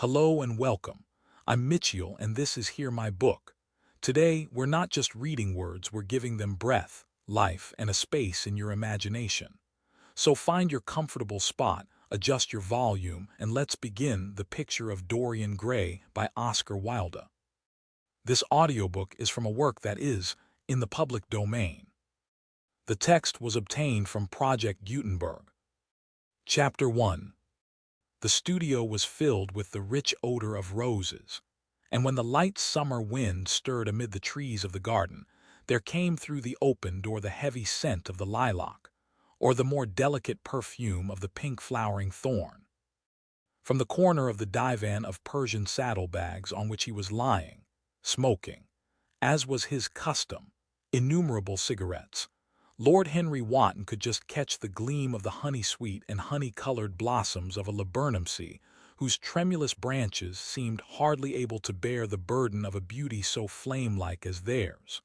Hello and welcome. I'm Mitchell and this is Hear My Book. Today, we're not just reading words, we're giving them breath, life, and a space in your imagination. So find your comfortable spot, adjust your volume, and let's begin The Picture of Dorian Gray by Oscar Wilde. This audiobook is from a work that is in the public domain. The text was obtained from Project Gutenberg. Chapter 1. The studio was filled with the rich odor of roses, and when the light summer wind stirred amid the trees of the garden, there came through the open door the heavy scent of the lilac, or the more delicate perfume of the pink flowering thorn. From the corner of the divan of Persian saddlebags on which he was lying, smoking, as was his custom, innumerable cigarettes, Lord Henry Wotton could just catch the gleam of the honey-sweet and honey-colored blossoms of a laburnumsea whose tremulous branches seemed hardly able to bear the burden of a beauty so flame-like as theirs.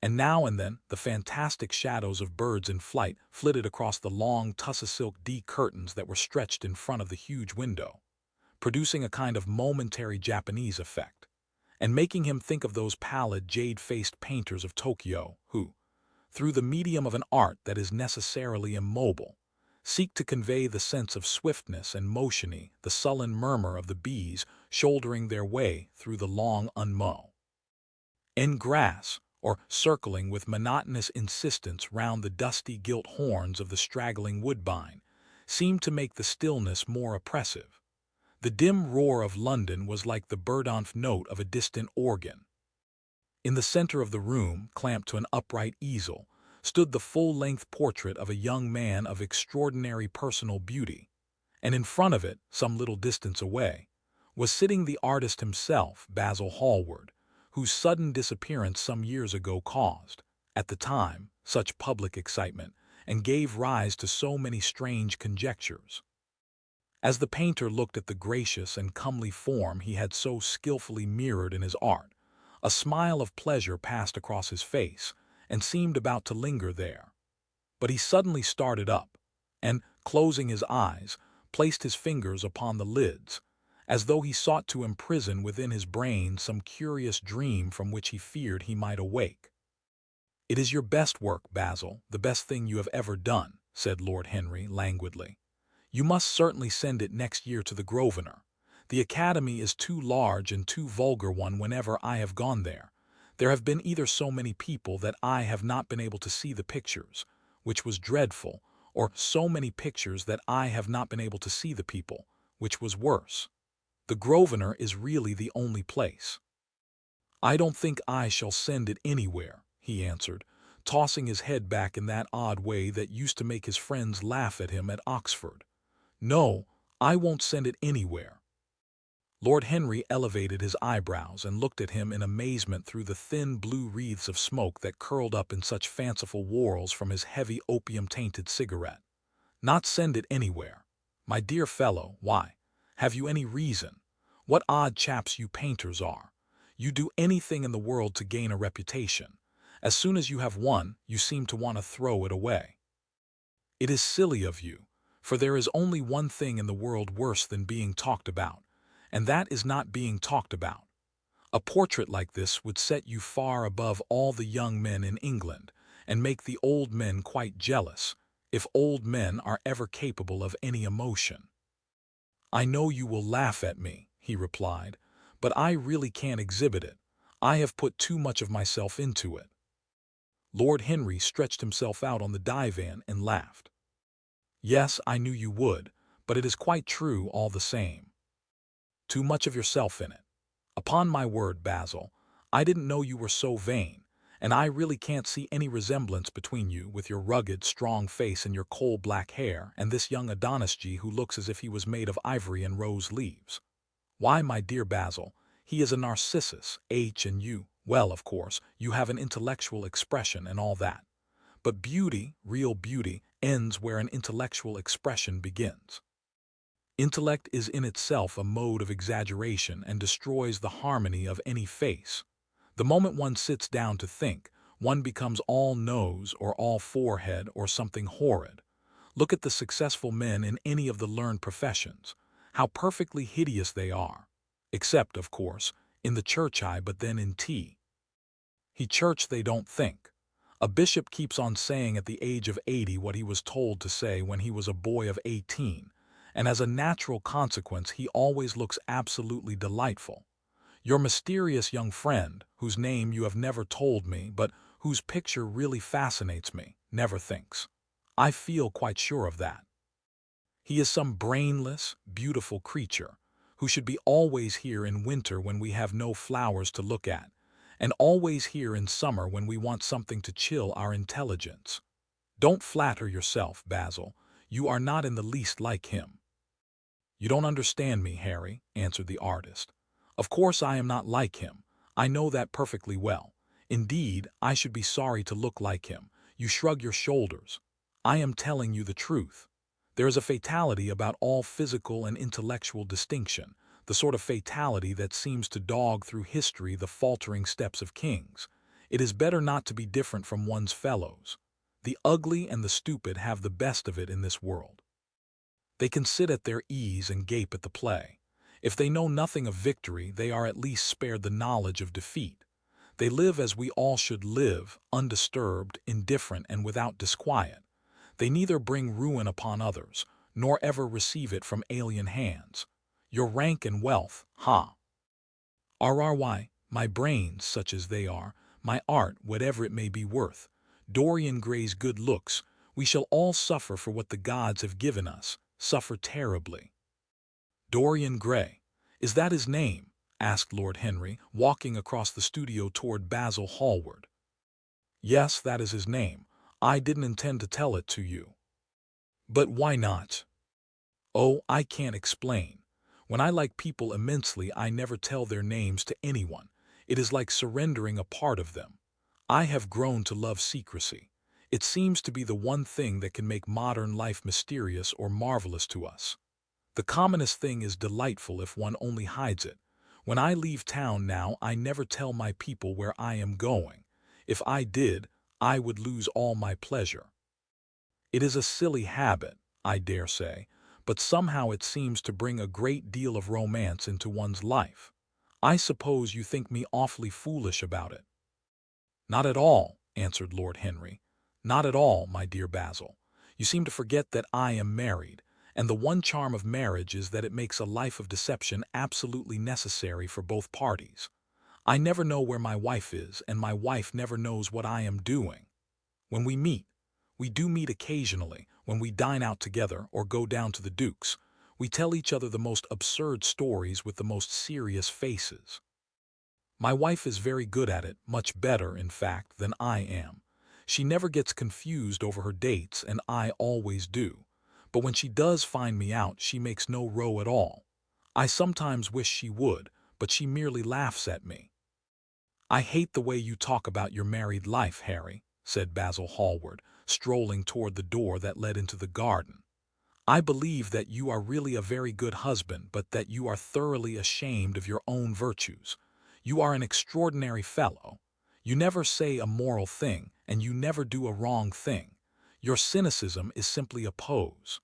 And now and then the fantastic shadows of birds in flight flitted across the long tussa-silk curtains that were stretched in front of the huge window, producing a kind of momentary Japanese effect, and making him think of those pallid, jade-faced painters of Tokyo who, through the medium of an art that is necessarily immobile, seek to convey the sense of swiftness and motiony, the sullen murmur of the bees shouldering their way through the long unmown grass, or circling with monotonous insistence round the dusty gilt horns of the straggling woodbine, seemed to make the stillness more oppressive. The dim roar of London was like the burdened note of a distant organ. In the center of the room, clamped to an upright easel, stood the full-length portrait of a young man of extraordinary personal beauty, and in front of it, some little distance away, was sitting the artist himself, Basil Hallward, whose sudden disappearance some years ago caused, at the time, such public excitement, and gave rise to so many strange conjectures. As the painter looked at the gracious and comely form he had so skillfully mirrored in his art, a smile of pleasure passed across his face and seemed about to linger there. But he suddenly started up and, closing his eyes, placed his fingers upon the lids, as though he sought to imprison within his brain some curious dream from which he feared he might awake. "It is your best work, Basil, the best thing you have ever done," said Lord Henry languidly. "You must certainly send it next year to the Grosvenor. The Academy is too large and too vulgar one whenever I have gone there. There have been either so many people that I have not been able to see the pictures, which was dreadful, or so many pictures that I have not been able to see the people, which was worse. The Grosvenor is really the only place." "I don't think I shall send it anywhere," he answered, tossing his head back in that odd way that used to make his friends laugh at him at Oxford. "No, I won't send it anywhere." Lord Henry elevated his eyebrows and looked at him in amazement through the thin blue wreaths of smoke that curled up in such fanciful whorls from his heavy opium-tainted cigarette. "Not send it anywhere? My dear fellow, why? Have you any reason? What odd chaps you painters are! You do anything in the world to gain a reputation. As soon as you have one, you seem to want to throw it away. It is silly of you, for there is only one thing in the world worse than being talked about, and that is not being talked about. A portrait like this would set you far above all the young men in England, and make the old men quite jealous, if old men are ever capable of any emotion." "I know you will laugh at me," he replied, "but I really can't exhibit it. I have put too much of myself into it." Lord Henry stretched himself out on the divan and laughed. "Yes, I knew you would, but it is quite true all the same. Too much of yourself in it. Upon my word, Basil, I didn't know you were so vain, and I really can't see any resemblance between you with your rugged, strong face and your coal-black hair and this young Adonisji who looks as if he was made of ivory and rose leaves. Why, my dear Basil, he is a Narcissus, and you, well, of course, you have an intellectual expression and all that. But beauty, real beauty, ends where an intellectual expression begins. Intellect is in itself a mode of exaggeration and destroys the harmony of any face. The moment one sits down to think, one becomes all nose or all forehead or something horrid. Look at the successful men in any of the learned professions. How perfectly hideous they are. Except, of course, in the church eye, but then in tea. He church they don't think. A bishop keeps on saying at the age of 80 what he was told to say when he was a boy of 18, and as a natural consequence he always looks absolutely delightful. Your mysterious young friend, whose name you have never told me but whose picture really fascinates me, never thinks. I feel quite sure of that. He is some brainless, beautiful creature who should be always here in winter when we have no flowers to look at, and always here in summer when we want something to chill our intelligence. Don't flatter yourself, Basil. You are not in the least like him. You don't understand me, Harry, answered the artist. Of course I am not like him. I know that perfectly well. Indeed, I should be sorry to look like him. You shrug your shoulders. I am telling you the truth. There is a fatality about all physical and intellectual distinction, the sort of fatality that seems to dog through history the faltering steps of kings. It is better not to be different from one's fellows. The ugly and the stupid have the best of it in this world. They can sit at their ease and gape at the play. If they know nothing of victory, they are at least spared the knowledge of defeat. They live as we all should live, undisturbed, indifferent, and without disquiet. They neither bring ruin upon others, nor ever receive it from alien hands. Your rank and wealth, ha! RRY, my brains, such as they are, my art, whatever it may be worth, Dorian Gray's good looks, we shall all suffer for what the gods have given us, suffer terribly. Dorian Gray, is that his name? Asked Lord Henry, walking across the studio toward Basil Hallward. Yes, that is his name. I didn't intend to tell it to you. But why not? Oh, I can't explain. When I like people immensely, I never tell their names to anyone. It is like surrendering a part of them. I have grown to love secrecy. It seems to be the one thing that can make modern life mysterious or marvelous to us. The commonest thing is delightful if one only hides it. When I leave town now, I never tell my people where I am going. If I did, I would lose all my pleasure. It is a silly habit, I dare say, but somehow it seems to bring a great deal of romance into one's life. I suppose you think me awfully foolish about it. Not at all, answered Lord Henry. Not at all, my dear Basil. You seem to forget that I am married, and the one charm of marriage is that it makes a life of deception absolutely necessary for both parties. I never know where my wife is, and my wife never knows what I am doing. When we do meet occasionally, when we dine out together or go down to the Duke's, we tell each other the most absurd stories with the most serious faces. My wife is very good at it, much better, in fact, than I am. She never gets confused over her dates, and I always do. But when she does find me out, she makes no row at all. I sometimes wish she would, but she merely laughs at me. I hate the way you talk about your married life, Harry, said Basil Hallward, strolling toward the door that led into the garden. I believe that you are really a very good husband, but that you are thoroughly ashamed of your own virtues. You are an extraordinary fellow. You never say a moral thing, and you never do a wrong thing. Your cynicism is simply a pose.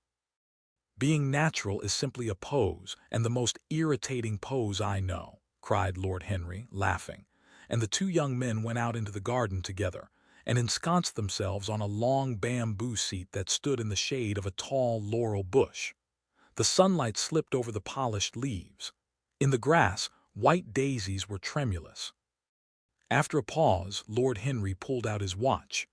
Being natural is simply a pose, and the most irritating pose I know, cried Lord Henry, laughing, and the two young men went out into the garden together, and ensconced themselves on a long bamboo seat that stood in the shade of a tall laurel bush. The sunlight slipped over the polished leaves. In the grass, white daisies were tremulous. After a pause, Lord Henry pulled out his watch.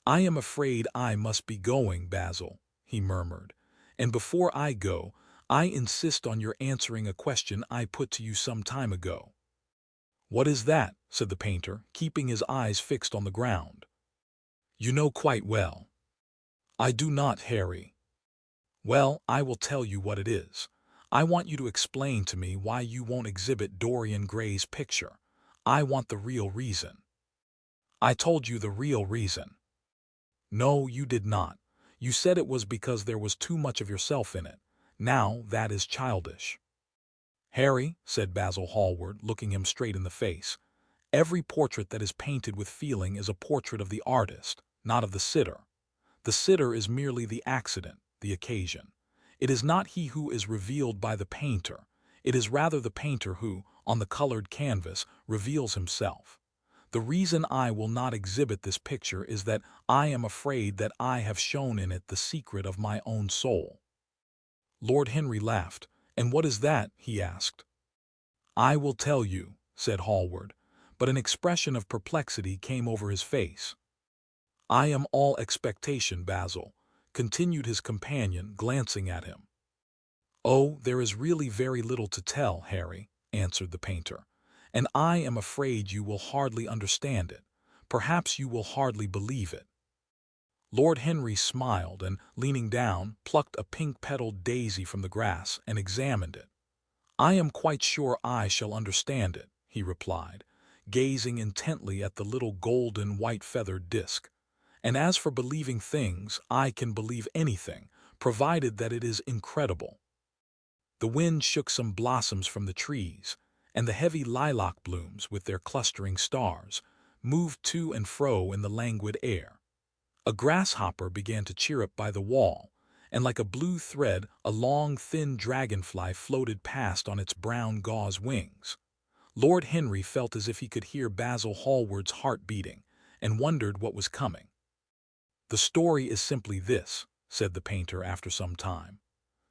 I am afraid I must be going, Basil, he murmured, and before I go, I insist on your answering a question I put to you some time ago. What is that? Said the painter, keeping his eyes fixed on the ground. You know quite well. I do not, Harry. Well, I will tell you what it is. I want you to explain to me why you won't exhibit Dorian Gray's picture. I want the real reason. I told you the real reason. No, you did not. You said it was because there was too much of yourself in it. Now that is childish. Harry, said Basil Hallward, looking him straight in the face, every portrait that is painted with feeling is a portrait of the artist, not of the sitter. The sitter is merely the accident, the occasion. It is not he who is revealed by the painter. It is rather the painter who, on the colored canvas, reveals himself. The reason I will not exhibit this picture is that I am afraid that I have shown in it the secret of my own soul." Lord Henry laughed. "And what is that?" he asked. "I will tell you," said Hallward, but an expression of perplexity came over his face. "I am all expectation, Basil," continued his companion, glancing at him. "Oh, there is really very little to tell, Harry," answered the painter, "and I am afraid you will hardly understand it. Perhaps you will hardly believe it." Lord Henry smiled and, leaning down, plucked a pink-petaled daisy from the grass and examined it. "I am quite sure I shall understand it," he replied, gazing intently at the little golden white-feathered disc. "And as for believing things, I can believe anything, provided that it is incredible." The wind shook some blossoms from the trees, and the heavy lilac blooms, with their clustering stars, moved to and fro in the languid air. A grasshopper began to chirrup by the wall, and like a blue thread a long thin dragonfly floated past on its brown gauze wings. Lord Henry felt as if he could hear Basil Hallward's heart beating, and wondered what was coming. "The story is simply this," said the painter after some time.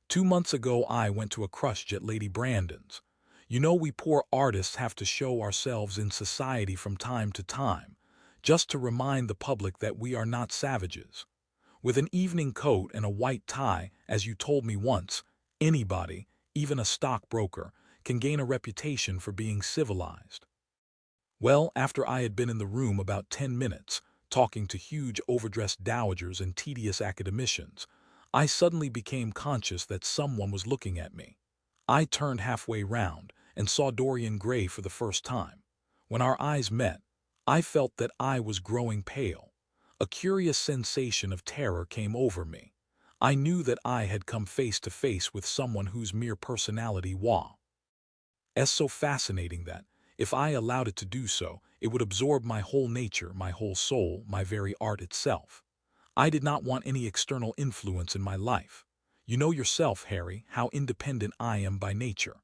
"2 months ago I went to a crush at Lady Brandon's. You know we poor artists have to show ourselves in society from time to time, just to remind the public that we are not savages. With an evening coat and a white tie, as you told me once, anybody, even a stockbroker, can gain a reputation for being civilized. Well, after I had been in the room about 10 minutes, talking to huge overdressed dowagers and tedious academicians, I suddenly became conscious that someone was looking at me. I turned halfway round and saw Dorian Gray for the first time. When our eyes met, I felt that I was growing pale. A curious sensation of terror came over me. I knew that I had come face to face with someone whose mere personality was so fascinating that, if I allowed it to do so, it would absorb my whole nature, my whole soul, my very art itself. I did not want any external influence in my life. You know yourself, Harry, how independent I am by nature.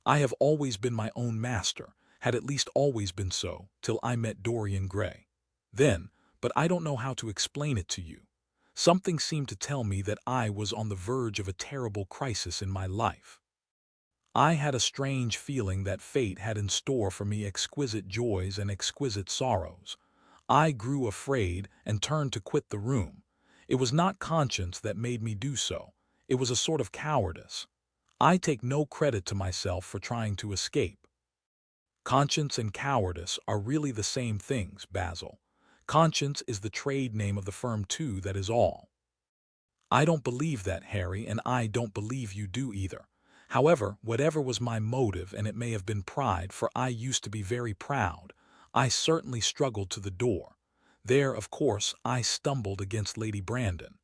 I have always been my own master, had at least always been so, till I met Dorian Gray. Then, but I don't know how to explain it to you. Something seemed to tell me that I was on the verge of a terrible crisis in my life. I had a strange feeling that fate had in store for me exquisite joys and exquisite sorrows. I grew afraid and turned to quit the room. It was not conscience that made me do so. It was a sort of cowardice. I take no credit to myself for trying to escape. Conscience and cowardice are really the same things, Basil. Conscience is the trade name of the firm too, that is all. I don't believe that, Harry, and I don't believe you do either. However, whatever was my motive, and it may have been pride, for I used to be very proud, I certainly struggled to the door. There, of course, I stumbled against Lady Brandon.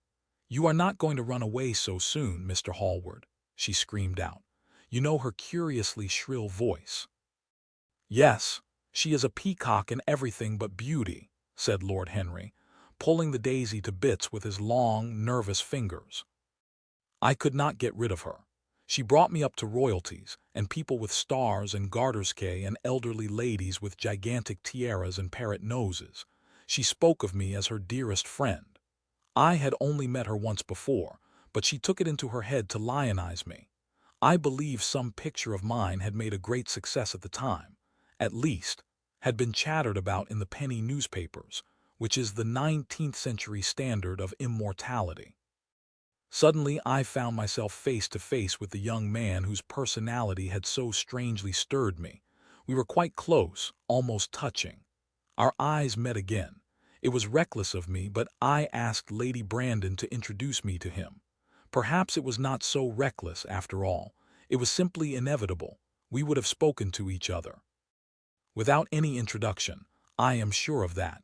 "You are not going to run away so soon, Mr. Hallward," she screamed out. You know her curiously shrill voice. "Yes, she is a peacock and everything but beauty," said Lord Henry, pulling the daisy to bits with his long, nervous fingers. "I could not get rid of her. She brought me up to royalties, and people with stars and garters and elderly ladies with gigantic tiaras and parrot noses. She spoke of me as her dearest friend. I had only met her once before, but she took it into her head to lionize me. I believe some picture of mine had made a great success at the time, at least, had been chattered about in the penny newspapers, which is the 19th century standard of immortality. Suddenly I found myself face to face with the young man whose personality had so strangely stirred me. We were quite close, almost touching. Our eyes met again. It was reckless of me, but I asked Lady Brandon to introduce me to him. Perhaps it was not so reckless after all. It was simply inevitable. We would have spoken to each other without any introduction. I am sure of that.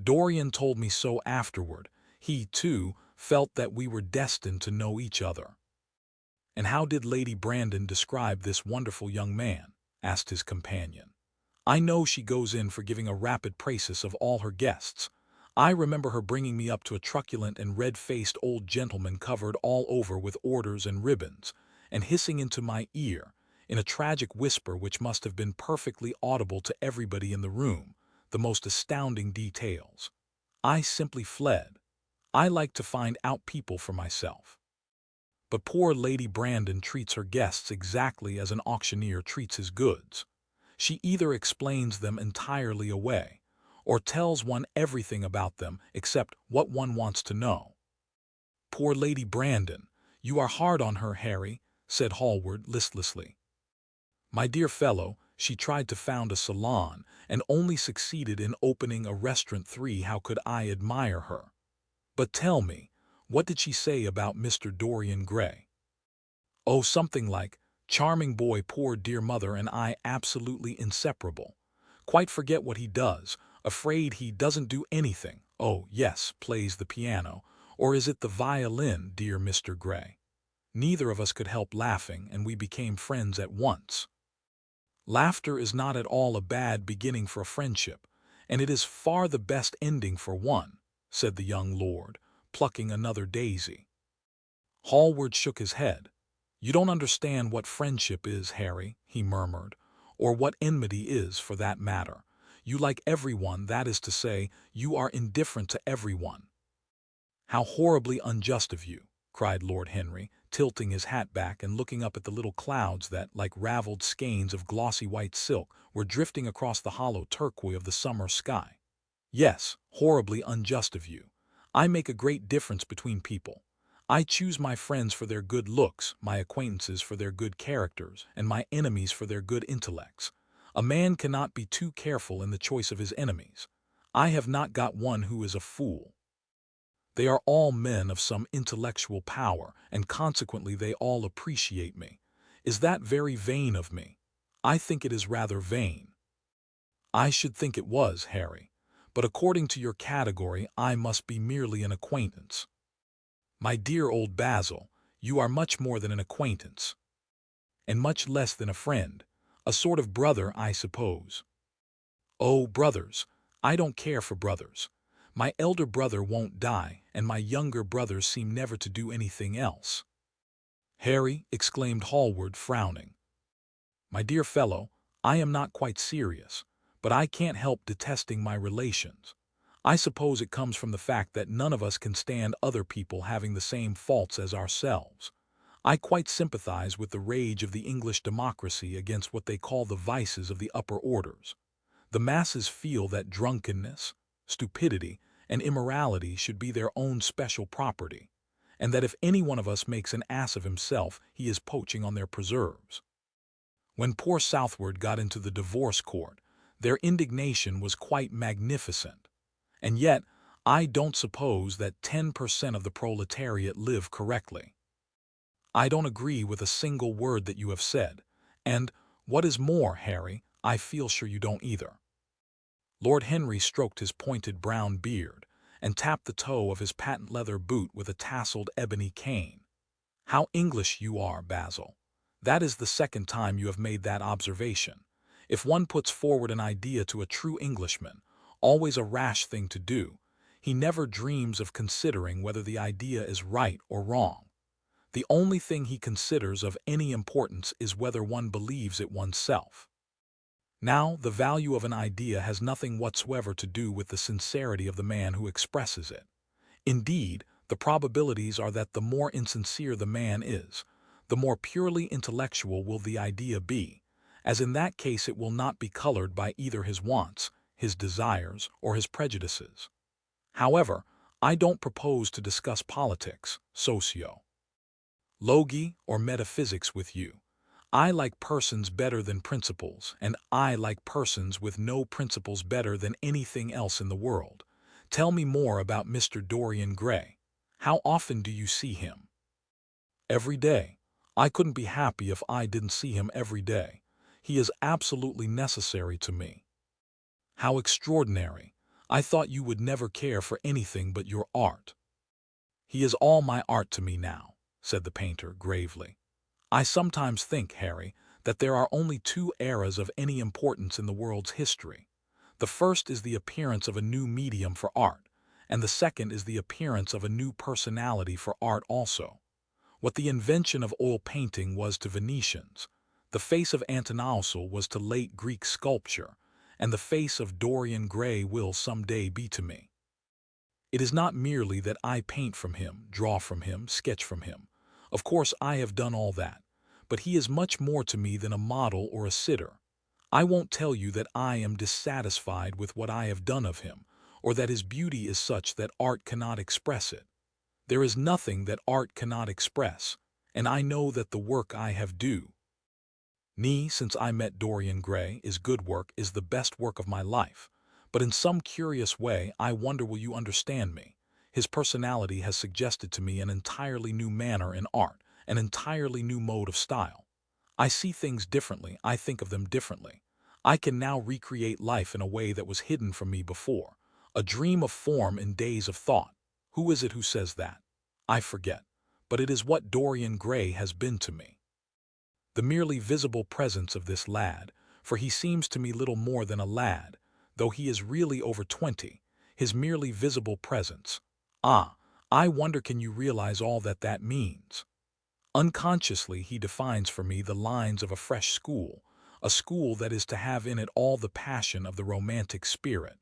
Dorian told me so afterward. He, too, felt that we were destined to know each other. "And how did Lady Brandon describe this wonderful young man?" asked his companion. "I know she goes in for giving a rapid praise of all her guests. I remember her bringing me up to a truculent and red-faced old gentleman covered all over with orders and ribbons, and hissing into my ear, in a tragic whisper which must have been perfectly audible to everybody in the room, the most astounding details. I simply fled. I like to find out people for myself. But poor Lady Brandon treats her guests exactly as an auctioneer treats his goods. She either explains them entirely away, or tells one everything about them except what one wants to know. Poor Lady Brandon, you are hard on her, Harry, said Hallward listlessly. My dear fellow, she tried to found a salon, and only succeeded in opening a restaurant. How could I admire her? But tell me, what did she say about Mr. Dorian Gray? Oh, something like, charming boy, poor dear mother and I absolutely inseparable. Quite forget what he does, afraid he doesn't do anything. Oh, yes, plays the piano. Or is it the violin, dear Mr. Gray? Neither of us could help laughing, and we became friends at once. Laughter is not at all a bad beginning for a friendship, and it is far the best ending for one, said the young lord, plucking another daisy. Hallward shook his head. You don't understand what friendship is, Harry, he murmured, or what enmity is, for that matter. You like everyone, that is to say, you are indifferent to everyone. How horribly unjust of you, cried Lord Henry, tilting his hat back and looking up at the little clouds that, like raveled skeins of glossy white silk, were drifting across the hollow turquoise of the summer sky. Yes, horribly unjust of you. I make a great difference between people. I choose my friends for their good looks, my acquaintances for their good characters, and my enemies for their good intellects. A man cannot be too careful in the choice of his enemies. I have not got one who is a fool. They are all men of some intellectual power, and consequently they all appreciate me. Is that very vain of me? I think it is rather vain. I should think it was, Harry. But according to your category, I must be merely an acquaintance. My dear old Basil, you are much more than an acquaintance, and much less than a friend, a sort of brother, I suppose. Oh, brothers! I don't care for brothers. My elder brother won't die, and my younger brothers seem never to do anything else. Harry, exclaimed Hallward, frowning. My dear fellow, I am not quite serious, but I can't help detesting my relations. I suppose it comes from the fact that none of us can stand other people having the same faults as ourselves. I quite sympathize with the rage of the English democracy against what they call the vices of the upper orders. The masses feel that drunkenness, stupidity, and immorality should be their own special property, and that if any one of us makes an ass of himself, he is poaching on their preserves. When poor Southward got into the divorce court, their indignation was quite magnificent. And yet, I don't suppose that 10% of the proletariat live correctly. I don't agree with a single word that you have said, and, what is more, Harry, I feel sure you don't either. Lord Henry stroked his pointed brown beard, and tapped the toe of his patent leather boot with a tasseled ebony cane. How English you are, Basil. That is the second time you have made that observation. If one puts forward an idea to a true Englishman, always a rash thing to do, he never dreams of considering whether the idea is right or wrong. The only thing he considers of any importance is whether one believes it oneself. Now, the value of an idea has nothing whatsoever to do with the sincerity of the man who expresses it. Indeed, the probabilities are that the more insincere the man is, the more purely intellectual will the idea be, as in that case it will not be colored by either his wants, his desires, or his prejudices. However, I don't propose to discuss politics, sociology, or metaphysics with you. I like persons better than principles, and I like persons with no principles better than anything else in the world. Tell me more about Mr. Dorian Gray. How often do you see him? Every day. I couldn't be happy if I didn't see him every day. He is absolutely necessary to me. How extraordinary. I thought you would never care for anything but your art. He is all my art to me now, said the painter gravely. I sometimes think, Harry, that there are only two eras of any importance in the world's history. The first is the appearance of a new medium for art, and the second is the appearance of a new personality for art also. What the invention of oil painting was to Venetians, the face of Antonousle was to late Greek sculpture, and the face of Dorian Gray will someday be to me. It is not merely that I paint from him, draw from him, sketch from him. Of course I have done all that, but he is much more to me than a model or a sitter. I won't tell you that I am dissatisfied with what I have done of him, or that his beauty is such that art cannot express it. There is nothing that art cannot express, and I know that the work I have do. Since I met Dorian Gray, is good work is the best work of my life. But in some curious way, I wonder will you understand me? His personality has suggested to me an entirely new manner in art, an entirely new mode of style. I see things differently, I think of them differently. I can now recreate life in a way that was hidden from me before. A dream of form in days of thought. Who is it who says that? I forget. But it is what Dorian Gray has been to me. The merely visible presence of this lad, for he seems to me little more than a lad, though he is really over 20, his merely visible presence. I wonder can you realize all that that means? Unconsciously he defines for me the lines of a fresh school, a school that is to have in it all the passion of the romantic spirit,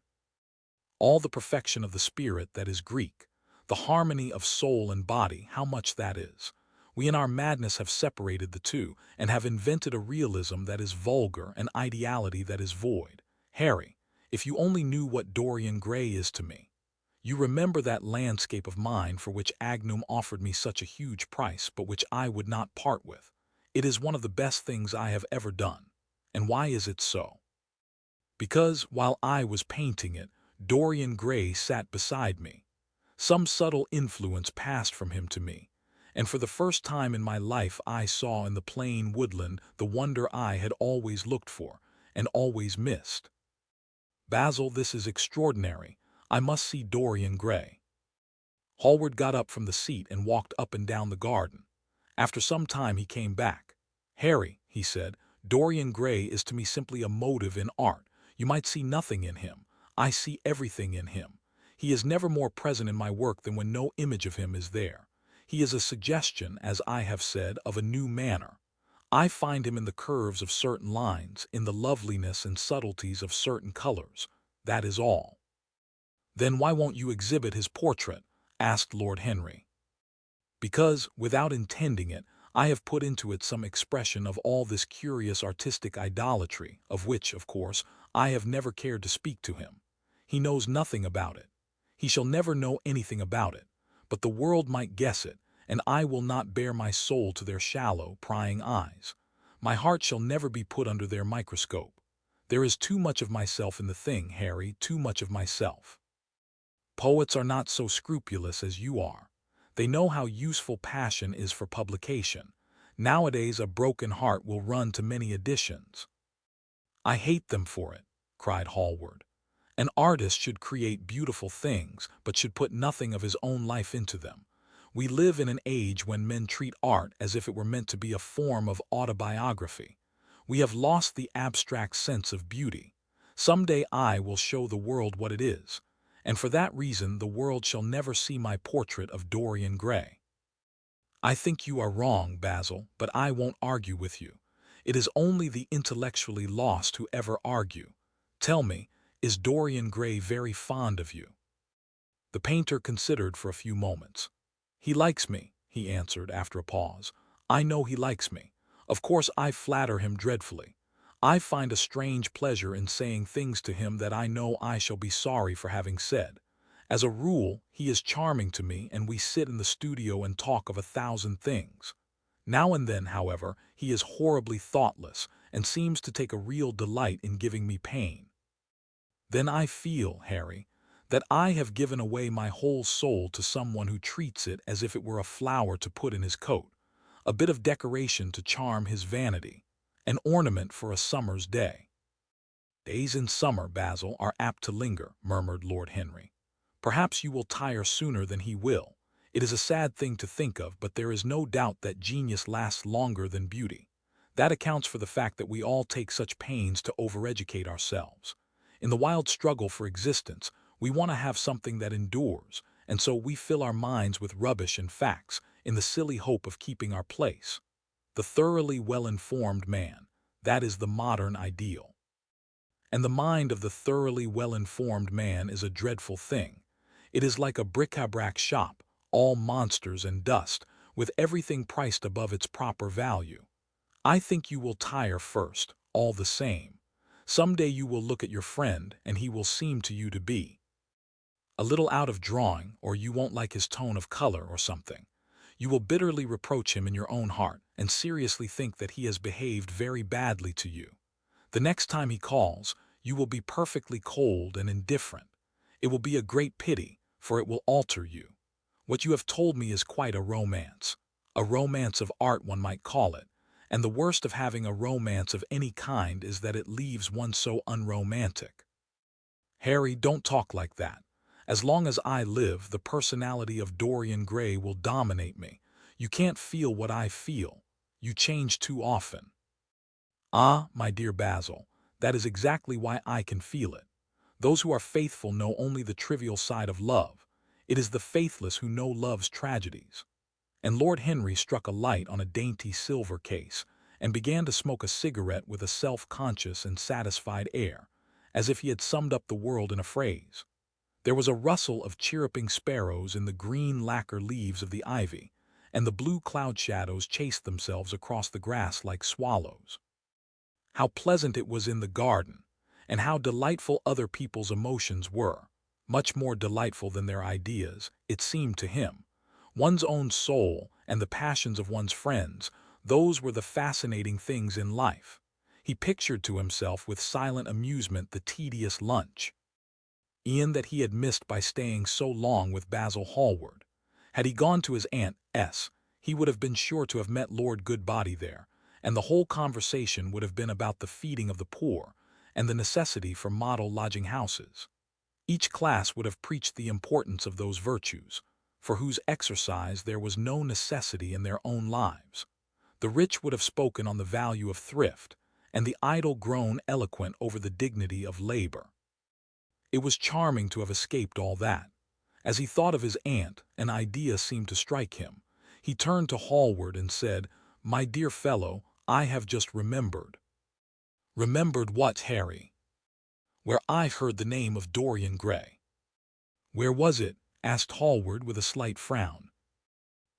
all the perfection of the spirit that is Greek, the harmony of soul and body, how much that is. We in our madness have separated the two, and have invented a realism that is vulgar, an ideality that is void. Harry, if you only knew what Dorian Gray is to me. You remember that landscape of mine for which Agnum offered me such a huge price, but which I would not part with. It is one of the best things I have ever done. And why is it so? Because, while I was painting it, Dorian Gray sat beside me. Some subtle influence passed from him to me, and for the first time in my life I saw in the plain woodland the wonder I had always looked for, and always missed. Basil, this is extraordinary. I must see Dorian Gray. Hallward got up from the seat and walked up and down the garden. After some time he came back. Harry, he said, Dorian Gray is to me simply a motive in art. You might see nothing in him. I see everything in him. He is never more present in my work than when no image of him is there. He is a suggestion, as I have said, of a new manner. I find him in the curves of certain lines, in the loveliness and subtleties of certain colors. That is all. Then why won't you exhibit his portrait? Asked Lord Henry. Because, without intending it, I have put into it some expression of all this curious artistic idolatry, of which, of course, I have never cared to speak to him. He knows nothing about it. He shall never know anything about it, but the world might guess it, and I will not bare my soul to their shallow, prying eyes. My heart shall never be put under their microscope. There is too much of myself in the thing, Harry, too much of myself. Poets are not so scrupulous as you are. They know how useful passion is for publication. Nowadays a broken heart will run to many editions. I hate them for it, cried Hallward. An artist should create beautiful things, but should put nothing of his own life into them. We live in an age when men treat art as if it were meant to be a form of autobiography. We have lost the abstract sense of beauty. Some day I will show the world what it is, and for that reason the world shall never see my portrait of Dorian Gray. I think you are wrong, Basil, but I won't argue with you. It is only the intellectually lost who ever argue. Tell me, is Dorian Gray very fond of you? The painter considered for a few moments. He likes me, he answered after a pause. I know he likes me. Of course I flatter him dreadfully. I find a strange pleasure in saying things to him that I know I shall be sorry for having said. As a rule, he is charming to me, and we sit in the studio and talk of 1,000 things. Now and then, however, he is horribly thoughtless, and seems to take a real delight in giving me pain. Then I feel, Harry, that I have given away my whole soul to someone who treats it as if it were a flower to put in his coat, a bit of decoration to charm his vanity, an ornament for a summer's day. Days in summer, Basil, are apt to linger, murmured Lord Henry. Perhaps you will tire sooner than he will. It is a sad thing to think of, but there is no doubt that genius lasts longer than beauty. That accounts for the fact that we all take such pains to overeducate ourselves. In the wild struggle for existence, We want to have something that endures, and so we fill our minds with rubbish and facts in the silly hope of keeping our place. The thoroughly well-informed man, that is the modern ideal. And the mind of the thoroughly well-informed man is a dreadful thing. It is like a bric-a-brac shop, all monsters and dust, with everything priced above its proper value. I think you will tire first, all the same. Some day you will look at your friend, and he will seem to you to be a little out of drawing, or you won't like his tone of color or something. You will bitterly reproach him in your own heart, and seriously think that he has behaved very badly to you. The next time he calls, you will be perfectly cold and indifferent. It will be a great pity, for it will alter you. What you have told me is quite a romance. A romance of art, one might call it. And the worst of having a romance of any kind is that it leaves one so unromantic. Harry, don't talk like that. As long as I live, the personality of Dorian Gray will dominate me. You can't feel what I feel. You change too often. Ah, my dear Basil, that is exactly why I can feel it. Those who are faithful know only the trivial side of love. It is the faithless who know love's tragedies. And Lord Henry struck a light on a dainty silver case, and began to smoke a cigarette with a self-conscious and satisfied air, as if he had summed up the world in a phrase. There was a rustle of chirruping sparrows in the green lacquer leaves of the ivy, and the blue cloud shadows chased themselves across the grass like swallows. How pleasant it was in the garden, and how delightful other people's emotions were, much more delightful than their ideas, it seemed to him. One's own soul and the passions of one's friends, those were the fascinating things in life. He pictured to himself with silent amusement the tedious lunch that he had missed by staying so long with Basil Hallward. Had he gone to his Aunt S., he would have been sure to have met Lord Goodbody there, and the whole conversation would have been about the feeding of the poor and the necessity for model lodging-houses. Each class would have preached the importance of those virtues, for whose exercise there was no necessity in their own lives. The rich would have spoken on the value of thrift, and the idle grown eloquent over the dignity of labor. It was charming to have escaped all that. As he thought of his aunt, an idea seemed to strike him. He turned to Hallward and said, "My dear fellow, I have just remembered." "Remembered what, Harry?" "Where I've heard the name of Dorian Gray." "Where was it?" asked Hallward with a slight frown.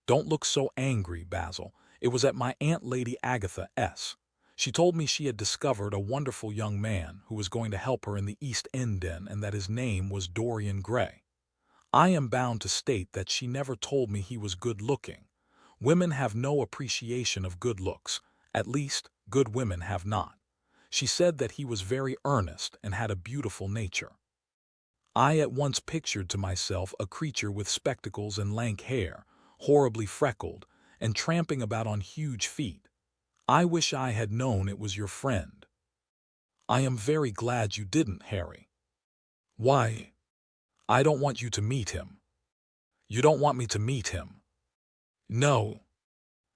"Don't look so angry, Basil. It was at my Aunt Lady Agatha S. She told me she had discovered a wonderful young man who was going to help her in the East End and that his name was Dorian Gray. I am bound to state that she never told me he was good-looking. Women have no appreciation of good looks, at least, good women have not. She said that he was very earnest and had a beautiful nature. I at once pictured to myself a creature with spectacles and lank hair, horribly freckled, and tramping about on huge feet. I wish I had known it was your friend." "I am very glad you didn't, Harry." "Why?" "I don't want you to meet him." "You don't want me to meet him?" "No."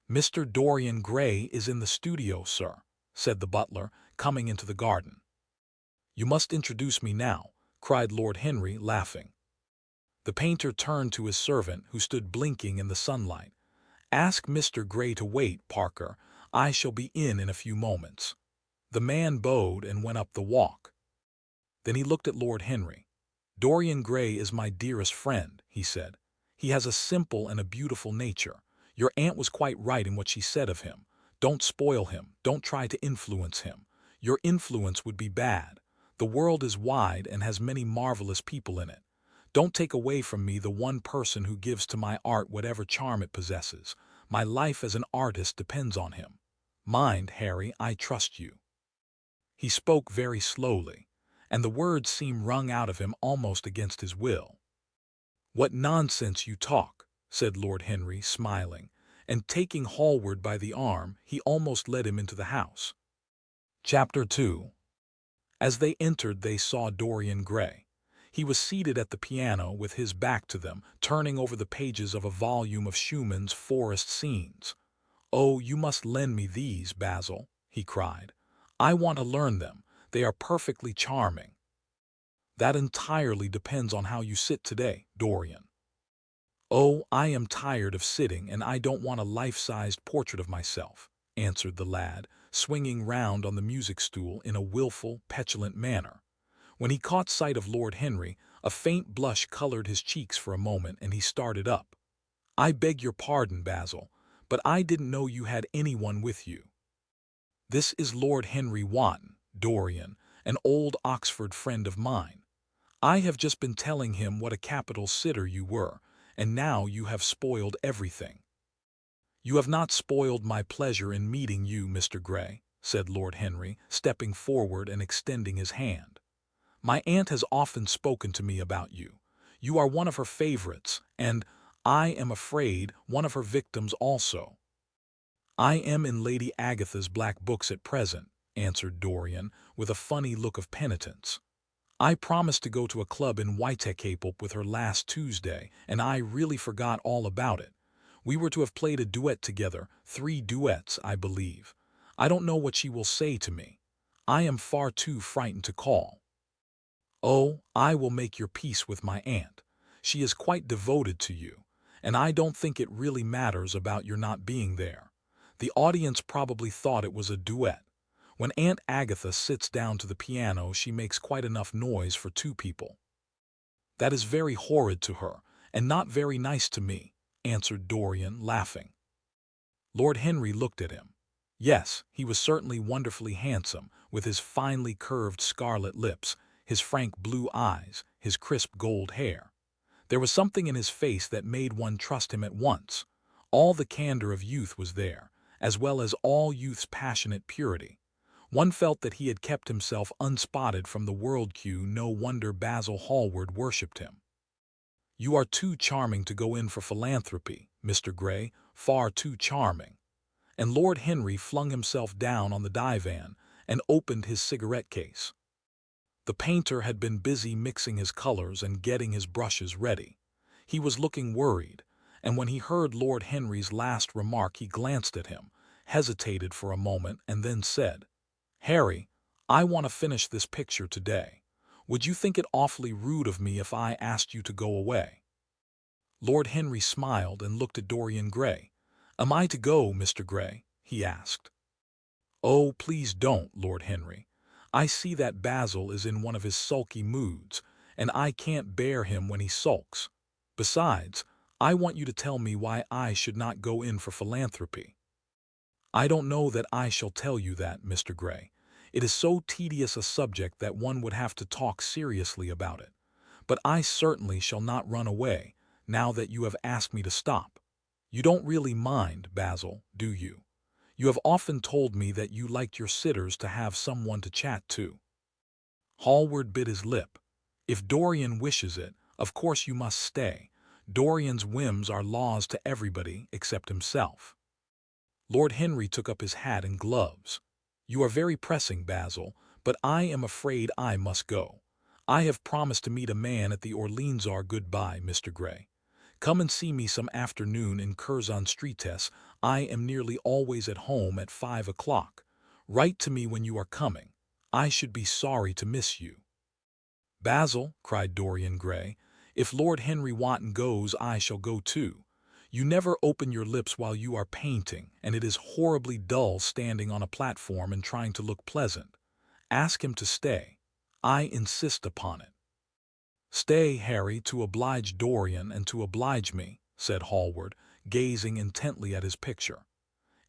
"Mr. Dorian Gray is in the studio, sir," said the butler, coming into the garden. "You must introduce me now," cried Lord Henry, laughing. The painter turned to his servant, who stood blinking in the sunlight. "Ask Mr. Gray to wait, Parker. I shall be in a few moments." The man bowed and went up the walk. Then he looked at Lord Henry. "Dorian Gray is my dearest friend," he said. "He has a simple and a beautiful nature. Your aunt was quite right in what she said of him. Don't spoil him. Don't try to influence him. Your influence would be bad. The world is wide and has many marvelous people in it. Don't take away from me the one person who gives to my art whatever charm it possesses. My life as an artist depends on him. Mind, Harry, I trust you." He spoke very slowly, and the words seemed wrung out of him almost against his will. "What nonsense you talk," said Lord Henry, smiling, and taking Hallward by the arm, he almost led him into the house. Chapter 2. As they entered, they saw Dorian Gray. He was seated at the piano with his back to them, turning over the pages of a volume of Schumann's forest scenes. "Oh, you must lend me these, Basil," he cried. "I want to learn them. They are perfectly charming." That entirely depends on how you sit today, Dorian. Oh, I am tired of sitting and I don't want a life-sized portrait of myself, answered the lad, swinging round on the music stool in a willful, petulant manner. When he caught sight of Lord Henry, a faint blush colored his cheeks for a moment and he started up. I beg your pardon, Basil, but I didn't know you had anyone with you. This is Lord Henry Wotton, Dorian, an old Oxford friend of mine. I have just been telling him what a capital sitter you were, and now you have spoiled everything. You have not spoiled my pleasure in meeting you, Mr. Gray, said Lord Henry, stepping forward and extending his hand. My aunt has often spoken to me about you. You are one of her favorites, and, I am afraid, one of her victims also. I am in Lady Agatha's black books at present, answered Dorian, with a funny look of penitence. I promised to go to a club in Whitechapel with her last Tuesday, and I really forgot all about it. We were to have played a duet together, 3 duets, I believe. I don't know what she will say to me. I am far too frightened to call. Oh, I will make your peace with my aunt. She is quite devoted to you, and I don't think it really matters about your not being there. The audience probably thought it was a duet. When Aunt Agatha sits down to the piano, she makes quite enough noise for 2 people. That is very horrid to her, and not very nice to me, answered Dorian, laughing. Lord Henry looked at him. Yes, he was certainly wonderfully handsome, with his finely curved scarlet lips, his frank blue eyes, his crisp gold hair. There was something in his face that made one trust him at once. All the candor of youth was there, as well as all youth's passionate purity. One felt that he had kept himself unspotted from the world queue. No wonder Basil Hallward worshipped him. You are too charming to go in for philanthropy, Mr. Gray, far too charming. And Lord Henry flung himself down on the divan and opened his cigarette case. The painter had been busy mixing his colors and getting his brushes ready. He was looking worried, and when he heard Lord Henry's last remark he glanced at him, hesitated for a moment, and then said, Harry, I want to finish this picture today. Would you think it awfully rude of me if I asked you to go away? Lord Henry smiled and looked at Dorian Gray. Am I to go, Mr. Gray? He asked. Oh, please don't, Lord Henry. I see that Basil is in one of his sulky moods, and I can't bear him when he sulks. Besides, I want you to tell me why I should not go in for philanthropy. I don't know that I shall tell you that, Mr. Gray. It is so tedious a subject that one would have to talk seriously about it. But I certainly shall not run away, now that you have asked me to stop. You don't really mind, Basil, do you? You have often told me that you liked your sitters to have someone to chat to. Hallward bit his lip. If Dorian wishes it, of course you must stay. Dorian's whims are laws to everybody except himself. Lord Henry took up his hat and gloves. You are very pressing, Basil, but I am afraid I must go. I have promised to meet a man at the Orleans. Goodbye, Mr. Gray. Come and see me some afternoon in Curzon Street. I am nearly always at home at 5 o'clock. Write to me when you are coming. I should be sorry to miss you. Basil, cried Dorian Gray, if Lord Henry Wotton goes, I shall go too. You never open your lips while you are painting, and it is horribly dull standing on a platform and trying to look pleasant. Ask him to stay. I insist upon it. Stay, Harry, to oblige Dorian and to oblige me, said Hallward, gazing intently at his picture.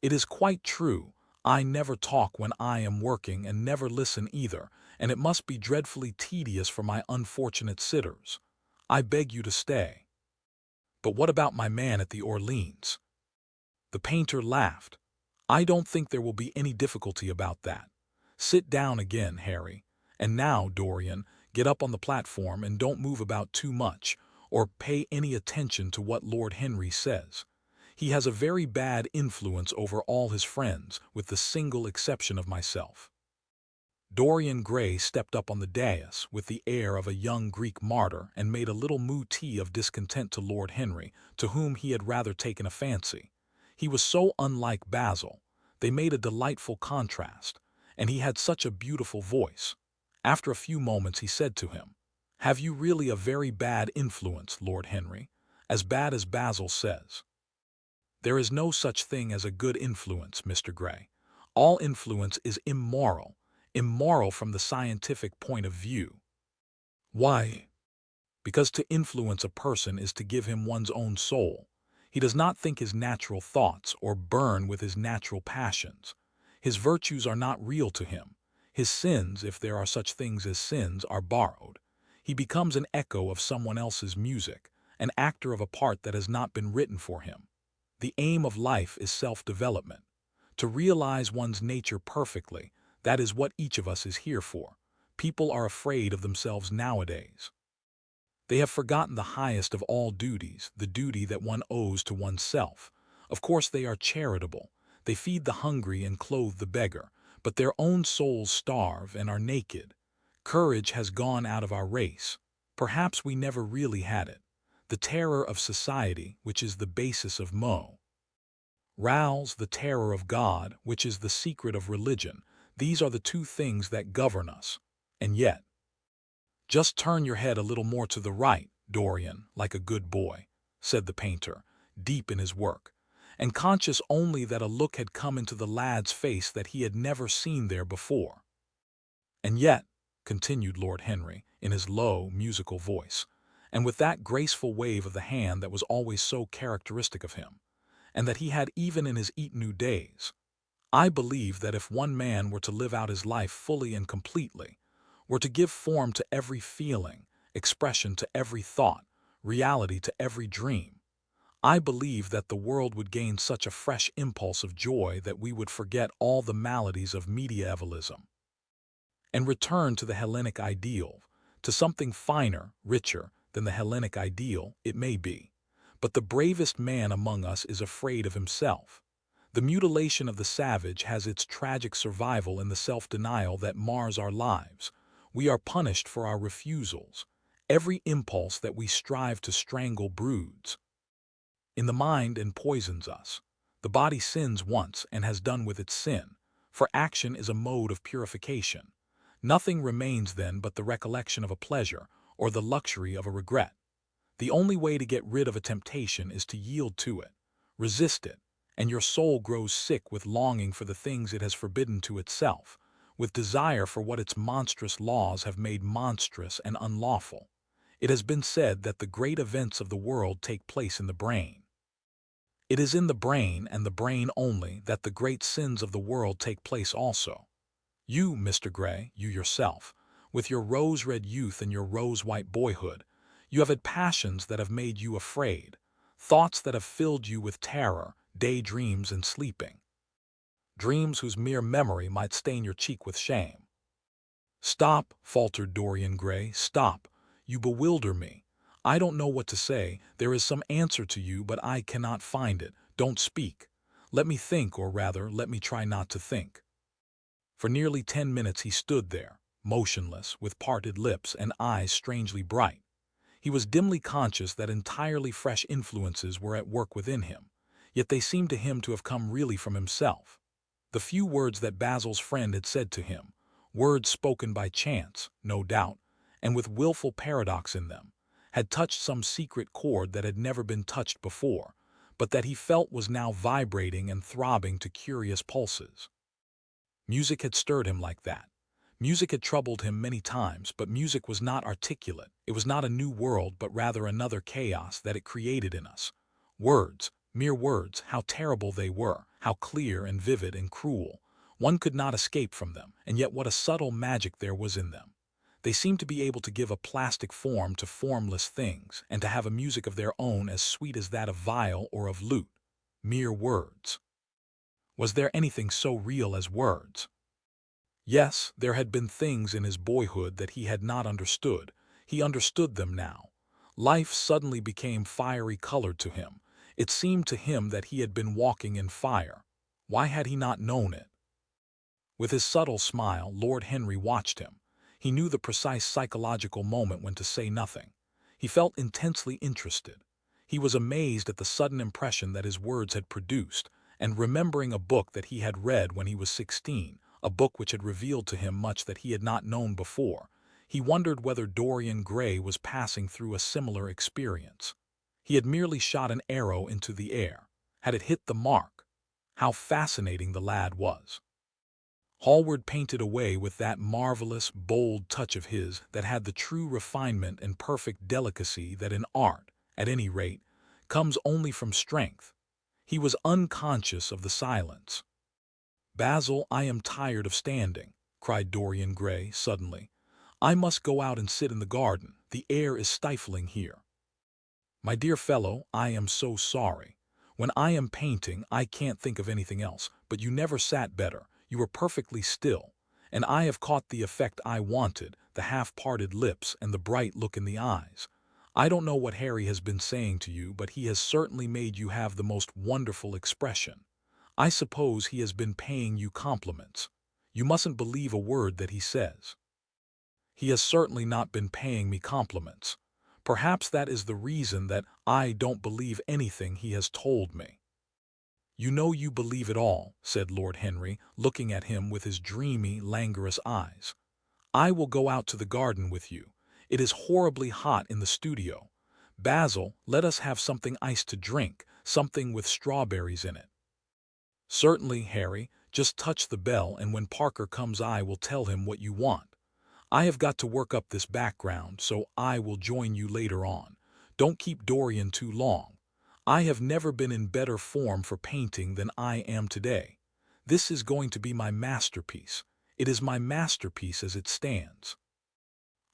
It is quite true. I never talk when I am working and never listen either, and it must be dreadfully tedious for my unfortunate sitters. I beg you to stay. But what about my man at the Orleans? The painter laughed. I don't think there will be any difficulty about that. Sit down again, Harry. And now, Dorian, get up on the platform and don't move about too much, or pay any attention to what Lord Henry says. He has a very bad influence over all his friends, with the single exception of myself. Dorian Gray stepped up on the dais with the air of a young Greek martyr and made a little moue of discontent to Lord Henry, to whom he had rather taken a fancy. He was so unlike Basil. They made a delightful contrast, and he had such a beautiful voice. After a few moments he said to him, Have you really a very bad influence, Lord Henry? As bad as Basil says. There is no such thing as a good influence, Mr. Gray. All influence is immoral, immoral from the scientific point of view. Why? Because to influence a person is to give him one's own soul. He does not think his natural thoughts or burn with his natural passions. His virtues are not real to him. His sins, if there are such things as sins, are borrowed. He becomes an echo of someone else's music, an actor of a part that has not been written for him. The aim of life is self-development. To realize one's nature perfectly, that is what each of us is here for. People are afraid of themselves nowadays. They have forgotten the highest of all duties, the duty that one owes to oneself. Of course they are charitable. They feed the hungry and clothe the beggar, but their own souls starve and are naked. Courage has gone out of our race. Perhaps we never really had it. The terror of society, which is the basis of morals, the terror of God, which is the secret of religion, these are the two things that govern us. And yet, just turn your head a little more to the right, Dorian, like a good boy, said the painter, deep in his work, and conscious only that a look had come into the lad's face that he had never seen there before. And yet, continued Lord Henry, in his low, musical voice, and with that graceful wave of the hand that was always so characteristic of him, and that he had even in his Eton days, I believe that if one man were to live out his life fully and completely, were to give form to every feeling, expression to every thought, reality to every dream, I believe that the world would gain such a fresh impulse of joy that we would forget all the maladies of medievalism and return to the Hellenic ideal, to something finer, richer than the Hellenic ideal, it may be. But the bravest man among us is afraid of himself. The mutilation of the savage has its tragic survival in the self-denial that mars our lives. We are punished for our refusals. Every impulse that we strive to strangle broods in the mind and poisons us. The body sins once and has done with its sin, for action is a mode of purification. Nothing remains then but the recollection of a pleasure or the luxury of a regret. The only way to get rid of a temptation is to yield to it, resist it, and your soul grows sick with longing for the things it has forbidden to itself, with desire for what its monstrous laws have made monstrous and unlawful. It has been said that the great events of the world take place in the brain. It is in the brain and the brain only that the great sins of the world take place also. You, Mr. Gray, you yourself, with your rose-red youth and your rose-white boyhood, you have had passions that have made you afraid, thoughts that have filled you with terror, daydreams and sleeping, dreams whose mere memory might stain your cheek with shame. Stop, faltered Dorian Gray, stop. You bewilder me. I don't know what to say. There is some answer to you, but I cannot find it. Don't speak. Let me think, or rather, let me try not to think. For nearly 10 minutes he stood there, motionless, with parted lips and eyes strangely bright. He was dimly conscious that entirely fresh influences were at work within him, yet they seemed to him to have come really from himself. The few words that Basil's friend had said to him, words spoken by chance, no doubt, and with willful paradox in them, had touched some secret chord that had never been touched before, but that he felt was now vibrating and throbbing to curious pulses. Music had stirred him like that. Music had troubled him many times, but music was not articulate. It was not a new world, but rather another chaos that it created in us. Words, mere words, how terrible they were, how clear and vivid and cruel. One could not escape from them, and yet what a subtle magic there was in them. They seemed to be able to give a plastic form to formless things, and to have a music of their own as sweet as that of viol or of lute. Mere words. Was there anything so real as words? Yes, there had been things in his boyhood that he had not understood. He understood them now. Life suddenly became fiery-colored to him. It seemed to him that he had been walking in fire. Why had he not known it? With his subtle smile, Lord Henry watched him. He knew the precise psychological moment when to say nothing. He felt intensely interested. He was amazed at the sudden impression that his words had produced, and remembering a book that he had read when he was 16, a book which had revealed to him much that he had not known before, He wondered whether Dorian Gray was passing through a similar experience. He had merely shot an arrow into the air. Had it hit the mark? How fascinating the lad was. Hallward painted away with that marvelous, bold touch of his that had the true refinement and perfect delicacy that in art, at any rate, comes only from strength. He was unconscious of the silence. "Basil, I am tired of standing," cried Dorian Gray suddenly. "I must go out and sit in the garden. The air is stifling here." "My dear fellow, I am so sorry. When I am painting, I can't think of anything else, but you never sat better. You were perfectly still, and I have caught the effect I wanted, the half-parted lips and the bright look in the eyes. I don't know what Harry has been saying to you, but he has certainly made you have the most wonderful expression. I suppose he has been paying you compliments. You mustn't believe a word that he says." "He has certainly not been paying me compliments. Perhaps that is the reason that I don't believe anything he has told me." "You know you believe it all," said Lord Henry, looking at him with his dreamy, languorous eyes. "I will go out to the garden with you. It is horribly hot in the studio. Basil, let us have something iced to drink, something with strawberries in it." "Certainly, Harry. Just touch the bell, and when Parker comes I will tell him what you want. I have got to work up this background, so I will join you later on. Don't keep Dorian too long. I have never been in better form for painting than I am today. This is going to be my masterpiece. It is my masterpiece as it stands."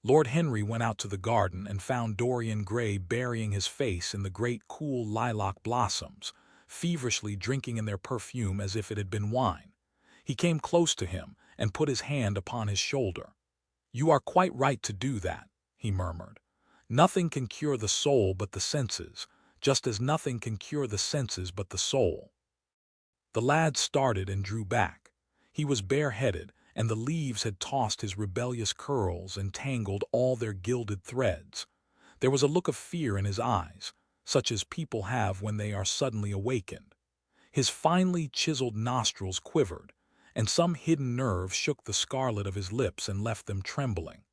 Lord Henry went out to the garden and found Dorian Gray burying his face in the great cool lilac blossoms, feverishly drinking in their perfume as if it had been wine. He came close to him and put his hand upon his shoulder. "You are quite right to do that," he murmured. "Nothing can cure the soul but the senses, just as nothing can cure the senses but the soul." The lad started and drew back. He was bareheaded, and the leaves had tossed his rebellious curls and tangled all their gilded threads. There was a look of fear in his eyes, such as people have when they are suddenly awakened. His finely chiseled nostrils quivered, and some hidden nerve shook the scarlet of his lips and left them trembling.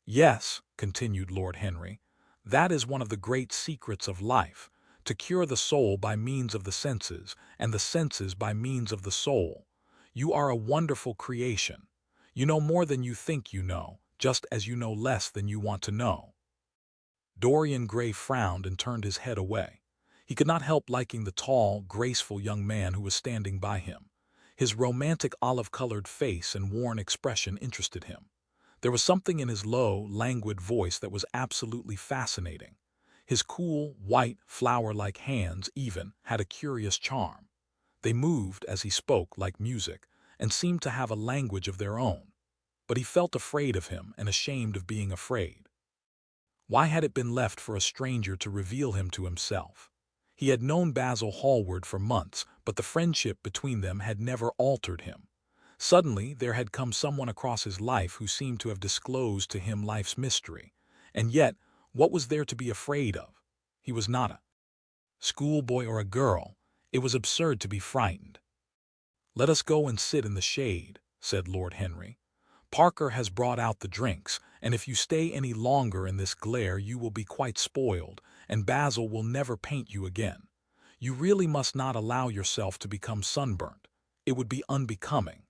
"Yes," continued Lord Henry, "that is one of the great secrets of life, to cure the soul by means of the senses, and the senses by means of the soul. You are a wonderful creation. You know more than you think you know, just as you know less than you want to know." Dorian Gray frowned and turned his head away. He could not help liking the tall, graceful young man who was standing by him. His romantic olive-colored face and worn expression interested him. There was something in his low, languid voice that was absolutely fascinating. His cool, white, flower-like hands, even, had a curious charm. They moved, as he spoke, like music, and seemed to have a language of their own. But he felt afraid of him and ashamed of being afraid. Why had it been left for a stranger to reveal him to himself? He had known Basil Hallward for months, but the friendship between them had never altered him. Suddenly there had come someone across his life who seemed to have disclosed to him life's mystery. And yet, what was there to be afraid of? He was not a schoolboy or a girl. It was absurd to be frightened. "Let us go and sit in the shade," said Lord Henry. "Parker has brought out the drinks, and if you stay any longer in this glare you will be quite spoiled, and Basil will never paint you again. You really must not allow yourself to become sunburnt. It would be unbecoming."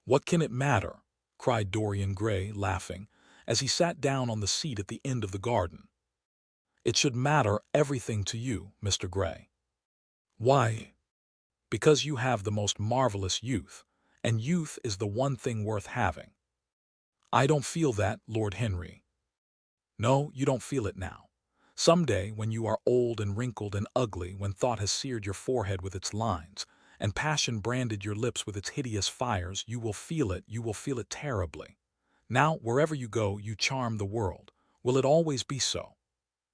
"What can it matter?" cried Dorian Gray, laughing, as he sat down on the seat at the end of the garden. "It should matter everything to you, Mr. Gray." "Why?" "Because you have the most marvelous youth, and youth is the one thing worth having." "I don't feel that, Lord Henry." "No, you don't feel it now. Some day, when you are old and wrinkled and ugly, when thought has seared your forehead with its lines, and passion branded your lips with its hideous fires, you will feel it terribly. Now, wherever you go, you charm the world. Will it always be so?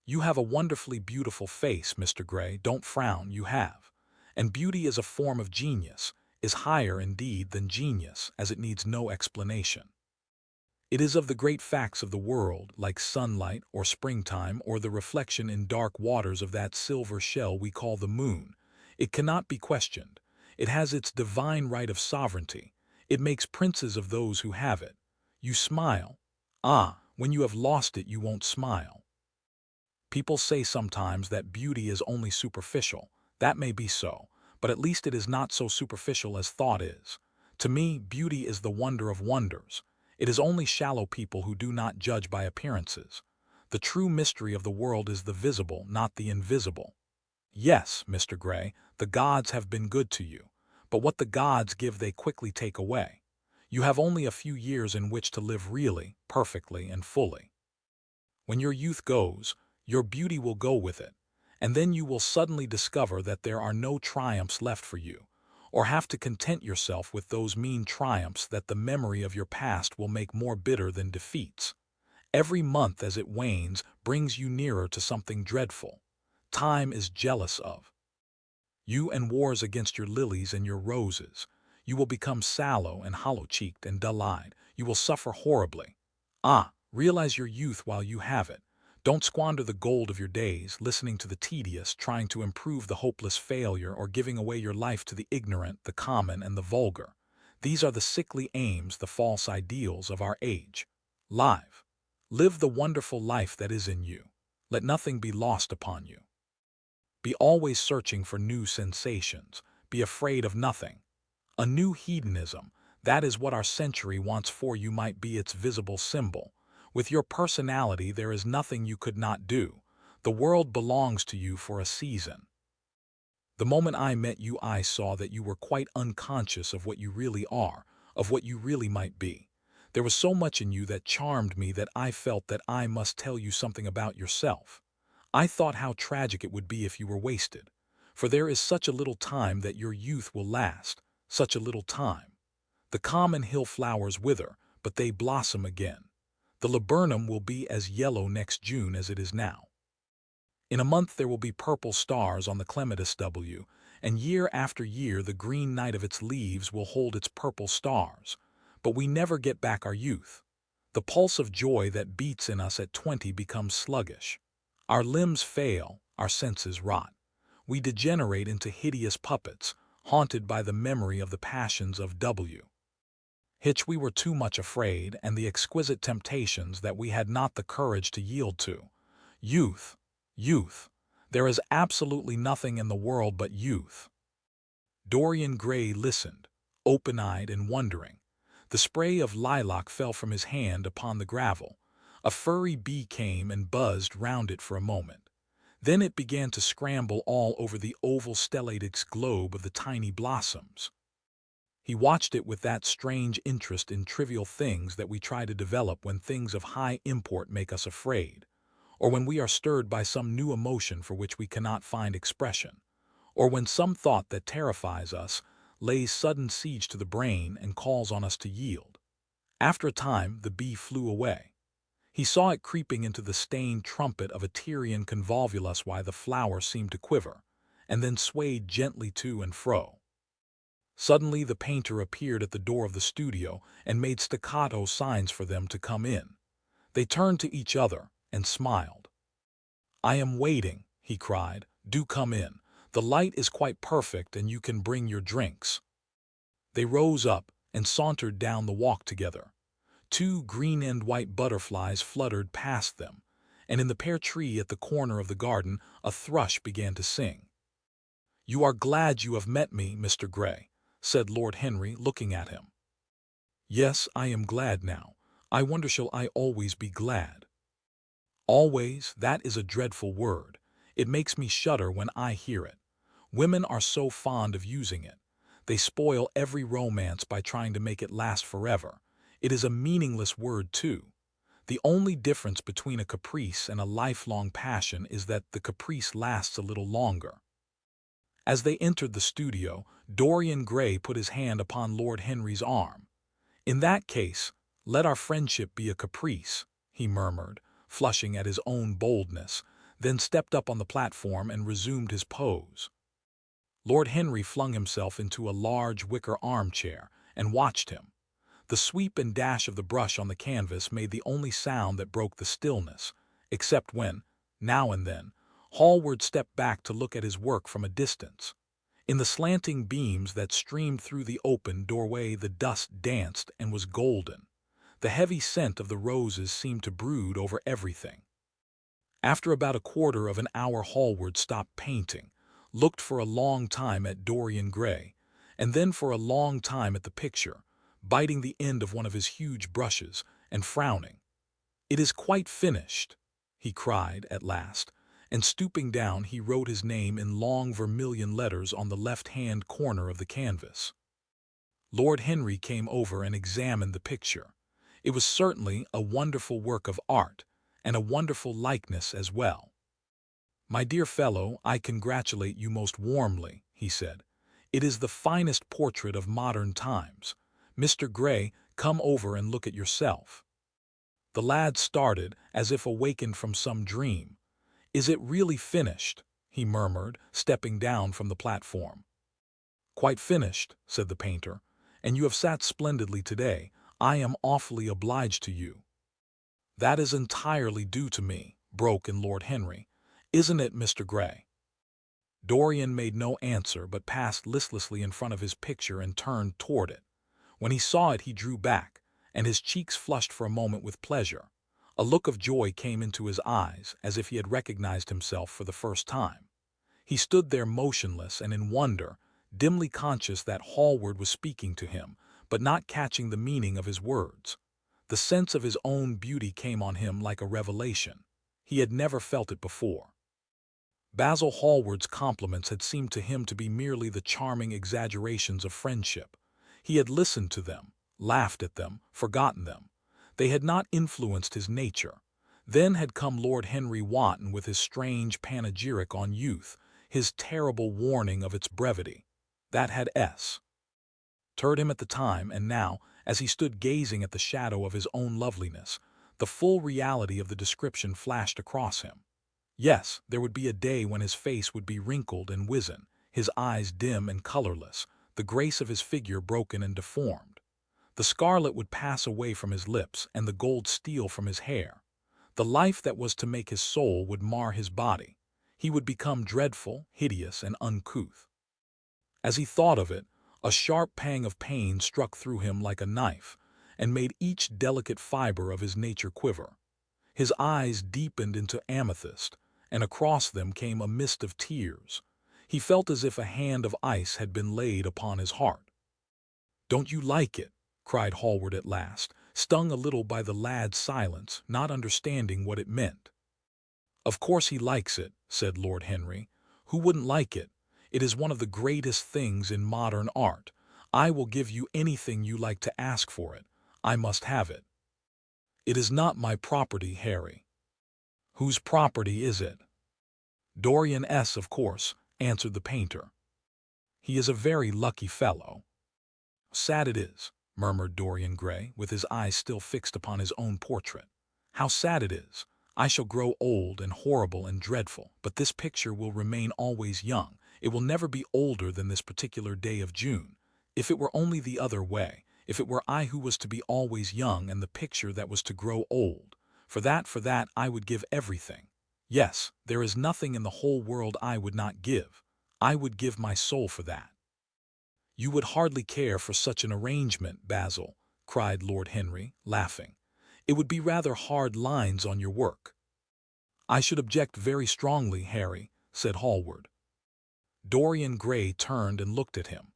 You have a wonderfully beautiful face, Mr. Gray. Don't frown, you have. And beauty is a form of genius, is higher indeed than genius, as it needs no explanation. It is of the great facts of the world, like sunlight or springtime or the reflection in dark waters of that silver shell we call the moon. It cannot be questioned. It has its divine right of sovereignty. It makes princes of those who have it. You smile. When you have lost it, you won't smile. People say sometimes that beauty is only superficial. That may be so, but at least it is not so superficial as thought is. To me, beauty is the wonder of wonders. It is only shallow people who do not judge by appearances. The true mystery of the world is the visible, not the invisible. Yes, Mr. Gray, the gods have been good to you, but what the gods give they quickly take away. You have only a few years in which to live really, perfectly, and fully. When your youth goes, your beauty will go with it, and then you will suddenly discover that there are no triumphs left for you, or have to content yourself with those mean triumphs that the memory of your past will make more bitter than defeats. Every month as it wanes brings you nearer to something dreadful. Time is jealous of you and wars against your lilies and your roses. You will become sallow and hollow-cheeked and dull-eyed. You will suffer horribly. Realize your youth while you have it. Don't squander the gold of your days listening to the tedious, trying to improve the hopeless failure, or giving away your life to the ignorant, the common, and the vulgar. These are the sickly aims, the false ideals of our age. Live the wonderful life that is in you. Let nothing be lost upon you. Be always searching for new sensations. Be afraid of nothing. A new hedonism, that is what our century wants for you, might be its visible symbol. With your personality there is nothing you could not do. The world belongs to you for a season. The moment I met you, I saw that you were quite unconscious of what you really are, of what you really might be. There was so much in you that charmed me that I felt that I must tell you something about yourself. I thought how tragic it would be if you were wasted. For there is such a little time that your youth will last, such a little time. The common hill flowers wither, but they blossom again. The laburnum will be as yellow next June as it is now. In a month there will be purple stars on the clematis W, and year after year the green night of its leaves will hold its purple stars. But we never get back our youth. The pulse of joy that beats in us at 20 becomes sluggish. Our limbs fail, our senses rot. We degenerate into hideous puppets, haunted by the memory of the passions of we were too much afraid, and the exquisite temptations that we had not the courage to yield to. Youth, youth, there is absolutely nothing in the world but youth. Dorian Gray listened, open-eyed and wondering. The spray of lilac fell from his hand upon the gravel. A furry bee came and buzzed round it for a moment. Then it began to scramble all over the oval stellated globe of the tiny blossoms. He watched it with that strange interest in trivial things that we try to develop when things of high import make us afraid, or when we are stirred by some new emotion for which we cannot find expression, or when some thought that terrifies us lays sudden siege to the brain and calls on us to yield. After a time, the bee flew away. He saw it creeping into the stained trumpet of a Tyrian convolvulus while the flower seemed to quiver, and then swayed gently to and fro. Suddenly the painter appeared at the door of the studio and made staccato signs for them to come in. They turned to each other and smiled. "I am waiting," he cried. "Do come in. The light is quite perfect and you can bring your drinks." They rose up and sauntered down the walk together. 2 green and white butterflies fluttered past them, and in the pear tree at the corner of the garden a thrush began to sing. "You are glad you have met me, Mr. Gray," said Lord Henry, looking at him. "Yes, I am glad now. I wonder, shall I always be glad?" "Always, that is a dreadful word. It makes me shudder when I hear it. Women are so fond of using it. They spoil every romance by trying to make it last forever. It is a meaningless word, too. The only difference between a caprice and a lifelong passion is that the caprice lasts a little longer." As they entered the studio, Dorian Gray put his hand upon Lord Henry's arm. "In that case, let our friendship be a caprice," he murmured, flushing at his own boldness, then stepped up on the platform and resumed his pose. Lord Henry flung himself into a large wicker armchair and watched him. The sweep and dash of the brush on the canvas made the only sound that broke the stillness, except when, now and then, Hallward stepped back to look at his work from a distance. In the slanting beams that streamed through the open doorway the dust danced and was golden. The heavy scent of the roses seemed to brood over everything. After about a quarter of an hour, Hallward stopped painting, looked for a long time at Dorian Gray, and then for a long time at the picture, biting the end of one of his huge brushes and frowning. "It is quite finished," he cried at last, and stooping down he wrote his name in long vermilion letters on the left-hand corner of the canvas. Lord Henry came over and examined the picture. It was certainly a wonderful work of art, and a wonderful likeness as well. "My dear fellow, I congratulate you most warmly," he said. "It is the finest portrait of modern times. Mr. Gray, come over and look at yourself." The lad started, as if awakened from some dream. "Is it really finished?" he murmured, stepping down from the platform. "Quite finished," said the painter, "and you have sat splendidly today. I am awfully obliged to you." "That is entirely due to me," broke in Lord Henry. "Isn't it, Mr. Gray?" Dorian made no answer but passed listlessly in front of his picture and turned toward it. When he saw it he drew back, and his cheeks flushed for a moment with pleasure. A look of joy came into his eyes, as if he had recognized himself for the first time. He stood there motionless and in wonder, dimly conscious that Hallward was speaking to him, but not catching the meaning of his words. The sense of his own beauty came on him like a revelation. He had never felt it before. Basil Hallward's compliments had seemed to him to be merely the charming exaggerations of friendship. He had listened to them, laughed at them, forgotten them. They had not influenced his nature. Then had come Lord Henry Wotton with his strange panegyric on youth, his terrible warning of its brevity. That had stirred him at the time, and now, as he stood gazing at the shadow of his own loveliness, the full reality of the description flashed across him. Yes, there would be a day when his face would be wrinkled and wizen, his eyes dim and colorless, the grace of his figure broken and deformed. The scarlet would pass away from his lips and the gold steal from his hair. The life that was to make his soul would mar his body. He would become dreadful, hideous, and uncouth. As he thought of it, a sharp pang of pain struck through him like a knife, and made each delicate fiber of his nature quiver. His eyes deepened into amethyst, and across them came a mist of tears. He felt as if a hand of ice had been laid upon his heart. "Don't you like it?" cried Hallward at last, stung a little by the lad's silence, not understanding what it meant. "Of course he likes it," said Lord Henry. "Who wouldn't like it? It is one of the greatest things in modern art. I will give you anything you like to ask for it. I must have it." "It is not my property, Harry." "Whose property is it?" "Dorian's, of course," answered the painter. "He is a very lucky fellow." "Sad it is," murmured Dorian Gray, with his eyes still fixed upon his own portrait. "How sad it is! I shall grow old and horrible and dreadful, but this picture will remain always young. It will never be older than this particular day of June. If it were only the other way, if it were I who was to be always young and the picture that was to grow old, for that I would give everything. Yes, there is nothing in the whole world I would not give. I would give my soul for that." "You would hardly care for such an arrangement, Basil," cried Lord Henry, laughing. "It would be rather hard lines on your work." "I should object very strongly, Harry," said Hallward. Dorian Gray turned and looked at him.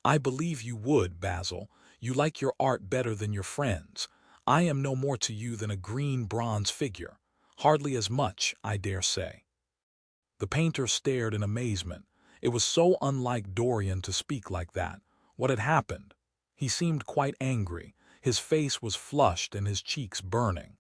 "I believe you would, Basil. You like your art better than your friends. I am no more to you than a green bronze figure. Hardly as much, I dare say." The painter stared in amazement. It was so unlike Dorian to speak like that. What had happened? He seemed quite angry. His face was flushed and his cheeks burning.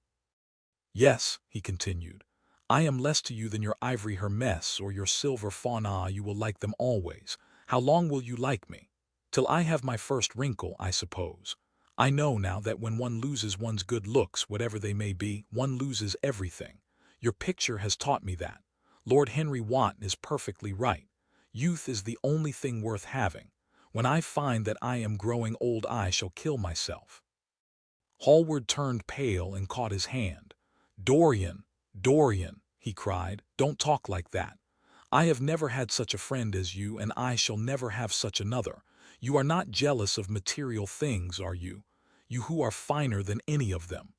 "Yes," he continued, "I am less to you than your ivory Hermes or your silver fauna. You will like them always. How long will you like me? Till I have my first wrinkle, I suppose. I know now that when one loses one's good looks, whatever they may be, one loses everything. Your picture has taught me that. Lord Henry Wotton is perfectly right. Youth is the only thing worth having. When I find that I am growing old, I shall kill myself." Hallward turned pale and caught his hand. "Dorian, Dorian," he cried, "don't talk like that. I have never had such a friend as you, and I shall never have such another. You are not jealous of material things, are you? you who are finer than any of them.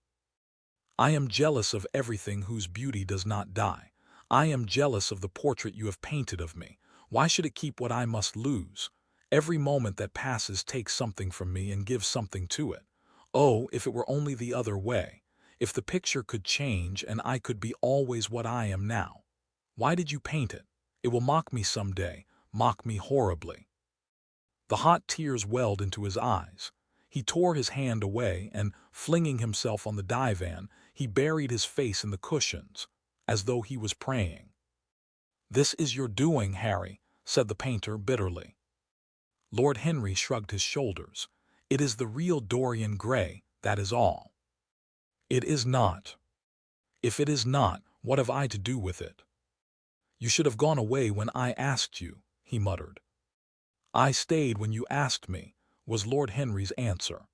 I am jealous of everything whose beauty does not die. I am jealous of the portrait you have painted of me. Why should it keep what I must lose? Every moment that passes takes something from me and gives something to it. Oh, if it were only the other way. If the picture could change and I could be always what I am now. Why did you paint it? It will mock me some day, mock me horribly. The hot tears welled into his eyes. He tore his hand away and, flinging himself on the divan, he buried his face in the cushions, as though he was praying. "This is your doing, Harry," said the painter bitterly. Lord Henry shrugged his shoulders. "It is the real Dorian Gray, that is all." "It is not." "If it is not, what have I to do with it?" "You should have gone away when I asked you," he muttered. "I stayed when you asked me," was Lord Henry's answer.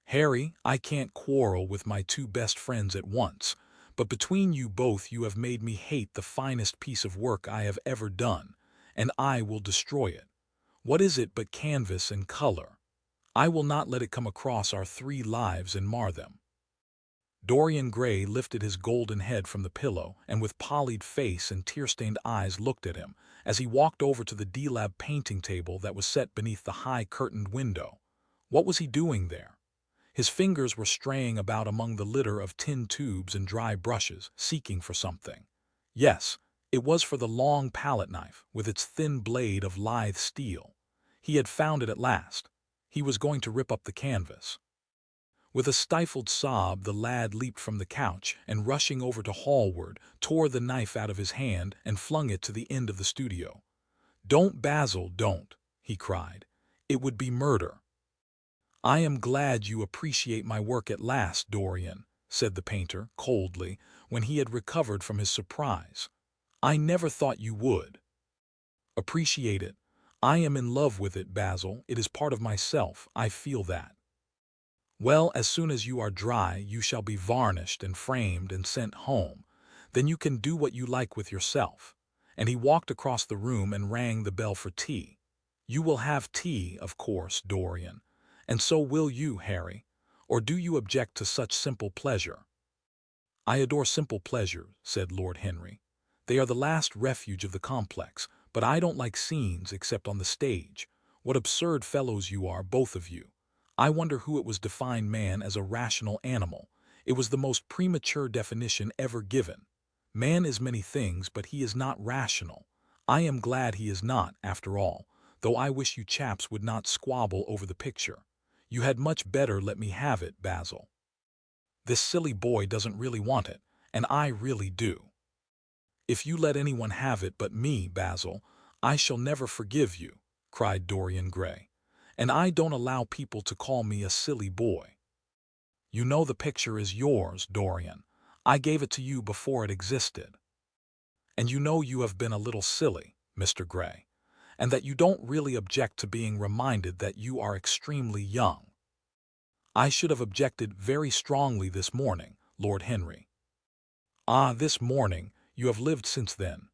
"Harry, I can't quarrel with my two best friends at once, but between you both you have made me hate the finest piece of work I have ever done, and I will destroy it. What is it but canvas and color? I will not let it come across our 3 lives and mar them." Dorian Gray lifted his golden head from the pillow and with pallid face and tear-stained eyes looked at him as he walked over to the D-Lab painting table that was set beneath the high curtained window. What was he doing there? His fingers were straying about among the litter of tin tubes and dry brushes, seeking for something. Yes, it was for the long palette knife with its thin blade of lithe steel. He had found it at last. He was going to rip up the canvas. With a stifled sob, the lad leaped from the couch and, rushing over to Hallward, tore the knife out of his hand and flung it to the end of the studio. "Don't, Basil, don't," he cried. "It would be murder." "I am glad you appreciate my work at last, Dorian," said the painter, coldly, when he had recovered from his surprise. "I never thought you would." "Appreciate it? I am in love with it, Basil. It is part of myself. I feel that." "Well, as soon as you are dry, you shall be varnished and framed and sent home. Then you can do what you like with yourself." And he walked across the room and rang the bell for tea. "You will have tea, of course, Dorian. And so will you, Harry. Or do you object to such simple pleasure?" "I adore simple pleasure," said Lord Henry. "They are the last refuge of the complex, but I don't like scenes except on the stage. What absurd fellows you are, both of you. I wonder who it was defined man as a rational animal. It was the most premature definition ever given. Man is many things, but he is not rational. I am glad he is not, after all, though I wish you chaps would not squabble over the picture. You had much better let me have it, Basil. This silly boy doesn't really want it, and I really do." "If you let anyone have it but me, Basil, I shall never forgive you," cried Dorian Gray. "And I don't allow people to call me a silly boy." "You know the picture is yours, Dorian. I gave it to you before it existed. And you know you have been a little silly, Mr. Gray, and that you don't really object to being reminded that you are extremely young." "I should have objected very strongly this morning, Lord Henry." "Ah, this morning, you have lived since then."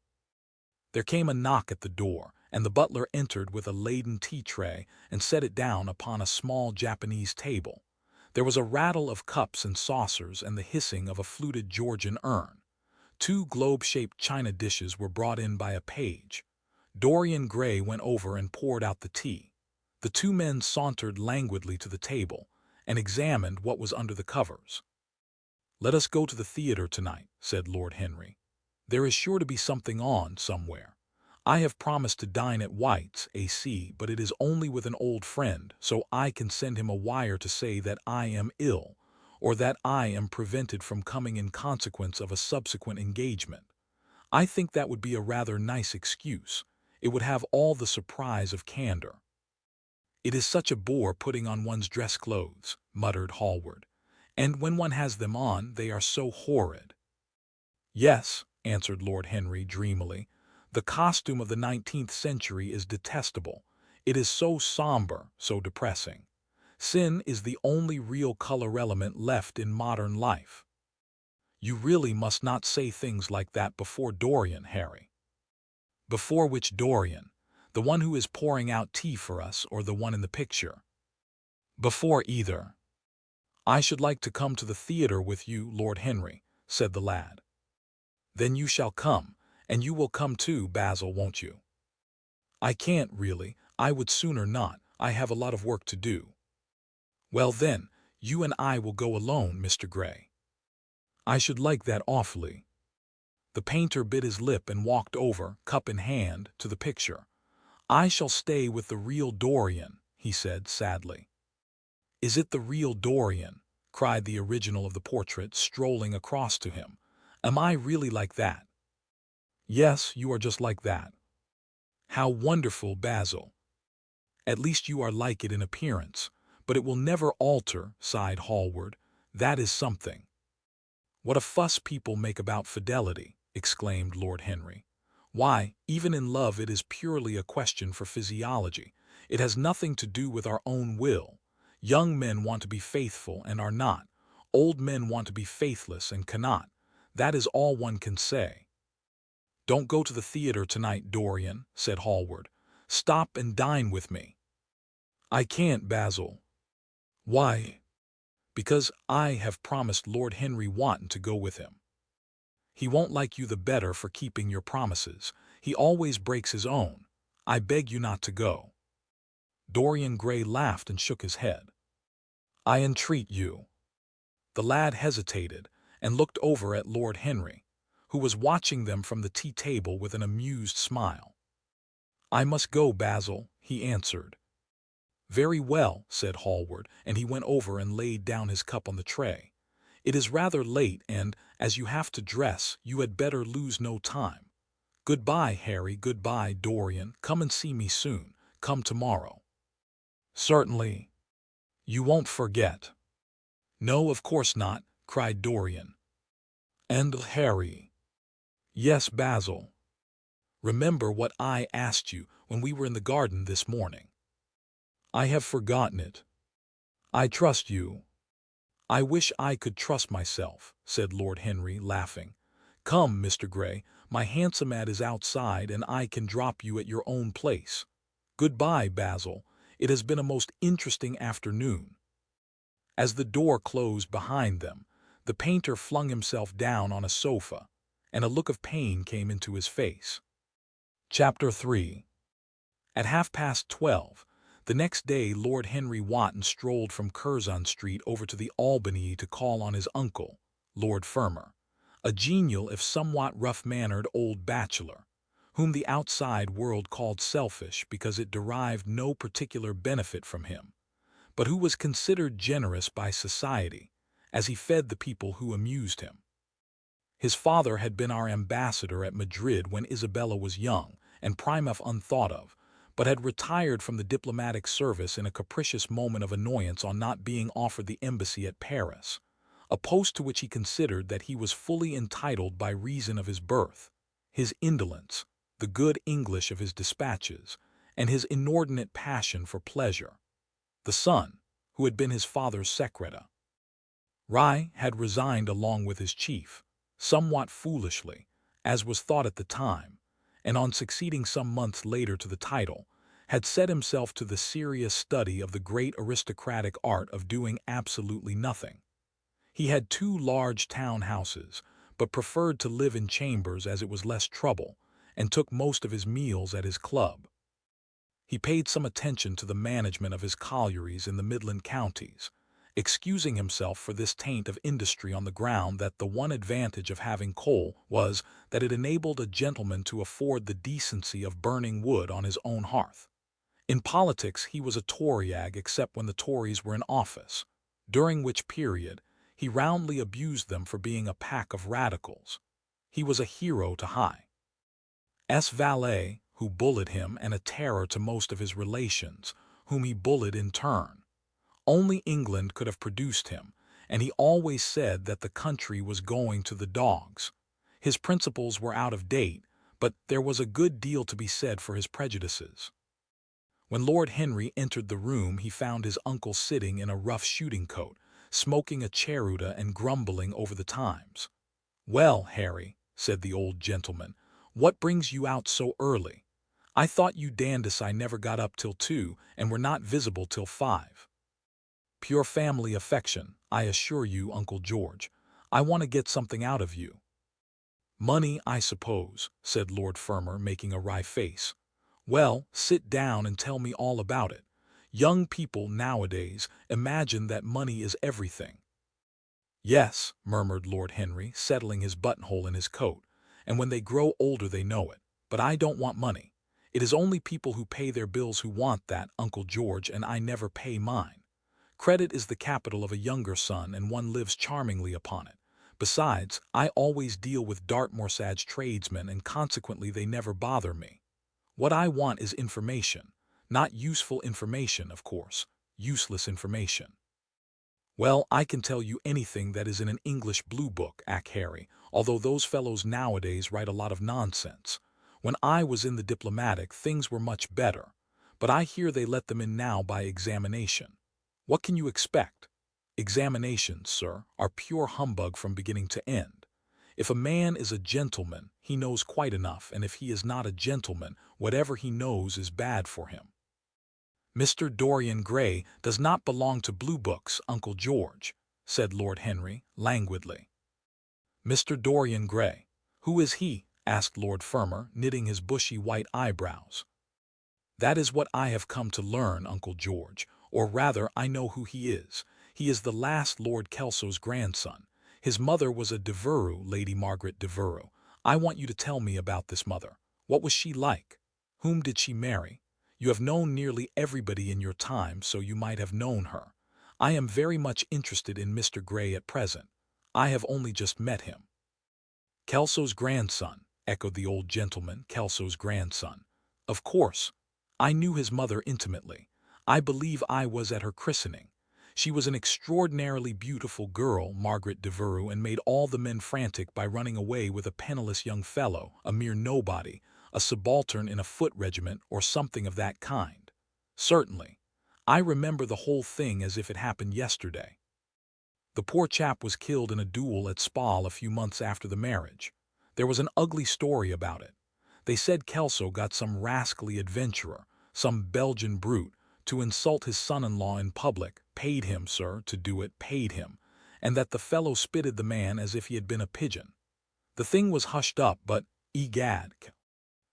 There came a knock at the door, and the butler entered with a laden tea-tray and set it down upon a small Japanese table. There was a rattle of cups and saucers and the hissing of a fluted Georgian urn. 2 globe-shaped china dishes were brought in by a page. Dorian Gray went over and poured out the tea. The 2 men sauntered languidly to the table and examined what was under the covers. "Let us go to the theater tonight," said Lord Henry. "There is sure to be something on somewhere. I have promised to dine at White's, AC, but it is only with an old friend, so I can send him a wire to say that I am ill, or that I am prevented from coming in consequence of a subsequent engagement. I think that would be a rather nice excuse. It would have all the surprise of candor." "It is such a bore putting on one's dress clothes," muttered Hallward. "And when one has them on, they are so horrid." "Yes," answered Lord Henry dreamily. "The costume of the 19th century is detestable. It is so somber, so depressing. Sin is the only real color element left in modern life." "You really must not say things like that before Dorian, Harry." "Before which Dorian? The one who is pouring out tea for us, or the one in the picture?" "Before either." "I should like to come to the theatre with you, Lord Henry," said the lad. "Then you shall come, and you will come too, Basil, won't you?" "I can't, really. I would sooner not. I have a lot of work to do." "Well then, you and I will go alone, Mr. Gray." "I should like that awfully." The painter bit his lip and walked over, cup in hand, to the picture. "I shall stay with the real Dorian," he said sadly. "Is it the real Dorian?" cried the original of the portrait, strolling across to him. "Am I really like that?" "Yes, you are just like that." "How wonderful, Basil. At least you are like it in appearance, but it will never alter," sighed Hallward. "That is something." "What a fuss people make about fidelity," exclaimed Lord Henry. "Why, even in love it is purely a question for physiology. It has nothing to do with our own will. Young men want to be faithful and are not. Old men want to be faithless and cannot. That is all one can say." "Don't go to the theatre tonight, Dorian," said Hallward. "Stop and dine with me." "I can't, Basil." "Why?" "Because I have promised Lord Henry Wotton to go with him." "He won't like you the better for keeping your promises. He always breaks his own. I beg you not to go." Dorian Gray laughed and shook his head. "I entreat you." The lad hesitated and looked over at Lord Henry, who was watching them from the tea-table with an amused smile. "I must go, Basil," he answered. "Very well," said Hallward, and he went over and laid down his cup on the tray. "It is rather late, and, as you have to dress, you had better lose no time. Good-bye, Harry, good-bye, Dorian. Come and see me soon. Come tomorrow." "Certainly." "You won't forget." "No, of course not," cried Dorian. "And Harry." "Yes, Basil." "Remember what I asked you when we were in the garden this morning." "I have forgotten it." "I trust you." "I wish I could trust myself," said Lord Henry, laughing. "Come, Mr. Gray, my hansom is outside, and I can drop you at your own place. Good-bye, Basil. It has been a most interesting afternoon." As the door closed behind them, the painter flung himself down on a sofa, and a look of pain came into his face. Chapter 3. At 12:30, the next day, Lord Henry Wotton strolled from Curzon Street over to the Albany to call on his uncle, Lord Fermor, a genial if somewhat rough-mannered old bachelor, whom the outside world called selfish because it derived no particular benefit from him, but who was considered generous by society, as he fed the people who amused him. His father had been our ambassador at Madrid when Isabella was young and Primef unthought of, but had retired from the diplomatic service in a capricious moment of annoyance on not being offered the embassy at Paris, a post to which he considered that he was fully entitled by reason of his birth, his indolence, the good English of his dispatches, and his inordinate passion for pleasure. The son, who had been his father's secretary, had resigned along with his chief, somewhat foolishly, as was thought at the time, and on succeeding some months later to the title, had set himself to the serious study of the great aristocratic art of doing absolutely nothing. He had 2 large town houses, but preferred to live in chambers as it was less trouble, and took most of his meals at his club. He paid some attention to the management of his collieries in the Midland counties, excusing himself for this taint of industry on the ground that the one advantage of having coal was that it enabled a gentleman to afford the decency of burning wood on his own hearth. In politics he was a Toryag except when the Tories were in office, during which period he roundly abused them for being a pack of radicals. He was a hero to High.'s valet, who bullied him, and a terror to most of his relations, whom he bullied in turn. Only England could have produced him, and he always said that the country was going to the dogs. His principles were out of date, but there was a good deal to be said for his prejudices. When Lord Henry entered the room, he found his uncle sitting in a rough shooting-coat, smoking a cheruta and grumbling over the Times. "Well, Harry," said the old gentleman, "what brings you out so early? I thought you Dandesai never got up till 2 and were not visible till 5. Pure family affection, I assure you, Uncle George. I want to get something out of you. Money, I suppose, said Lord Fermor, making a wry face. Well, sit down and tell me all about it. Young people nowadays imagine that money is everything. Yes, murmured Lord Henry, settling his buttonhole in his coat, and when they grow older they know it. But I don't want money. It is only people who pay their bills who want that, Uncle George, and I never pay mine. Credit is the capital of a younger son, and one lives charmingly upon it. Besides, I always deal with Dartmoor-Sage tradesmen, and consequently they never bother me. What I want is information. Not useful information, of course. Useless information. Well, I can tell you anything that is in an English blue book, Harry, although those fellows nowadays write a lot of nonsense. When I was in the diplomatic, things were much better, but I hear they let them in now by examination. What can you expect? Examinations, sir, are pure humbug from beginning to end. If a man is a gentleman, he knows quite enough, and if he is not a gentleman, whatever he knows is bad for him. Mr. Dorian Gray does not belong to blue books, Uncle George, said Lord Henry, languidly. Mr. Dorian Gray. Who is he? Asked Lord Fermor, knitting his bushy white eyebrows. That is what I have come to learn, Uncle George, or rather I know who he is. He is the last Lord Kelso's grandson. His mother was a Devereux, Lady Margaret Devereux. I want you to tell me about this mother. What was she like? Whom did she marry? You have known nearly everybody in your time, so you might have known her. I am very much interested in Mr. Gray at present. I have only just met him. Kelso's grandson, echoed the old gentleman, Kelso's grandson. Of course. I knew his mother intimately. I believe I was at her christening. She was an extraordinarily beautiful girl, Margaret Devereux, and made all the men frantic by running away with a penniless young fellow, a mere nobody, a subaltern in a foot regiment or something of that kind. Certainly. I remember the whole thing as if it happened yesterday. The poor chap was killed in a duel at Spal a few months after the marriage. There was an ugly story about it. They said Kelso got some rascally adventurer, some Belgian brute, to insult his son-in-law in public, paid him, sir, to do it, paid him, and that the fellow spitted the man as if he had been a pigeon. The thing was hushed up, but, egad,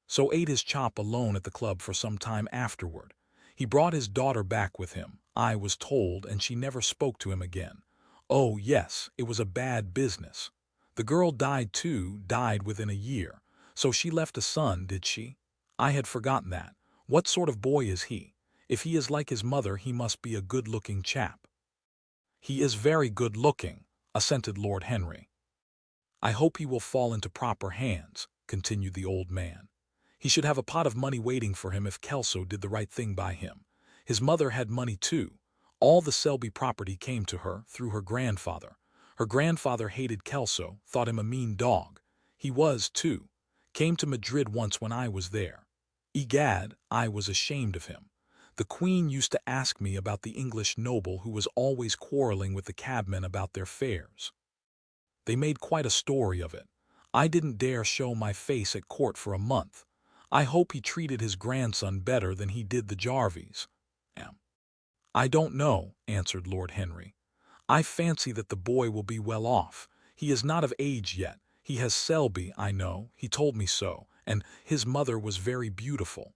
so ate his chop alone at the club for some time afterward. He brought his daughter back with him, I was told, and she never spoke to him again. Oh, yes, it was a bad business. The girl died too, died within a year. So she left a son, did she? I had forgotten that. What sort of boy is he? If he is like his mother, he must be a good-looking chap. He is very good-looking, assented Lord Henry. I hope he will fall into proper hands, continued the old man. He should have a pot of money waiting for him if Kelso did the right thing by him. His mother had money too. All the Selby property came to her through her grandfather. Her grandfather hated Kelso, thought him a mean dog. He was, too. Came to Madrid once when I was there. Egad, I was ashamed of him. The Queen used to ask me about the English noble who was always quarreling with the cabmen about their fares. They made quite a story of it. I didn't dare show my face at court for a month. I hope he treated his grandson better than he did the Jarvies. I don't know, answered Lord Henry. I fancy that the boy will be well off. He is not of age yet. He has Selby, I know, he told me so, and his mother was very beautiful.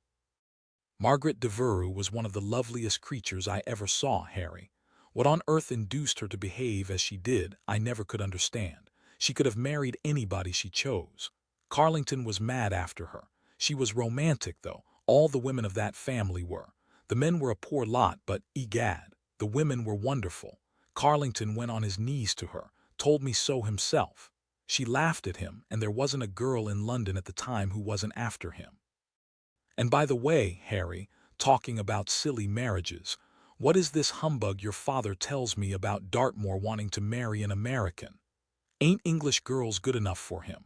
Margaret Devereux was one of the loveliest creatures I ever saw, Harry. What on earth induced her to behave as she did, I never could understand. She could have married anybody she chose. Carlington was mad after her. She was romantic, though. All the women of that family were. The men were a poor lot, but, egad, the women were wonderful. Carlington went on his knees to her, told me so himself. She laughed at him, and there wasn't a girl in London at the time who wasn't after him. And by the way, Harry, talking about silly marriages, what is this humbug your father tells me about Dartmoor wanting to marry an American? Ain't English girls good enough for him?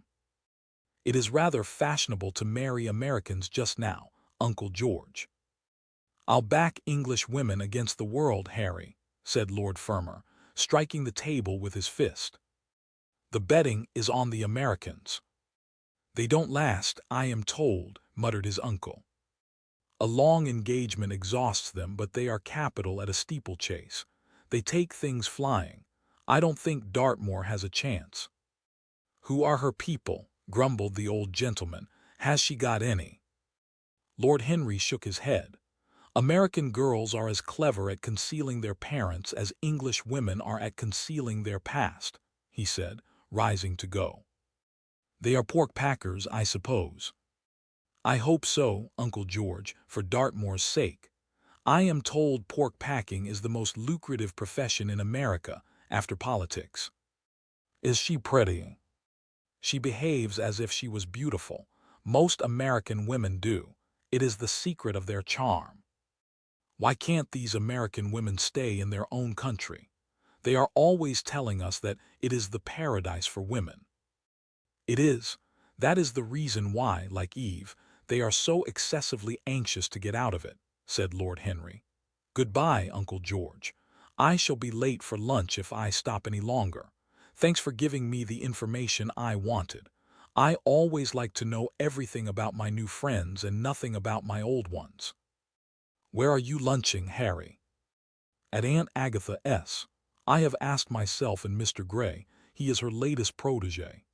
It is rather fashionable to marry Americans just now, Uncle George. I'll back English women against the world, Harry, said Lord Fermor, striking the table with his fist. The betting is on the Americans. They don't last, I am told, muttered his uncle. A long engagement exhausts them, but they are capital at a steeplechase. They take things flying. I don't think Dartmoor has a chance." "Who are her people?" grumbled the old gentleman. "Has she got any?" Lord Henry shook his head. "American girls are as clever at concealing their parents as English women are at concealing their past," he said, rising to go. "They are pork packers, I suppose." "I hope so, Uncle George, for Dartmoor's sake. I am told pork packing is the most lucrative profession in America after politics." "Is she pretty?" "She behaves as if she was beautiful. Most American women do. It is the secret of their charm." "Why can't these American women stay in their own country? They are always telling us that it is the paradise for women." "It is. That is the reason why, like Eve, they are so excessively anxious to get out of it," said Lord Henry. "Goodbye, Uncle George. I shall be late for lunch if I stop any longer. Thanks for giving me the information I wanted. I always like to know everything about my new friends and nothing about my old ones." "Where are you lunching, Harry?" "At Aunt Agatha's. I have asked myself and Mr. Gray. He is her latest protege."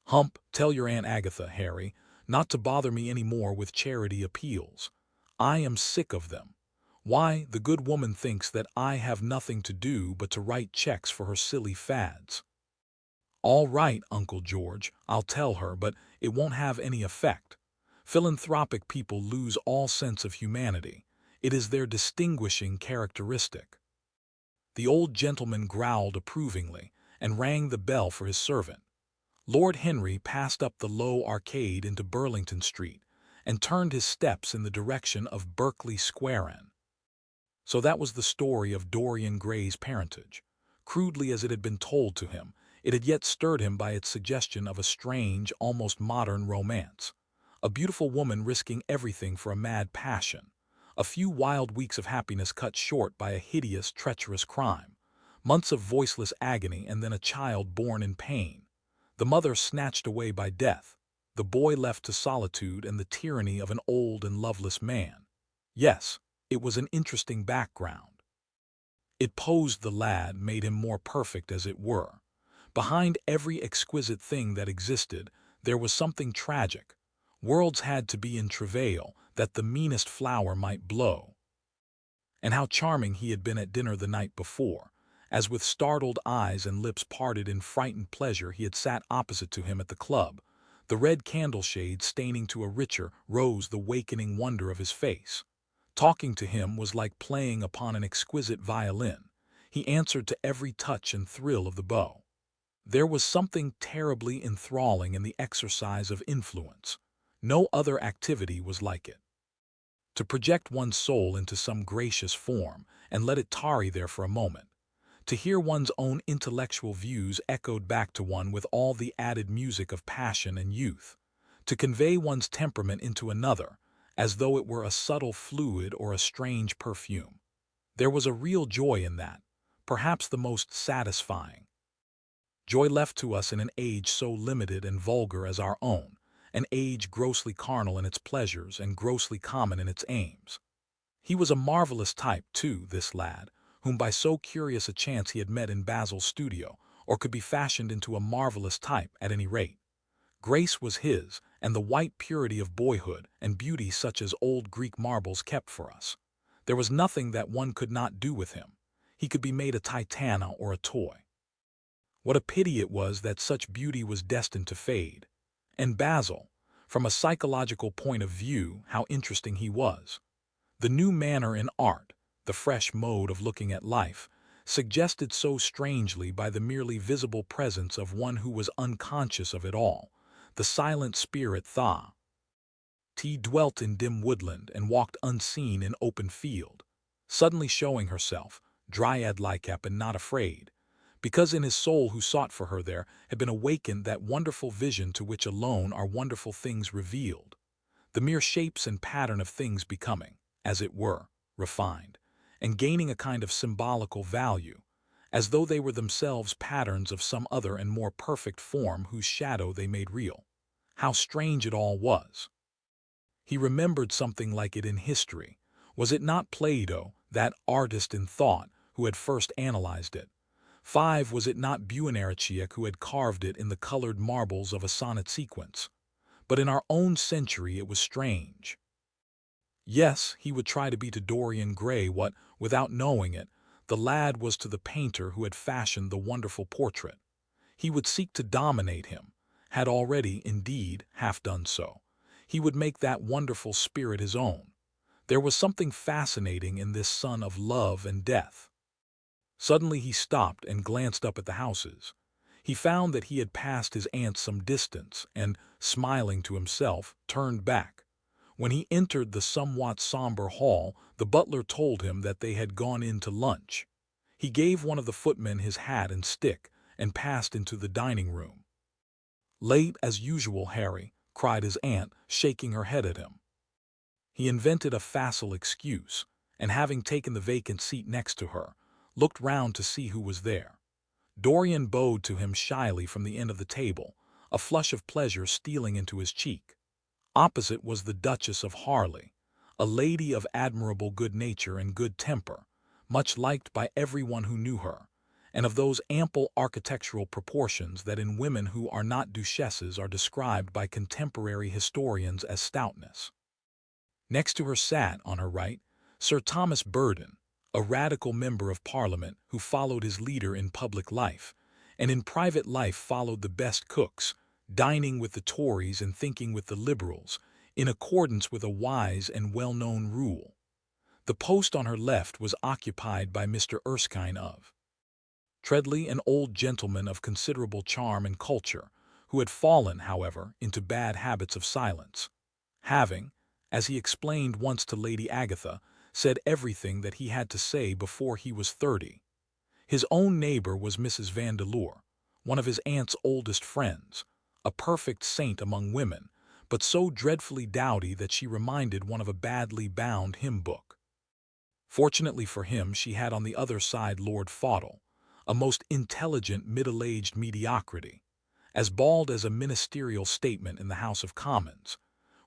"Hump, tell your Aunt Agatha, Harry, not to bother me any more with charity appeals. I am sick of them. Why, the good woman thinks that I have nothing to do but to write checks for her silly fads." "All right, Uncle George, I'll tell her, but it won't have any effect. Philanthropic people lose all sense of humanity. It is their distinguishing characteristic." The old gentleman growled approvingly and rang the bell for his servant. Lord Henry passed up the low arcade into Burlington Street and turned his steps in the direction of Berkeley Square End. So that was the story of Dorian Gray's parentage. Crudely as it had been told to him, it had yet stirred him by its suggestion of a strange, almost modern romance. A beautiful woman risking everything for a mad passion. A few wild weeks of happiness cut short by a hideous, treacherous crime. Months of voiceless agony and then a child born in pain. The mother snatched away by death. The boy left to solitude and the tyranny of an old and loveless man. Yes, it was an interesting background. It posed the lad, made him more perfect as it were. Behind every exquisite thing that existed, there was something tragic. Worlds had to be in travail that the meanest flower might blow. And how charming he had been at dinner the night before, as with startled eyes and lips parted in frightened pleasure he had sat opposite to him at the club, the red candle shade staining to a richer rose the wakening wonder of his face. Talking to him was like playing upon an exquisite violin. He answered to every touch and thrill of the bow. There was something terribly enthralling in the exercise of influence. No other activity was like it. To project one's soul into some gracious form and let it tarry there for a moment. To hear one's own intellectual views echoed back to one with all the added music of passion and youth. To convey one's temperament into another, as though it were a subtle fluid or a strange perfume. There was a real joy in that, perhaps the most satisfying. Joy left to us in an age so limited and vulgar as our own, an age grossly carnal in its pleasures and grossly common in its aims. He was a marvelous type, too, this lad, whom by so curious a chance he had met in Basil's studio, or could be fashioned into a marvelous type at any rate. Grace was his, and the white purity of boyhood, and beauty such as old Greek marbles kept for us. There was nothing that one could not do with him. He could be made a Titania or a toy. What a pity it was that such beauty was destined to fade. And Basil, from a psychological point of view, how interesting he was. The new manner in art, the fresh mode of looking at life, suggested so strangely by the merely visible presence of one who was unconscious of it all, the silent spirit Tha. T dwelt in dim woodland and walked unseen in open field, suddenly showing herself, dryad-like and not afraid, because in his soul who sought for her there had been awakened that wonderful vision to which alone are wonderful things revealed, the mere shapes and pattern of things becoming, as it were, refined, and gaining a kind of symbolical value, as though they were themselves patterns of some other and more perfect form whose shadow they made real. How strange it all was! He remembered something like it in history. Was it not Plato, that artist in thought, who had first analyzed it. 5. Was it not Buonarrota who had carved it in the colored marbles of a sonnet sequence? But in our own century it was strange. Yes, he would try to be to Dorian Gray what, without knowing it, the lad was to the painter who had fashioned the wonderful portrait. He would seek to dominate him, had already, indeed, half done so. He would make that wonderful spirit his own. There was something fascinating in this son of love and death. Suddenly he stopped and glanced up at the houses. He found that he had passed his aunt some distance and, smiling to himself, turned back. When he entered the somewhat somber hall, the butler told him that they had gone in to lunch. He gave one of the footmen his hat and stick and passed into the dining room. "Late as usual, Harry," cried his aunt, shaking her head at him. He invented a facile excuse, and having taken the vacant seat next to her, looked round to see who was there. Dorian bowed to him shyly from the end of the table, a flush of pleasure stealing into his cheek. Opposite was the Duchess of Harley, a lady of admirable good nature and good temper, much liked by everyone who knew her, and of those ample architectural proportions that in women who are not duchesses are described by contemporary historians as stoutness. Next to her sat, on her right, Sir Thomas Burden, a radical member of Parliament who followed his leader in public life, and in private life followed the best cooks, dining with the Tories and thinking with the Liberals, in accordance with a wise and well-known rule. The post on her left was occupied by Mr. Erskine of Treadley, an old gentleman of considerable charm and culture, who had fallen, however, into bad habits of silence, having, as he explained once to Lady Agatha, said everything that he had to say before he was 30. His own neighbor was Mrs. Vandeleur, one of his aunt's oldest friends, a perfect saint among women, but so dreadfully dowdy that she reminded one of a badly bound hymn book. Fortunately for him, she had on the other side Lord Fauldle, a most intelligent middle-aged mediocrity, as bald as a ministerial statement in the House of Commons,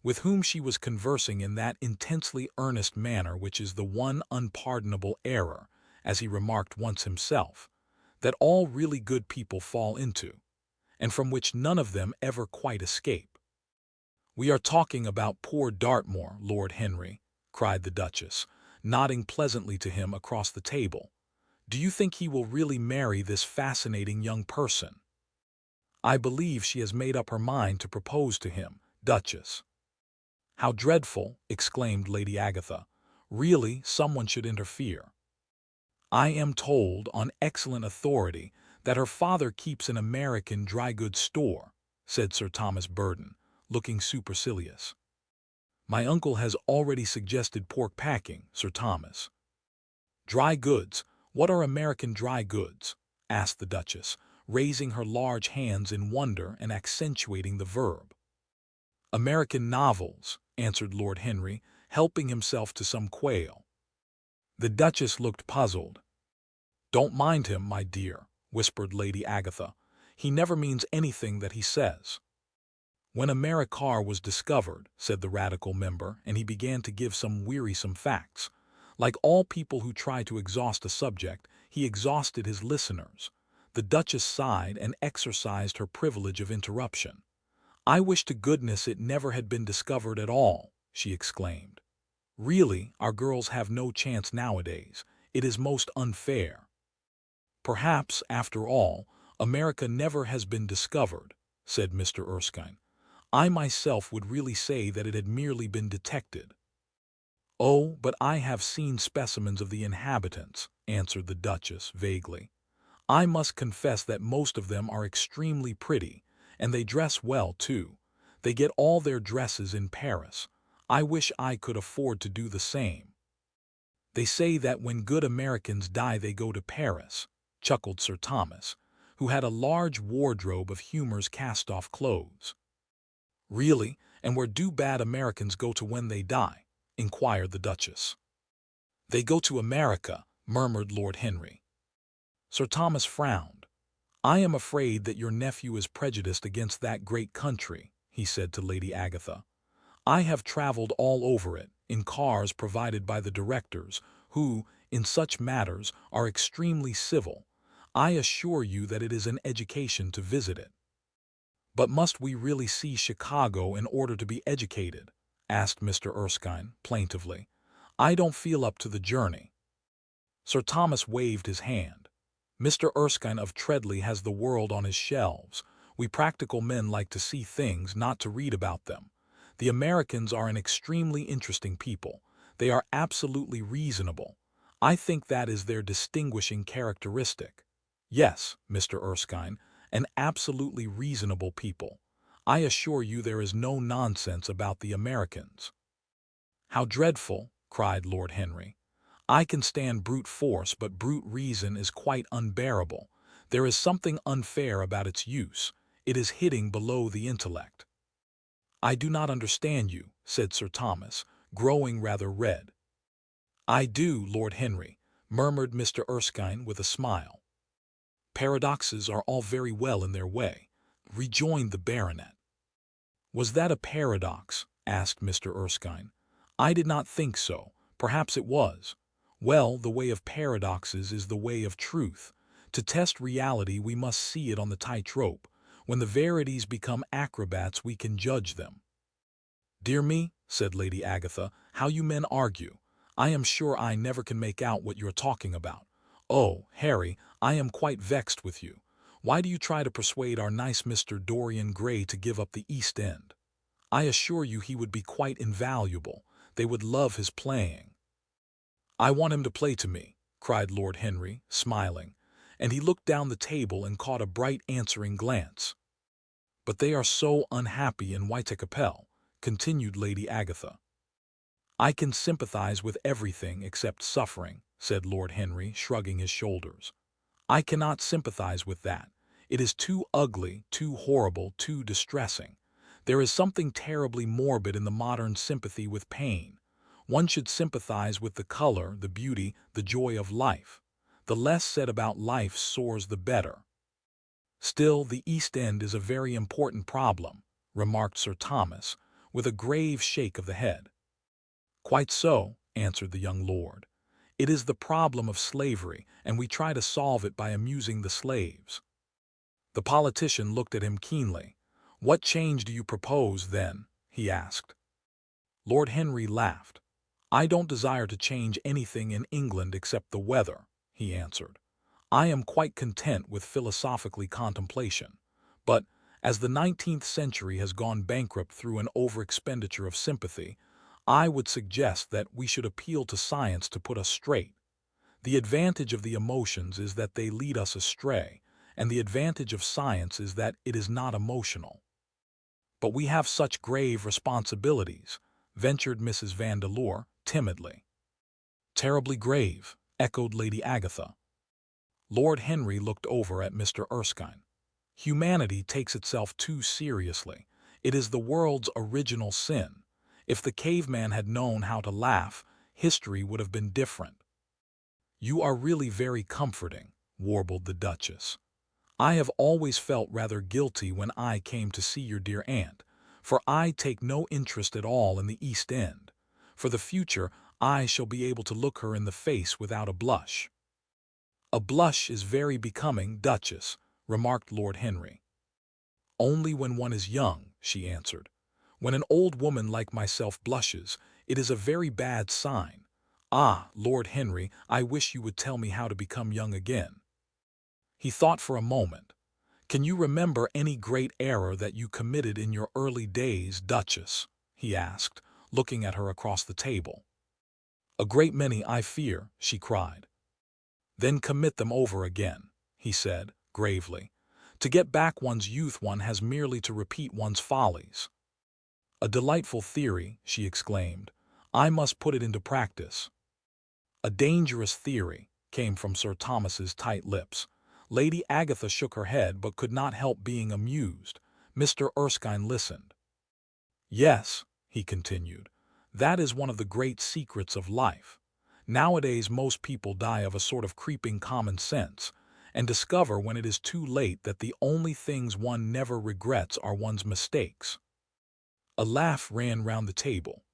with whom she was conversing in that intensely earnest manner which is the one unpardonable error, as he remarked once himself, that all really good people fall into, and from which none of them ever quite escape. "We are talking about poor Dartmoor, Lord Henry," cried the Duchess, nodding pleasantly to him across the table. "Do you think he will really marry this fascinating young person?" "I believe she has made up her mind to propose to him, Duchess." "How dreadful!" exclaimed Lady Agatha. "Really, someone should interfere." "I am told, on excellent authority, that her father keeps an American dry goods store," said Sir Thomas Burden, looking supercilious. "My uncle has already suggested pork packing, Sir Thomas." "Dry goods? What are American dry goods?" asked the Duchess, raising her large hands in wonder and accentuating the verb. "American novels," answered Lord Henry, helping himself to some quail. The Duchess looked puzzled. "Don't mind him, my dear," whispered Lady Agatha. "He never means anything that he says." "When Americar was discovered," said the radical member, and he began to give some wearisome facts. Like all people who try to exhaust a subject, he exhausted his listeners. The Duchess sighed and exercised her privilege of interruption. "I wish to goodness it never had been discovered at all," she exclaimed. "Really, our girls have no chance nowadays. It is most unfair." "Perhaps, after all, America never has been discovered," said Mr. Erskine. "I myself would really say that it had merely been detected." "Oh, but I have seen specimens of the inhabitants," answered the Duchess vaguely. "I must confess that most of them are extremely pretty, and they dress well, too. They get all their dresses in Paris. I wish I could afford to do the same." "They say that when good Americans die they go to Paris," chuckled Sir Thomas, who had a large wardrobe of humor's cast-off clothes. "Really, and where do bad Americans go to when they die?" inquired the Duchess. "They go to America," murmured Lord Henry. Sir Thomas frowned. "I am afraid that your nephew is prejudiced against that great country," he said to Lady Agatha. "I have traveled all over it, in cars provided by the directors, who, in such matters are extremely civil. I assure you that it is an education to visit it." "But must we really see Chicago in order to be educated?" asked Mr. Erskine, plaintively. "I don't feel up to the journey." Sir Thomas waved his hand. "Mr. Erskine of Treadley has the world on his shelves. We practical men like to see things, not to read about them. The Americans are an extremely interesting people. They are absolutely reasonable. I think that is their distinguishing characteristic. Yes, Mr. Erskine, an absolutely reasonable people. I assure you there is no nonsense about the Americans." "How dreadful!" cried Lord Henry. "I can stand brute force, but brute reason is quite unbearable. There is something unfair about its use. It is hitting below the intellect." "I do not understand you," said Sir Thomas, growing rather red. "I do, Lord Henry," murmured Mr. Erskine with a smile. "Paradoxes are all very well in their way," rejoined the baronet. "Was that a paradox?" asked Mr. Erskine. "I did not think so. Perhaps it was. Well, the way of paradoxes is the way of truth. To test reality we must see it on the tightrope. When the verities become acrobats we can judge them." "Dear me," said Lady Agatha, "how you men argue. I am sure I never can make out what you are talking about. Oh, Harry, I am quite vexed with you. Why do you try to persuade our nice Mr. Dorian Gray to give up the East End? I assure you he would be quite invaluable. They would love his playing." "I want him to play to me," cried Lord Henry, smiling, and he looked down the table and caught a bright answering glance. "But they are so unhappy in Whitechapel," continued Lady Agatha. "I can sympathize with everything except suffering," said Lord Henry, shrugging his shoulders. "I cannot sympathize with that. It is too ugly, too horrible, too distressing. There is something terribly morbid in the modern sympathy with pain. One should sympathize with the color, the beauty, the joy of life. The less said about life soars the better." "Still, the East End is a very important problem," remarked Sir Thomas, with a grave shake of the head. "Quite so," answered the young lord. "It is the problem of slavery, and we try to solve it by amusing the slaves." The politician looked at him keenly. "What change do you propose, then?" he asked. Lord Henry laughed. "I don't desire to change anything in England except the weather," he answered. "I am quite content with philosophical contemplation. But, as the 19th century has gone bankrupt through an over-expenditure of sympathy, I would suggest that we should appeal to science to put us straight. The advantage of the emotions is that they lead us astray, and the advantage of science is that it is not emotional." "But we have such grave responsibilities," ventured Mrs. Vandeleur, timidly. "Terribly grave," echoed Lady Agatha. Lord Henry looked over at Mr. Erskine. "Humanity takes itself too seriously. It is the world's original sin. If the caveman had known how to laugh, history would have been different." "You are really very comforting," warbled the Duchess. "I have always felt rather guilty when I came to see your dear aunt, for I take no interest at all in the East End. For the future I shall be able to look her in the face without a blush." "A blush is very becoming, Duchess," remarked Lord Henry. "Only when one is young," she answered. "When an old woman like myself blushes, it is a very bad sign. Ah, Lord Henry, I wish you would tell me how to become young again." He thought for a moment. "Can you remember any great error that you committed in your early days, Duchess?" he asked, looking at her across the table. "A great many, I fear," she cried. "Then commit them over again," he said, gravely. "To get back one's youth one has merely to repeat one's follies." "A delightful theory," she exclaimed. "I must put it into practice." "A dangerous theory," came from Sir Thomas's tight lips. Lady Agatha shook her head but could not help being amused. Mr. Erskine listened. "Yes," he continued, "that is one of the great secrets of life. Nowadays most people die of a sort of creeping common sense, and discover when it is too late that the only things one never regrets are one's mistakes." A laugh ran round the table.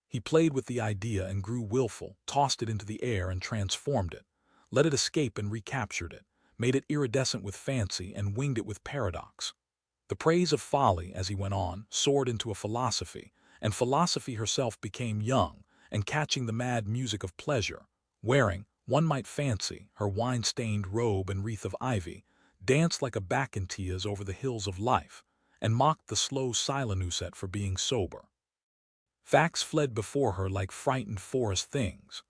He played with the idea and grew willful, tossed it into the air and transformed it, let it escape and recaptured it, made it iridescent with fancy and winged it with paradox. The praise of folly, as he went on, soared into a philosophy, and philosophy herself became young, and catching the mad music of pleasure, wearing, one might fancy, her wine-stained robe and wreath of ivy, danced like a bacchantias over the hills of life, and mocked the slow Silenusette for being sober. Facts fled before her like frightened forest things.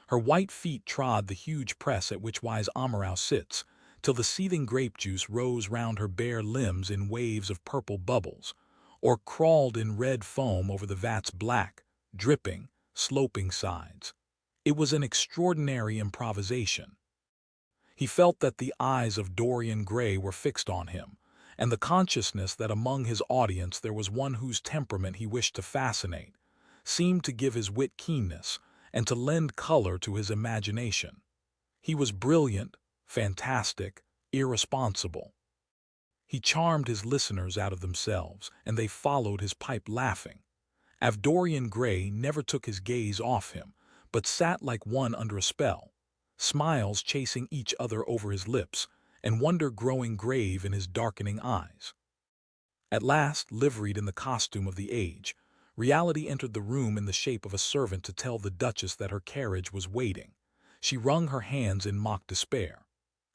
Her white feet trod the huge press at which wise Amorau sits, till the seething grape juice rose round her bare limbs in waves of purple bubbles, or crawled in red foam over the vat's black, dripping, sloping sides. It was an extraordinary improvisation. He felt that the eyes of Dorian Gray were fixed on him, and the consciousness that among his audience there was one whose temperament he wished to fascinate, seemed to give his wit keenness and to lend color to his imagination. He was brilliant, fantastic, irresponsible. He charmed his listeners out of themselves, and they followed his pipe laughing. Dorian Gray never took his gaze off him, but sat like one under a spell, smiles chasing each other over his lips, and wonder growing grave in his darkening eyes. At last, liveried in the costume of the age, reality entered the room in the shape of a servant to tell the Duchess that her carriage was waiting. She wrung her hands in mock despair.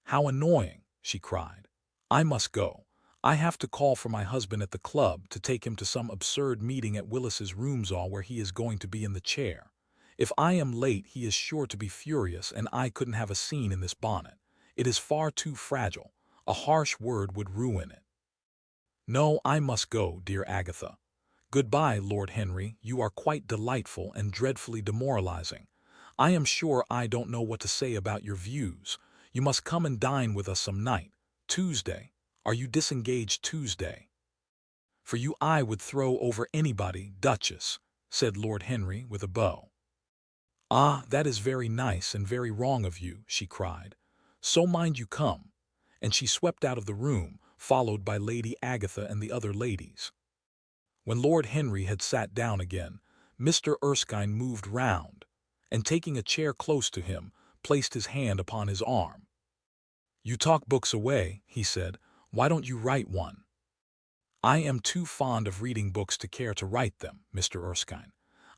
"How annoying!" she cried. "I must go. I have to call for my husband at the club to take him to some absurd meeting at Willis's Roomsaw where he is going to be in the chair. If I am late he is sure to be furious, and I couldn't have a scene in this bonnet. It is far too fragile. A harsh word would ruin it. No, I must go, dear Agatha. Goodbye, Lord Henry, you are quite delightful and dreadfully demoralizing. I am sure I don't know what to say about your views. You must come and dine with us some night. Tuesday. Are you disengaged Tuesday? For you I would throw over anybody, Duchess," said Lord Henry with a bow. "Ah, that is very nice and very wrong of you," she cried. "So mind you come." And she swept out of the room, followed by Lady Agatha and the other ladies. When Lord Henry had sat down again, Mr. Erskine moved round, and taking a chair close to him, placed his hand upon his arm. "You talk books away," he said. "Why don't you write one?" "I am too fond of reading books to care to write them, Mr. Erskine.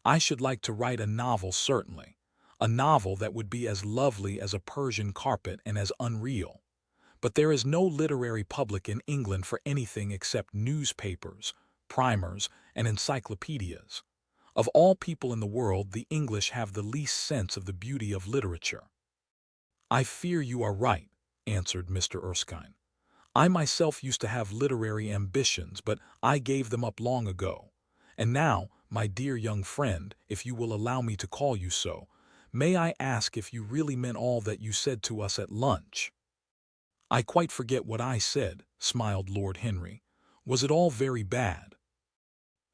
I should like to write a novel, certainly. A novel that would be as lovely as a Persian carpet and as unreal. But there is no literary public in England for anything except newspapers, primers, and encyclopedias. Of all people in the world, the English have the least sense of the beauty of literature." "I fear you are right," answered Mr. Erskine. "I myself used to have literary ambitions, but I gave them up long ago. And now, my dear young friend, if you will allow me to call you so, may I ask if you really meant all that you said to us at lunch?" "I quite forget what I said," smiled Lord Henry. "Was it all very bad?"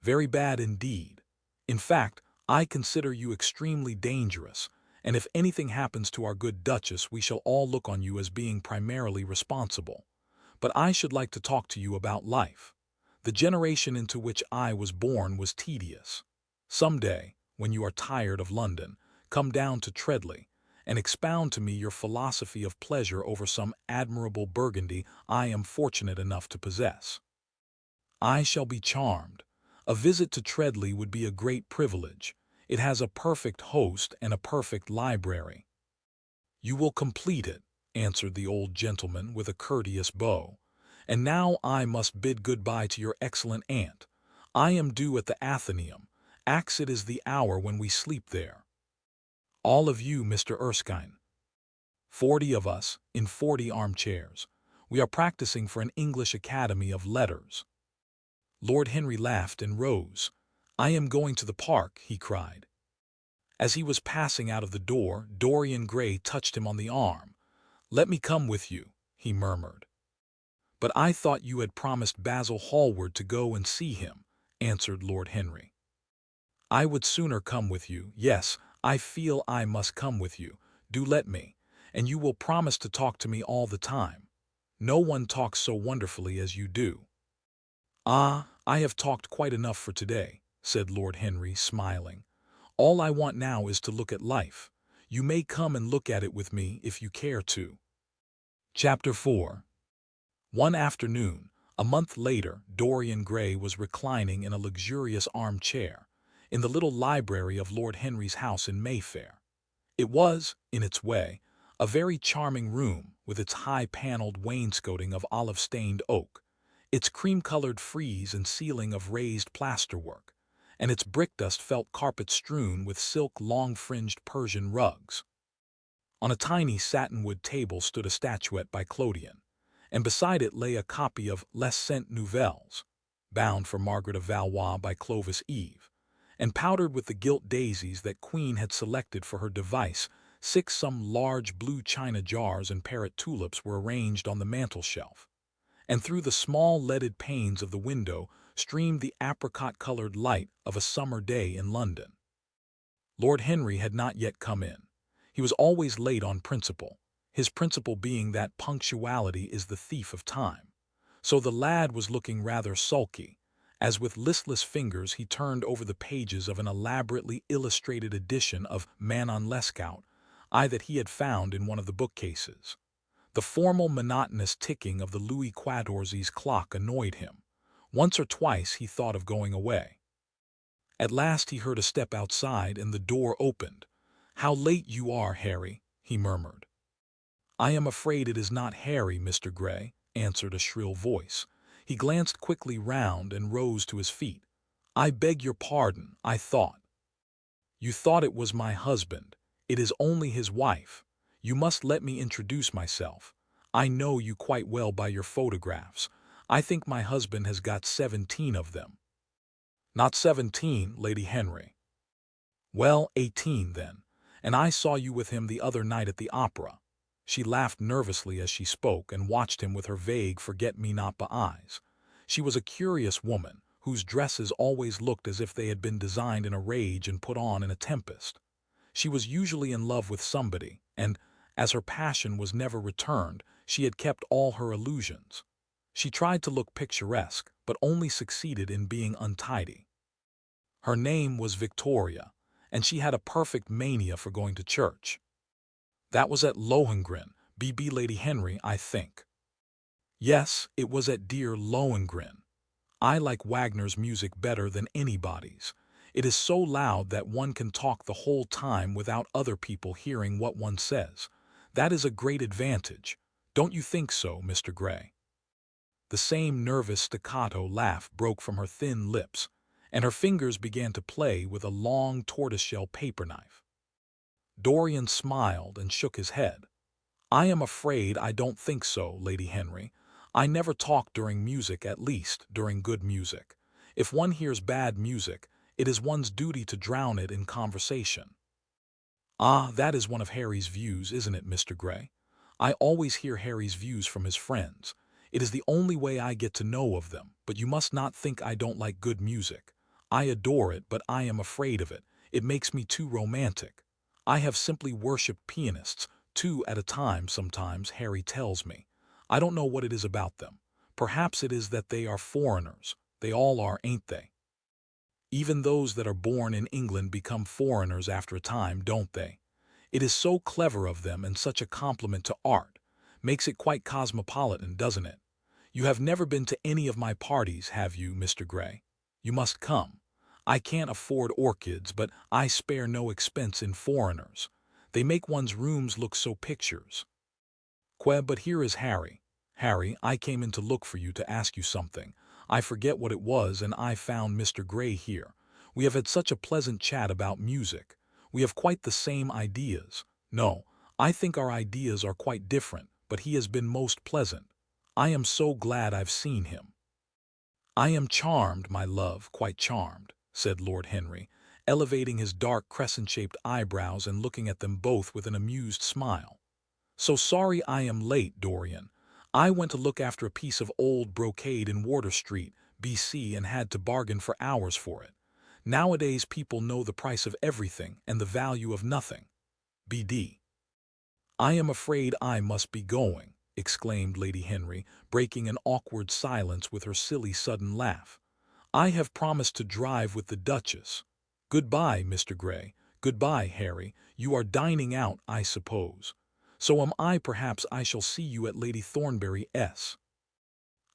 "Very bad indeed. In fact, I consider you extremely dangerous, and if anything happens to our good Duchess we shall all look on you as being primarily responsible. But I should like to talk to you about life. The generation into which I was born was tedious. Some day, when you are tired of London, come down to Treadley, and expound to me your philosophy of pleasure over some admirable Burgundy I am fortunate enough to possess. I shall be charmed. A visit to Treadley would be a great privilege. It has a perfect host and a perfect library." "You will complete it," answered the old gentleman with a courteous bow. "And now I must bid good-bye to your excellent aunt. I am due at the Athenaeum. It is the hour when we sleep there. All of you, Mr. Erskine. 40 of us, in 40 armchairs. We are practicing for an English Academy of Letters." Lord Henry laughed and rose. "I am going to the park," he cried. As he was passing out of the door, Dorian Gray touched him on the arm. "Let me come with you," he murmured. "But I thought you had promised Basil Hallward to go and see him," answered Lord Henry. "I would sooner come with you. Yes, I feel I must come with you. Do let me. And you will promise to talk to me all the time. No one talks so wonderfully as you do." "Ah, I have talked quite enough for today," said Lord Henry, smiling. All I want now is to look at life. You may come and look at it with me if you care to. Chapter 4. One afternoon, a month later, Dorian Gray was reclining in a luxurious armchair in the little library of Lord Henry's house in Mayfair. It was, in its way, a very charming room with its high-paneled wainscoting of olive-stained oak, its cream-colored frieze and ceiling of raised plasterwork, and its brick-dust felt carpet strewn with silk long-fringed Persian rugs. On a tiny satinwood table stood a statuette by Clodion, and beside it lay a copy of Les Cent Nouvelles, bound for Margaret of Valois by Clovis Eve, and powdered with the gilt daisies that Queen had selected for her device. Some large blue china jars and parrot tulips were arranged on the mantel-shelf, and through the small leaded panes of the window streamed the apricot-colored light of a summer day in London. Lord Henry had not yet come in. He was always late on principle, his principle being that punctuality is the thief of time. So the lad was looking rather sulky, as with listless fingers he turned over the pages of an elaborately illustrated edition of Manon Lescaut, that he had found in one of the bookcases. The formal, monotonous ticking of the Louis XIV's clock annoyed him. Once or twice he thought of going away. At last he heard a step outside and the door opened. "How late you are, Harry," he murmured. "I am afraid it is not Harry, Mr. Gray," answered a shrill voice. He glanced quickly round and rose to his feet. "I beg your pardon, I thought—" "You thought it was my husband. It is only his wife. You must let me introduce myself. I know you quite well by your photographs. I think my husband has got 17 of them." "Not 17, Lady Henry." "Well, 18 then. And I saw you with him the other night at the opera." She laughed nervously as she spoke and watched him with her vague forget-me-not eyes. She was a curious woman, whose dresses always looked as if they had been designed in a rage and put on in a tempest. She was usually in love with somebody, and, as her passion was never returned, she had kept all her illusions. She tried to look picturesque, but only succeeded in being untidy. Her name was Victoria, and she had a perfect mania for going to church. That was at Lohengrin, B.B. Lady Henry, I think. Yes, it was at dear Lohengrin. I like Wagner's music better than anybody's. It is so loud that one can talk the whole time without other people hearing what one says. That is a great advantage. Don't you think so, Mr. Gray? The same nervous staccato laugh broke from her thin lips, and her fingers began to play with a long tortoiseshell paper knife. Dorian smiled and shook his head. "I am afraid I don't think so, Lady Henry. I never talk during music, at least during good music. If one hears bad music, it is one's duty to drown it in conversation." "Ah, that is one of Harry's views, isn't it, Mr. Gray? I always hear Harry's views from his friends. It is the only way I get to know of them, but you must not think I don't like good music. I adore it, but I am afraid of it. It makes me too romantic. I have simply worshipped pianists, 2 at a time sometimes, Harry tells me. I don't know what it is about them. Perhaps it is that they are foreigners. They all are, ain't they? Even those that are born in England become foreigners after a time, don't they? It is so clever of them and such a compliment to art. Makes it quite cosmopolitan, doesn't it? You have never been to any of my parties, have you, Mr. Gray? You must come. I can't afford orchids, but I spare no expense in foreigners. They make one's rooms look so pictures. But here is Harry. Harry, I came in to look for you to ask you something. I forget what it was, and I found Mr. Gray here. We have had such a pleasant chat about music. We have quite the same ideas. No, I think our ideas are quite different, but he has been most pleasant. I am so glad I've seen him." "I am charmed, my love, quite charmed," said Lord Henry, elevating his dark crescent-shaped eyebrows and looking at them both with an amused smile. "So sorry I am late, Dorian. I went to look after a piece of old brocade in Wardour Street, B.C., and had to bargain for hours for it. Nowadays people know the price of everything and the value of nothing. B.D. "I am afraid I must be going," exclaimed Lady Henry, breaking an awkward silence with her silly sudden laugh. "I have promised to drive with the Duchess. Goodbye, Mr. Gray. Goodbye, Harry. You are dining out, I suppose. So am I. Perhaps I shall see you at Lady Thornbury's.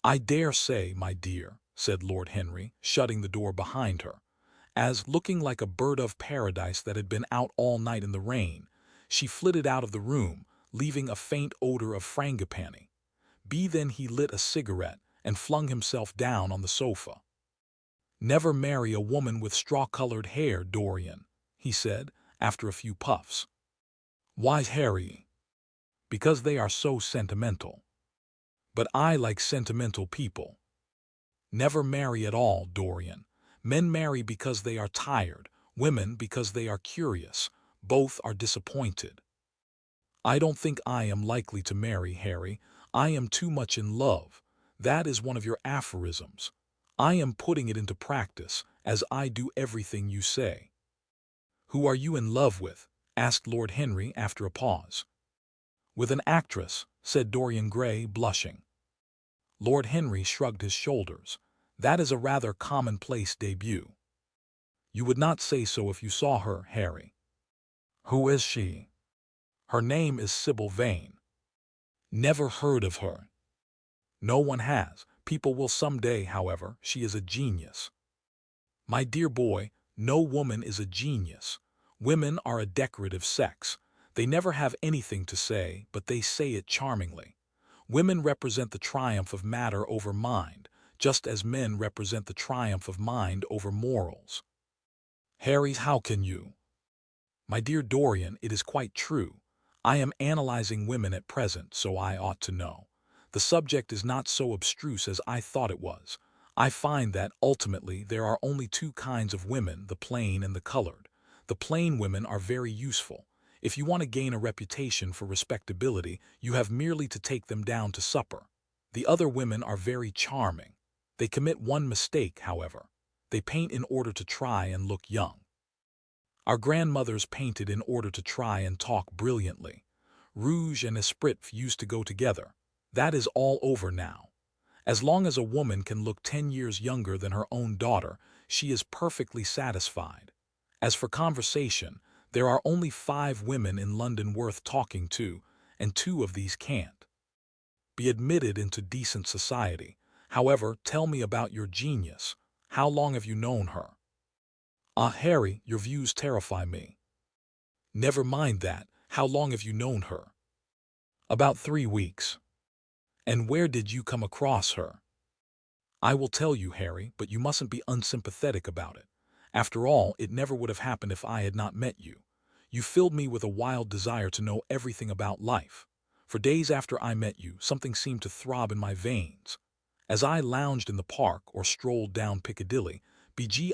I dare say, my dear, said Lord Henry, shutting the door behind her, as, looking like a bird of paradise that had been out all night in the rain, she flitted out of the room, leaving a faint odor of frangipani. Then he lit a cigarette and flung himself down on the sofa. Never marry a woman with straw-colored hair, Dorian, he said, after a few puffs. Why, Harry? Because they are so sentimental. But I like sentimental people. Never marry at all, Dorian. Men marry because they are tired, women because they are curious. Both are disappointed. I don't think I am likely to marry, Harry. I am too much in love. That is one of your aphorisms. I am putting it into practice, as I do everything you say. Who are you in love with? Asked Lord Henry after a pause. With an actress, said Dorian Gray, blushing. Lord Henry shrugged his shoulders. That is a rather commonplace debut. You would not say so if you saw her, Harry. Who is she? Her name is Sybil Vane. Never heard of her. No one has. People will some day, however. She is a genius. My dear boy, no woman is a genius. Women are a decorative sex. They never have anything to say, but they say it charmingly. Women represent the triumph of matter over mind, just as men represent the triumph of mind over morals. Harry, how can you? My dear Dorian, it is quite true. I am analyzing women at present, so I ought to know. The subject is not so abstruse as I thought it was. I find that, ultimately, there are only two kinds of women, the plain and the colored. The plain women are very useful. If you want to gain a reputation for respectability, you have merely to take them down to supper. The other women are very charming. They commit one mistake, however. They paint in order to try and look young. Our grandmothers painted in order to try and talk brilliantly. Rouge and esprit used to go together. That is all over now. As long as a woman can look 10 years younger than her own daughter, she is perfectly satisfied. As for conversation, there are only 5 women in London worth talking to, and 2 of these can't be admitted into decent society. However, tell me about your genius. How long have you known her? Ah, Harry, your views terrify me. Never mind that. How long have you known her? About 3 weeks. And where did you come across her? I will tell you, Harry, but you mustn't be unsympathetic about it. After all, it never would have happened if I had not met you. You filled me with a wild desire to know everything about life. For days after I met you, something seemed to throb in my veins. As I lounged in the park or strolled down Piccadilly,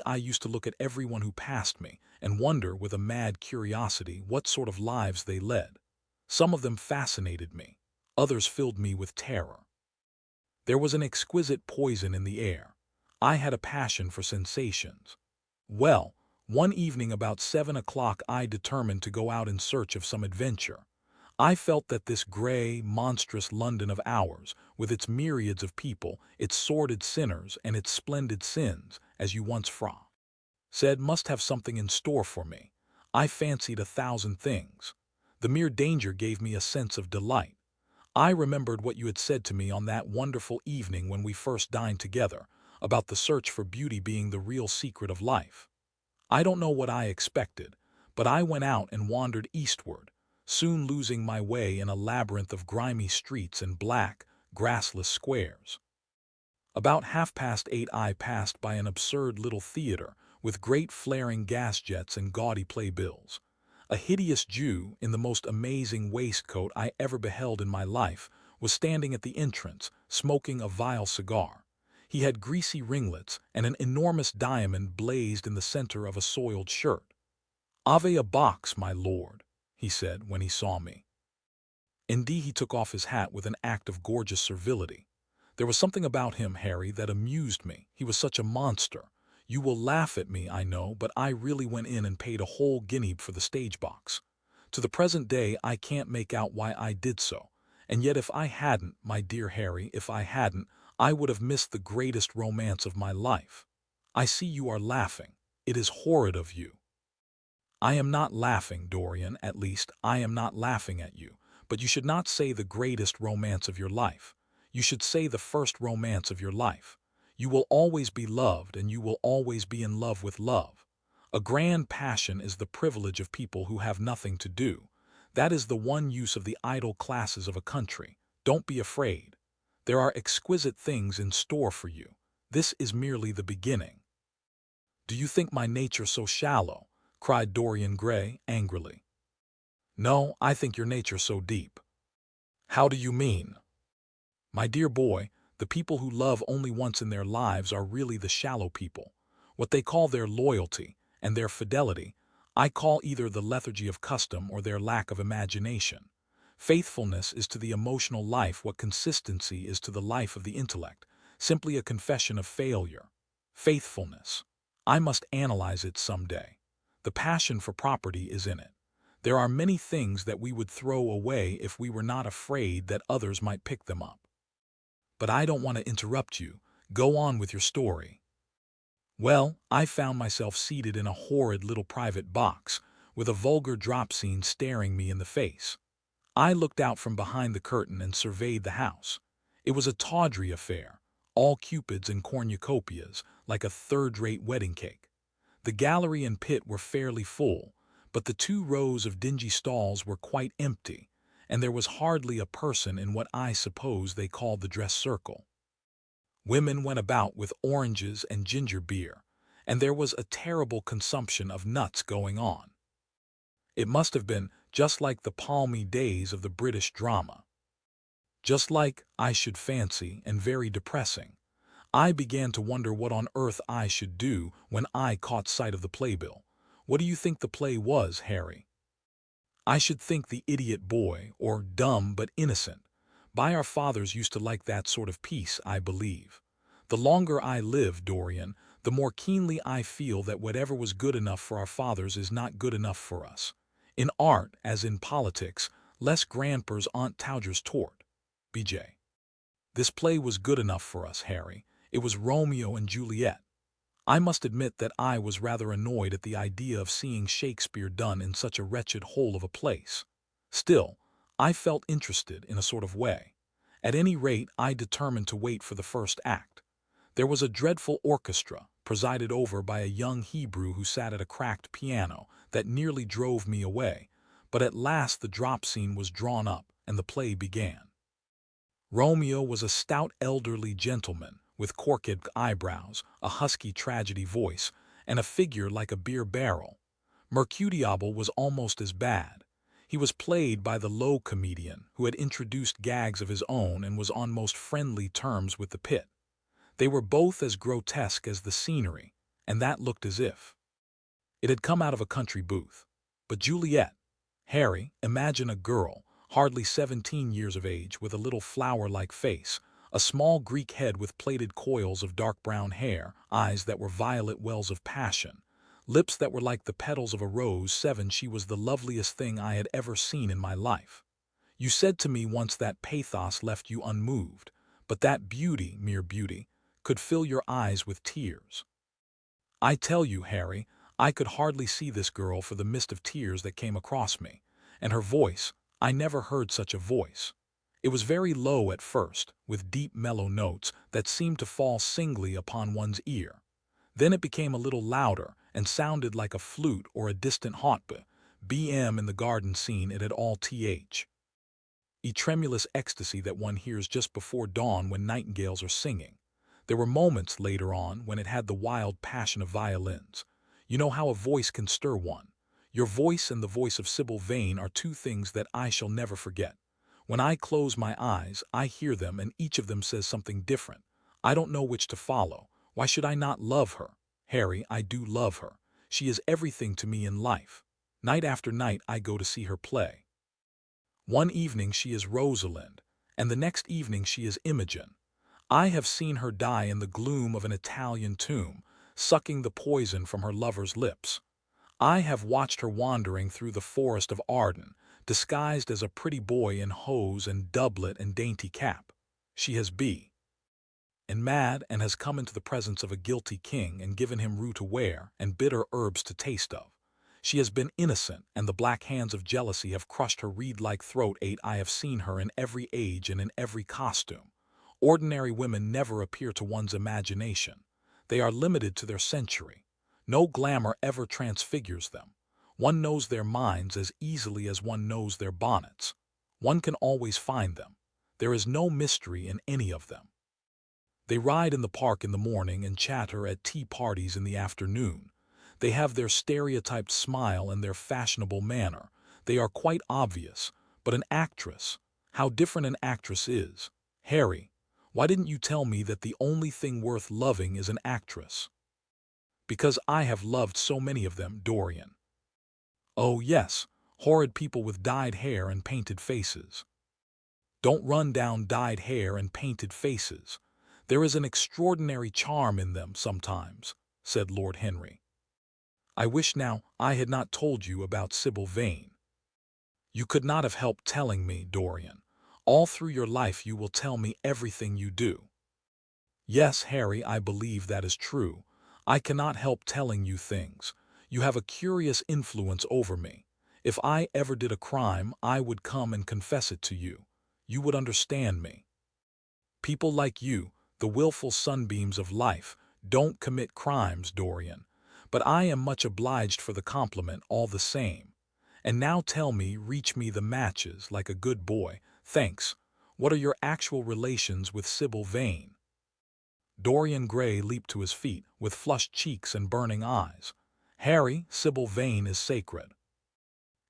I used to look at everyone who passed me and wonder with a mad curiosity what sort of lives they led. Some of them fascinated me. Others filled me with terror. There was an exquisite poison in the air. I had a passion for sensations. Well, one evening about 7 o'clock I determined to go out in search of some adventure. I felt that this gray, monstrous London of ours, with its myriads of people, its sordid sinners, and its splendid sins, as you once said, must have something in store for me. I fancied 1,000 things. The mere danger gave me a sense of delight. I remembered what you had said to me on that wonderful evening when we first dined together, about the search for beauty being the real secret of life. I don't know what I expected, but I went out and wandered eastward, soon losing my way in a labyrinth of grimy streets and black, grassless squares. About 8:30 I passed by an absurd little theater with great flaring gas jets and gaudy playbills. A hideous Jew, in the most amazing waistcoat I ever beheld in my life, was standing at the entrance, smoking a vile cigar. He had greasy ringlets, and an enormous diamond blazed in the center of a soiled shirt. "Ave a box, my lord," he said when he saw me. Indeed, he took off his hat with an act of gorgeous servility. There was something about him, Harry, that amused me. He was such a monster. You will laugh at me, I know, but I really went in and paid a whole guinea for the stage box. To the present day I can't make out why I did so, and yet if I hadn't, my dear Harry, if I hadn't, I would have missed the greatest romance of my life. I see you are laughing. It is horrid of you. I am not laughing, Dorian, at least I am not laughing at you, but you should not say the greatest romance of your life. You should say the first romance of your life. You will always be loved, and you will always be in love with love. A grand passion is the privilege of people who have nothing to do. That is the one use of the idle classes of a country. Don't be afraid. There are exquisite things in store for you. This is merely the beginning. Do you think my nature so shallow? Cried Dorian Gray angrily. No, I think your nature so deep. How do you mean? My dear boy, the people who love only once in their lives are really the shallow people. What they call their loyalty and their fidelity, I call either the lethargy of custom or their lack of imagination. Faithfulness is to the emotional life what consistency is to the life of the intellect, simply a confession of failure. Faithfulness. I must analyze it someday. The passion for property is in it. There are many things that we would throw away if we were not afraid that others might pick them up. But I don't want to interrupt you. Go on with your story. Well, I found myself seated in a horrid little private box, with a vulgar drop scene staring me in the face. I looked out from behind the curtain and surveyed the house. It was a tawdry affair, all cupids and cornucopias, like a third-rate wedding cake. The gallery and pit were fairly full, but the 2 rows of dingy stalls were quite empty, and there was hardly a person in what I suppose they called the dress circle. Women went about with oranges and ginger beer, and there was a terrible consumption of nuts going on. It must have been just like the palmy days of the British drama. Just like, I should fancy, and very depressing. I began to wonder what on earth I should do when I caught sight of the playbill. What do you think the play was, Harry? I should think The Idiot Boy, or Dumb but Innocent. By our fathers used to like that sort of piece, I believe. The longer I live, Dorian, the more keenly I feel that whatever was good enough for our fathers is not good enough for us. In art, as in politics, less grandpers Aunt Towger's tort. B.J. This play was good enough for us, Harry. It was Romeo and Juliet. I must admit that I was rather annoyed at the idea of seeing Shakespeare done in such a wretched hole of a place. Still, I felt interested in a sort of way. At any rate, I determined to wait for the first act. There was a dreadful orchestra, presided over by a young Hebrew who sat at a cracked piano, that nearly drove me away, but at last the drop scene was drawn up, and the play began. Romeo was a stout elderly gentleman, with corked eyebrows, a husky tragedy voice, and a figure like a beer barrel. Mercutioable was almost as bad. He was played by the low comedian, who had introduced gags of his own and was on most friendly terms with the pit. They were both as grotesque as the scenery, and that looked as if it had come out of a country booth. But Juliet, Harry, imagine a girl, hardly 17 years of age, with a little flower-like face, a small Greek head with plaited coils of dark brown hair, eyes that were violet wells of passion, lips that were like the petals of a rose. She was the loveliest thing I had ever seen in my life. You said to me once that pathos left you unmoved, but that beauty, mere beauty, could fill your eyes with tears. I tell you, Harry, I could hardly see this girl for the mist of tears that came across me, and her voice, I never heard such a voice. It was very low at first, with deep mellow notes that seemed to fall singly upon one's ear. Then it became a little louder and sounded like a flute or a distant hautboy. B.M. in the garden scene it had all th. A tremulous ecstasy that one hears just before dawn when nightingales are singing. There were moments later on when it had the wild passion of violins. You know how a voice can stir one. Your voice and the voice of Sybil Vane are 2 things that I shall never forget. When I close my eyes, I hear them, and each of them says something different. I don't know which to follow. Why should I not love her? Harry, I do love her. She is everything to me in life. Night after night I go to see her play. One evening she is Rosalind, and the next evening she is Imogen. I have seen her die in the gloom of an Italian tomb, sucking the poison from her lover's lips. I have watched her wandering through the forest of Arden, disguised as a pretty boy in hose and doublet and dainty cap. She has and mad, and has come into the presence of a guilty king and given him rue to wear and bitter herbs to taste of. She has been innocent, and the black hands of jealousy have crushed her reed-like throat. 8. I have seen her in every age and in every costume. Ordinary women never appear to one's imagination. They are limited to their century. No glamour ever transfigures them. One knows their minds as easily as one knows their bonnets. One can always find them. There is no mystery in any of them. They ride in the park in the morning and chatter at tea parties in the afternoon. They have their stereotyped smile and their fashionable manner. They are quite obvious. But an actress, how different an actress is. Harry, why didn't you tell me that the only thing worth loving is an actress? Because I have loved so many of them, Dorian. Oh yes, horrid people with dyed hair and painted faces. Don't run down dyed hair and painted faces. There is an extraordinary charm in them sometimes, said Lord Henry. I wish now I had not told you about Sybil Vane. You could not have helped telling me, Dorian. All through your life you will tell me everything you do. Yes, Harry, I believe that is true. I cannot help telling you things. You have a curious influence over me. If I ever did a crime, I would come and confess it to you. You would understand me. People like you, the willful sunbeams of life, don't commit crimes, Dorian. But I am much obliged for the compliment all the same. And now tell me, reach me the matches like a good boy. Thanks. What are your actual relations with Sybil Vane? Dorian Gray leaped to his feet, with flushed cheeks and burning eyes. Harry, Sybil Vane is sacred.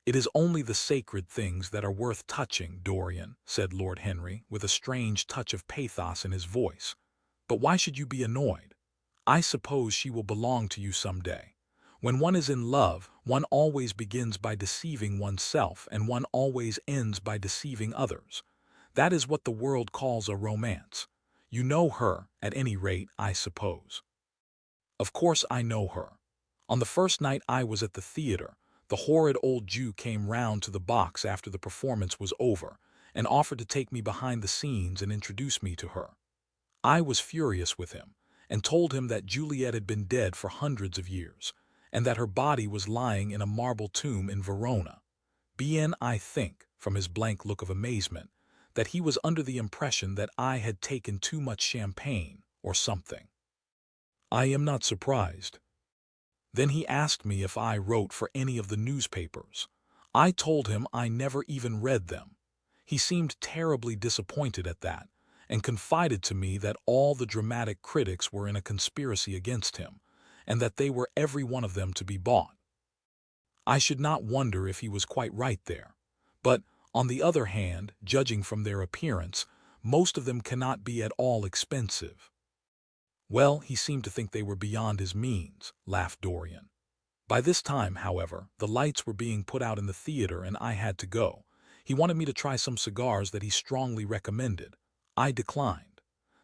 It is only the sacred things that are worth touching, Dorian, said Lord Henry, with a strange touch of pathos in his voice. But why should you be annoyed? I suppose she will belong to you some day. When one is in love, one always begins by deceiving oneself, and one always ends by deceiving others. That is what the world calls a romance. You know her, at any rate, I suppose. Of course I know her. On the first night I was at the theater, the horrid old Jew came round to the box after the performance was over, and offered to take me behind the scenes and introduce me to her. I was furious with him, and told him that Juliet had been dead for hundreds of years, and that her body was lying in a marble tomb in Verona. I think, from his blank look of amazement, that he was under the impression that I had taken too much champagne, or something. I am not surprised. Then he asked me if I wrote for any of the newspapers. I told him I never even read them. He seemed terribly disappointed at that, and confided to me that all the dramatic critics were in a conspiracy against him, and that they were every one of them to be bought. I should not wonder if he was quite right there. But, on the other hand, judging from their appearance, most of them cannot be at all expensive. Well, he seemed to think they were beyond his means, laughed Dorian. By this time, however, the lights were being put out in the theater and I had to go. He wanted me to try some cigars that he strongly recommended. I declined.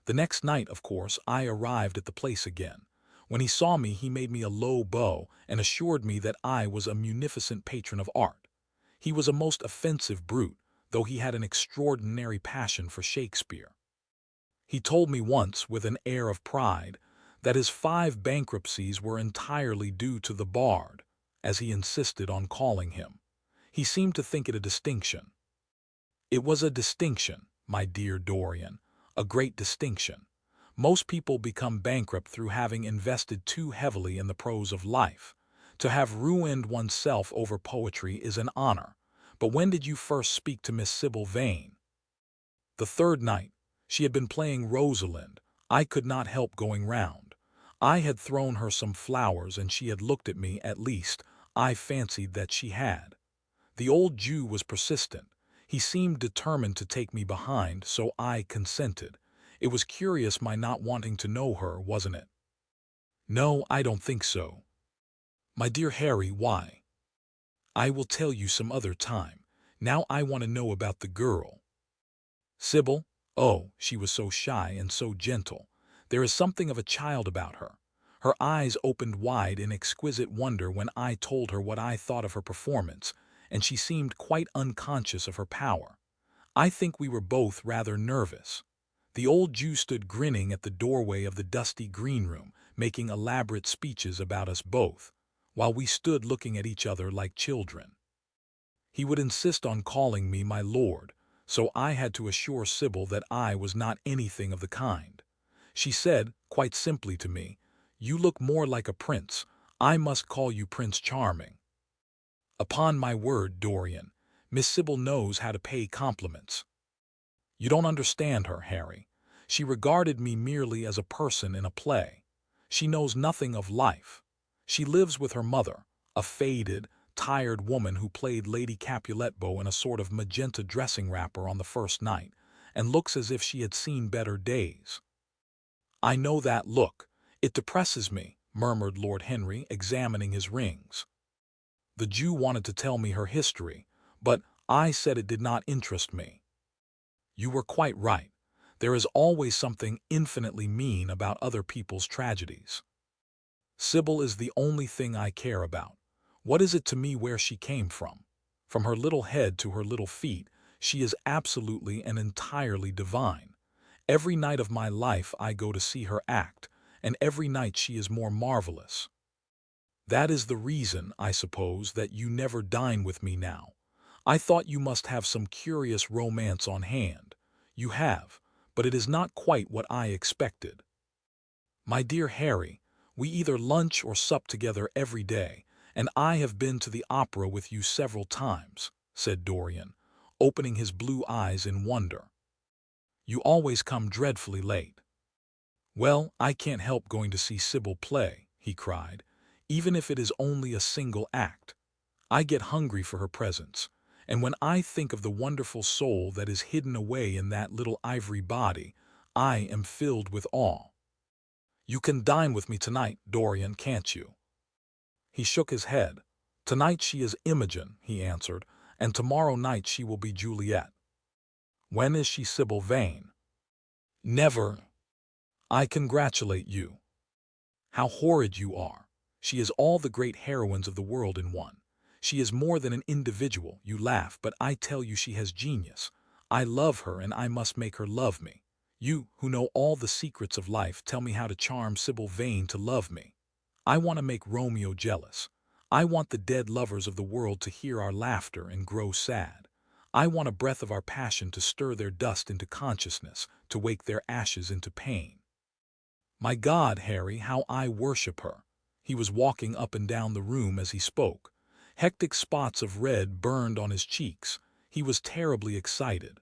The next night, of course, I arrived at the place again. When he saw me, he made me a low bow and assured me that I was a munificent patron of art. He was a most offensive brute, though he had an extraordinary passion for Shakespeare. He told me once, with an air of pride, that his 5 bankruptcies were entirely due to the bard, as he insisted on calling him. He seemed to think it a distinction. It was a distinction, my dear Dorian, a great distinction. Most people become bankrupt through having invested too heavily in the prose of life. To have ruined oneself over poetry is an honor. But when did you first speak to Miss Sybil Vane? The third night. She had been playing Rosalind. I could not help going round. I had thrown her some flowers and she had looked at me, at least, I fancied that she had. The old Jew was persistent. He seemed determined to take me behind, so I consented. It was curious my not wanting to know her, wasn't it? No, I don't think so. My dear Harry, why? I will tell you some other time. Now I want to know about the girl. Sybil? Oh, she was so shy and so gentle. There is something of a child about her. Her eyes opened wide in exquisite wonder when I told her what I thought of her performance, and she seemed quite unconscious of her power. I think we were both rather nervous. The old Jew stood grinning at the doorway of the dusty green room, making elaborate speeches about us both, while we stood looking at each other like children. He would insist on calling me my lord, so I had to assure Sybil that I was not anything of the kind. She said, quite simply to me, "You look more like a prince. I must call you Prince Charming." Upon my word, Dorian, Miss Sybil knows how to pay compliments. You don't understand her, Harry. She regarded me merely as a person in a play. She knows nothing of life. She lives with her mother, a faded, tired woman who played Lady Capuletbo in a sort of magenta dressing wrapper on the first night, and looks as if she had seen better days. I know that look. It depresses me, murmured Lord Henry, examining his rings. The Jew wanted to tell me her history, but I said it did not interest me. You were quite right. There is always something infinitely mean about other people's tragedies. Sybil is the only thing I care about. What is it to me where she came from? From her little head to her little feet, she is absolutely and entirely divine. Every night of my life I go to see her act, and every night she is more marvelous. That is the reason, I suppose, that you never dine with me now. I thought you must have some curious romance on hand. You have, but it is not quite what I expected. My dear Harry, we either lunch or sup together every day, and I have been to the opera with you several times, said Dorian, opening his blue eyes in wonder. You always come dreadfully late. Well, I can't help going to see Sybil play, he cried, even if it is only a single act. I get hungry for her presence, and when I think of the wonderful soul that is hidden away in that little ivory body, I am filled with awe. You can dine with me tonight, Dorian, can't you? He shook his head. Tonight she is Imogen, he answered, and tomorrow night she will be Juliet. When is she Sybil Vane? Never. I congratulate you. How horrid you are. She is all the great heroines of the world in one. She is more than an individual, you laugh, but I tell you she has genius. I love her and I must make her love me. You, who know all the secrets of life, tell me how to charm Sybil Vane to love me. I want to make Romeo jealous. I want the dead lovers of the world to hear our laughter and grow sad. I want a breath of our passion to stir their dust into consciousness, to wake their ashes into pain. My God, Harry, how I worship her. He was walking up and down the room as he spoke. Hectic spots of red burned on his cheeks. He was terribly excited.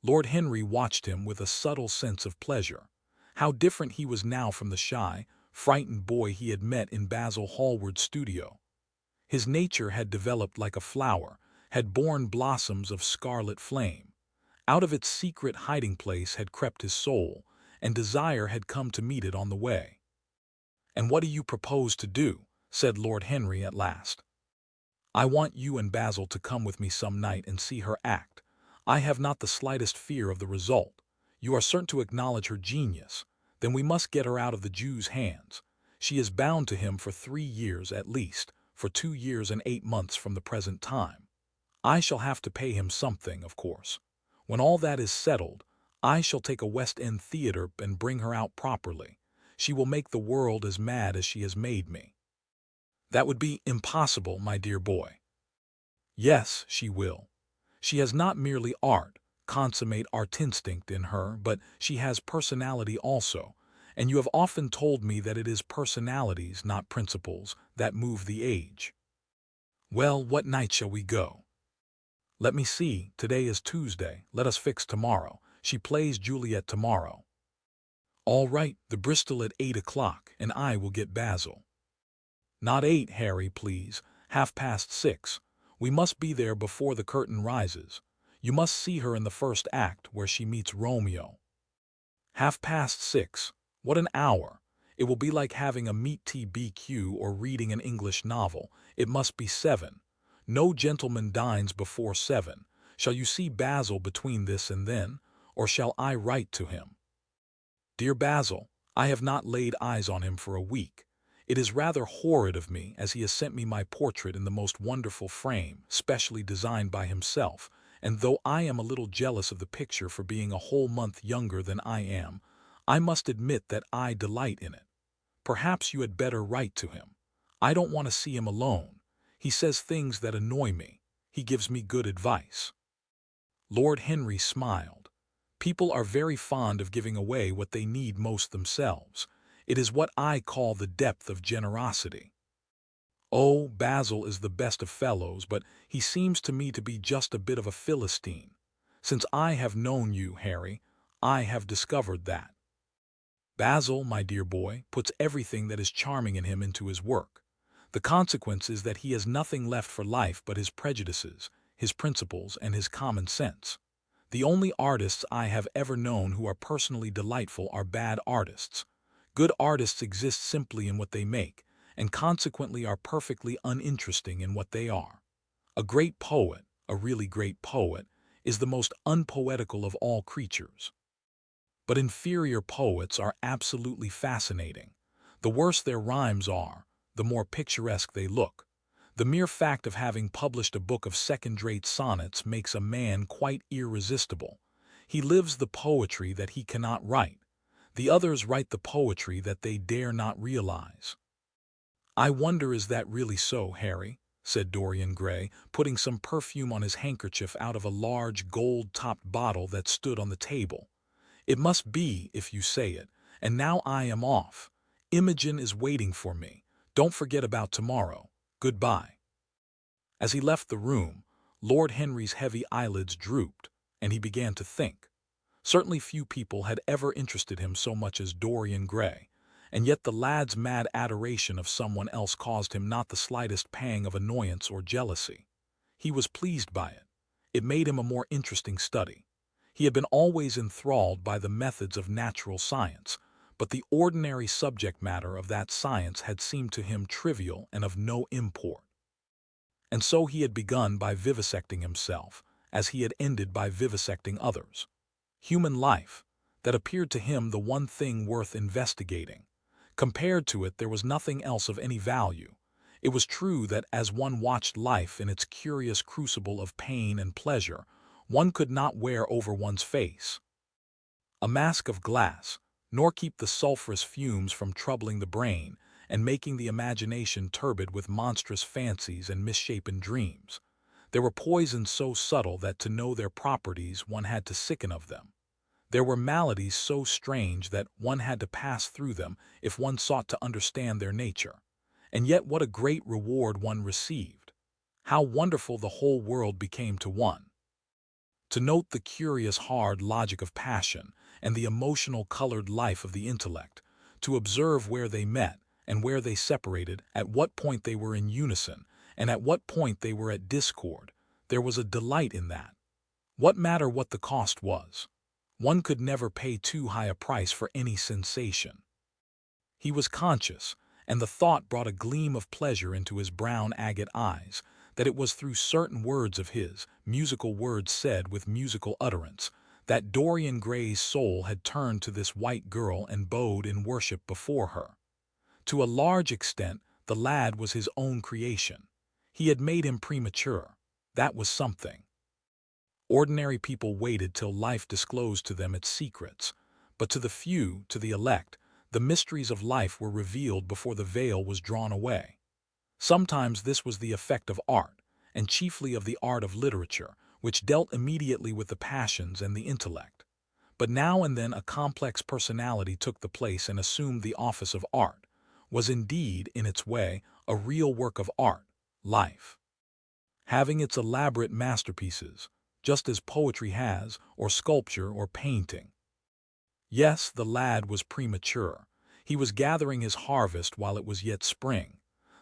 Lord Henry watched him with a subtle sense of pleasure. How different he was now from the shy, frightened boy he had met in Basil Hallward's studio. His nature had developed like a flower, had borne blossoms of scarlet flame. Out of its secret hiding place had crept his soul, and desire had come to meet it on the way. "And what do you propose to do?" said Lord Henry at last. "I want you and Basil to come with me some night and see her act. I have not the slightest fear of the result. You are certain to acknowledge her genius. Then we must get her out of the Jew's hands. She is bound to him for 3 years at least, for 2 years and 8 months from the present time. I shall have to pay him something, of course. When all that is settled, I shall take a West End theater and bring her out properly. She will make the world as mad as she has made me." "That would be impossible, my dear boy." "Yes, she will. She has not merely art, consummate art instinct in her, but she has personality also, and you have often told me that it is personalities, not principles, that move the age. Well, what night shall we go? Let me see, today is Tuesday, let us fix tomorrow. She plays Juliet tomorrow. All right, the Bristol at 8 o'clock, and I will get Basil. Not 8, Harry, please, 6:30. We must be there before the curtain rises. You must see her in the first act where she meets Romeo. 6:30. What an hour! It will be like having a meat TBQ or reading an English novel. It must be 7. No gentleman dines before 7. Shall you see Basil between this and then, or shall I write to him? Dear Basil, I have not laid eyes on him for a week. It is rather horrid of me, as he has sent me my portrait in the most wonderful frame, specially designed by himself, and though I am a little jealous of the picture for being a whole month younger than I am, I must admit that I delight in it. Perhaps you had better write to him. I don't want to see him alone. He says things that annoy me. He gives me good advice." Lord Henry smiled. People are very fond of giving away what they need most themselves. It is what I call the depth of generosity. "Oh, Basil is the best of fellows, but he seems to me to be just a bit of a Philistine. Since I have known you, Harry, I have discovered that. Basil, my dear boy, puts everything that is charming in him into his work. The consequence is that he has nothing left for life but his prejudices, his principles, and his common sense. The only artists I have ever known who are personally delightful are bad artists. Good artists exist simply in what they make, and consequently are perfectly uninteresting in what they are. A great poet, a really great poet, is the most unpoetical of all creatures. But inferior poets are absolutely fascinating. The worse their rhymes are, the more picturesque they look. The mere fact of having published a book of second-rate sonnets makes a man quite irresistible. He lives the poetry that he cannot write. The others write the poetry that they dare not realize. "I wonder is that really so, Harry?" said Dorian Gray, putting some perfume on his handkerchief out of a large gold-topped bottle that stood on the table. "It must be, if you say it. And now I am off. Imogen is waiting for me. Don't forget about tomorrow. Goodbye." As he left the room, Lord Henry's heavy eyelids drooped, and he began to think. Certainly few people had ever interested him so much as Dorian Gray, and yet the lad's mad adoration of someone else caused him not the slightest pang of annoyance or jealousy. He was pleased by it. It made him a more interesting study. He had been always enthralled by the methods of natural science, but the ordinary subject matter of that science had seemed to him trivial and of no import. And so he had begun by vivisecting himself, as he had ended by vivisecting others. Human life, that appeared to him the one thing worth investigating. Compared to it, there was nothing else of any value. It was true that as one watched life in its curious crucible of pain and pleasure, one could not wear over one's face a mask of glass, nor keep the sulphurous fumes from troubling the brain and making the imagination turbid with monstrous fancies and misshapen dreams. There were poisons so subtle that to know their properties one had to sicken of them. There were maladies so strange that one had to pass through them if one sought to understand their nature. And yet what a great reward one received! How wonderful the whole world became to one! To note the curious hard logic of passion and the emotional colored life of the intellect, to observe where they met and where they separated, at what point they were in unison, and at what point they were at discord, there was a delight in that. What matter what the cost was? One could never pay too high a price for any sensation. He was conscious, and the thought brought a gleam of pleasure into his brown agate eyes, that it was through certain words of his, musical words said with musical utterance, that Dorian Gray's soul had turned to this white girl and bowed in worship before her. To a large extent, the lad was his own creation. He had made him premature. That was something. Ordinary people waited till life disclosed to them its secrets, but to the few, to the elect, the mysteries of life were revealed before the veil was drawn away. Sometimes this was the effect of art, and chiefly of the art of literature, which dealt immediately with the passions and the intellect. But now and then a complex personality took the place and assumed the office of art, was indeed, in its way, a real work of art, life. Having its elaborate masterpieces, just as poetry has, or sculpture, or painting. Yes, the lad was premature. He was gathering his harvest while it was yet spring.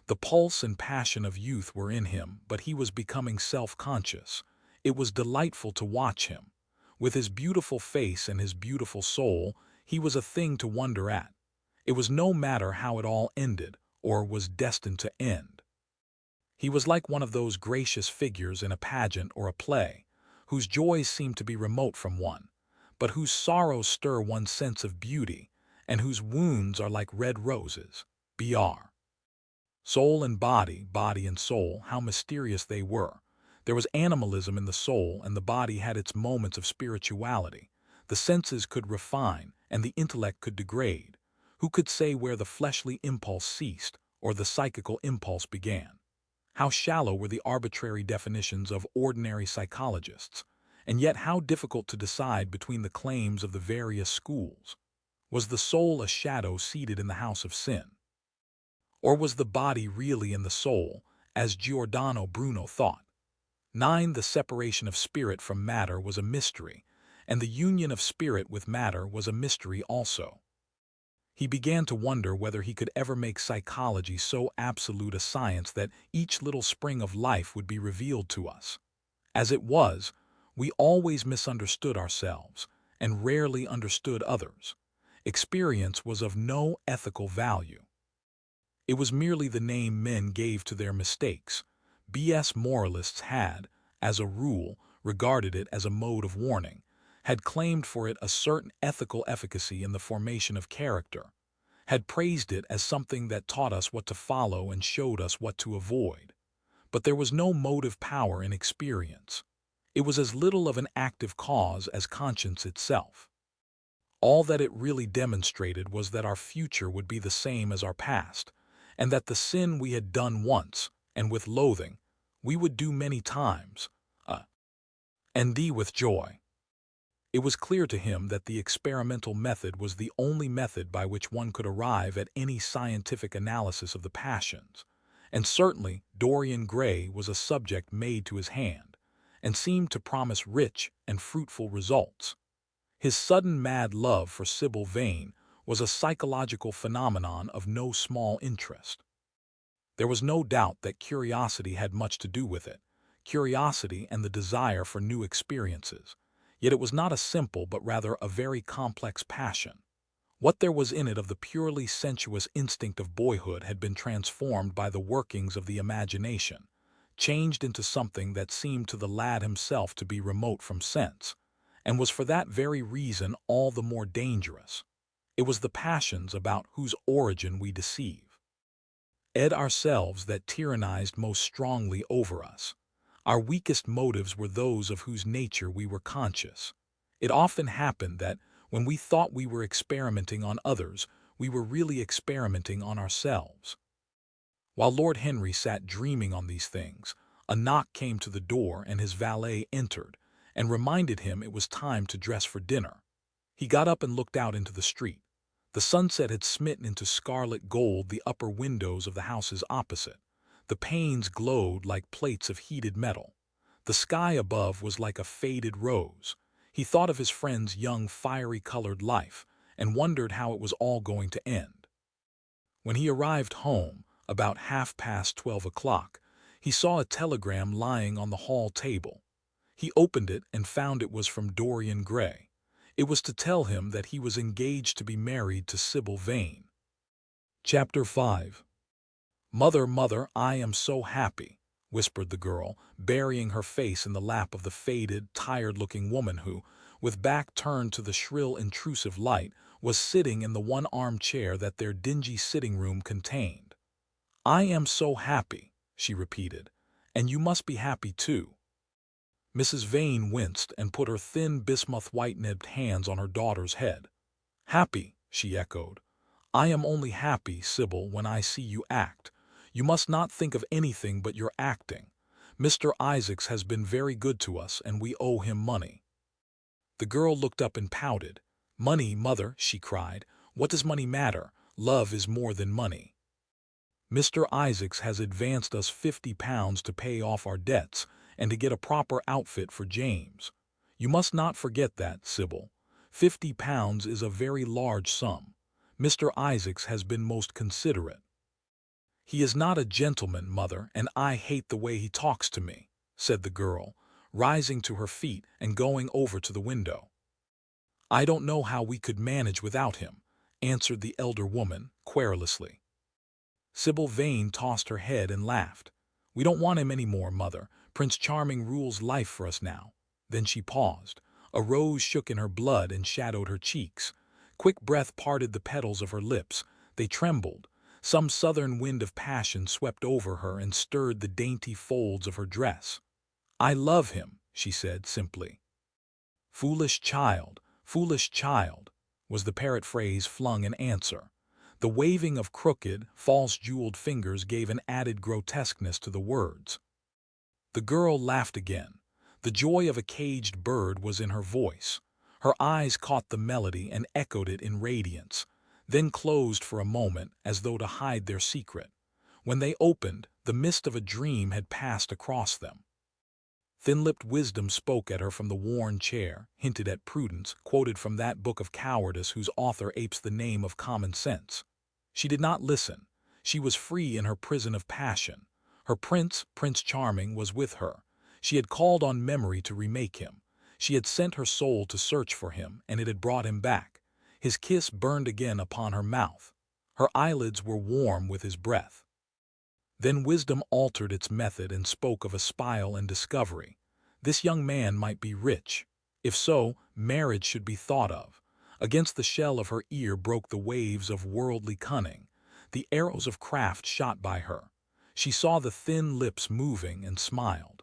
The pulse and passion of youth were in him, but he was becoming self-conscious. It was delightful to watch him. With his beautiful face and his beautiful soul, he was a thing to wonder at. It was no matter how it all ended, or was destined to end. He was like one of those gracious figures in a pageant or a play, whose joys seem to be remote from one, but whose sorrows stir one's sense of beauty, and whose wounds are like red roses. Br. Soul and body, body and soul, how mysterious they were. There was animalism in the soul, and the body had its moments of spirituality. The senses could refine, and the intellect could degrade. Who could say where the fleshly impulse ceased, or the psychical impulse began? How shallow were the arbitrary definitions of ordinary psychologists, and yet how difficult to decide between the claims of the various schools. Was the soul a shadow seated in the house of sin? Or was the body really in the soul, as Giordano Bruno thought? 9. The separation of spirit from matter was a mystery, and the union of spirit with matter was a mystery also. He began to wonder whether he could ever make psychology so absolute a science that each little spring of life would be revealed to us. As it was, we always misunderstood ourselves, and rarely understood others. Experience was of no ethical value. It was merely the name men gave to their mistakes. B.S. moralists had, as a rule, regarded it as a mode of warning, had claimed for it a certain ethical efficacy in the formation of character, had praised it as something that taught us what to follow and showed us what to avoid. But there was no motive power in experience. It was as little of an active cause as conscience itself. All that it really demonstrated was that our future would be the same as our past, and that the sin we had done once, and with loathing, we would do many times, and with joy. It was clear to him that the experimental method was the only method by which one could arrive at any scientific analysis of the passions, and certainly Dorian Gray was a subject made to his hand, and seemed to promise rich and fruitful results. His sudden mad love for Sybil Vane was a psychological phenomenon of no small interest. There was no doubt that curiosity had much to do with it, curiosity and the desire for new experiences. Yet it was not a simple but rather a very complex passion. What there was in it of the purely sensuous instinct of boyhood had been transformed by the workings of the imagination, changed into something that seemed to the lad himself to be remote from sense, and was for that very reason all the more dangerous. It was the passions about whose origin we deceive, ourselves, that tyrannized most strongly over us. Our weakest motives were those of whose nature we were conscious. It often happened that, when we thought we were experimenting on others, we were really experimenting on ourselves. While Lord Henry sat dreaming on these things, a knock came to the door and his valet entered, and reminded him it was time to dress for dinner. He got up and looked out into the street. The sunset had smitten into scarlet gold the upper windows of the houses opposite. The panes glowed like plates of heated metal. The sky above was like a faded rose. He thought of his friend's young, fiery-colored life, and wondered how it was all going to end. When he arrived home, about 12:30, he saw a telegram lying on the hall table. He opened it and found it was from Dorian Gray. It was to tell him that he was engaged to be married to Sybil Vane. Chapter 5. "Mother, mother, I am so happy," whispered the girl, burying her face in the lap of the faded, tired-looking woman who, with back turned to the shrill, intrusive light, was sitting in the one armchair that their dingy sitting-room contained. "I am so happy," she repeated, "and you must be happy too." Mrs. Vane winced and put her thin, bismuth-white-nibbed hands on her daughter's head. "Happy," she echoed. "I am only happy, Sybil, when I see you act. You must not think of anything but your acting. Mr. Isaacs has been very good to us, and we owe him money." The girl looked up and pouted. "Money, mother," she cried. "What does money matter? Love is more than money. Mr. Isaacs has advanced us £50 to pay off our debts and to get a proper outfit for James. You must not forget that, Sybil. £50 is a very large sum. Mr. Isaacs has been most considerate." "He is not a gentleman, mother, and I hate the way he talks to me," said the girl, rising to her feet and going over to the window. "I don't know how we could manage without him," answered the elder woman, querulously. Sybil Vane tossed her head and laughed. "We don't want him any more, mother. Prince Charming rules life for us now." Then she paused. A rose shook in her blood and shadowed her cheeks. Quick breath parted the petals of her lips. They trembled. Some southern wind of passion swept over her and stirred the dainty folds of her dress. "I love him," she said simply. Foolish child," was the parrot phrase flung in answer. The waving of crooked, false-jeweled fingers gave an added grotesqueness to the words. The girl laughed again. The joy of a caged bird was in her voice. Her eyes caught the melody and echoed it in radiance, then closed for a moment as though to hide their secret. When they opened, the mist of a dream had passed across them. Thin-lipped wisdom spoke at her from the worn chair, hinted at prudence, quoted from that book of cowardice whose author apes the name of common sense. She did not listen. She was free in her prison of passion. Her Prince Charming, was with her. She had called on memory to remake him. She had sent her soul to search for him, and it had brought him back. His kiss burned again upon her mouth. Her eyelids were warm with his breath. Then wisdom altered its method and spoke of a spile and discovery. This young man might be rich. If so, marriage should be thought of. Against the shell of her ear broke the waves of worldly cunning. The arrows of craft shot by her. She saw the thin lips moving and smiled.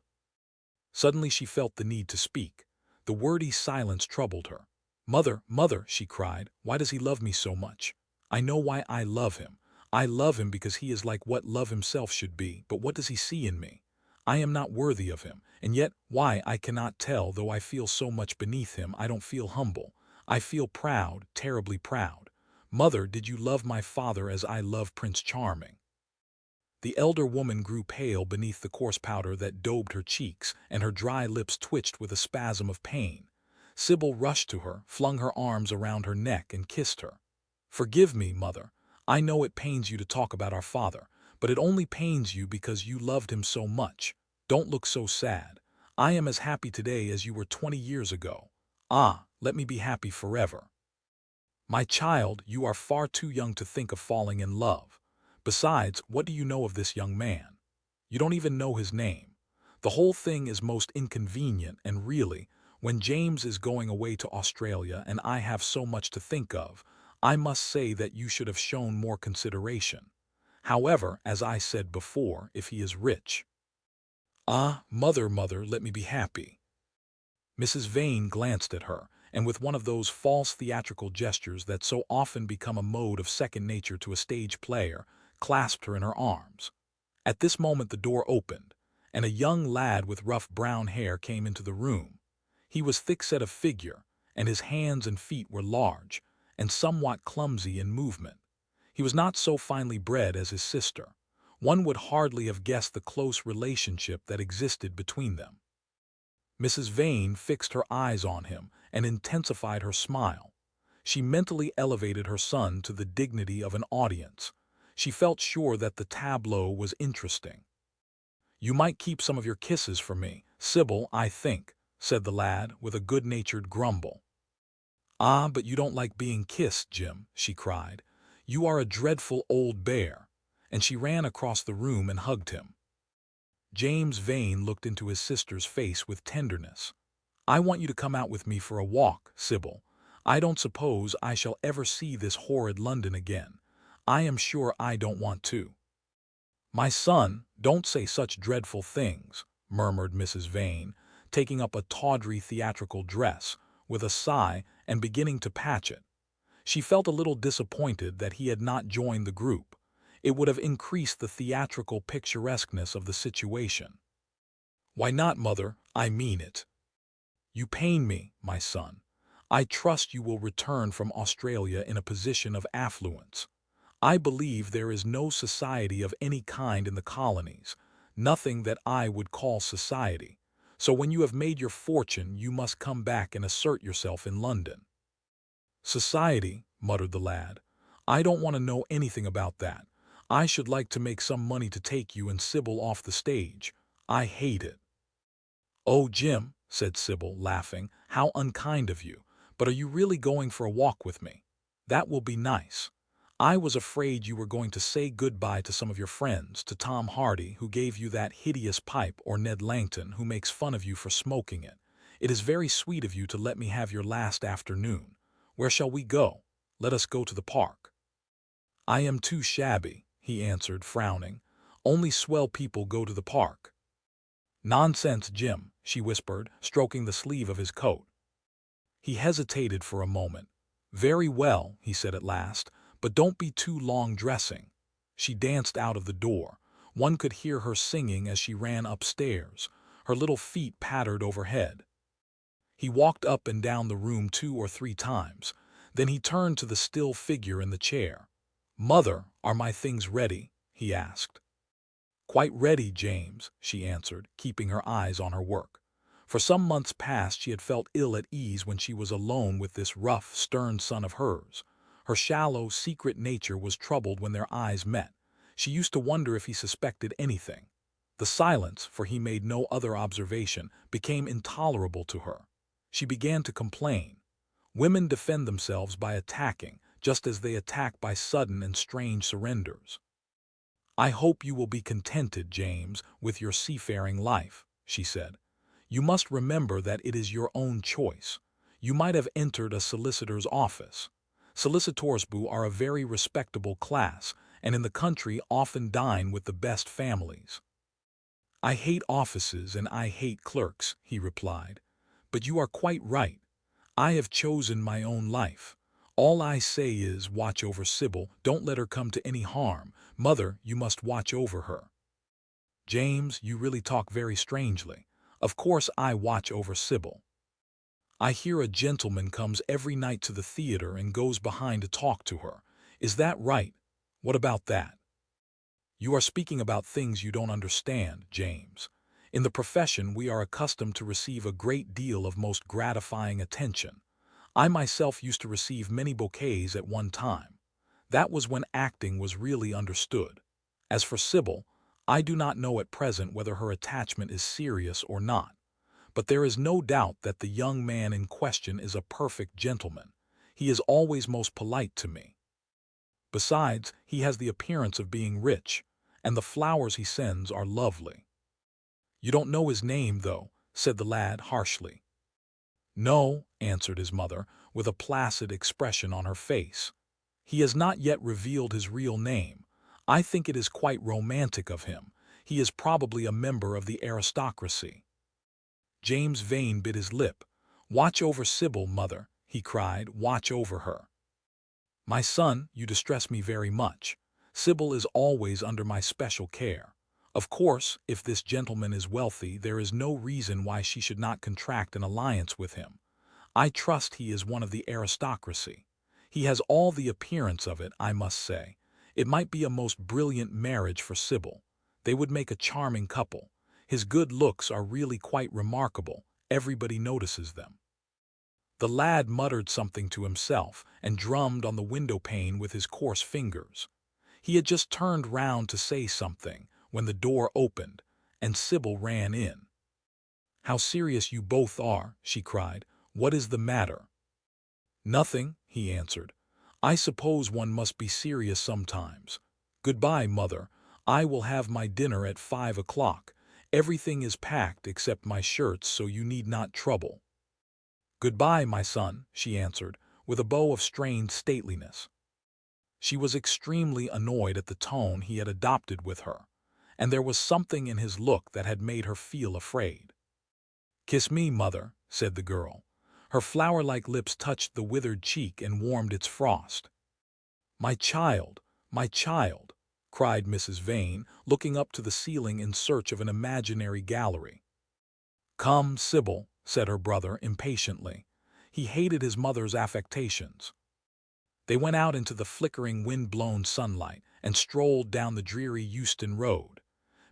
Suddenly she felt the need to speak. The wordy silence troubled her. Mother, she cried, why does he love me so much? I know why I love him. I love him because he is like what love himself should be, but what does he see in me? I am not worthy of him, and yet why I cannot tell, though I feel so much beneath him. I don't feel humble. I feel proud, terribly proud. Mother, did you love my father as I love Prince Charming? The elder woman grew pale beneath the coarse powder that daubed her cheeks, and her dry lips twitched with a spasm of pain. Sybil rushed to her, flung her arms around her neck, and kissed her. Forgive me, mother. I know it pains you to talk about our father, but it only pains you because you loved him so much. Don't look so sad. I am as happy today as you were 20 years ago. Ah, let me be happy forever. My child, you are far too young to think of falling in love. Besides, what do you know of this young man? You don't even know his name. The whole thing is most inconvenient, and really, when James is going away to Australia and I have so much to think of, I must say that you should have shown more consideration. However, as I said before, if he is rich. Ah, mother, let me be happy. Mrs. Vane glanced at her, and with one of those false theatrical gestures that so often become a mode of second nature to a stage player, clasped her in her arms. At this moment the door opened, and a young lad with rough brown hair came into the room. He was thick-set of figure, and his hands and feet were large, and somewhat clumsy in movement. He was not so finely bred as his sister. One would hardly have guessed the close relationship that existed between them. Mrs. Vane fixed her eyes on him and intensified her smile. She mentally elevated her son to the dignity of an audience. She felt sure that the tableau was interesting. You might keep some of your kisses for me, Sybil, I think, said the lad with a good-natured grumble. Ah, but you don't like being kissed, Jim, she cried. You are a dreadful old bear. And she ran across the room and hugged him. James Vane looked into his sister's face with tenderness. I want you to come out with me for a walk, Sybil. I don't suppose I shall ever see this horrid London again. I am sure I don't want to. My son, don't say such dreadful things, murmured Mrs. Vane, taking up a tawdry theatrical dress, with a sigh, and beginning to patch it. She felt a little disappointed that he had not joined the group. It would have increased the theatrical picturesqueness of the situation. Why not, mother? I mean it. You pain me, my son. I trust you will return from Australia in a position of affluence. I believe there is no society of any kind in the colonies, nothing that I would call society. So when you have made your fortune, you must come back and assert yourself in London. Society, muttered the lad. I don't want to know anything about that. I should like to make some money to take you and Sybil off the stage. I hate it. Oh, Jim, said Sybil, laughing, how unkind of you. But are you really going for a walk with me? That will be nice. I was afraid you were going to say goodbye to some of your friends, to Tom Hardy, who gave you that hideous pipe, or Ned Langton, who makes fun of you for smoking it. It is very sweet of you to let me have your last afternoon. Where shall we go? Let us go to the park. I am too shabby, he answered, frowning. Only swell people go to the park. "Nonsense, Jim," she whispered, stroking the sleeve of his coat. He hesitated for a moment. "Very well," he said at last, "but don't be too long dressing." She danced out of the door. One could hear her singing as she ran upstairs. Her little feet pattered overhead. He walked up and down the room 2 or 3 times. Then he turned to the still figure in the chair. "Mother, are my things ready?" he asked. "Quite ready, James," she answered, keeping her eyes on her work. For some months past she had felt ill at ease when she was alone with this rough, stern son of hers. Her shallow, secret nature was troubled when their eyes met. She used to wonder if he suspected anything. The silence, for he made no other observation, became intolerable to her. She began to complain. Women defend themselves by attacking, just as they attack by sudden and strange surrenders. "I hope you will be contented, James, with your seafaring life," she said. "You must remember that it is your own choice. You might have entered a solicitor's office. Solicitorsbus are a very respectable class, and in the country often dine with the best families." "I hate offices and I hate clerks," he replied. "But you are quite right. I have chosen my own life. All I say is, watch over Sybil. Don't let her come to any harm. Mother, you must watch over her." "James, you really talk very strangely. Of course I watch over Sybil. I hear a gentleman comes every night to the theater and goes behind to talk to her. Is that right? What about that?" "You are speaking about things you don't understand, James. In the profession we are accustomed to receive a great deal of most gratifying attention. I myself used to receive many bouquets at one time. That was when acting was really understood. As for Sybil, I do not know at present whether her attachment is serious or not. But there is no doubt that the young man in question is a perfect gentleman. He is always most polite to me. Besides, he has the appearance of being rich, and the flowers he sends are lovely." "You don't know his name, though," said the lad harshly. "No," answered his mother, with a placid expression on her face. "He has not yet revealed his real name. I think it is quite romantic of him. He is probably a member of the aristocracy." James Vane bit his lip. "Watch over Sybil, mother," he cried. "Watch over her." "My son, you distress me very much. Sybil is always under my special care. Of course, if this gentleman is wealthy, there is no reason why she should not contract an alliance with him. I trust he is one of the aristocracy. He has all the appearance of it, I must say. It might be a most brilliant marriage for Sybil. They would make a charming couple. His good looks are really quite remarkable. Everybody notices them." The lad muttered something to himself and drummed on the window pane with his coarse fingers. He had just turned round to say something when the door opened, and Sybil ran in. "How serious you both are," she cried. "What is the matter?" "Nothing," he answered. "I suppose one must be serious sometimes. Goodbye, mother. I will have my dinner at 5 o'clock. Everything is packed except my shirts, so you need not trouble." "Goodbye, my son," she answered, with a bow of strained stateliness. She was extremely annoyed at the tone he had adopted with her, and there was something in his look that had made her feel afraid. "Kiss me, mother," said the girl. Her flower-like lips touched the withered cheek and warmed its frost. My child," cried Mrs. Vane, looking up to the ceiling in search of an imaginary gallery. "Come, Sybil," said her brother impatiently. He hated his mother's affectations. They went out into the flickering, wind-blown sunlight and strolled down the dreary Euston Road.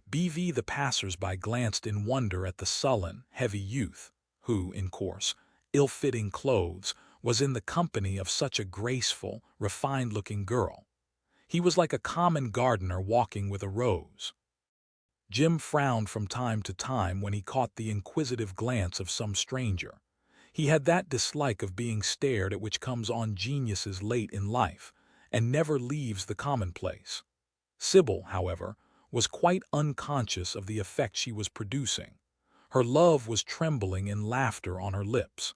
The passers-by glanced in wonder at the sullen, heavy youth, who, in coarse, ill-fitting clothes, was in the company of such a graceful, refined-looking girl. He was like a common gardener walking with a rose. Jim frowned from time to time when he caught the inquisitive glance of some stranger. He had that dislike of being stared at which comes on geniuses late in life, and never leaves the commonplace. Sybil, however, was quite unconscious of the effect she was producing. Her love was trembling in laughter on her lips.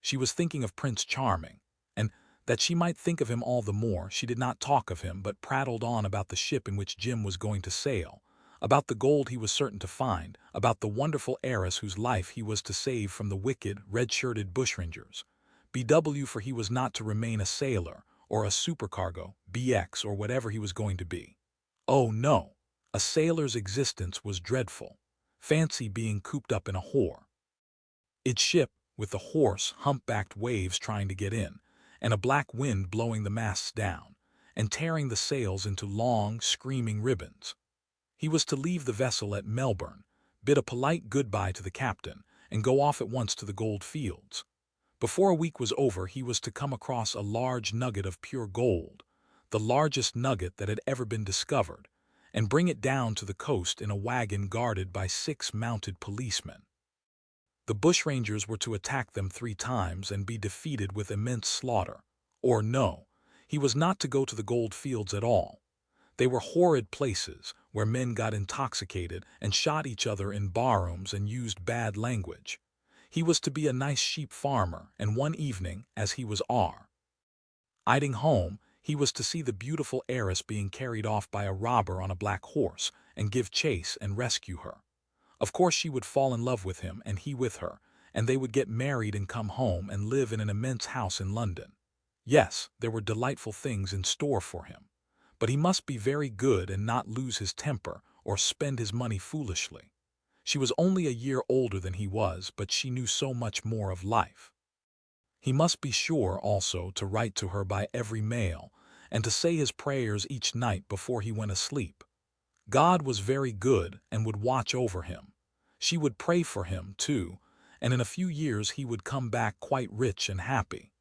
She was thinking of Prince Charming, and, that she might think of him all the more, she did not talk of him, but prattled on about the ship in which Jim was going to sail. about the gold he was certain to find, about the wonderful heiress whose life he was to save from the wicked, red-shirted bushrangers. BW, for he was not to remain a sailor, or a supercargo, BX, or whatever he was going to be. Oh no, a sailor's existence was dreadful. Fancy being cooped up in a whore. Its ship, with the hoarse, hump-backed waves trying to get in, and a black wind blowing the masts down, and tearing the sails into long, screaming ribbons. He was to leave the vessel at Melbourne, bid a polite goodbye to the captain, and go off at once to the gold fields. Before a week was over, he was to come across a large nugget of pure gold, the largest nugget that had ever been discovered, and bring it down to the coast in a wagon guarded by 6 mounted policemen. The bushrangers were to attack them 3 times and be defeated with immense slaughter. Or no, he was not to go to the gold fields at all. They were horrid places where men got intoxicated and shot each other in barrooms and used bad language. He was to be a nice sheep farmer, and one evening, as he was riding home, he was to see the beautiful heiress being carried off by a robber on a black horse and give chase and rescue her. Of course she would fall in love with him and he with her, and they would get married and come home and live in an immense house in London. Yes, there were delightful things in store for him. But he must be very good and not lose his temper or spend his money foolishly. She was only a year older than he was, but she knew so much more of life. He must be sure also to write to her by every mail and to say his prayers each night before he went asleep. God was very good and would watch over him. She would pray for him, too, and in a few years he would come back quite rich and happy.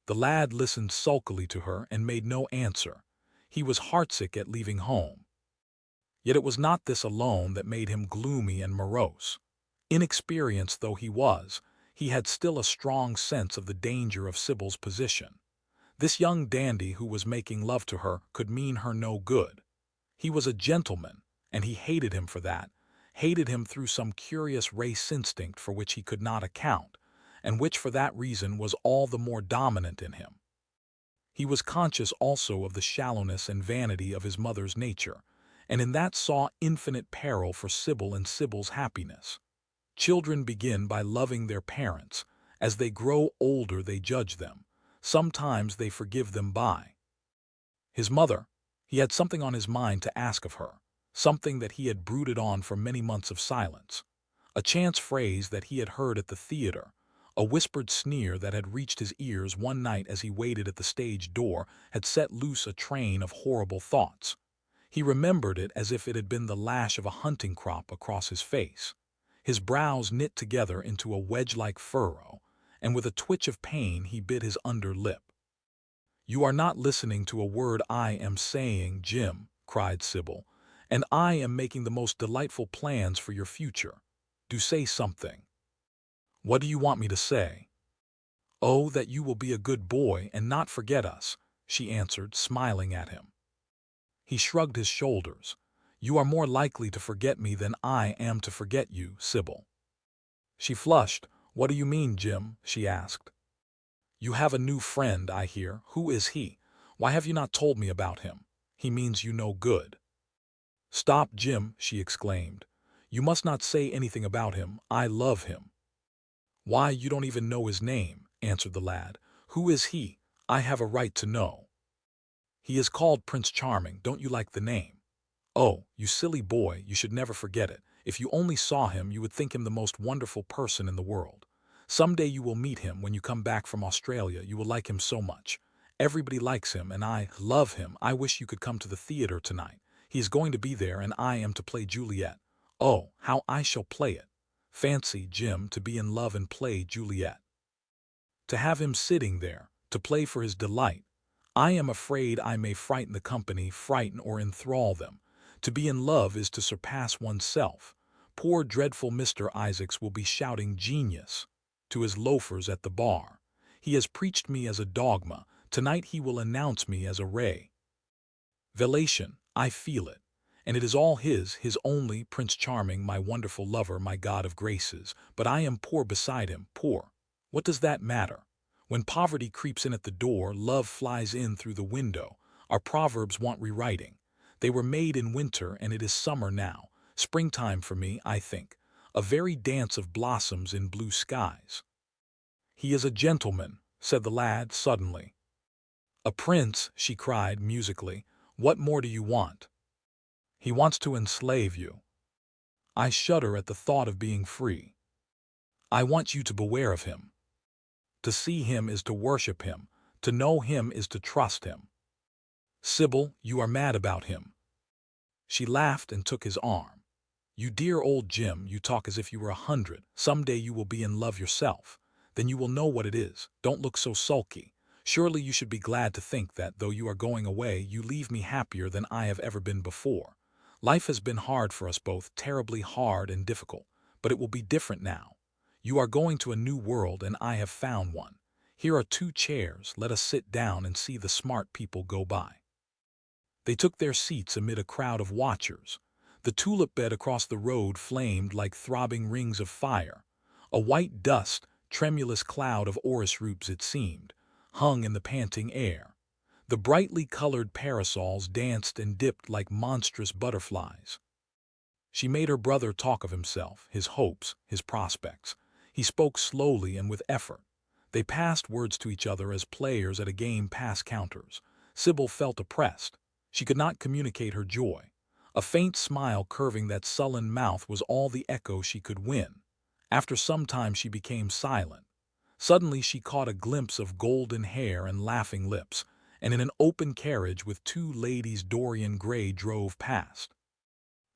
The lad listened sulkily to her and made no answer. He was heartsick at leaving home. Yet it was not this alone that made him gloomy and morose. Inexperienced though he was, he had still a strong sense of the danger of Sybil's position. This young dandy who was making love to her could mean her no good. He was a gentleman, and he hated him for that, hated him through some curious race instinct for which he could not account, and which for that reason was all the more dominant in him. He was conscious also of the shallowness and vanity of his mother's nature, and in that saw infinite peril for Sybil and Sybil's happiness. Children begin by loving their parents. As they grow older they judge them. Sometimes they forgive them by. His mother, he had something on his mind to ask of her, something that he had brooded on for many months of silence. A chance phrase that he had heard at the theater, a whispered sneer that had reached his ears one night as he waited at the stage door, had set loose a train of horrible thoughts. He remembered it as if it had been the lash of a hunting crop across his face. His brows knit together into a wedge-like furrow, and with a twitch of pain he bit his under lip. "You are not listening to a word I am saying, Jim," cried Sybil, "and I am making the most delightful plans for your future. Do say something." "What do you want me to say?" "Oh, that you will be a good boy and not forget us," she answered, smiling at him. He shrugged his shoulders. "You are more likely to forget me than I am to forget you, Sybil." She flushed. "What do you mean, Jim?" she asked. "You have a new friend, I hear. Who is he? Why have you not told me about him? He means you no good." "Stop, Jim," she exclaimed. "You must not say anything about him. I love him." "Why, you don't even know his name," answered the lad. "Who is he? I have a right to know." "He is called Prince Charming. Don't you like the name?" "Oh, you silly boy, you should never forget it. If you only saw him, you would think him the most wonderful person in the world. Some day you will meet him when you come back from Australia. You will like him so much. Everybody likes him, and I love him. I wish you could come to the theater tonight. He is going to be there, and I am to play Juliet. Oh, how I shall play it. Fancy, Jim, to be in love and play Juliet. To have him sitting there, to play for his delight. I am afraid I may frighten the company, frighten or enthrall them. To be in love is to surpass oneself. Poor dreadful Mr. Isaacs will be shouting genius to his loafers at the bar. He has preached me as a dogma. Tonight he will announce me as a revelation. I feel it. And it is all his only, Prince Charming, my wonderful lover, my god of graces. But I am poor beside him, poor. What does that matter? When poverty creeps in at the door, love flies in through the window. Our proverbs want rewriting. They were made in winter, and it is summer now. Springtime for me, I think. A very dance of blossoms in blue skies." "He is a gentleman," said the lad suddenly. "A prince," she cried musically. "What more do you want?" "He wants to enslave you." "I shudder at the thought of being free." "I want you to beware of him. To see him is to worship him. To know him is to trust him." "Sybil, you are mad about him." She laughed and took his arm. "You dear old Jim, you talk as if you were 100. Some day you will be in love yourself. Then you will know what it is. Don't look so sulky. Surely you should be glad to think that, though you are going away, you leave me happier than I have ever been before. Life has been hard for us both, terribly hard and difficult, but it will be different now. You are going to a new world, and I have found one. Here are 2 chairs. Let us sit down and see the smart people go by." They took their seats amid a crowd of watchers. The tulip bed across the road flamed like throbbing rings of fire. A white dust, tremulous cloud of orris roots it seemed, hung in the panting air. The brightly colored parasols danced and dipped like monstrous butterflies. She made her brother talk of himself, his hopes, his prospects. He spoke slowly and with effort. They passed words to each other as players at a game pass counters. Sybil felt oppressed. She could not communicate her joy. A faint smile curving that sullen mouth was all the echo she could win. After some time she became silent. Suddenly she caught a glimpse of golden hair and laughing lips, and in an open carriage with 2 ladies Dorian Gray drove past.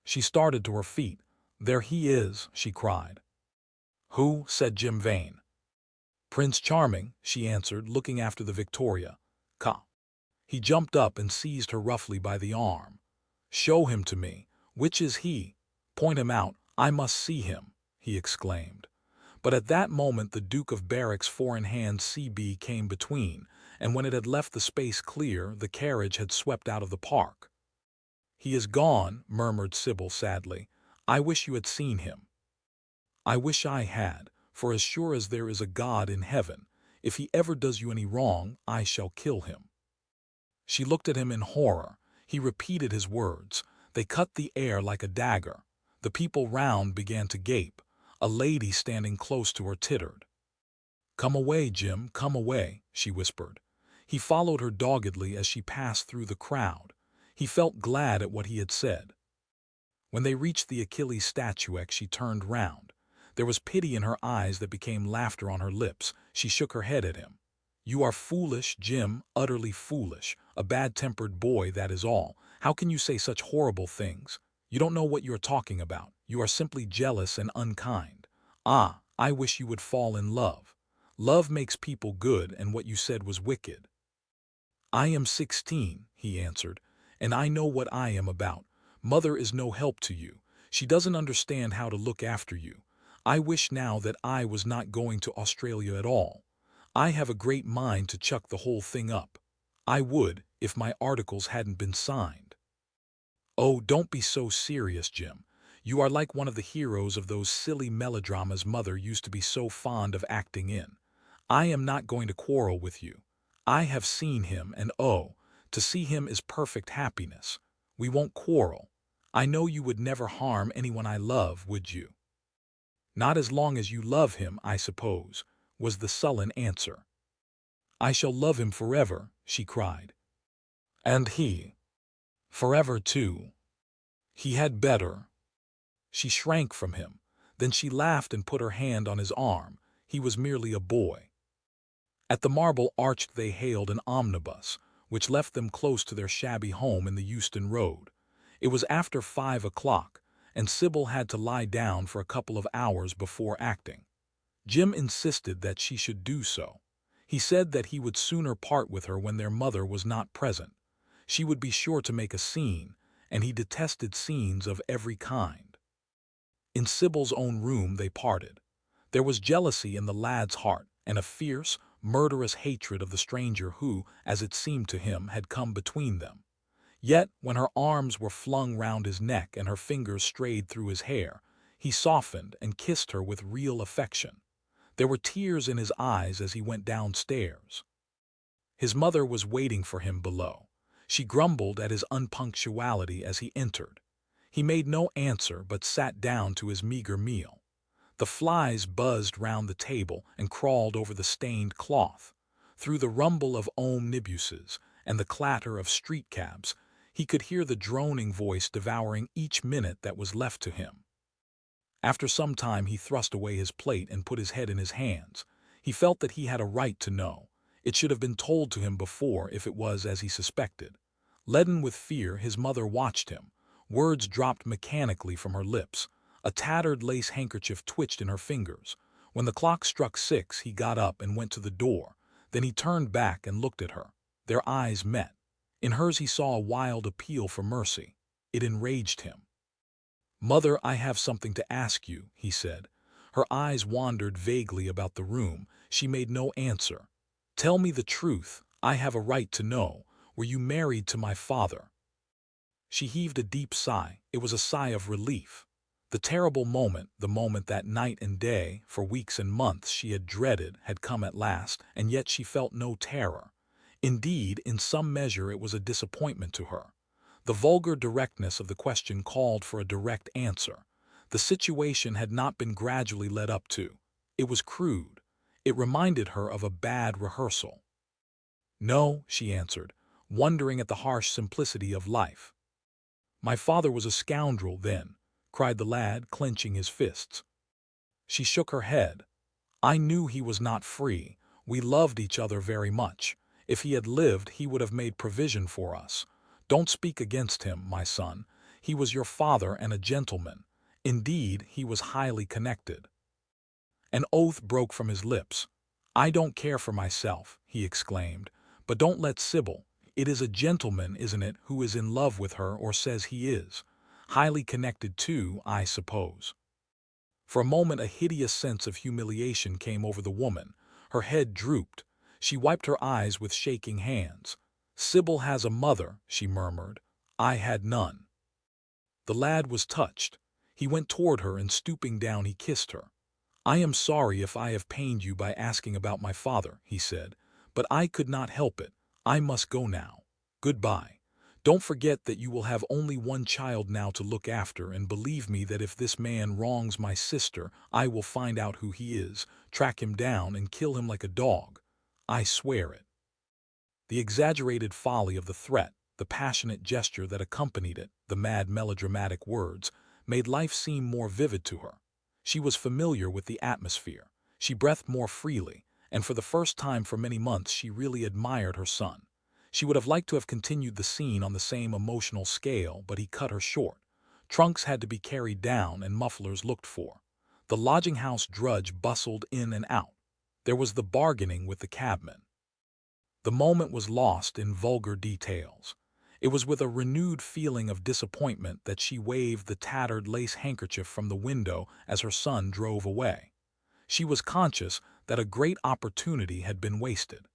She started to her feet. "There he is," she cried. "Who?" said Jim Vane. "Prince Charming," she answered, looking after the Victoria. "Ka." He jumped up and seized her roughly by the arm. "Show him to me. Which is he? Point him out. I must see him," he exclaimed. But at that moment the Duke of Berwick's four-in-hand CB came between, and when it had left the space clear, the carriage had swept out of the park. "He is gone," murmured Sybil sadly. "I wish you had seen him." "I wish I had, for as sure as there is a God in heaven, if he ever does you any wrong, I shall kill him." She looked at him in horror. He repeated his words. They cut the air like a dagger. The people round began to gape. A lady standing close to her tittered. "Come away, Jim, come away," she whispered. He followed her doggedly as she passed through the crowd. He felt glad at what he had said. When they reached the Achilles statuette, she turned round. There was pity in her eyes that became laughter on her lips. She shook her head at him. "You are foolish, Jim, utterly foolish. A bad-tempered boy, that is all. How can you say such horrible things? You don't know what you are talking about. You are simply jealous and unkind. Ah, I wish you would fall in love. Love makes people good, and what you said was wicked." "I am 16, he answered, "and I know what I am about. Mother is no help to you. She doesn't understand how to look after you. I wish now that I was not going to Australia at all. I have a great mind to chuck the whole thing up. I would, if my articles hadn't been signed." "Oh, don't be so serious, Jim. You are like one of the heroes of those silly melodramas Mother used to be so fond of acting in. I am not going to quarrel with you. I have seen him, and oh, to see him is perfect happiness. We won't quarrel. I know you would never harm anyone I love, would you?" "Not as long as you love him, I suppose," was the sullen answer. "I shall love him forever," she cried. "And he? Forever, too. He had better." She shrank from him. Then she laughed and put her hand on his arm. He was merely a boy. At the Marble Arch they hailed an omnibus, which left them close to their shabby home in the Euston Road. It was after 5 o'clock, and Sybil had to lie down for a couple of hours before acting. Jim insisted that she should do so. He said that he would sooner part with her when their mother was not present. She would be sure to make a scene, and he detested scenes of every kind. In Sybil's own room they parted. There was jealousy in the lad's heart, and a fierce, murderous hatred of the stranger who, as it seemed to him, had come between them. Yet, when her arms were flung round his neck and her fingers strayed through his hair, he softened and kissed her with real affection. There were tears in his eyes as he went downstairs. His mother was waiting for him below. She grumbled at his unpunctuality as he entered. He made no answer but sat down to his meager meal. The flies buzzed round the table and crawled over the stained cloth. Through the rumble of omnibuses and the clatter of street cabs, he could hear the droning voice devouring each minute that was left to him. After some time he thrust away his plate and put his head in his hands. He felt that he had a right to know. It should have been told to him before if it was as he suspected. Leaden with fear, his mother watched him. Words dropped mechanically from her lips. A tattered lace handkerchief twitched in her fingers. When the clock struck 6, he got up and went to the door. Then he turned back and looked at her. Their eyes met. In hers he saw a wild appeal for mercy. It enraged him. "Mother, I have something to ask you," he said. Her eyes wandered vaguely about the room. She made no answer. "Tell me the truth. I have a right to know. Were you married to my father?" She heaved a deep sigh. It was a sigh of relief. The terrible moment, the moment that night and day, for weeks and months she had dreaded, had come at last, and yet she felt no terror. Indeed, in some measure it was a disappointment to her. The vulgar directness of the question called for a direct answer. The situation had not been gradually led up to. It was crude. It reminded her of a bad rehearsal. "No," she answered, wondering at the harsh simplicity of life. "My father was a scoundrel then," cried the lad, clenching his fists. She shook her head. "I knew he was not free. We loved each other very much. If he had lived, he would have made provision for us. Don't speak against him, my son. He was your father and a gentleman. Indeed, he was highly connected." An oath broke from his lips. "I don't care for myself," he exclaimed. "But don't let Sybil. It is a gentleman, isn't it, who is in love with her or says he is? Highly connected too, I suppose." For a moment a hideous sense of humiliation came over the woman. Her head drooped. She wiped her eyes with shaking hands. "Sybil has a mother," she murmured. "I had none." The lad was touched. He went toward her and stooping down he kissed her. "I am sorry if I have pained you by asking about my father," he said, "but I could not help it. I must go now. Goodbye. Don't forget that you will have only one child now to look after, and believe me that if this man wrongs my sister, I will find out who he is, track him down, and kill him like a dog. I swear it." The exaggerated folly of the threat, the passionate gesture that accompanied it, the mad melodramatic words, made life seem more vivid to her. She was familiar with the atmosphere. She breathed more freely, and for the first time for many months she really admired her son. She would have liked to have continued the scene on the same emotional scale, but he cut her short. Trunks had to be carried down and mufflers looked for. The lodging-house drudge bustled in and out. There was the bargaining with the cabman. The moment was lost in vulgar details. It was with a renewed feeling of disappointment that she waved the tattered lace handkerchief from the window as her son drove away. She was conscious that a great opportunity had been wasted.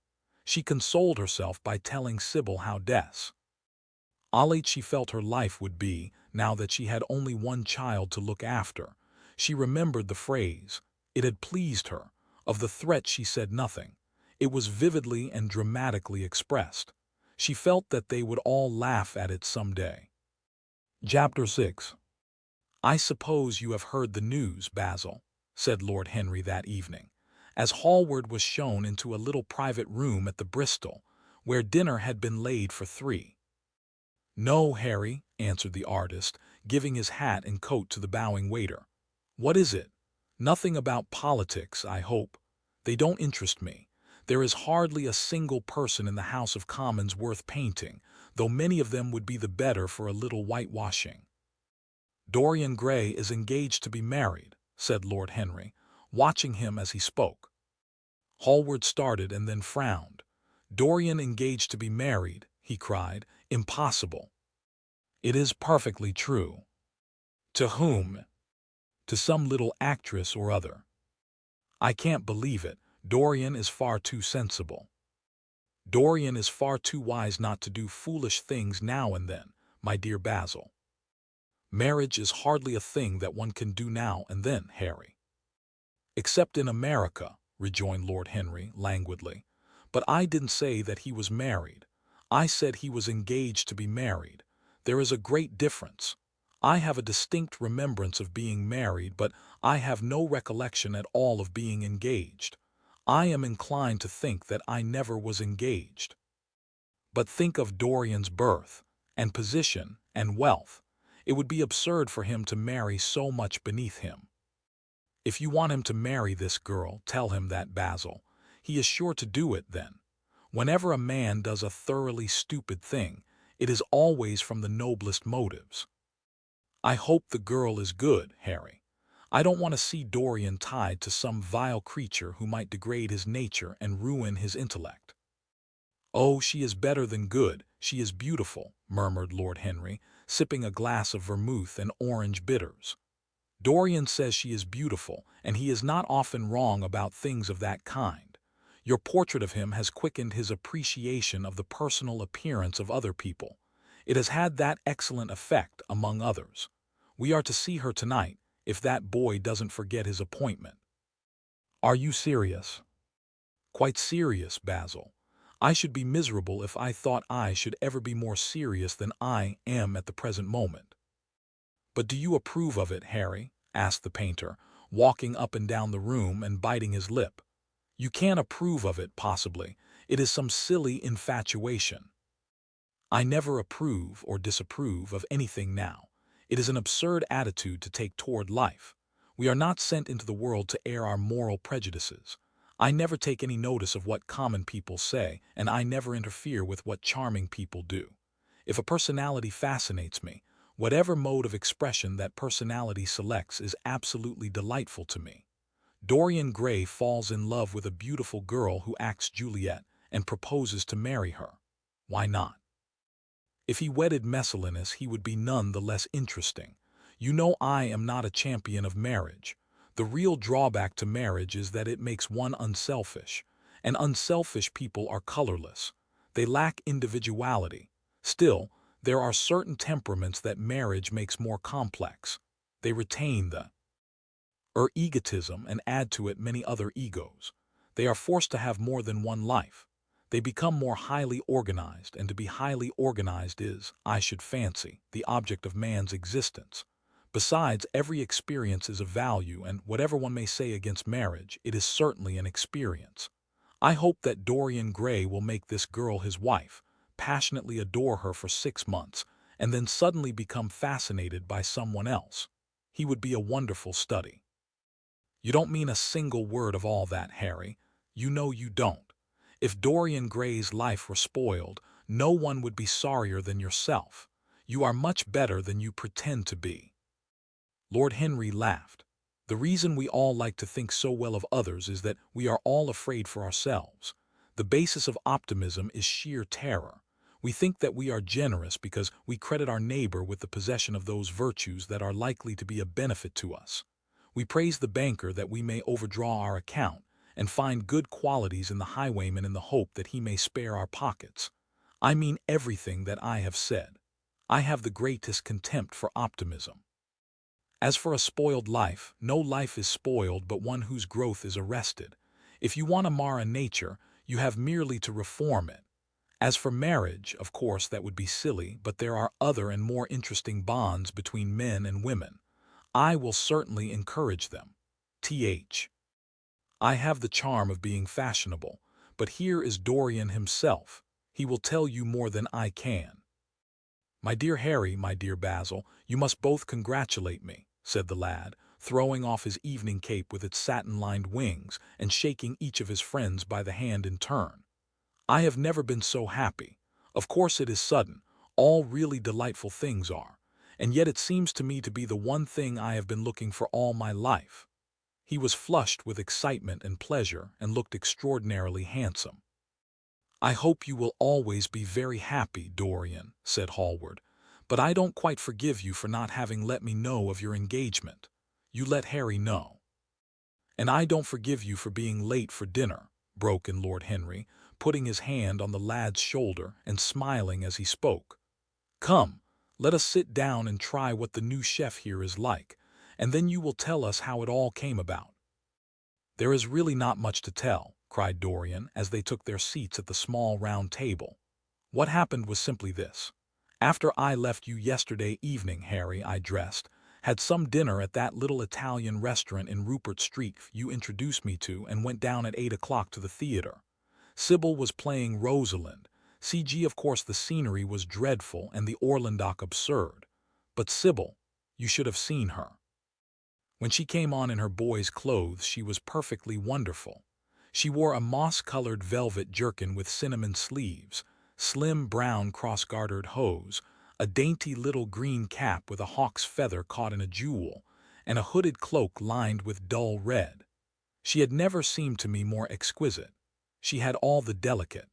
She consoled herself by telling Sybil how desolate she felt her life would be now that she had only one child to look after. She remembered the phrase. It had pleased her. Of the threat she said nothing. It was vividly and dramatically expressed. She felt that they would all laugh at it some day. Chapter 6. "I suppose you have heard the news, Basil," said Lord Henry that evening, as Hallward was shown into a little private room at the Bristol, where dinner had been laid for 3. "No, Harry," answered the artist, giving his hat and coat to the bowing waiter. "What is it? Nothing about politics, I hope. They don't interest me. There is hardly a single person in the House of Commons worth painting, though many of them would be the better for a little whitewashing." "Dorian Gray is engaged to be married," said Lord Henry, watching him as he spoke. Hallward started and then frowned. "Dorian engaged to be married," he cried. "Impossible." "It is perfectly true." "To whom?" "To some little actress or other." "I can't believe it. Dorian is far too sensible." "Dorian is far too wise not to do foolish things now and then, my dear Basil." "Marriage is hardly a thing that one can do now and then, Harry." "Except in America," rejoined Lord Henry languidly. "But I didn't say that he was married. I said he was engaged to be married. There is a great difference. I have a distinct remembrance of being married, but I have no recollection at all of being engaged. I am inclined to think that I never was engaged. But think of Dorian's birth, and position, and wealth. It would be absurd for him to marry so much beneath him. If you want him to marry this girl, tell him that, Basil. He is sure to do it then. Whenever a man does a thoroughly stupid thing, it is always from the noblest motives. I hope the girl is good, Harry. I don't want to see Dorian tied to some vile creature who might degrade his nature and ruin his intellect. Oh, she is better than good, she is beautiful, murmured Lord Henry, sipping a glass of vermouth and orange bitters. Dorian says she is beautiful, and he is not often wrong about things of that kind. Your portrait of him has quickened his appreciation of the personal appearance of other people. It has had that excellent effect, among others. We are to see her tonight, if that boy doesn't forget his appointment. Are you serious? Quite serious, Basil. I should be miserable if I thought I should ever be more serious than I am at the present moment. But do you approve of it, Harry? Asked the painter, walking up and down the room and biting his lip. You can't approve of it, possibly. It is some silly infatuation. I never approve or disapprove of anything now. It is an absurd attitude to take toward life. We are not sent into the world to air our moral prejudices. I never take any notice of what common people say, and I never interfere with what charming people do. If a personality fascinates me, whatever mode of expression that personality selects is absolutely delightful to me. Dorian Gray falls in love with a beautiful girl who acts Juliet and proposes to marry her. Why not? If he wedded Messalina's, he would be none the less interesting. You know I am not a champion of marriage. The real drawback to marriage is that it makes one unselfish, and unselfish people are colorless. They lack individuality. Still, there are certain temperaments that marriage makes more complex. They retain the egotism and add to it many other egos. They are forced to have more than one life. They become more highly organized, and to be highly organized is, I should fancy, the object of man's existence. Besides, every experience is of value, and whatever one may say against marriage, it is certainly an experience. I hope that Dorian Gray will make this girl his wife, passionately adore her for 6 months, and then suddenly become fascinated by someone else. He would be a wonderful study. You don't mean a single word of all that, Harry. You know you don't. If Dorian Gray's life were spoiled, no one would be sorrier than yourself. You are much better than you pretend to be. Lord Henry laughed. The reason we all like to think so well of others is that we are all afraid for ourselves. The basis of optimism is sheer terror. We think that we are generous because we credit our neighbor with the possession of those virtues that are likely to be a benefit to us. We praise the banker that we may overdraw our account, and find good qualities in the highwayman in the hope that he may spare our pockets. I mean everything that I have said. I have the greatest contempt for optimism. As for a spoiled life, no life is spoiled but one whose growth is arrested. If you want to mar a nature, you have merely to reform it. As for marriage, of course that would be silly, but there are other and more interesting bonds between men and women. I will certainly encourage them. Th. I have the charm of being fashionable, but here is Dorian himself. He will tell you more than I can. My dear Harry, my dear Basil, you must both congratulate me, said the lad, throwing off his evening cape with its satin-lined wings and shaking each of his friends by the hand in turn. I have never been so happy. Of course it is sudden. All really delightful things are. And yet it seems to me to be the one thing I have been looking for all my life. He was flushed with excitement and pleasure and looked extraordinarily handsome. I hope you will always be very happy, Dorian, said Hallward, but I don't quite forgive you for not having let me know of your engagement. You let Harry know. And I don't forgive you for being late for dinner, broke in Lord Henry, putting his hand on the lad's shoulder and smiling as he spoke. Come, let us sit down and try what the new chef here is like, and then you will tell us how it all came about. There is really not much to tell, cried Dorian as they took their seats at the small round table. What happened was simply this. After I left you yesterday evening, Harry, I dressed, had some dinner at that little Italian restaurant in Rupert Street you introduced me to, and went down at 8 o'clock to the theater. Sybil was playing Rosalind. CG, of course, the scenery was dreadful and the Orlandoc absurd. But Sybil, you should have seen her. When she came on in her boy's clothes, she was perfectly wonderful. She wore a moss-colored velvet jerkin with cinnamon sleeves, slim brown cross-gartered hose, a dainty little green cap with a hawk's feather caught in a jewel, and a hooded cloak lined with dull red. She had never seemed to me more exquisite. She had all the delicate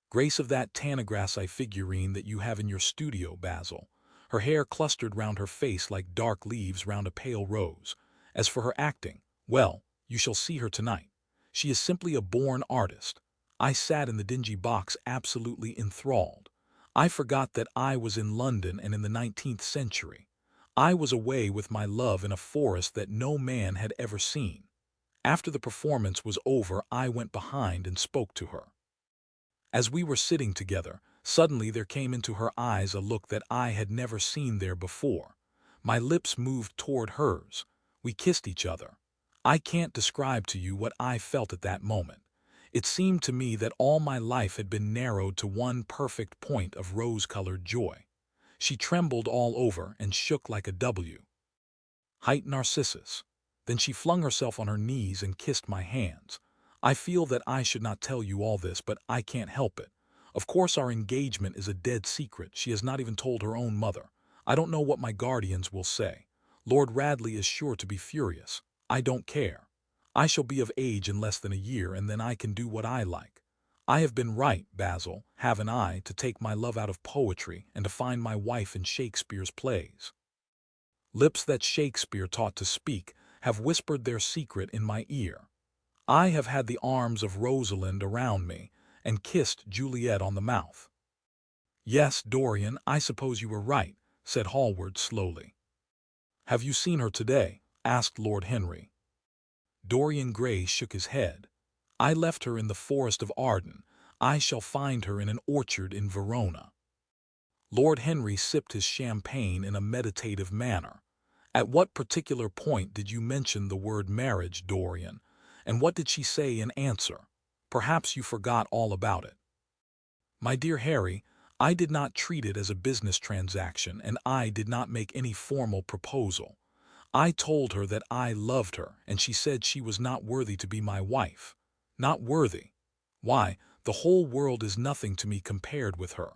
grace of that Tanagrassi figurine that you have in your studio, Basil. Her hair clustered round her face like dark leaves round a pale rose. As for her acting, well, you shall see her tonight. She is simply a born artist. I sat in the dingy box absolutely enthralled. I forgot that I was in London and in the 19th century. I was away with my love in a forest that no man had ever seen. After the performance was over, I went behind and spoke to her. As we were sitting together, suddenly there came into her eyes a look that I had never seen there before. My lips moved toward hers. We kissed each other. I can't describe to you what I felt at that moment. It seemed to me that all my life had been narrowed to one perfect point of rose-colored joy. She trembled all over and shook like a W. Height Narcissus. Then she flung herself on her knees and kissed my hands. I feel that I should not tell you all this, but I can't help it. Of course our engagement is a dead secret. She has not even told her own mother. I don't know what my guardians will say. Lord Radley is sure to be furious. I don't care. I shall be of age in less than a year, and then I can do what I like. I have been right, Basil, haven't I, to take my love out of poetry and to find my wife in Shakespeare's plays. Lips that Shakespeare taught to speak have whispered their secret in my ear. I have had the arms of Rosalind around me and kissed Juliet on the mouth. Yes, Dorian, I suppose you were right, said Hallward slowly. Have you seen her today? Asked Lord Henry. Dorian Gray shook his head. I left her in the forest of Arden. I shall find her in an orchard in Verona. Lord Henry sipped his champagne in a meditative manner. At what particular point did you mention the word marriage, Dorian? And what did she say in answer? Perhaps you forgot all about it. My dear Harry, I did not treat it as a business transaction, and I did not make any formal proposal. I told her that I loved her, and she said she was not worthy to be my wife. Not worthy? Why, the whole world is nothing to me compared with her.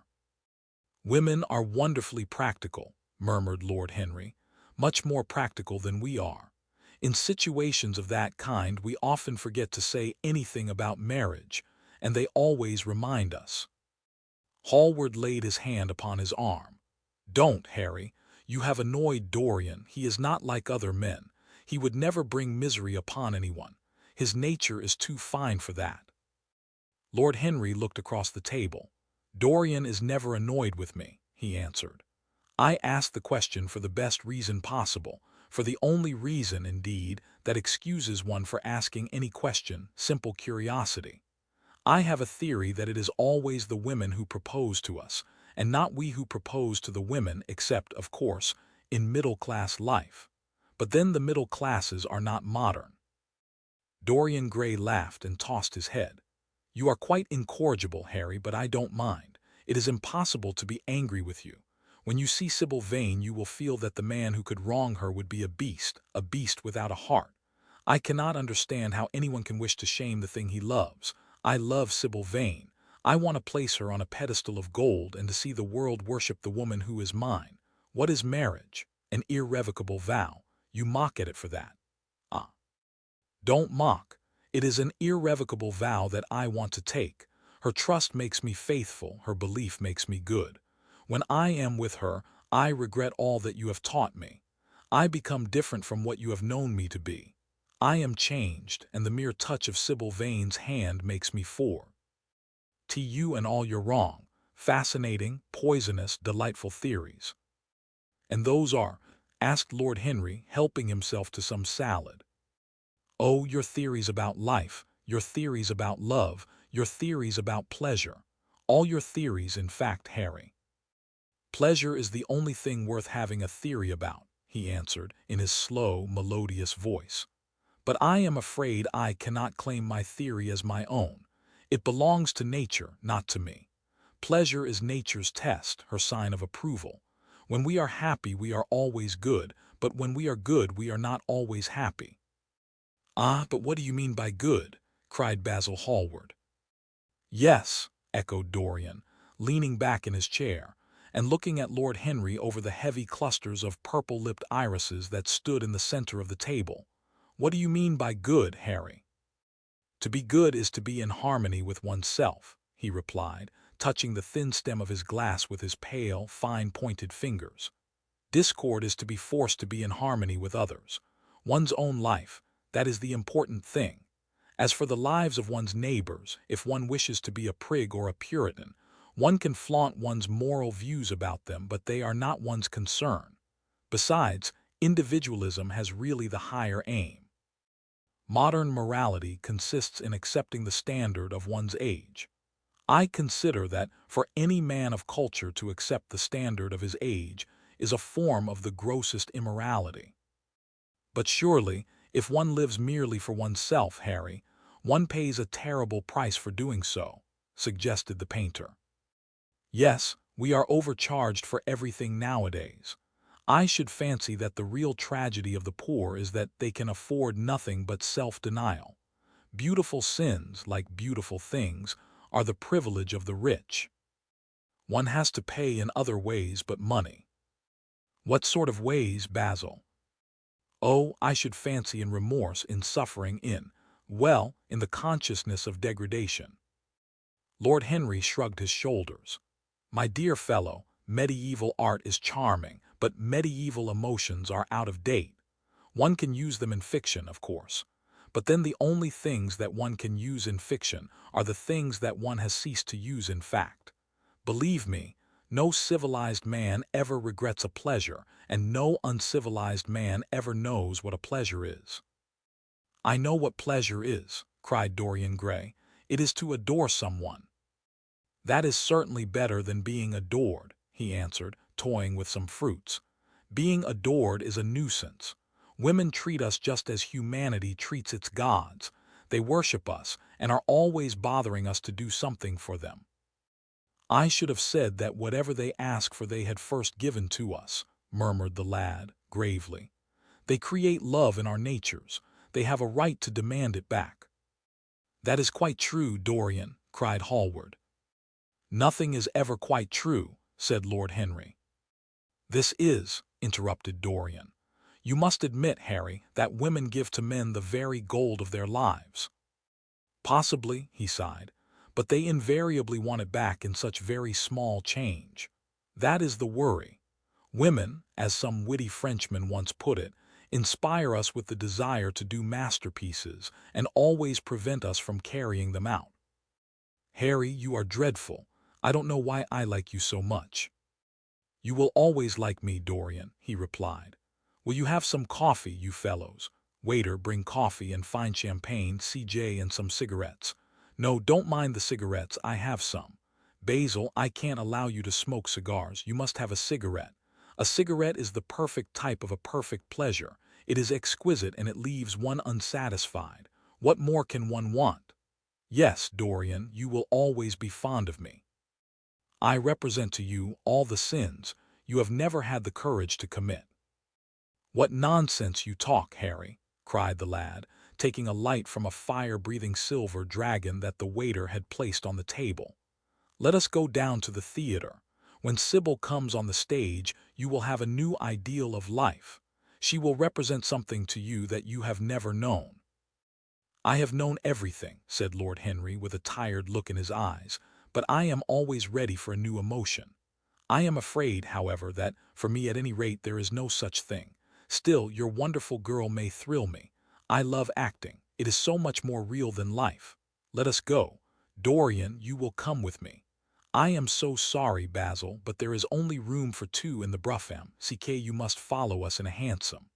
Women are wonderfully practical, murmured Lord Henry, much more practical than we are. In situations of that kind, we often forget to say anything about marriage, and they always remind us. Hallward laid his hand upon his arm. Don't, Harry. You have annoyed Dorian. He is not like other men. He would never bring misery upon anyone. His nature is too fine for that. Lord Henry looked across the table. Dorian is never annoyed with me, he answered. I asked the question for the best reason possible, for the only reason, indeed, that excuses one for asking any question, simple curiosity. I have a theory that it is always the women who propose to us, and not we who propose to the women, except, of course, in middle-class life. But then the middle classes are not modern. Dorian Gray laughed and tossed his head. You are quite incorrigible, Harry, but I don't mind. It is impossible to be angry with you. When you see Sybil Vane, you will feel that the man who could wrong her would be a beast without a heart. I cannot understand how anyone can wish to shame the thing he loves. I love Sybil Vane. I want to place her on a pedestal of gold and to see the world worship the woman who is mine. What is marriage? An irrevocable vow. You mock at it for that. Ah. Don't mock. It is an irrevocable vow that I want to take. Her trust makes me faithful, her belief makes me good. When I am with her, I regret all that you have taught me. I become different from what you have known me to be. I am changed, and the mere touch of Sybil Vane's hand makes me for. To you and all your wrong, fascinating, poisonous, delightful theories. And those are, asked Lord Henry, helping himself to some salad. Oh, your theories about life, your theories about love, your theories about pleasure. All your theories, in fact, Harry. Pleasure is the only thing worth having a theory about, he answered in his slow, melodious voice. But I am afraid I cannot claim my theory as my own. It belongs to nature, not to me. Pleasure is nature's test, her sign of approval. When we are happy, we are always good, but when we are good, we are not always happy. Ah, but what do you mean by good? Cried Basil Hallward. Yes, echoed Dorian, leaning back in his chair, and looking at Lord Henry over the heavy clusters of purple-lipped irises that stood in the center of the table. What do you mean by good, Harry? To be good is to be in harmony with oneself, he replied, touching the thin stem of his glass with his pale, fine-pointed fingers. Discord is to be forced to be in harmony with others. One's own life, that is the important thing. As for the lives of one's neighbors, if one wishes to be a prig or a Puritan, one can flaunt one's moral views about them, but they are not one's concern. Besides, individualism has really the higher aim. Modern morality consists in accepting the standard of one's age. I consider that for any man of culture to accept the standard of his age is a form of the grossest immorality. But surely, if one lives merely for oneself, Harry, one pays a terrible price for doing so, suggested the painter. Yes, we are overcharged for everything nowadays. I should fancy that the real tragedy of the poor is that they can afford nothing but self-denial. Beautiful sins, like beautiful things, are the privilege of the rich. One has to pay in other ways but money. What sort of ways, Basil? Oh, I should fancy in remorse, in suffering, in the consciousness of degradation. Lord Henry shrugged his shoulders. My dear fellow, medieval art is charming, but medieval emotions are out of date. One can use them in fiction, of course. But then the only things that one can use in fiction are the things that one has ceased to use in fact. Believe me, no civilized man ever regrets a pleasure, and no uncivilized man ever knows what a pleasure is. I know what pleasure is, cried Dorian Gray. It is to adore someone. That is certainly better than being adored, he answered, toying with some fruits. Being adored is a nuisance. Women treat us just as humanity treats its gods. They worship us and are always bothering us to do something for them. I should have said that whatever they ask for they had first given to us, murmured the lad, gravely. They create love in our natures. They have a right to demand it back. That is quite true, Dorian, cried Hallward. Nothing is ever quite true, said Lord Henry. This is, interrupted Dorian. You must admit, Harry, that women give to men the very gold of their lives. Possibly, he sighed, but they invariably want it back in such very small change. That is the worry. Women, as some witty Frenchman once put it, inspire us with the desire to do masterpieces and always prevent us from carrying them out. Harry, you are dreadful. I don't know why I like you so much. You will always like me, Dorian, he replied. Will you have some coffee, you fellows? Waiter, bring coffee and fine champagne, CJ, and some cigarettes. No, don't mind the cigarettes, I have some. Basil, I can't allow you to smoke cigars. You must have a cigarette. A cigarette is the perfect type of a perfect pleasure. It is exquisite and it leaves one unsatisfied. What more can one want? Yes, Dorian, you will always be fond of me. I represent to you all the sins you have never had the courage to commit. What nonsense you talk, Harry, cried the lad, taking a light from a fire-breathing silver dragon that the waiter had placed on the table. Let us go down to the theater. When Sybil comes on the stage, you will have a new ideal of life. She will represent something to you that you have never known. I have known everything, said Lord Henry with a tired look in his eyes, but I am always ready for a new emotion. I am afraid, however, that, for me at any rate, there is no such thing. Still, your wonderful girl may thrill me. I love acting. It is so much more real than life. Let us go. Dorian, you will come with me. I am so sorry, Basil, but there is only room for two in the brougham. CK, you must follow us in a hansom.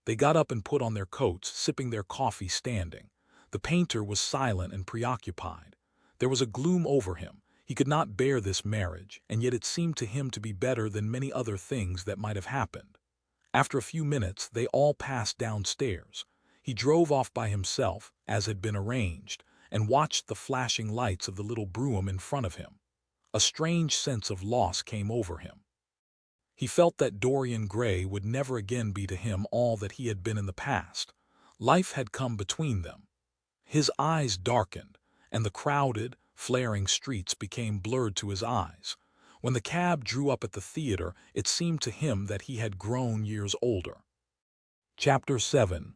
They got up and put on their coats, sipping their coffee standing. The painter was silent and preoccupied. There was a gloom over him. He could not bear this marriage, and yet it seemed to him to be better than many other things that might have happened. After a few minutes, they all passed downstairs. He drove off by himself, as had been arranged, and watched the flashing lights of the little brougham in front of him. A strange sense of loss came over him. He felt that Dorian Gray would never again be to him all that he had been in the past. Life had come between them. His eyes darkened, and the crowded, flaring streets became blurred to his eyes. When the cab drew up at the theater, it seemed to him that he had grown years older. Chapter 7.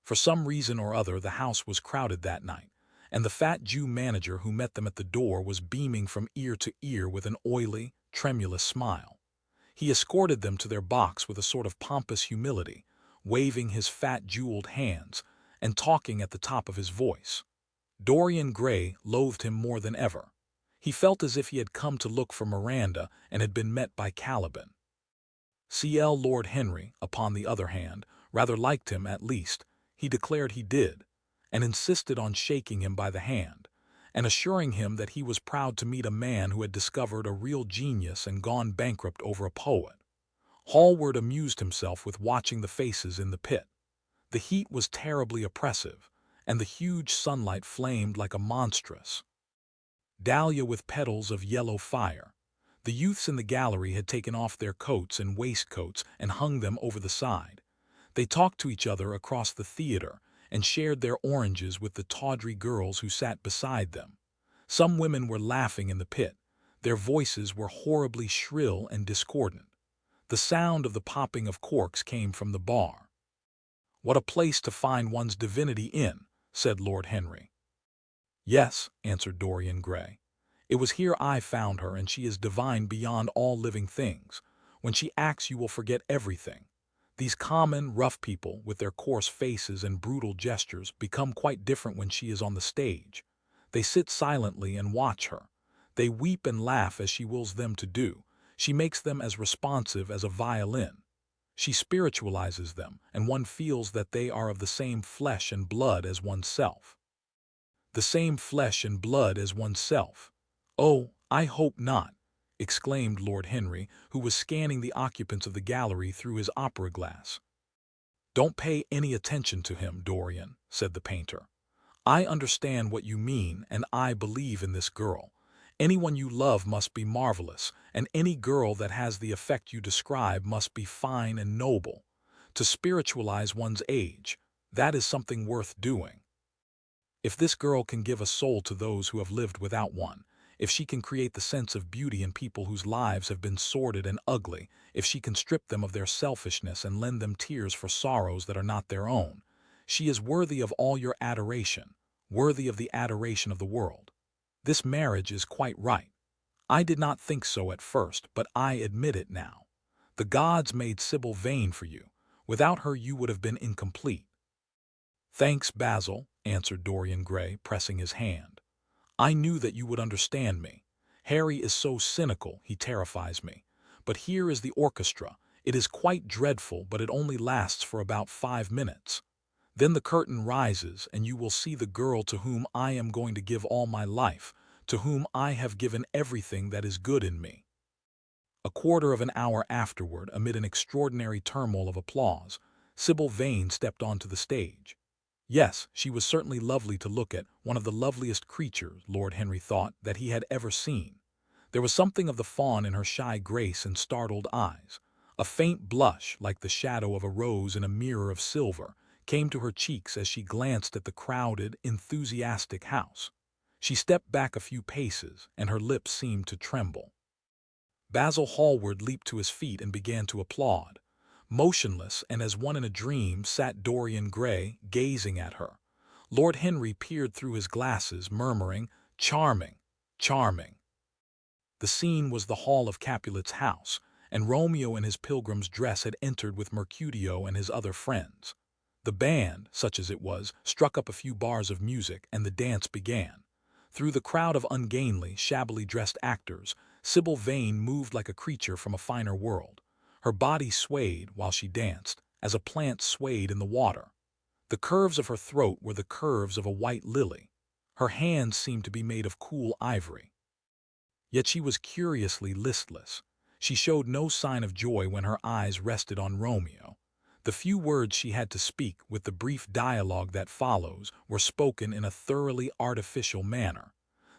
For some reason or other, the house was crowded that night, and the fat Jew manager who met them at the door was beaming from ear to ear with an oily, tremulous smile. He escorted them to their box with a sort of pompous humility, waving his fat jeweled hands and talking at the top of his voice. Dorian Gray loathed him more than ever. He felt as if he had come to look for Miranda and had been met by Caliban. C.L. Lord Henry, upon the other hand, rather liked him at least. He declared he did, and insisted on shaking him by the hand, and assuring him that he was proud to meet a man who had discovered a real genius and gone bankrupt over a poet. Hallward amused himself with watching the faces in the pit. The heat was terribly oppressive, and the huge sunlight flamed like a monstrous dahlia with petals of yellow fire. The youths in the gallery had taken off their coats and waistcoats and hung them over the side. They talked to each other across the theater and shared their oranges with the tawdry girls who sat beside them. Some women were laughing in the pit. Their voices were horribly shrill and discordant. The sound of the popping of corks came from the bar. "What a place to find one's divinity in," said Lord Henry. "Yes," answered Dorian Gray. "It was here I found her, and she is divine beyond all living things. When she acts you will forget everything. These common, rough people, with their coarse faces and brutal gestures, become quite different when she is on the stage. They sit silently and watch her. They weep and laugh as she wills them to do. She makes them as responsive as a violin. She spiritualizes them, and one feels that they are of the same flesh and blood as oneself." "The same flesh and blood as oneself? Oh, I hope not," exclaimed Lord Henry, who was scanning the occupants of the gallery through his opera glass. "Don't pay any attention to him, Dorian," said the painter. "I understand what you mean, and I believe in this girl. Anyone you love must be marvelous, and any girl that has the effect you describe must be fine and noble. To spiritualize one's age, that is something worth doing. If this girl can give a soul to those who have lived without one, if she can create the sense of beauty in people whose lives have been sordid and ugly, if she can strip them of their selfishness and lend them tears for sorrows that are not their own, she is worthy of all your adoration, worthy of the adoration of the world. This marriage is quite right. I did not think so at first, but I admit it now. The gods made Sybil Vane for you. Without her you would have been incomplete." "Thanks, Basil," answered Dorian Gray, pressing his hand. "I knew that you would understand me. Harry is so cynical, he terrifies me. But here is the orchestra. It is quite dreadful, but it only lasts for about 5 minutes. Then the curtain rises, and you will see the girl to whom I am going to give all my life, to whom I have given everything that is good in me." A quarter of an hour afterward, amid an extraordinary turmoil of applause, Sybil Vane stepped onto the stage. Yes, she was certainly lovely to look at, one of the loveliest creatures, Lord Henry thought, that he had ever seen. There was something of the fawn in her shy grace and startled eyes. A faint blush, like the shadow of a rose in a mirror of silver, came to her cheeks as she glanced at the crowded, enthusiastic house. She stepped back a few paces, and her lips seemed to tremble. Basil Hallward leaped to his feet and began to applaud. Motionless and as one in a dream sat Dorian Gray, gazing at her. Lord Henry peered through his glasses, murmuring, "Charming, charming." The scene was the hall of Capulet's house, and Romeo in his pilgrim's dress had entered with Mercutio and his other friends. The band, such as it was, struck up a few bars of music, and the dance began. Through the crowd of ungainly, shabbily dressed actors, Sybil Vane moved like a creature from a finer world. Her body swayed while she danced, as a plant swayed in the water. The curves of her throat were the curves of a white lily. Her hands seemed to be made of cool ivory. Yet she was curiously listless. She showed no sign of joy when her eyes rested on Romeo. The few words she had to speak, with the brief dialogue that follows, were spoken in a thoroughly artificial manner.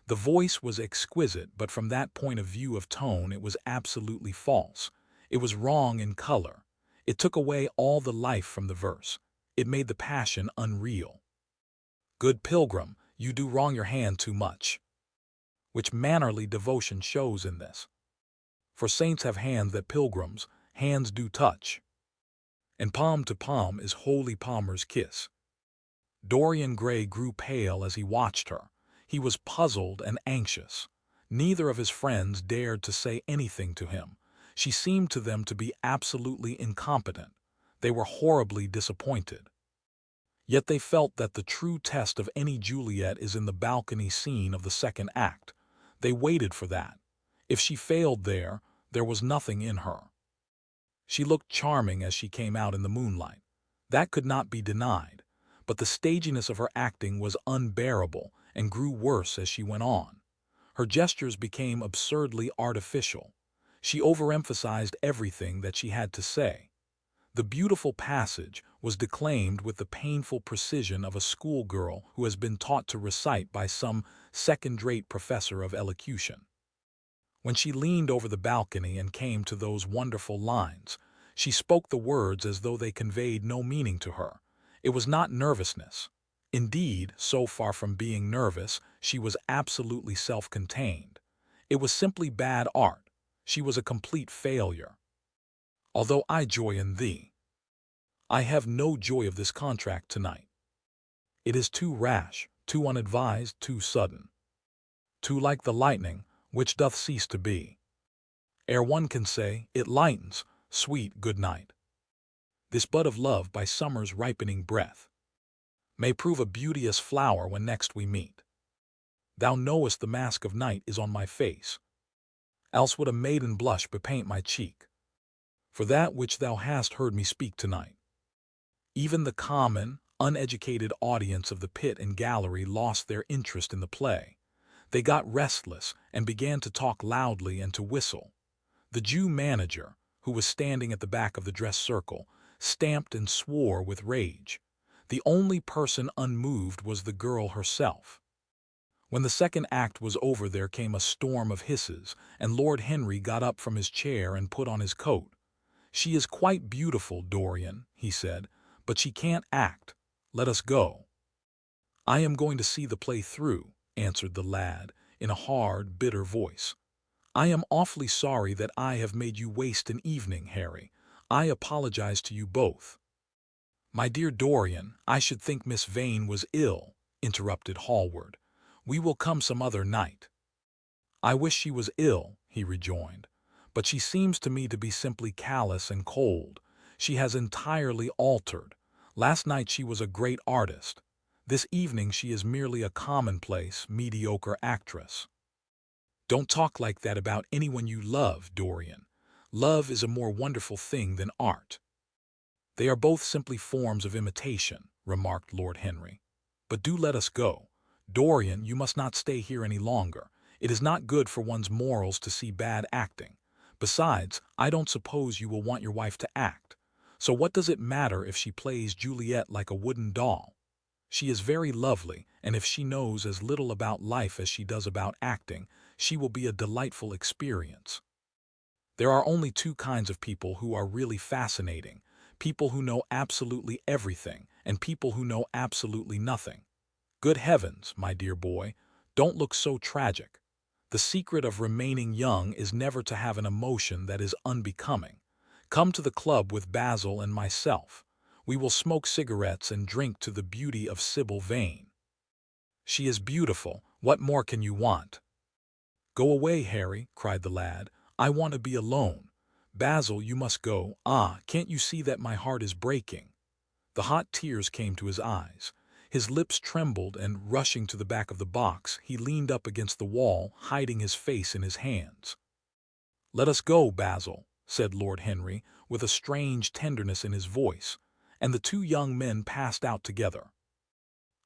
The voice was exquisite, but from that point of view of tone it was absolutely false. It was wrong in color. It took away all the life from the verse. It made the passion unreal. Good pilgrim, you do wrong your hand too much. Which mannerly devotion shows in this. For saints have hands that pilgrims' hands do touch, and palm to palm is holy palmer's kiss. Dorian Gray grew pale as he watched her. He was puzzled and anxious. Neither of his friends dared to say anything to him. She seemed to them to be absolutely incompetent. They were horribly disappointed. Yet they felt that the true test of any Juliet is in the balcony scene of the second act. They waited for that. If she failed there was nothing in her. She looked charming as she came out in the moonlight. That could not be denied. But the staginess of her acting was unbearable and grew worse as she went on. Her gestures became absurdly artificial. She overemphasized everything that she had to say. The beautiful passage was declaimed with the painful precision of a schoolgirl who has been taught to recite by some second-rate professor of elocution. When she leaned over the balcony and came to those wonderful lines, she spoke the words as though they conveyed no meaning to her. It was not nervousness. Indeed, so far from being nervous, she was absolutely self-contained. It was simply bad art. She was a complete failure. Although I joy in thee, I have no joy of this contract tonight. It is too rash, too unadvised, too sudden. Too like the lightning, which doth cease to be. Ere one can say, it lightens, sweet good night. This bud of love by summer's ripening breath may prove a beauteous flower when next we meet. Thou knowest the mask of night is on my face, else would a maiden blush bepaint my cheek, for that which thou hast heard me speak tonight. Even the common, uneducated audience of the pit and gallery lost their interest in the play. They got restless and began to talk loudly and to whistle. The Jew manager, who was standing at the back of the dress circle, stamped and swore with rage. The only person unmoved was the girl herself. When the second act was over there came a storm of hisses, and Lord Henry got up from his chair and put on his coat. "She is quite beautiful, Dorian," he said, "but she can't act. Let us go." "I am going to see the play through," answered the lad, in a hard, bitter voice. "I am awfully sorry that I have made you waste an evening, Harry. I apologize to you both." "My dear Dorian, I should think Miss Vane was ill," interrupted Hallward. "We will come some other night." "I wish she was ill," he rejoined, "but she seems to me to be simply callous and cold. She has entirely altered. Last night she was a great artist. This evening she is merely a commonplace, mediocre actress." "Don't talk like that about anyone you love, Dorian. Love is a more wonderful thing than art." "They are both simply forms of imitation," remarked Lord Henry. "But do let us go. Dorian, you must not stay here any longer. It is not good for one's morals to see bad acting. Besides, I don't suppose you will want your wife to act. So what does it matter if she plays Juliet like a wooden doll? She is very lovely, and if she knows as little about life as she does about acting, she will be a delightful experience. There are only two kinds of people who are really fascinating: people who know absolutely everything, and people who know absolutely nothing. Good heavens, my dear boy, don't look so tragic. The secret of remaining young is never to have an emotion that is unbecoming. Come to the club with Basil and myself. We will smoke cigarettes and drink to the beauty of Sybil Vane. She is beautiful. What more can you want?" "Go away, Harry," cried the lad. "I want to be alone. Basil, you must go. Ah, can't you see that my heart is breaking?" The hot tears came to his eyes. His lips trembled, and rushing to the back of the box, he leaned up against the wall, hiding his face in his hands. "Let us go, Basil," said Lord Henry, with a strange tenderness in his voice, and the two young men passed out together.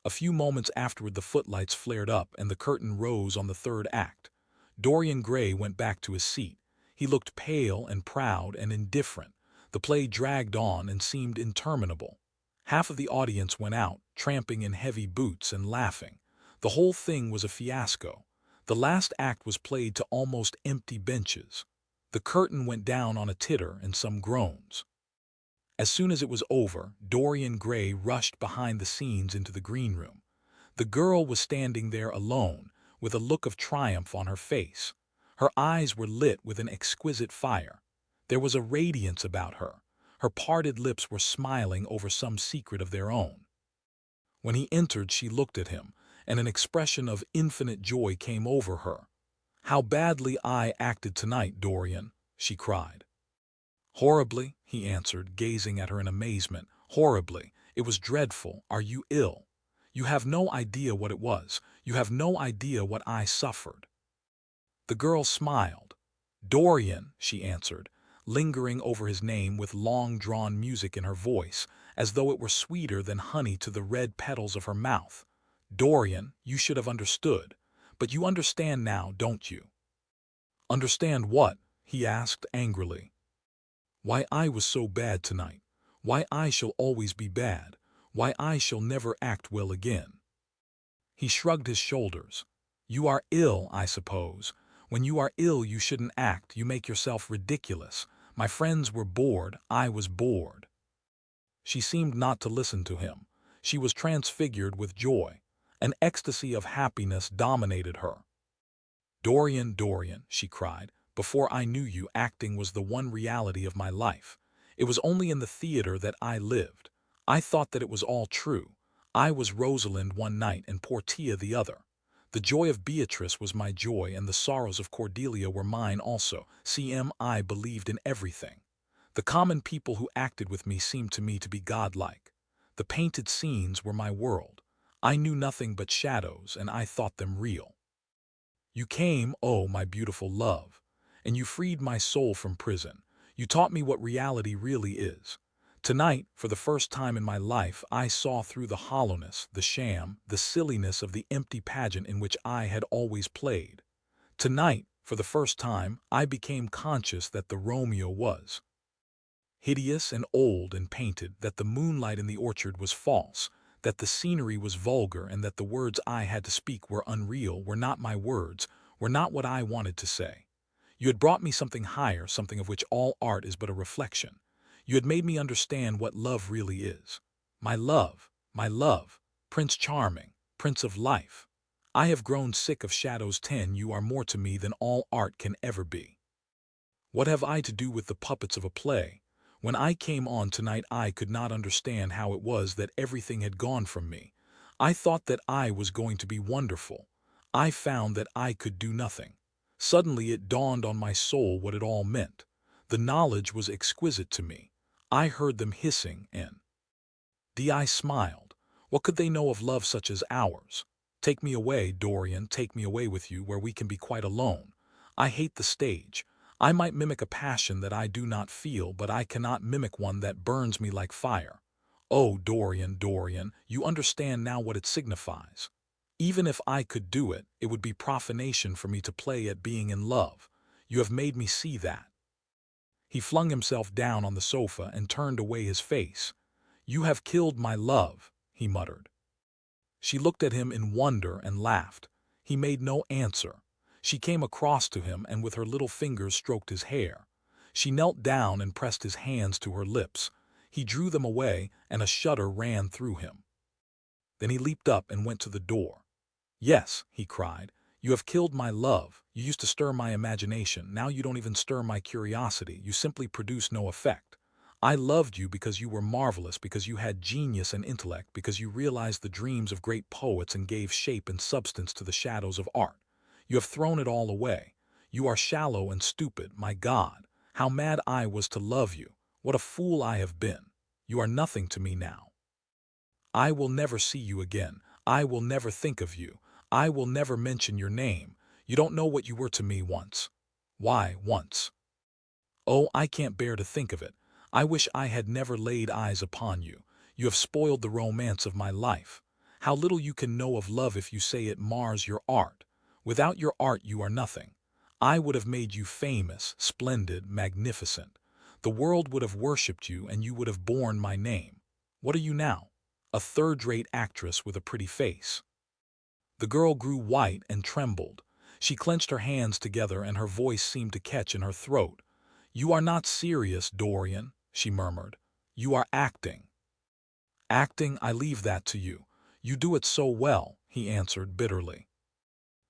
A few moments afterward the footlights flared up and the curtain rose on the third act. Dorian Gray went back to his seat. He looked pale and proud and indifferent. The play dragged on and seemed interminable. Half of the audience went out, tramping in heavy boots and laughing. The whole thing was a fiasco. The last act was played to almost empty benches. The curtain went down on a titter and some groans. As soon as it was over, Dorian Gray rushed behind the scenes into the green room. The girl was standing there alone, with a look of triumph on her face. Her eyes were lit with an exquisite fire. There was a radiance about her. Her parted lips were smiling over some secret of their own. When he entered, she looked at him, and an expression of infinite joy came over her. "How badly I acted tonight, Dorian," she cried. "Horribly," he answered, gazing at her in amazement. "Horribly. It was dreadful. Are you ill? You have no idea what it was. You have no idea what I suffered." The girl smiled. "Dorian," she answered, lingering over his name with long-drawn music in her voice, as though it were sweeter than honey to the red petals of her mouth. "Dorian, you should have understood. But you understand now, don't you?" "Understand what?" he asked angrily. "Why I was so bad tonight. Why I shall always be bad. Why I shall never act well again." He shrugged his shoulders. "You are ill, I suppose. When you are ill you shouldn't act, you make yourself ridiculous. My friends were bored, I was bored." She seemed not to listen to him. She was transfigured with joy. An ecstasy of happiness dominated her. "Dorian, Dorian," she cried, "before I knew you, acting was the one reality of my life. It was only in the theater that I lived. I thought that it was all true. I was Rosalind one night and Portia the other. The joy of Beatrice was my joy, and the sorrows of Cordelia were mine also. I believed in everything. The common people who acted with me seemed to me to be godlike. The painted scenes were my world. I knew nothing but shadows, and I thought them real. You came, oh, my beautiful love, and you freed my soul from prison. You taught me what reality really is. Tonight, for the first time in my life, I saw through the hollowness, the sham, the silliness of the empty pageant in which I had always played. Tonight, for the first time, I became conscious that the Romeo was hideous and old and painted, that the moonlight in the orchard was false, that the scenery was vulgar, and that the words I had to speak were unreal, were not my words, were not what I wanted to say. You had brought me something higher, something of which all art is but a reflection. You had made me understand what love really is. My love, Prince Charming, Prince of Life. I have grown sick of shadows 10. You are more to me than all art can ever be. What have I to do with the puppets of a play? When I came on tonight I could not understand how it was that everything had gone from me. I thought that I was going to be wonderful. I found that I could do nothing. Suddenly it dawned on my soul what it all meant. The knowledge was exquisite to me. I heard them hissing, and I smiled. What could they know of love such as ours? Take me away, Dorian, take me away with you where we can be quite alone. I hate the stage. I might mimic a passion that I do not feel, but I cannot mimic one that burns me like fire. Oh, Dorian, Dorian, you understand now what it signifies. Even if I could do it, it would be profanation for me to play at being in love. You have made me see that. He flung himself down on the sofa and turned away his face. You have killed my love, he muttered. She looked at him in wonder and laughed. He made no answer. She came across to him and with her little fingers stroked his hair. She knelt down and pressed his hands to her lips. He drew them away and a shudder ran through him. Then he leaped up and went to the door. Yes, he cried, you have killed my love. You used to stir my imagination. Now you don't even stir my curiosity. You simply produce no effect. I loved you because you were marvelous, because you had genius and intellect, because you realized the dreams of great poets and gave shape and substance to the shadows of art. You have thrown it all away. You are shallow and stupid. My God, how mad I was to love you. What a fool I have been. You are nothing to me now. I will never see you again. I will never think of you. I will never mention your name. You don't know what you were to me once. Why, once? Oh, I can't bear to think of it. I wish I had never laid eyes upon you. You have spoiled the romance of my life. How little you can know of love if you say it mars your art. Without your art you are nothing. I would have made you famous, splendid, magnificent. The world would have worshipped you and you would have borne my name. What are you now? A third-rate actress with a pretty face." The girl grew white and trembled. She clenched her hands together and her voice seemed to catch in her throat. "You are not serious, Dorian," she murmured. "You are acting." "Acting, I leave that to you. You do it so well," he answered bitterly.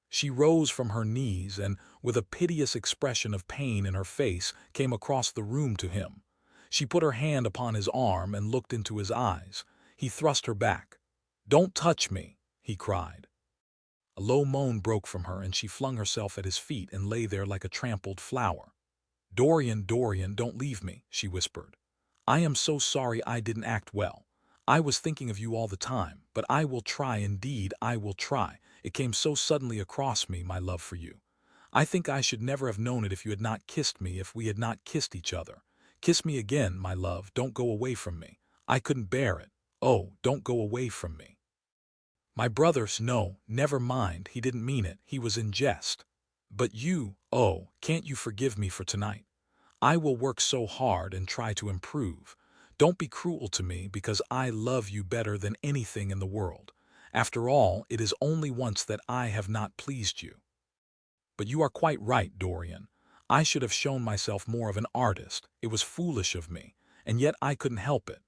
She rose from her knees and, with a piteous expression of pain in her face, came across the room to him. She put her hand upon his arm and looked into his eyes. He thrust her back. "Don't touch me," he cried. A low moan broke from her and she flung herself at his feet and lay there like a trampled flower. "Dorian, Dorian, don't leave me," she whispered. "I am so sorry I didn't act well. I was thinking of you all the time, but I will try, indeed I will try. It came so suddenly across me, my love for you. I think I should never have known it if you had not kissed me, if we had not kissed each other. Kiss me again, my love, don't go away from me. I couldn't bear it. Oh, don't go away from me." My brother's, "No, never mind, he didn't mean it, he was in jest. But you, oh, can't you forgive me for tonight? I will work so hard and try to improve. Don't be cruel to me because I love you better than anything in the world. After all, it is only once that I have not pleased you." "But you are quite right, Dorian. I should have shown myself more of an artist. It was foolish of me, and yet I couldn't help it.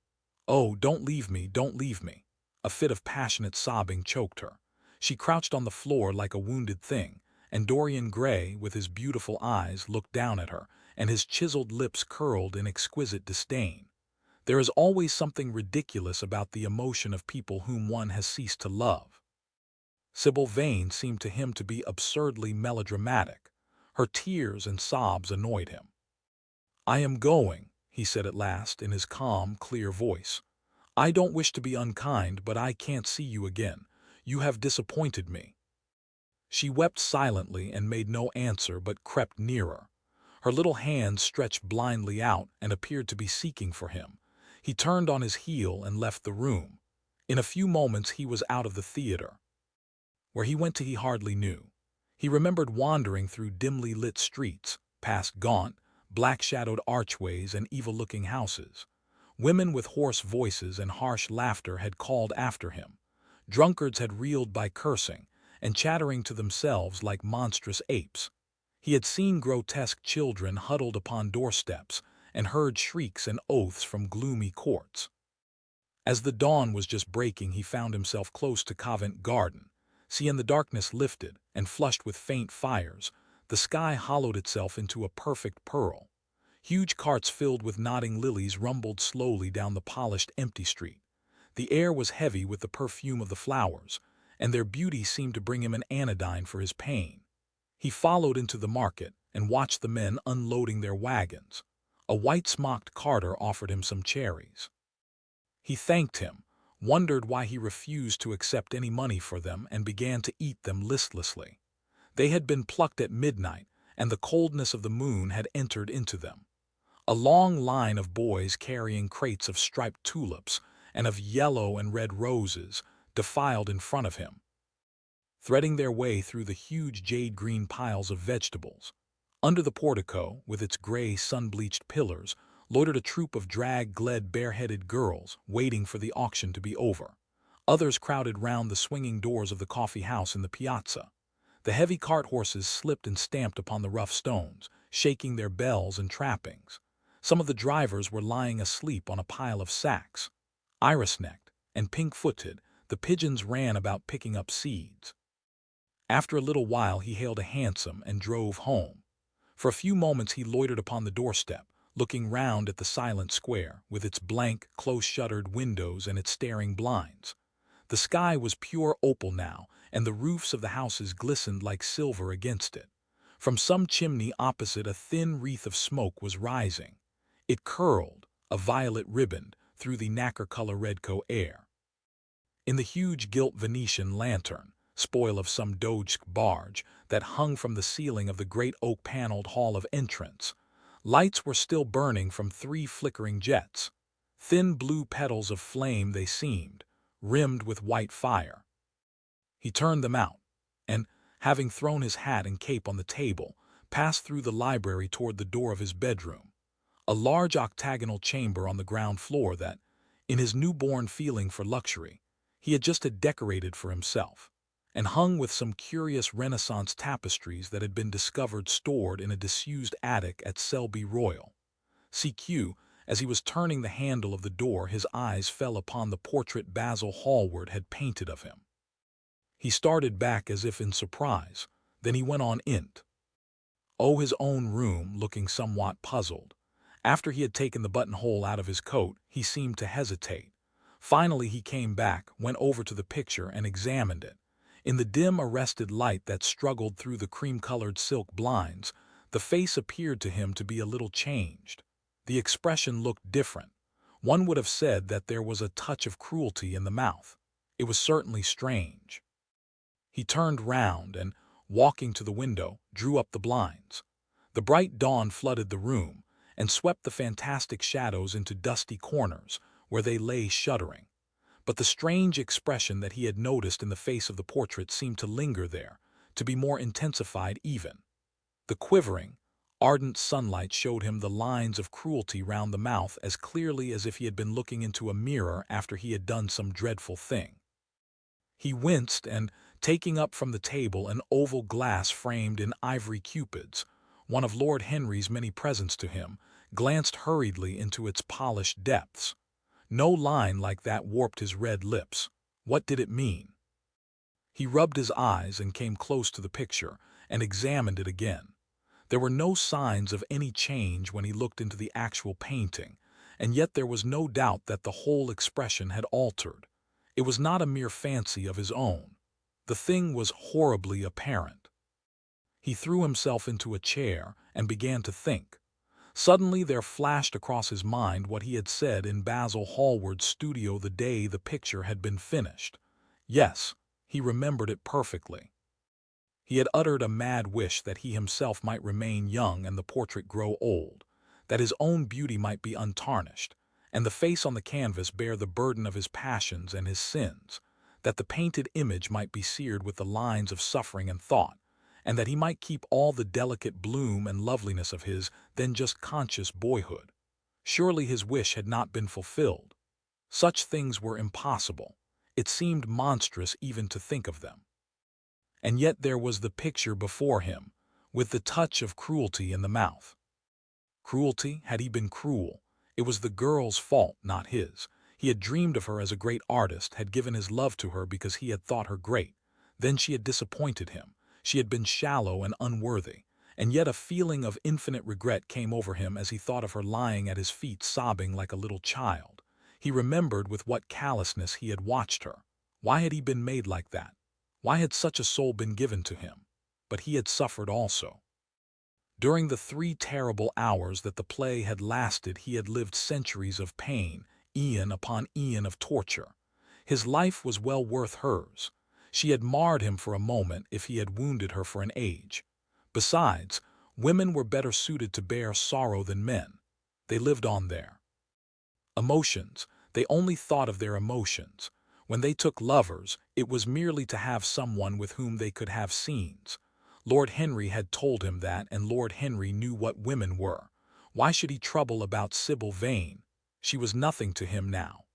Oh, don't leave me, don't leave me." A fit of passionate sobbing choked her. She crouched on the floor like a wounded thing, and Dorian Gray, with his beautiful eyes, looked down at her, and his chiseled lips curled in exquisite disdain. There is always something ridiculous about the emotion of people whom one has ceased to love. Sybil Vane seemed to him to be absurdly melodramatic. Her tears and sobs annoyed him. "I am going," he said at last in his calm, clear voice. "I don't wish to be unkind, but I can't see you again. You have disappointed me." She wept silently and made no answer but crept nearer. Her little hands stretched blindly out and appeared to be seeking for him. He turned on his heel and left the room. In a few moments he was out of the theater. Where he went to he hardly knew. He remembered wandering through dimly lit streets, past gaunt, black-shadowed archways and evil-looking houses. Women with hoarse voices and harsh laughter had called after him. Drunkards had reeled by cursing, and chattering to themselves like monstrous apes. He had seen grotesque children huddled upon doorsteps, and heard shrieks and oaths from gloomy courts. As the dawn was just breaking he found himself close to Covent Garden. See, and the darkness lifted, and flushed with faint fires, the sky hollowed itself into a perfect pearl. Huge carts filled with nodding lilies rumbled slowly down the polished, empty street. The air was heavy with the perfume of the flowers, and their beauty seemed to bring him an anodyne for his pain. He followed into the market and watched the men unloading their wagons. A white-smocked carter offered him some cherries. He thanked him, wondered why he refused to accept any money for them, and began to eat them listlessly. They had been plucked at midnight, and the coldness of the moon had entered into them. A long line of boys carrying crates of striped tulips and of yellow and red roses defiled in front of him, threading their way through the huge jade-green piles of vegetables. Under the portico, with its gray, sun-bleached pillars, loitered a troop of drag-gled, bare-headed girls, waiting for the auction to be over. Others crowded round the swinging doors of the coffee house in the piazza. The heavy cart horses slipped and stamped upon the rough stones, shaking their bells and trappings. Some of the drivers were lying asleep on a pile of sacks. Iris-necked and pink-footed, the pigeons ran about picking up seeds. After a little while he hailed a hansom and drove home. For a few moments he loitered upon the doorstep, looking round at the silent square, with its blank, close-shuttered windows and its staring blinds. The sky was pure opal now, and the roofs of the houses glistened like silver against it. From some chimney opposite a thin wreath of smoke was rising. It curled, a violet riband, through the nacre-color-redco air. In the huge gilt Venetian lantern, spoil of some Doge barge, that hung from the ceiling of the great oak-paneled hall of entrance, lights were still burning from 3 flickering jets. Thin blue petals of flame they seemed, rimmed with white fire. He turned them out, and, having thrown his hat and cape on the table, passed through the library toward the door of his bedroom, a large octagonal chamber on the ground floor that, in his newborn feeling for luxury, he had just had decorated for himself, and hung with some curious Renaissance tapestries that had been discovered stored in a disused attic at Selby Royal. CQ, as he was turning the handle of the door, his eyes fell upon the portrait Basil Hallward had painted of him. He started back as if in surprise, then he went on his own room, looking somewhat puzzled. After he had taken the buttonhole out of his coat, he seemed to hesitate. Finally he came back, went over to the picture and examined it. In the dim, arrested light that struggled through the cream-colored silk blinds, the face appeared to him to be a little changed. The expression looked different. One would have said that there was a touch of cruelty in the mouth. It was certainly strange. He turned round and, walking to the window, drew up the blinds. The bright dawn flooded the room and swept the fantastic shadows into dusty corners where they lay shuddering. But the strange expression that he had noticed in the face of the portrait seemed to linger there, to be more intensified even. The quivering, ardent sunlight showed him the lines of cruelty round the mouth as clearly as if he had been looking into a mirror after he had done some dreadful thing. He winced and, taking up from the table an oval glass framed in ivory cupids, one of Lord Henry's many presents to him, glanced hurriedly into its polished depths. No line like that warped his red lips. What did it mean? He rubbed his eyes and came close to the picture and examined it again. There were no signs of any change when he looked into the actual painting, and yet there was no doubt that the whole expression had altered. It was not a mere fancy of his own. The thing was horribly apparent. He threw himself into a chair and began to think. Suddenly there flashed across his mind what he had said in Basil Hallward's studio the day the picture had been finished. Yes, he remembered it perfectly. He had uttered a mad wish that he himself might remain young and the portrait grow old, that his own beauty might be untarnished, and the face on the canvas bear the burden of his passions and his sins, that the painted image might be seared with the lines of suffering and thought, and that he might keep all the delicate bloom and loveliness of his then just conscious boyhood. Surely his wish had not been fulfilled. Such things were impossible. It seemed monstrous even to think of them. And yet there was the picture before him, with the touch of cruelty in the mouth. Cruelty? Had he been cruel? It was the girl's fault, not his. He had dreamed of her as a great artist, had given his love to her because he had thought her great. Then she had disappointed him. She had been shallow and unworthy, and yet a feeling of infinite regret came over him as he thought of her lying at his feet sobbing like a little child. He remembered with what callousness he had watched her. Why had he been made like that? Why had such a soul been given to him? But he had suffered also. During the 3 terrible hours that the play had lasted, he had lived centuries of pain, eon upon eon of torture. His life was well worth hers. She had marred him for a moment if he had wounded her for an age. Besides, women were better suited to bear sorrow than men. They lived on their emotions. They only thought of their emotions. When they took lovers, it was merely to have someone with whom they could have scenes. Lord Henry had told him that, and Lord Henry knew what women were. Why should he trouble about Sybil Vane? She was nothing to him now.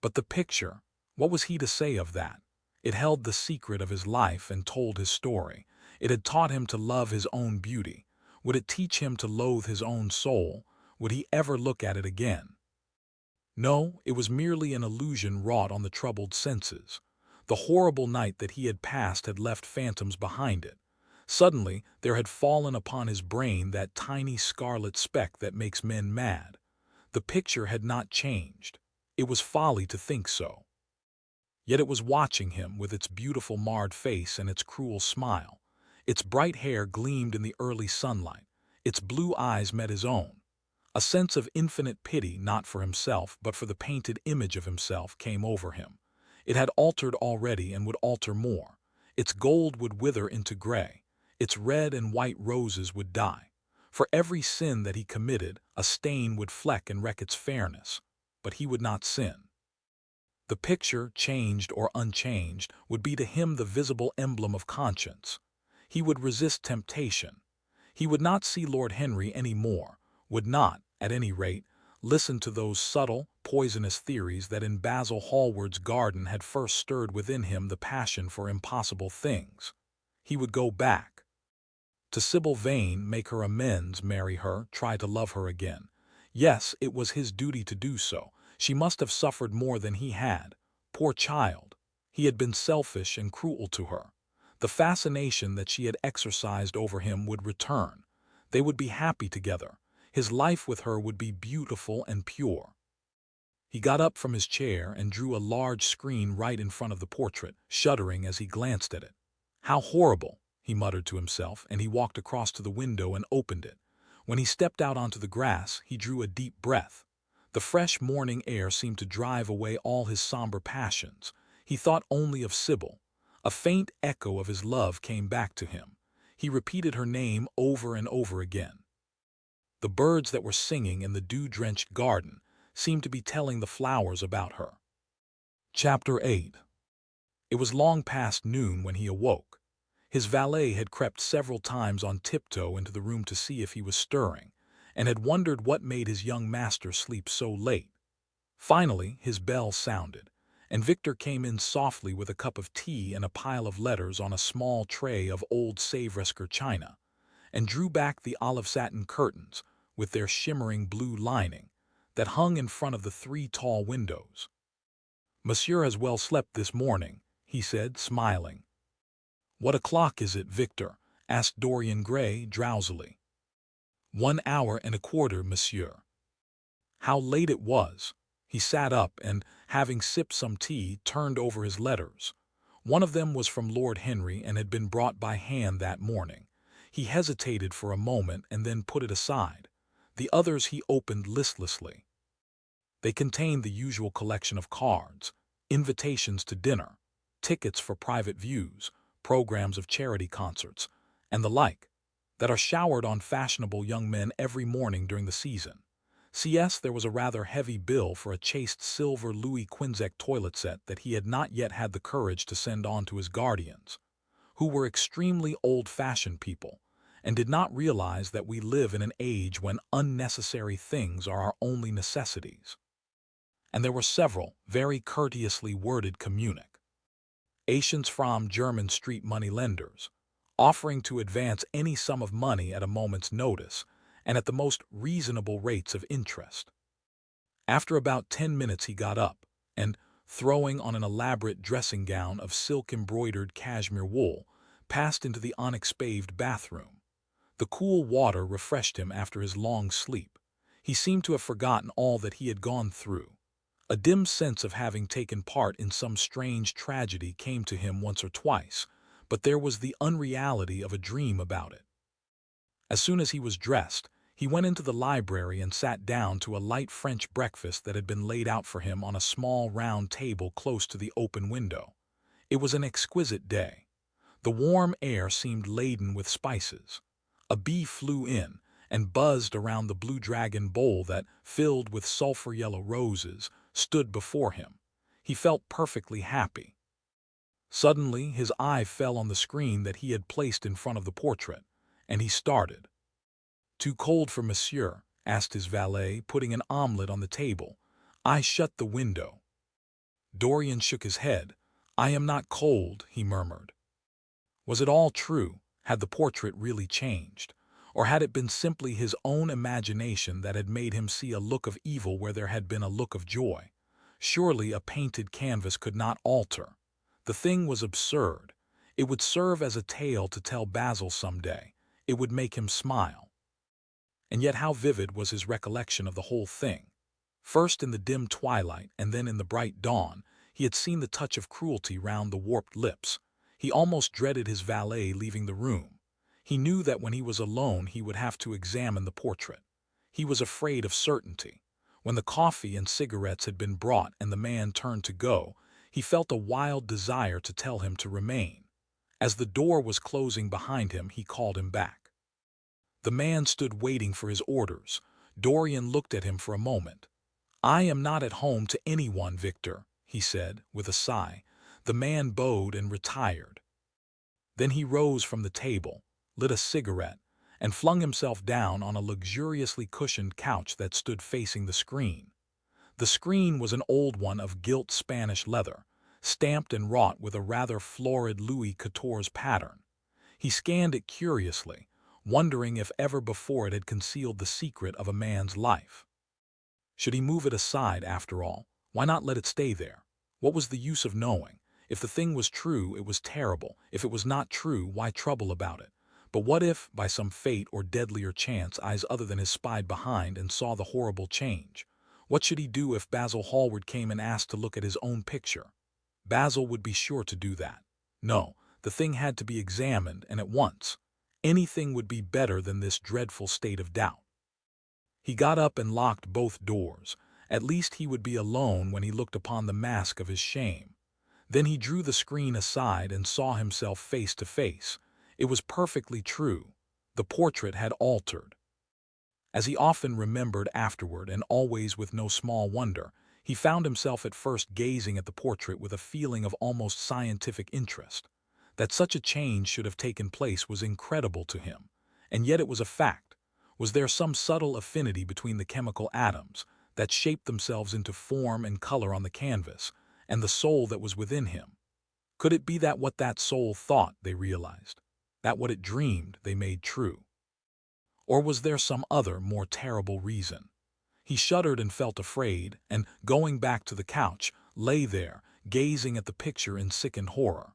But the picture, what was he to say of that? It held the secret of his life and told his story. It had taught him to love his own beauty. Would it teach him to loathe his own soul? Would he ever look at it again? No, it was merely an illusion wrought on the troubled senses. The horrible night that he had passed had left phantoms behind it. Suddenly, there had fallen upon his brain that tiny scarlet speck that makes men mad. The picture had not changed. It was folly to think so. Yet it was watching him with its beautiful marred face and its cruel smile. Its bright hair gleamed in the early sunlight. Its blue eyes met his own. A sense of infinite pity, not for himself, but for the painted image of himself, came over him. It had altered already and would alter more. Its gold would wither into gray. Its red and white roses would die. For every sin that he committed, a stain would fleck and wreck its fairness. But he would not sin. The picture, changed or unchanged, would be to him the visible emblem of conscience. He would resist temptation. He would not see Lord Henry any more, would not, at any rate, listen to those subtle, poisonous theories that in Basil Hallward's garden had first stirred within him the passion for impossible things. He would go back to Sybil Vane, make her amends, marry her, try to love her again. Yes, it was his duty to do so. She must have suffered more than he had. Poor child. He had been selfish and cruel to her. The fascination that she had exercised over him would return. They would be happy together. His life with her would be beautiful and pure. He got up from his chair and drew a large screen right in front of the portrait, shuddering as he glanced at it. How horrible, he muttered to himself, and he walked across to the window and opened it. When he stepped out onto the grass, he drew a deep breath. The fresh morning air seemed to drive away all his somber passions. He thought only of Sybil. A faint echo of his love came back to him. He repeated her name over and over again. The birds that were singing in the dew-drenched garden seemed to be telling the flowers about her. Chapter 8. It was long past noon when he awoke. His valet had crept several times on tiptoe into the room to see if he was stirring, and had wondered what made his young master sleep so late. Finally, his bell sounded, and Victor came in softly with a cup of tea and a pile of letters on a small tray of old Sèvresque china, and drew back the olive satin curtains, with their shimmering blue lining, that hung in front of the 3 tall windows. "Monsieur has well slept this morning," he said, smiling. "What o'clock is it, Victor?" asked Dorian Gray drowsily. 1 hour and a quarter, monsieur." How late it was! He sat up and, having sipped some tea, turned over his letters. One of them was from Lord Henry and had been brought by hand that morning. He hesitated for a moment and then put it aside. The others he opened listlessly. They contained the usual collection of cards, invitations to dinner, tickets for private views, programs of charity concerts, and the like, that are showered on fashionable young men every morning during the season. C.S. There was a rather heavy bill for a chased silver Louis Quinzec toilet set that he had not yet had the courage to send on to his guardians, who were extremely old-fashioned people, and did not realize that we live in an age when unnecessary things are our only necessities. And there were several very courteously worded communiques from German street money-lenders, offering to advance any sum of money at a moment's notice and at the most reasonable rates of interest. After about 10 minutes he got up, and, throwing on an elaborate dressing gown of silk-embroidered cashmere wool, passed into the onyx-paved bathroom. The cool water refreshed him after his long sleep. He seemed to have forgotten all that he had gone through. A dim sense of having taken part in some strange tragedy came to him once or twice, but there was the unreality of a dream about it. As soon as he was dressed, he went into the library and sat down to a light French breakfast that had been laid out for him on a small round table close to the open window. It was an exquisite day. The warm air seemed laden with spices. A bee flew in and buzzed around the blue dragon bowl that, filled with sulphur-yellow roses, stood before him. He felt perfectly happy. Suddenly his eye fell on the screen that he had placed in front of the portrait, and he started. "Too cold for monsieur?" asked his valet, putting an omelette on the table. "I shut the window." Dorian shook his head. "I am not cold," he murmured. Was it all true? Had the portrait really changed? Or had it been simply his own imagination that had made him see a look of evil where there had been a look of joy? Surely a painted canvas could not alter. The thing was absurd. It would serve as a tale to tell Basil some day. It would make him smile. And yet how vivid was his recollection of the whole thing. First in the dim twilight and then in the bright dawn, he had seen the touch of cruelty round the warped lips. He almost dreaded his valet leaving the room. He knew that when he was alone he would have to examine the portrait. He was afraid of certainty. When the coffee and cigarettes had been brought and the man turned to go, he felt a wild desire to tell him to remain. As the door was closing behind him, he called him back. The man stood waiting for his orders. Dorian looked at him for a moment. "I am not at home to anyone, Victor," he said, with a sigh. The man bowed and retired. Then he rose from the table, lit a cigarette, and flung himself down on a luxuriously cushioned couch that stood facing the screen. The screen was an old one of gilt Spanish leather, stamped and wrought with a rather florid Louis XIV's pattern. He scanned it curiously, wondering if ever before it had concealed the secret of a man's life. Should he move it aside, after all? Why not let it stay there? What was the use of knowing? If the thing was true, it was terrible. If it was not true, why trouble about it? But what if, by some fate or deadlier chance, eyes other than his spied behind and saw the horrible change? What should he do if Basil Hallward came and asked to look at his own picture? Basil would be sure to do that. No, the thing had to be examined, and at once. Anything would be better than this dreadful state of doubt. He got up and locked both doors. At least he would be alone when he looked upon the mask of his shame. Then he drew the screen aside and saw himself face to face. It was perfectly true. The portrait had altered. As he often remembered afterward, and always with no small wonder, he found himself at first gazing at the portrait with a feeling of almost scientific interest. That such a change should have taken place was incredible to him, and yet it was a fact. Was there some subtle affinity between the chemical atoms that shaped themselves into form and color on the canvas, and the soul that was within him? Could it be that what that soul thought, they realized, that what it dreamed, they made true? Or was there some other, more terrible reason? He shuddered and felt afraid, and, going back to the couch, lay there, gazing at the picture in sickened horror.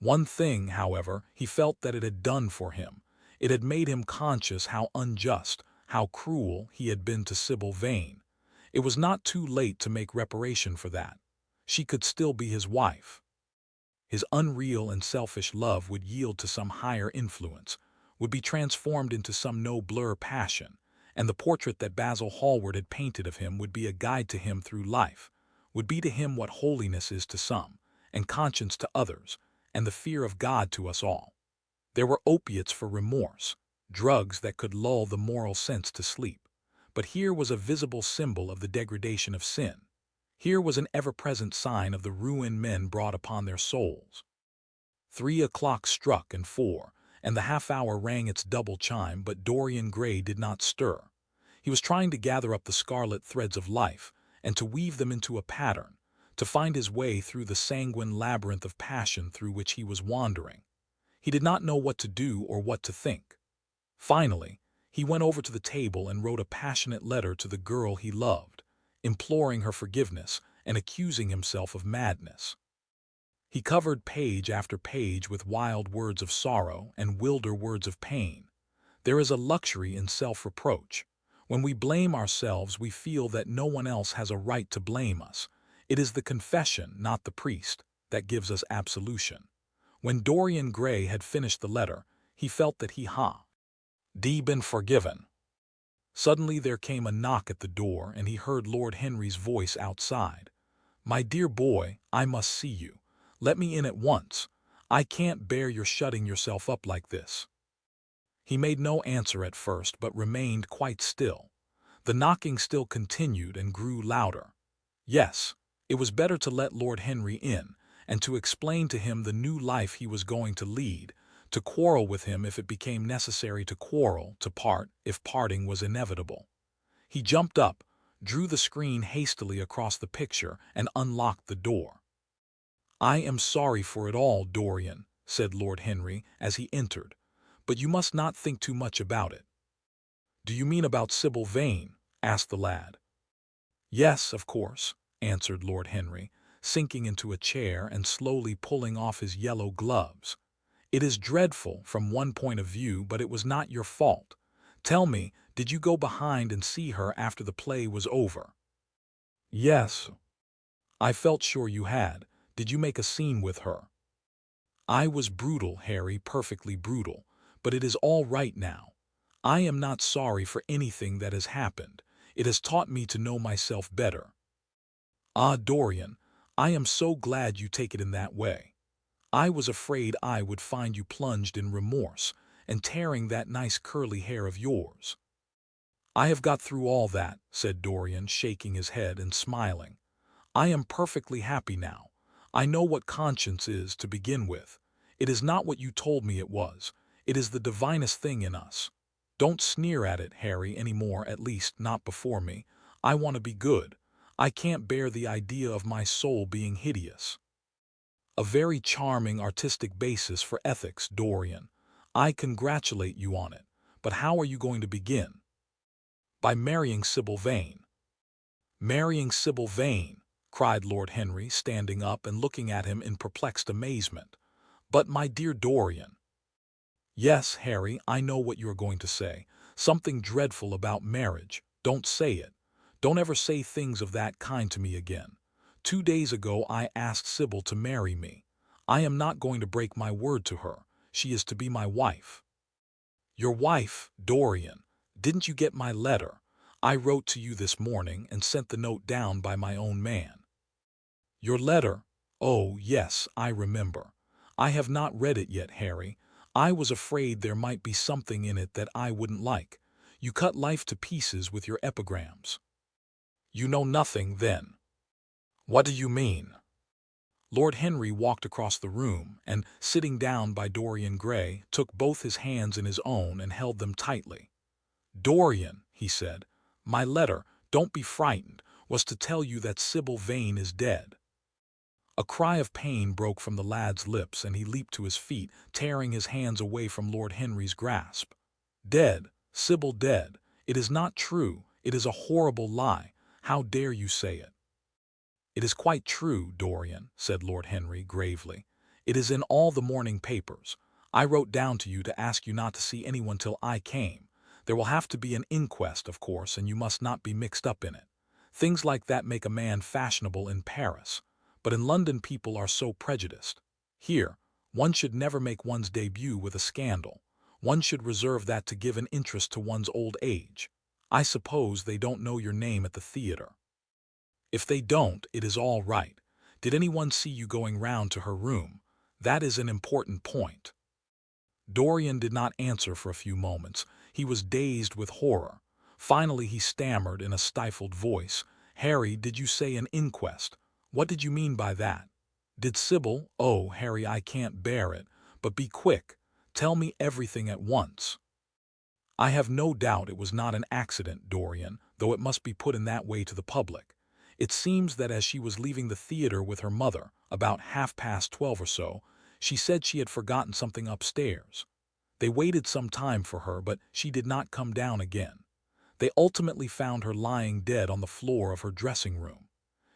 One thing, however, he felt that it had done for him. It had made him conscious how unjust, how cruel he had been to Sybil Vane. It was not too late to make reparation for that. She could still be his wife. His unreal and selfish love would yield to some higher influence, would be transformed into some nobler passion, and the portrait that Basil Hallward had painted of him would be a guide to him through life, would be to him what holiness is to some, and conscience to others, and the fear of God to us all. There were opiates for remorse, drugs that could lull the moral sense to sleep. But here was a visible symbol of the degradation of sin. Here was an ever-present sign of the ruin men brought upon their souls. 3 o'clock struck, and 4, and the half-hour rang its double chime, but Dorian Gray did not stir. He was trying to gather up the scarlet threads of life, and to weave them into a pattern, to find his way through the sanguine labyrinth of passion through which he was wandering. He did not know what to do or what to think. Finally, he went over to the table and wrote a passionate letter to the girl he loved, imploring her forgiveness and accusing himself of madness. He covered page after page with wild words of sorrow and wilder words of pain. There is a luxury in self-reproach. When we blame ourselves, we feel that no one else has a right to blame us. It is the confession, not the priest, that gives us absolution. When Dorian Gray had finished the letter, he felt that he had been forgiven. Suddenly there came a knock at the door, and he heard Lord Henry's voice outside. "My dear boy, I must see you. Let me in at once. I can't bear your shutting yourself up like this." He made no answer at first, but remained quite still. The knocking still continued and grew louder. Yes, it was better to let Lord Henry in, and to explain to him the new life he was going to lead, to quarrel with him if it became necessary to quarrel, to part if parting was inevitable. He jumped up, drew the screen hastily across the picture, and unlocked the door. "I am sorry for it all, Dorian," said Lord Henry as he entered, "but you must not think too much about it." "Do you mean about Sybil Vane?" asked the lad. "Yes, of course," answered Lord Henry, sinking into a chair and slowly pulling off his yellow gloves. "It is dreadful from one point of view, but it was not your fault. Tell me, did you go behind and see her after the play was over?" "Yes." "I felt sure you had. Did you make a scene with her?" "I was brutal, Harry, perfectly brutal. But it is all right now. I am not sorry for anything that has happened. It has taught me to know myself better." "Ah, Dorian, I am so glad you take it in that way. I was afraid I would find you plunged in remorse and tearing that nice curly hair of yours." "I have got through all that," said Dorian, shaking his head and smiling. "I am perfectly happy now. I know what conscience is to begin with. It is not what you told me it was. It is the divinest thing in us. Don't sneer at it, Harry, any more, at least not before me. I want to be good. I can't bear the idea of my soul being hideous. A very charming artistic basis for ethics, Dorian. I congratulate you on it. But how are you going to begin? By marrying Sybil Vane. Marrying Sybil Vane, cried Lord Henry, standing up and looking at him in perplexed amazement. But my dear Dorian. Yes, Harry, I know what you are going to say. Something dreadful about marriage. Don't say it. Don't ever say things of that kind to me again. 2 days ago I asked Sybil to marry me. I am not going to break my word to her. She is to be my wife. Your wife, Dorian. Didn't you get my letter? I wrote to you this morning and sent the note down by my own man. Your letter? Oh, yes, I remember. I have not read it yet, Harry. I was afraid there might be something in it that I wouldn't like. You cut life to pieces with your epigrams. You know nothing, then. What do you mean? Lord Henry walked across the room and, sitting down by Dorian Gray, took both his hands in his own and held them tightly. Dorian, he said, my letter, don't be frightened, was to tell you that Sybil Vane is dead. A cry of pain broke from the lad's lips, and he leaped to his feet, tearing his hands away from Lord Henry's grasp. Dead, Sybil dead. It is not true. It is a horrible lie. How dare you say it? It is quite true, Dorian, said Lord Henry gravely. It is in all the morning papers. I wrote down to you to ask you not to see anyone till I came. There will have to be an inquest, of course, and you must not be mixed up in it. Things like that make a man fashionable in Paris, but in London people are so prejudiced. Here, one should never make one's debut with a scandal. One should reserve that to give an interest to one's old age. I suppose they don't know your name at the theater. If they don't, it is all right. Did anyone see you going round to her room? That is an important point. Dorian did not answer for a few moments. He was dazed with horror. Finally he stammered in a stifled voice, Harry, did you say an inquest? What did you mean by that? Did Sybil? Oh, Harry, I can't bear it. But be quick. Tell me everything at once. I have no doubt it was not an accident, Dorian, though it must be put in that way to the public. It seems that as she was leaving the theater with her mother, about 12:30 or so, she said she had forgotten something upstairs. They waited some time for her, but she did not come down again. They ultimately found her lying dead on the floor of her dressing room.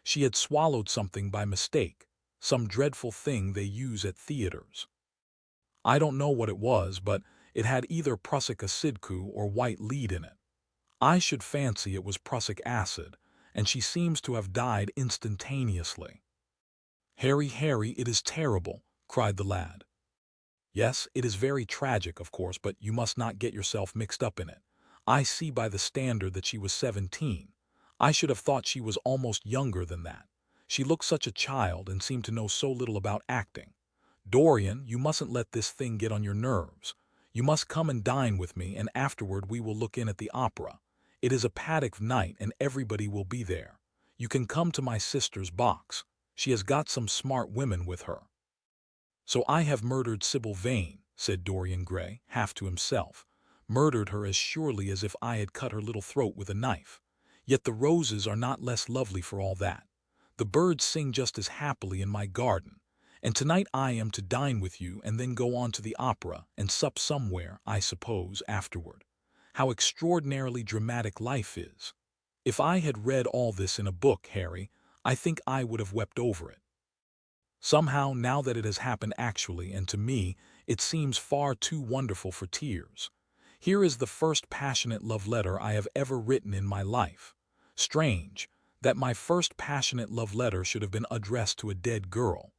She had swallowed something by mistake, some dreadful thing they use at theaters. I don't know what it was, but it had either prussic acidku or white lead in it. I should fancy it was prussic acid, and she seems to have died instantaneously. Harry, it is terrible, cried the lad. Yes, it is very tragic, of course, but you must not get yourself mixed up in it. I see by the standard that she was 17. I should have thought she was almost younger than that. She looked such a child and seemed to know so little about acting. Dorian, you mustn't let this thing get on your nerves. You must come and dine with me, and afterward we will look in at the opera. It is a Paddock night, and everybody will be there. You can come to my sister's box. She has got some smart women with her. So I have murdered Sybil Vane, said Dorian Gray, half to himself. Murdered her as surely as if I had cut her little throat with a knife. Yet the roses are not less lovely for all that. The birds sing just as happily in my garden. And tonight I am to dine with you and then go on to the opera and sup somewhere, I suppose, afterward. How extraordinarily dramatic life is. If I had read all this in a book, Harry, I think I would have wept over it. Somehow, now that it has happened actually, and to me, it seems far too wonderful for tears. Here is the first passionate love letter I have ever written in my life. Strange, that my first passionate love letter should have been addressed to a dead girl.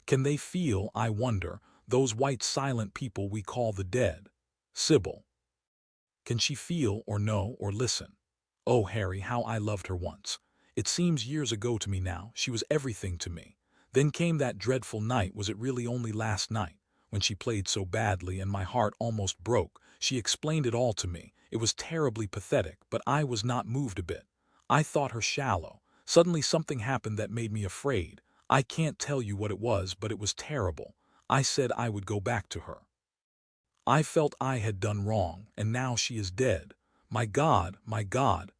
Can they feel, I wonder, those white silent people we call the dead? Sybil. Can she feel or know or listen? Oh, Harry, how I loved her once. It seems years ago to me now. She was everything to me. Then came that dreadful night, was it really only last night, when she played so badly and my heart almost broke. She explained it all to me. It was terribly pathetic, but I was not moved a bit. I thought her shallow. Suddenly something happened that made me afraid. I can't tell you what it was, but it was terrible. I said I would go back to her. I felt I had done wrong, and now she is dead. My God,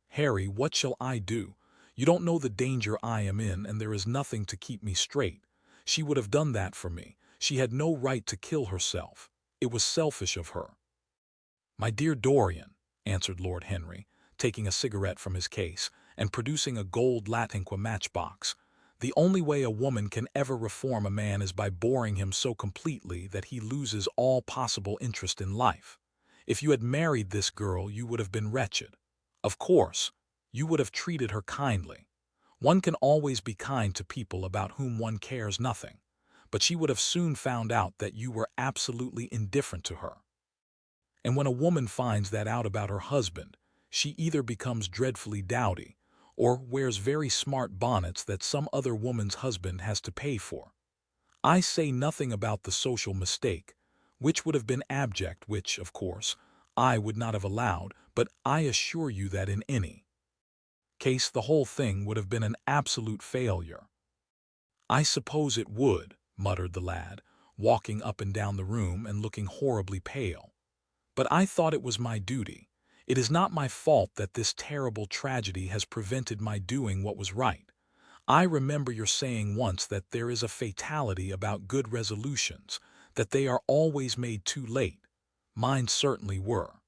Harry, what shall I do? You don't know the danger I am in, and there is nothing to keep me straight. She would have done that for me. She had no right to kill herself. It was selfish of her." "My dear Dorian," answered Lord Henry, taking a cigarette from his case and producing a gold Latinqua matchbox, "the only way a woman can ever reform a man is by boring him so completely that he loses all possible interest in life. If you had married this girl, you would have been wretched. Of course, you would have treated her kindly. One can always be kind to people about whom one cares nothing, but she would have soon found out that you were absolutely indifferent to her. And when a woman finds that out about her husband, she either becomes dreadfully dowdy or wears very smart bonnets that some other woman's husband has to pay for. I say nothing about the social mistake, which would have been abject, which, of course, I would not have allowed, but I assure you that in any case the whole thing would have been an absolute failure." "I suppose it would," muttered the lad, walking up and down the room and looking horribly pale. "But I thought it was my duty. It is not my fault that this terrible tragedy has prevented my doing what was right. I remember your saying once that there is a fatality about good resolutions, that they are always made too late. Mine certainly were.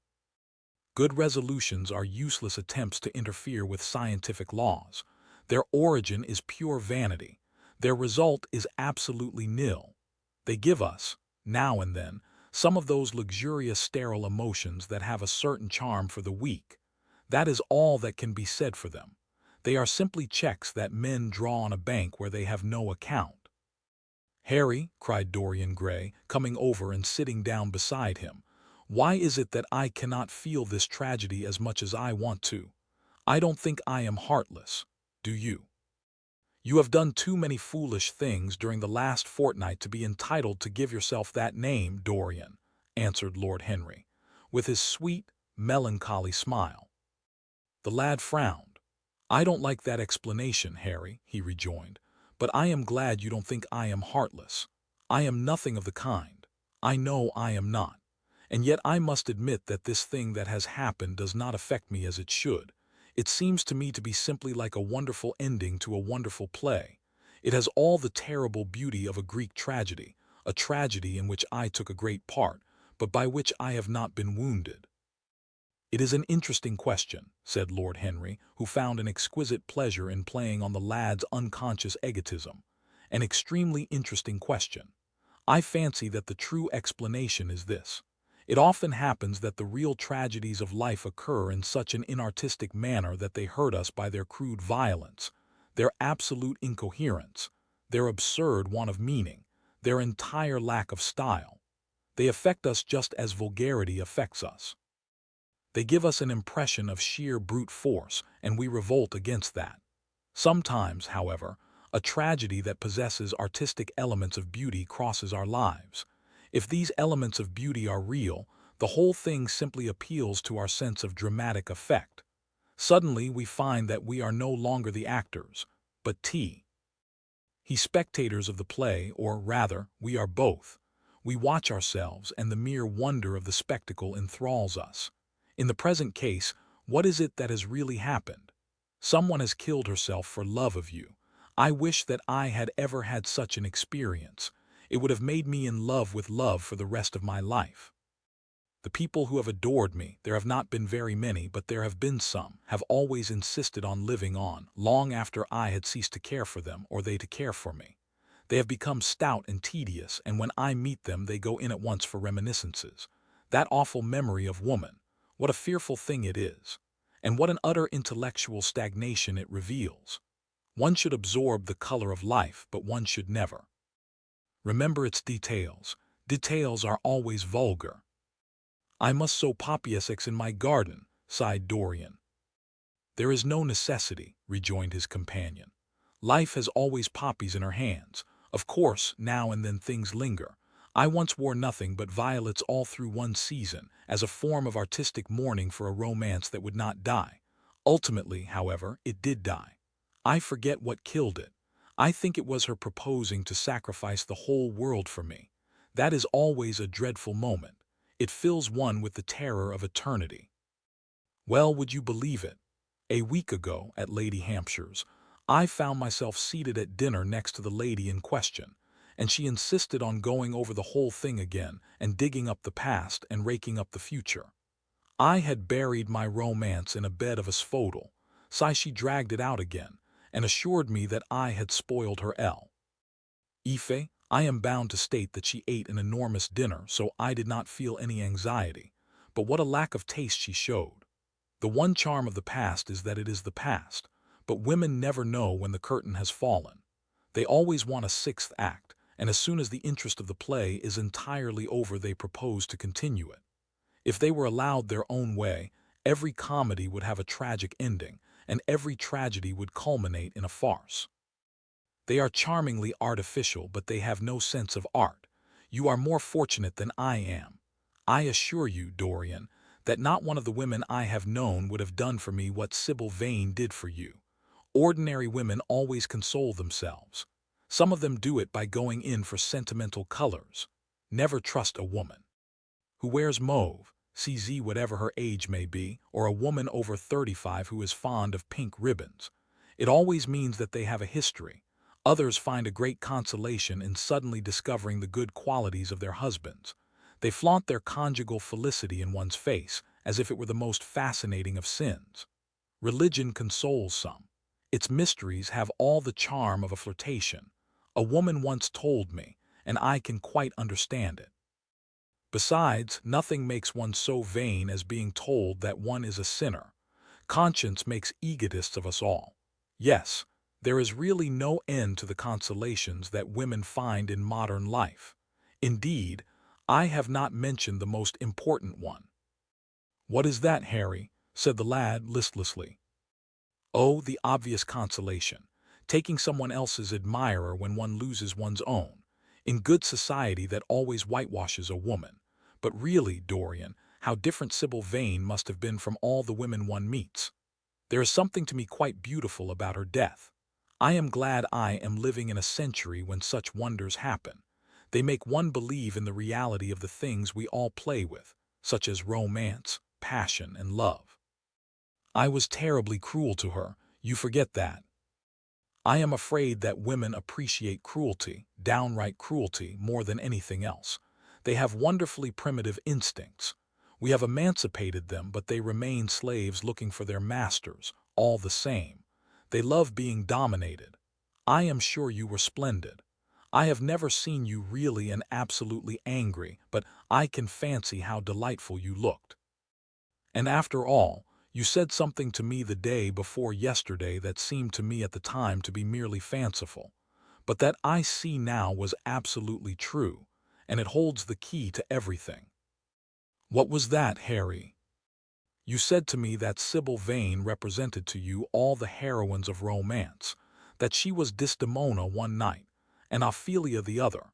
Good resolutions are useless attempts to interfere with scientific laws. Their origin is pure vanity. Their result is absolutely nil. They give us, now and then, some of those luxurious sterile emotions that have a certain charm for the weak. That is all that can be said for them. They are simply checks that men draw on a bank where they have no account." "Harry," cried Dorian Gray, coming over and sitting down beside him, "why is it that I cannot feel this tragedy as much as I want to? I don't think I am heartless. Do you?" "You have done too many foolish things during the last fortnight to be entitled to give yourself that name, Dorian," answered Lord Henry, with his sweet, melancholy smile. The lad frowned. "I don't like that explanation, Harry," he rejoined, "but I am glad you don't think I am heartless. I am nothing of the kind. I know I am not. And yet I must admit that this thing that has happened does not affect me as it should. It seems to me to be simply like a wonderful ending to a wonderful play. It has all the terrible beauty of a Greek tragedy, a tragedy in which I took a great part, but by which I have not been wounded." "It is an interesting question," said Lord Henry, who found an exquisite pleasure in playing on the lad's unconscious egotism. "An extremely interesting question. I fancy that the true explanation is this. It often happens that the real tragedies of life occur in such an inartistic manner that they hurt us by their crude violence, their absolute incoherence, their absurd want of meaning, their entire lack of style. They affect us just as vulgarity affects us. They give us an impression of sheer brute force, and we revolt against that. Sometimes, however, a tragedy that possesses artistic elements of beauty crosses our lives. If these elements of beauty are real, the whole thing simply appeals to our sense of dramatic effect. Suddenly we find that we are no longer the actors, but he spectators of the play, or rather, we are both. We watch ourselves, and the mere wonder of the spectacle enthralls us. In the present case, what is it that has really happened? Someone has killed herself for love of you. I wish that I had ever had such an experience. It would have made me in love with love for the rest of my life. The people who have adored me, there have not been very many, but there have been some, have always insisted on living on, long after I had ceased to care for them or they to care for me. They have become stout and tedious, and when I meet them they go in at once for reminiscences. That awful memory of woman, what a fearful thing it is, and what an utter intellectual stagnation it reveals. One should absorb the color of life, but one should never remember its details. Details are always vulgar. "I must sow poppy essex in my garden," sighed Dorian. "There is no necessity," rejoined his companion. "Life has always poppies in her hands. Of course, now and then things linger. I once wore nothing but violets all through one season, as a form of artistic mourning for a romance that would not die. Ultimately, however, it did die. I forget what killed it. I think it was her proposing to sacrifice the whole world for me. That is always a dreadful moment. It fills one with the terror of eternity. Well, would you believe it? A week ago, at Lady Hampshire's, I found myself seated at dinner next to the lady in question, and she insisted on going over the whole thing again and digging up the past and raking up the future. I had buried my romance in a bed of asphodel, so she dragged it out again and assured me that I had spoiled her L. Ife, I am bound to state that she ate an enormous dinner, so I did not feel any anxiety, but what a lack of taste she showed. The one charm of the past is that it is the past, but women never know when the curtain has fallen. They always want a sixth act, and as soon as the interest of the play is entirely over they propose to continue it. If they were allowed their own way, every comedy would have a tragic ending, and every tragedy would culminate in a farce. They are charmingly artificial, but they have no sense of art. You are more fortunate than I am. I assure you, Dorian, that not one of the women I have known would have done for me what Sybil Vane did for you. Ordinary women always console themselves. Some of them do it by going in for sentimental colors. Never trust a woman who wears mauve, CZ whatever her age may be, or a woman over 35 who is fond of pink ribbons. It always means that they have a history. Others find a great consolation in suddenly discovering the good qualities of their husbands. They flaunt their conjugal felicity in one's face, as if it were the most fascinating of sins. Religion consoles some. Its mysteries have all the charm of a flirtation. A woman once told me, and I can quite understand it. Besides, nothing makes one so vain as being told that one is a sinner. Conscience makes egotists of us all. Yes, there is really no end to the consolations that women find in modern life. Indeed, I have not mentioned the most important one. "What is that, Harry?" said the lad listlessly. "Oh, the obvious consolation. Taking someone else's admirer when one loses one's own. In good society that always whitewashes a woman. But really, Dorian, how different Sybil Vane must have been from all the women one meets. There is something to me quite beautiful about her death. I am glad I am living in a century when such wonders happen. They make one believe in the reality of the things we all play with, such as romance, passion, and love. I was terribly cruel to her, you forget that. I am afraid that women appreciate cruelty, downright cruelty, more than anything else. They have wonderfully primitive instincts. We have emancipated them, but they remain slaves looking for their masters, all the same. They love being dominated. I am sure you were splendid. I have never seen you really and absolutely angry, but I can fancy how delightful you looked. And after all, you said something to me the day before yesterday that seemed to me at the time to be merely fanciful, but that I see now was absolutely true, and it holds the key to everything. What was that, Harry? You said to me that Sybil Vane represented to you all the heroines of romance, that she was Desdemona one night, and Ophelia the other,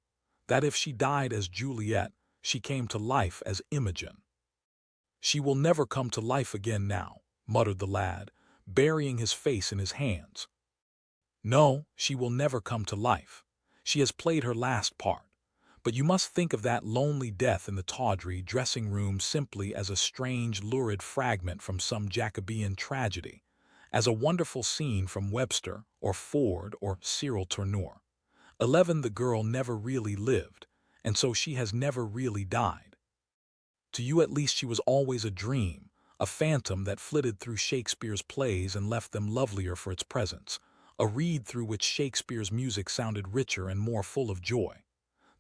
that if she died as Juliet, she came to life as Imogen. She will never come to life again now, muttered the lad, burying his face in his hands. No, she will never come to life. She has played her last part. But you must think of that lonely death in the tawdry dressing-room simply as a strange, lurid fragment from some Jacobean tragedy, as a wonderful scene from Webster or Ford or Cyril Tourneur. 11 The girl never really lived, and so she has never really died. To you at least she was always a dream, a phantom that flitted through Shakespeare's plays and left them lovelier for its presence, a reed through which Shakespeare's music sounded richer and more full of joy.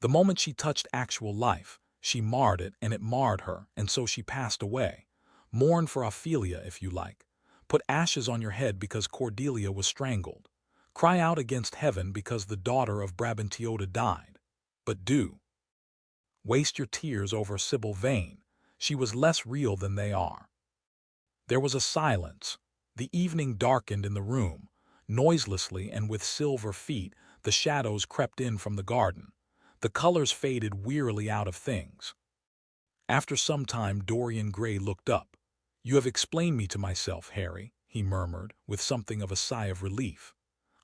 The moment she touched actual life, she marred it and it marred her, and so she passed away. Mourn for Ophelia if you like. Put ashes on your head because Cordelia was strangled. Cry out against heaven because the daughter of Brabantioda died. But do. Waste your tears over Sybil Vane. She was less real than they are. There was a silence. The evening darkened in the room. Noiselessly and with silver feet, the shadows crept in from the garden. The colors faded wearily out of things. After some time Dorian Gray looked up. "You have explained me to myself, Harry," he murmured, with something of a sigh of relief.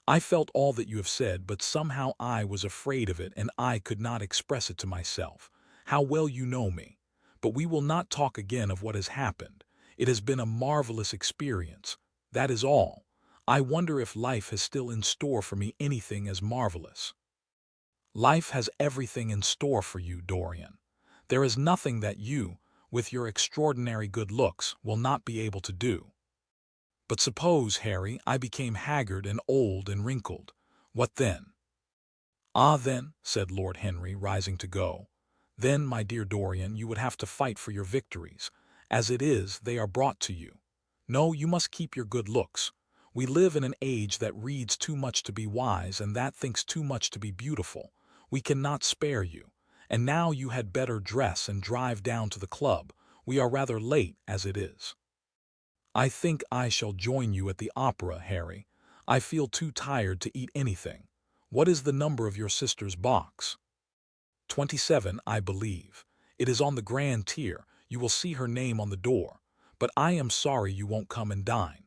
"I felt all that you have said, but somehow I was afraid of it and I could not express it to myself. How well you know me! but we will not talk again of what has happened. It has been a marvelous experience. That is all. I wonder if life has still in store for me anything as marvelous. Life has everything in store for you, Dorian. There is nothing that you, with your extraordinary good looks, will not be able to do. But suppose, Harry, I became haggard and old and wrinkled. What then? Ah, then, said Lord Henry, rising to go. Then, my dear Dorian, you would have to fight for your victories. As it is, they are brought to you. No, you must keep your good looks. We live in an age that reads too much to be wise and that thinks too much to be beautiful. We cannot spare you. And now you had better dress and drive down to the club. We are rather late as it is. I think I shall join you at the opera, Harry. I feel too tired to eat anything. What is the number of your sister's box? 27, I believe. It is on the grand tier. You will see her name on the door. But I am sorry you won't come and dine.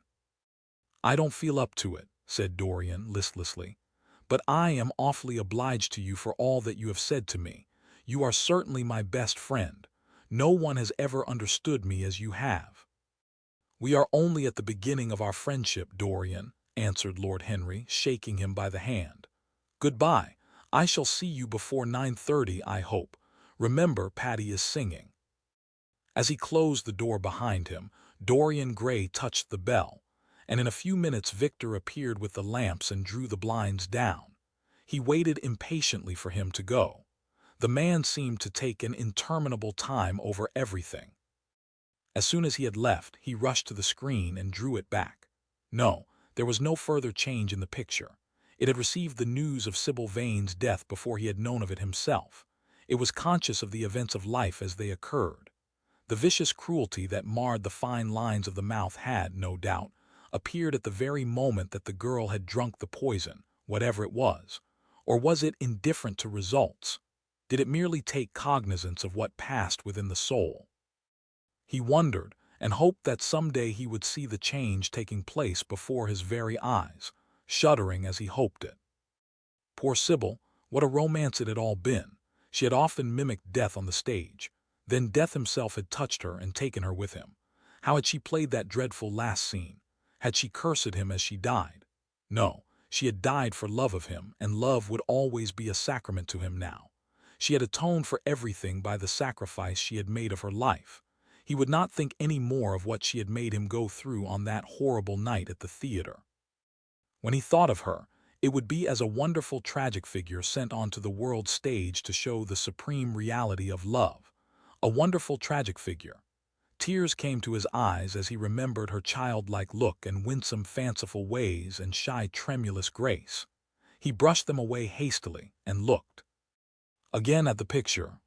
I don't feel up to it, said Dorian listlessly. But I am awfully obliged to you for all that you have said to me. You are certainly my best friend. No one has ever understood me as you have. We are only at the beginning of our friendship, Dorian, answered Lord Henry, shaking him by the hand. Goodbye. I shall see you before 9:30, I hope. Remember, Patty is singing. As he closed the door behind him, Dorian Gray touched the bell, and in a few minutes Victor appeared with the lamps and drew the blinds down. He waited impatiently for him to go. The man seemed to take an interminable time over everything. As soon as he had left, he rushed to the screen and drew it back. No, there was no further change in the picture. It had received the news of Sybil Vane's death before he had known of it himself. It was conscious of the events of life as they occurred. The vicious cruelty that marred the fine lines of the mouth had, no doubt, appeared at the very moment that the girl had drunk the poison, whatever it was. Or was it indifferent to results? Did it merely take cognizance of what passed within the soul? He wondered, and hoped that someday he would see the change taking place before his very eyes, shuddering as he hoped it. Poor Sybil, what a romance it had all been. She had often mimicked death on the stage. Then death himself had touched her and taken her with him. How had she played that dreadful last scene? Had she cursed him as she died? No, she had died for love of him, and love would always be a sacrament to him now. She had atoned for everything by the sacrifice she had made of her life. He would not think any more of what she had made him go through on that horrible night at the theater. When he thought of her, it would be as a wonderful tragic figure sent onto the world stage to show the supreme reality of love. A wonderful tragic figure. Tears came to his eyes as he remembered her childlike look and winsome fanciful ways and shy tremulous grace. He brushed them away hastily and looked again at the picture.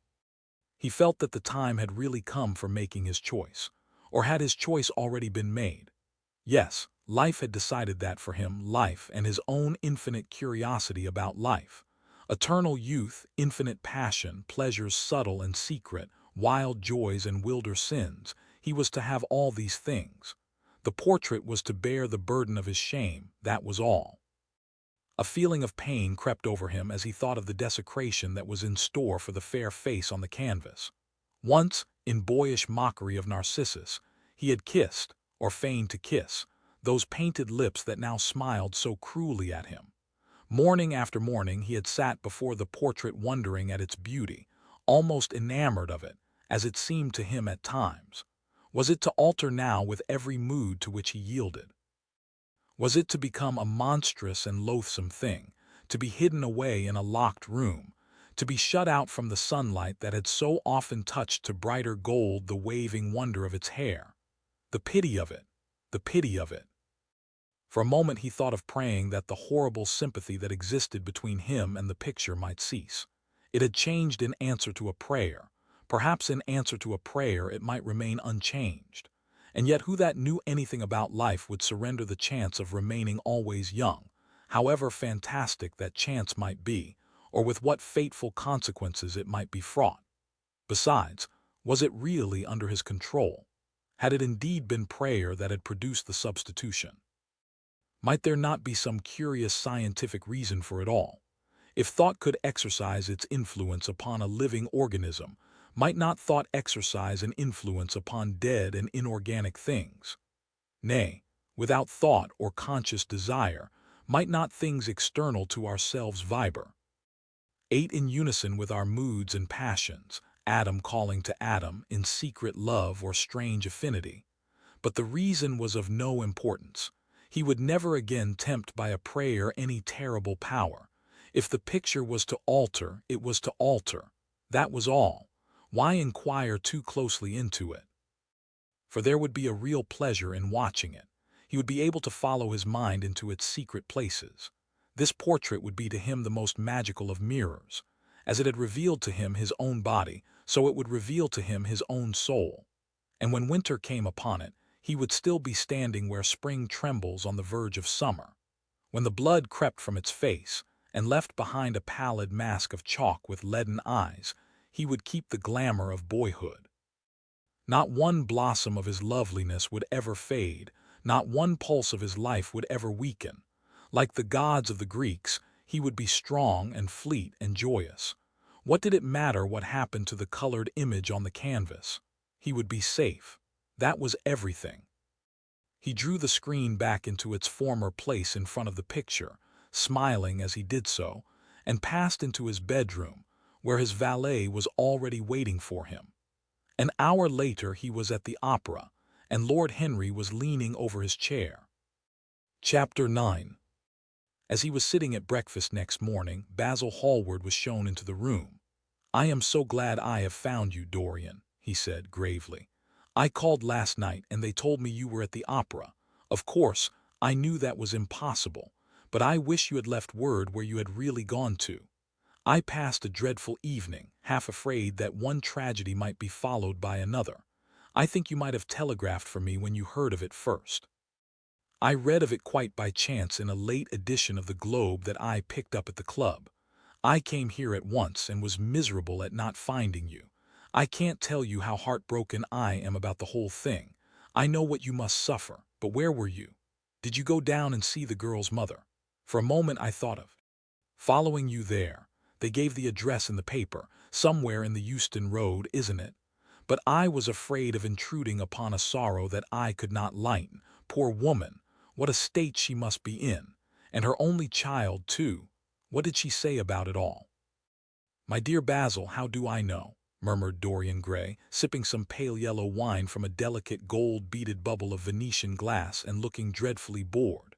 He felt that the time had really come for making his choice. Or had his choice already been made? Yes, life had decided that for him, life and his own infinite curiosity about life. Eternal youth, infinite passion, pleasures subtle and secret, wild joys and wilder sins. He was to have all these things. The portrait was to bear the burden of his shame, that was all. A feeling of pain crept over him as he thought of the desecration that was in store for the fair face on the canvas. Once, in boyish mockery of Narcissus, he had kissed, or feigned to kiss, those painted lips that now smiled so cruelly at him. Morning after morning he had sat before the portrait wondering at its beauty, almost enamored of it, as it seemed to him at times. Was it to alter now with every mood to which he yielded? Was it to become a monstrous and loathsome thing, to be hidden away in a locked room, to be shut out from the sunlight that had so often touched to brighter gold the waving wonder of its hair? The pity of it! The pity of it! For a moment he thought of praying that the horrible sympathy that existed between him and the picture might cease. It had changed in answer to a prayer. Perhaps in answer to a prayer it might remain unchanged. And yet who that knew anything about life would surrender the chance of remaining always young, however fantastic that chance might be, or with what fateful consequences it might be fraught? Besides, was it really under his control? Had it indeed been prayer that had produced the substitution? Might there not be some curious scientific reason for it all? If thought could exercise its influence upon a living organism, might not thought exercise an influence upon dead and inorganic things? Nay, without thought or conscious desire, might not things external to ourselves vibrate in unison with our moods and passions, atom calling to atom in secret love or strange affinity? But the reason was of no importance. He would never again tempt by a prayer any terrible power. If the picture was to alter, it was to alter. That was all. Why inquire too closely into it? For there would be a real pleasure in watching it. He would be able to follow his mind into its secret places. This portrait would be to him the most magical of mirrors. As it had revealed to him his own body, so it would reveal to him his own soul. And when winter came upon it, he would still be standing where spring trembles on the verge of summer. When the blood crept from its face, and left behind a pallid mask of chalk with leaden eyes, he would keep the glamour of boyhood. Not one blossom of his loveliness would ever fade, not one pulse of his life would ever weaken. Like the gods of the Greeks, he would be strong and fleet and joyous. What did it matter what happened to the colored image on the canvas? He would be safe. That was everything. He drew the screen back into its former place in front of the picture, smiling as he did so, and passed into his bedroom, where his valet was already waiting for him. An hour later he was at the opera, and Lord Henry was leaning over his chair. Chapter 9. As he was sitting at breakfast next morning, Basil Hallward was shown into the room. "I am so glad I have found you, Dorian," he said gravely. "I called last night and they told me you were at the opera. Of course, I knew that was impossible, but I wish you had left word where you had really gone to. I passed a dreadful evening, half afraid that one tragedy might be followed by another. I think you might have telegraphed for me when you heard of it first. I read of it quite by chance in a late edition of the Globe that I picked up at the club. I came here at once and was miserable at not finding you. I can't tell you how heartbroken I am about the whole thing. I know what you must suffer, but where were you? Did you go down and see the girl's mother? For a moment I thought of following you there. They gave the address in the paper, somewhere in the Euston Road, isn't it? But I was afraid of intruding upon a sorrow that I could not lighten. Poor woman, what a state she must be in. And her only child, too. What did she say about it all?" "My dear Basil, how do I know?" murmured Dorian Gray, sipping some pale yellow wine from a delicate gold-beaded bubble of Venetian glass and looking dreadfully bored.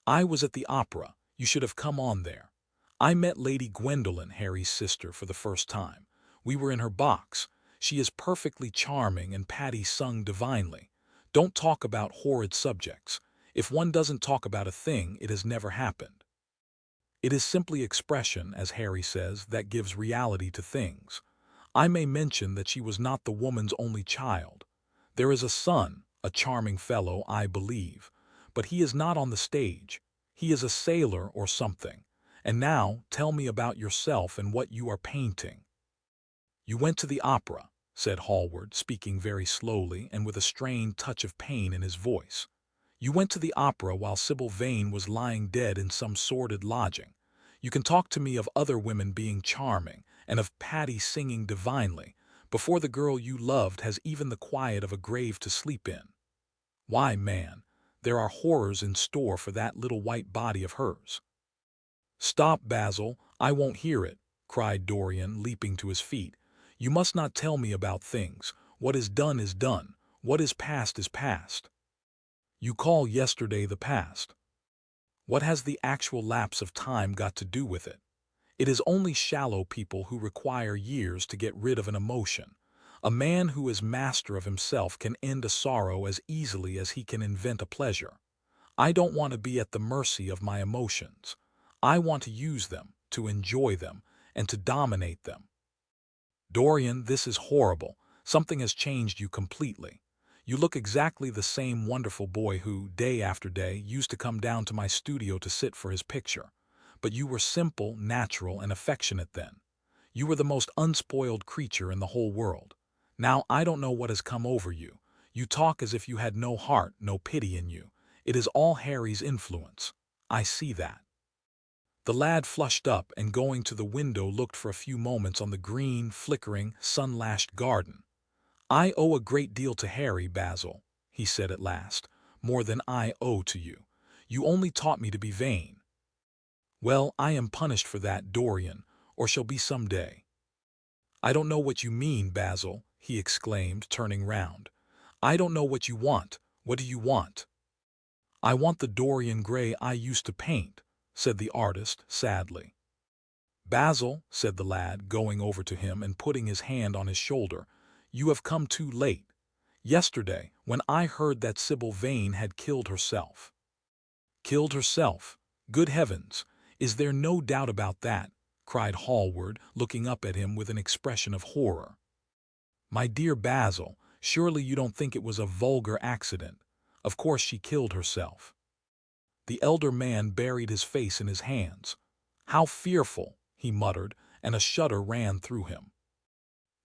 "I was at the opera. You should have come on there. I met Lady Gwendolen, Harry's sister, for the first time. We were in her box. She is perfectly charming and Patty sung divinely. Don't talk about horrid subjects. If one doesn't talk about a thing, it has never happened. It is simply expression, as Harry says, that gives reality to things. I may mention that she was not the woman's only child. There is a son, a charming fellow, I believe, but he is not on the stage. He is a sailor or something. And now, tell me about yourself and what you are painting." "You went to the opera," said Hallward, speaking very slowly and with a strained touch of pain in his voice. "You went to the opera while Sybil Vane was lying dead in some sordid lodging. You can talk to me of other women being charming, and of Patty singing divinely, before the girl you loved has even the quiet of a grave to sleep in. Why, man, there are horrors in store for that little white body of hers." "Stop, Basil, I won't hear it," cried Dorian, leaping to his feet. "You must not tell me about things. What is done is done. What is past is past. You call yesterday the past. What has the actual lapse of time got to do with it? It is only shallow people who require years to get rid of an emotion. A man who is master of himself can end a sorrow as easily as he can invent a pleasure. I don't want to be at the mercy of my emotions. I want to use them, to enjoy them, and to dominate them." "Dorian, this is horrible. Something has changed you completely. You look exactly the same wonderful boy who, day after day, used to come down to my studio to sit for his picture. But you were simple, natural, and affectionate then. You were the most unspoiled creature in the whole world. Now I don't know what has come over you. You talk as if you had no heart, no pity in you. It is all Harry's influence. I see that." The lad flushed up and going to the window looked for a few moments on the green, flickering, sun-lashed garden. "I owe a great deal to Harry, Basil," he said at last, "more than I owe to you. You only taught me to be vain. Well, I am punished for that, Dorian, or shall be some day." "I don't know what you mean, Basil," he exclaimed, turning round. "I don't know what you want. What do you want?" "I want the Dorian Gray I used to paint," said the artist sadly. "Basil," said the lad, going over to him and putting his hand on his shoulder, "you have come too late. Yesterday, when I heard that Sybil Vane had killed herself." "Killed herself? Good heavens! Is there no doubt about that?" cried Hallward, looking up at him with an expression of horror. "My dear Basil, surely you don't think it was a vulgar accident. Of course she killed herself." The elder man buried his face in his hands. "How fearful!" he muttered, and a shudder ran through him.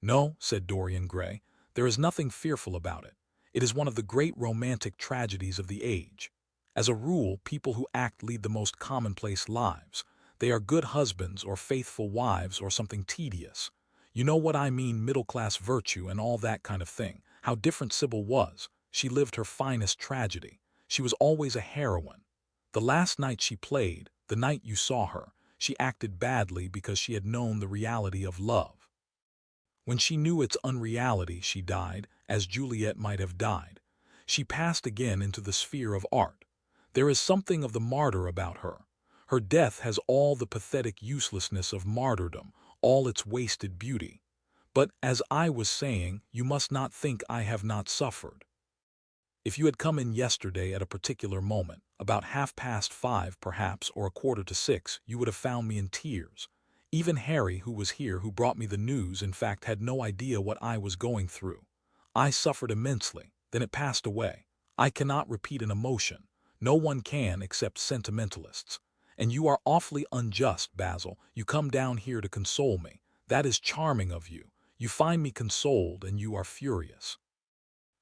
"No," said Dorian Gray, "there is nothing fearful about it. It is one of the great romantic tragedies of the age. As a rule, people who act lead the most commonplace lives. They are good husbands or faithful wives or something tedious. You know what I mean, middle-class virtue and all that kind of thing. How different Sybil was. She lived her finest tragedy. She was always a heroine. The last night she played, the night you saw her, she acted badly because she had known the reality of love. When she knew its unreality, she died, as Juliet might have died. She passed again into the sphere of art. There is something of the martyr about her. Her death has all the pathetic uselessness of martyrdom, all its wasted beauty. But, as I was saying, you must not think I have not suffered. If you had come in yesterday at a particular moment, about 5:30 perhaps, or 5:45, you would have found me in tears. Even Harry, who was here, who brought me the news, in fact, had no idea what I was going through. I suffered immensely, then it passed away. I cannot repeat an emotion. No one can except sentimentalists. And you are awfully unjust, Basil. You come down here to console me. That is charming of you. You find me consoled and you are furious.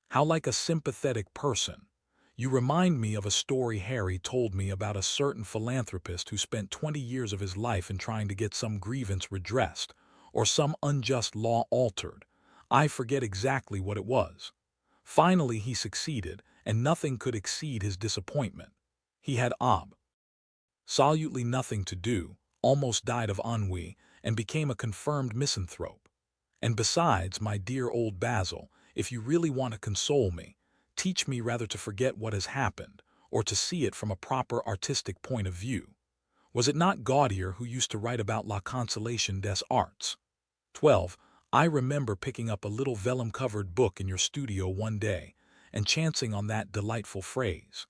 How like a sympathetic person. You remind me of a story Harry told me about a certain philanthropist who spent 20 years of his life in trying to get some grievance redressed, or some unjust law altered. I forget exactly what it was. Finally he succeeded, and nothing could exceed his disappointment. He had absolutely nothing to do, almost died of ennui, and became a confirmed misanthrope. And besides, my dear old Basil, if you really want to console me, teach me rather to forget what has happened, or to see it from a proper artistic point of view. Was it not Gaudier who used to write about La Consolation des Arts? 12. I remember picking up a little vellum-covered book in your studio one day, and chancing on that delightful phrase.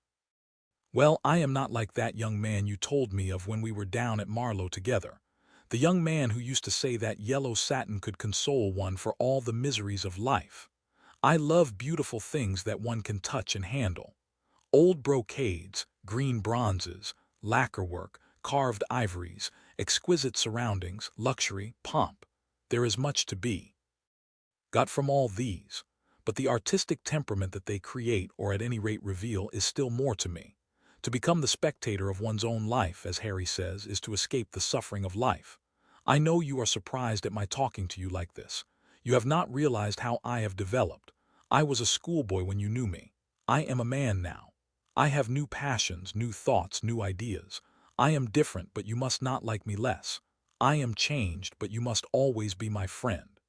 Well, I am not like that young man you told me of when we were down at Marlow together. The young man who used to say that yellow satin could console one for all the miseries of life. I love beautiful things that one can touch and handle. Old brocades, green bronzes, lacquer work, carved ivories, exquisite surroundings, luxury, pomp. There is much to be got from all these. But the artistic temperament that they create, or at any rate reveal, is still more to me. To become the spectator of one's own life, as Harry says, is to escape the suffering of life. I know you are surprised at my talking to you like this. You have not realized how I have developed. I was a schoolboy when you knew me. I am a man now. I have new passions, new thoughts, new ideas. I am different, but you must not like me less. I am changed, but you must always be my friend.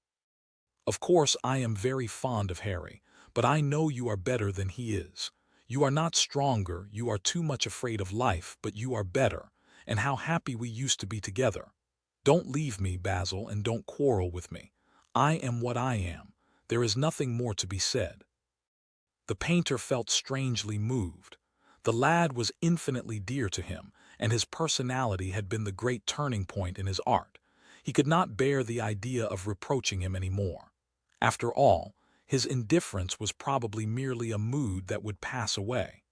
Of course, I am very fond of Harry, but I know you are better than he is. You are not stronger, you are too much afraid of life, but you are better, and how happy we used to be together. Don't leave me, Basil, and don't quarrel with me. I am what I am. There is nothing more to be said. The painter felt strangely moved. The lad was infinitely dear to him, and his personality had been the great turning point in his art. He could not bear the idea of reproaching him any more. After all, his indifference was probably merely a mood that would pass away.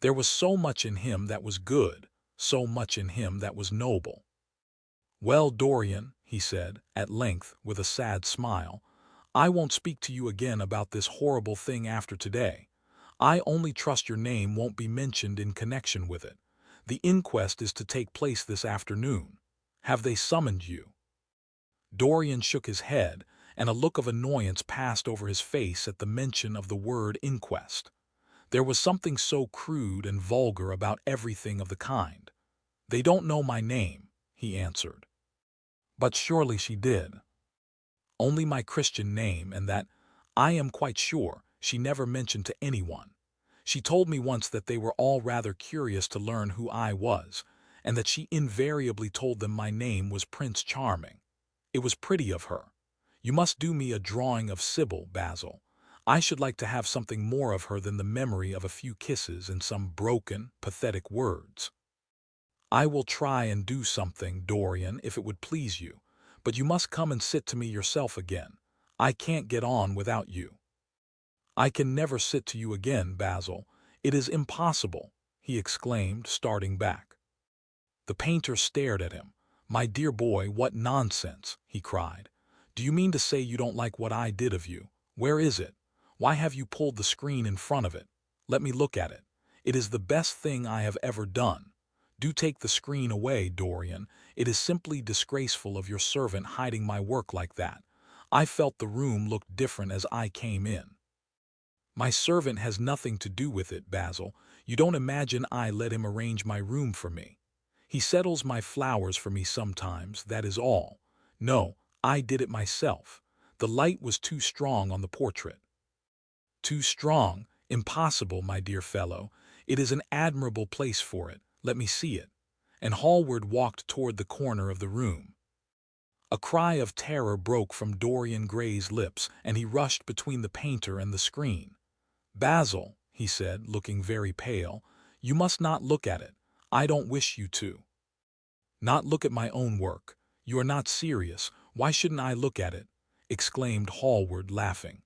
There was so much in him that was good, so much in him that was noble. "Well, Dorian," he said, at length, with a sad smile, "I won't speak to you again about this horrible thing after today. I only trust your name won't be mentioned in connection with it. The inquest is to take place this afternoon. Have they summoned you?" Dorian shook his head, and a look of annoyance passed over his face at the mention of the word inquest. There was something so crude and vulgar about everything of the kind. "They don't know my name," he answered. "But surely she did." "Only my Christian name, and that, I am quite sure, she never mentioned to anyone. She told me once that they were all rather curious to learn who I was, and that she invariably told them my name was Prince Charming. It was pretty of her. You must do me a drawing of Sybil, Basil. I should like to have something more of her than the memory of a few kisses and some broken, pathetic words." "I will try and do something, Dorian, if it would please you, but you must come and sit to me yourself again. I can't get on without you." "I can never sit to you again, Basil. It is impossible," he exclaimed, starting back. The painter stared at him. "My dear boy, what nonsense!" he cried. "Do you mean to say you don't like what I did of you? Where is it? Why have you pulled the screen in front of it? Let me look at it. It is the best thing I have ever done. Do take the screen away, Dorian. It is simply disgraceful of your servant hiding my work like that. I felt the room looked different as I came in." "My servant has nothing to do with it, Basil. You don't imagine I let him arrange my room for me. He settles my flowers for me sometimes, that is all. No, I did it myself. The light was too strong on the portrait." "Too strong? Impossible, my dear fellow. It is an admirable place for it. Let me see it." And Hallward walked toward the corner of the room. A cry of terror broke from Dorian Gray's lips, and he rushed between the painter and the screen. "Basil," he said, looking very pale, "you must not look at it. I don't wish you to." "Not look at my own work? You are not serious. Why shouldn't I look at it?" exclaimed Hallward, laughing.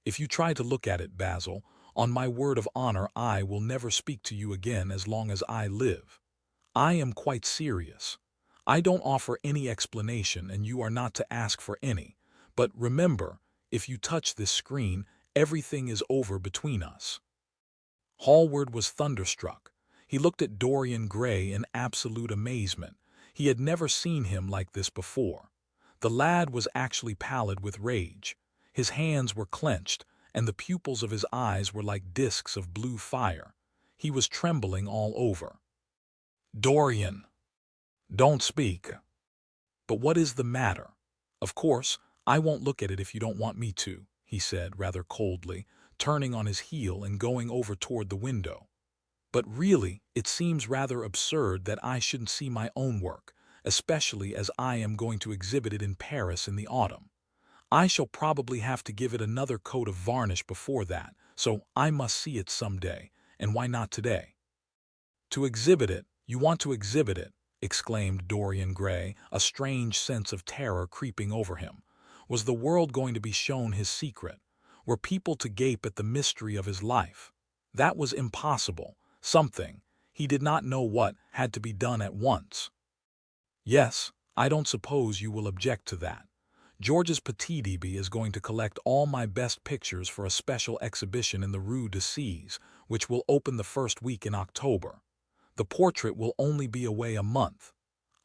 "If you try to look at it, Basil, on my word of honor I will never speak to you again as long as I live. I am quite serious. I don't offer any explanation, and you are not to ask for any. But remember, if you touch this screen, everything is over between us." Hallward was thunderstruck. He looked at Dorian Gray in absolute amazement. He had never seen him like this before. The lad was actually pallid with rage. His hands were clenched, and the pupils of his eyes were like discs of blue fire. He was trembling all over. "Dorian, don't speak." "But what is the matter?" "Of course, I won't look at it if you don't want me to," he said rather coldly, turning on his heel and going over toward the window. "But really, it seems rather absurd that I shouldn't see my own work, especially as I am going to exhibit it in Paris in the autumn. I shall probably have to give it another coat of varnish before that, so I must see it some day, and why not today?" "To exhibit it? You want to exhibit it?" exclaimed Dorian Gray, a strange sense of terror creeping over him. Was the world going to be shown his secret? Were people to gape at the mystery of his life? That was impossible. Something, he did not know what, had to be done at once. "Yes, I don't suppose you will object to that. George's Petit-Deby is going to collect all my best pictures for a special exhibition in the Rue de Sèvres, which will open the first week in October. The portrait will only be away a month.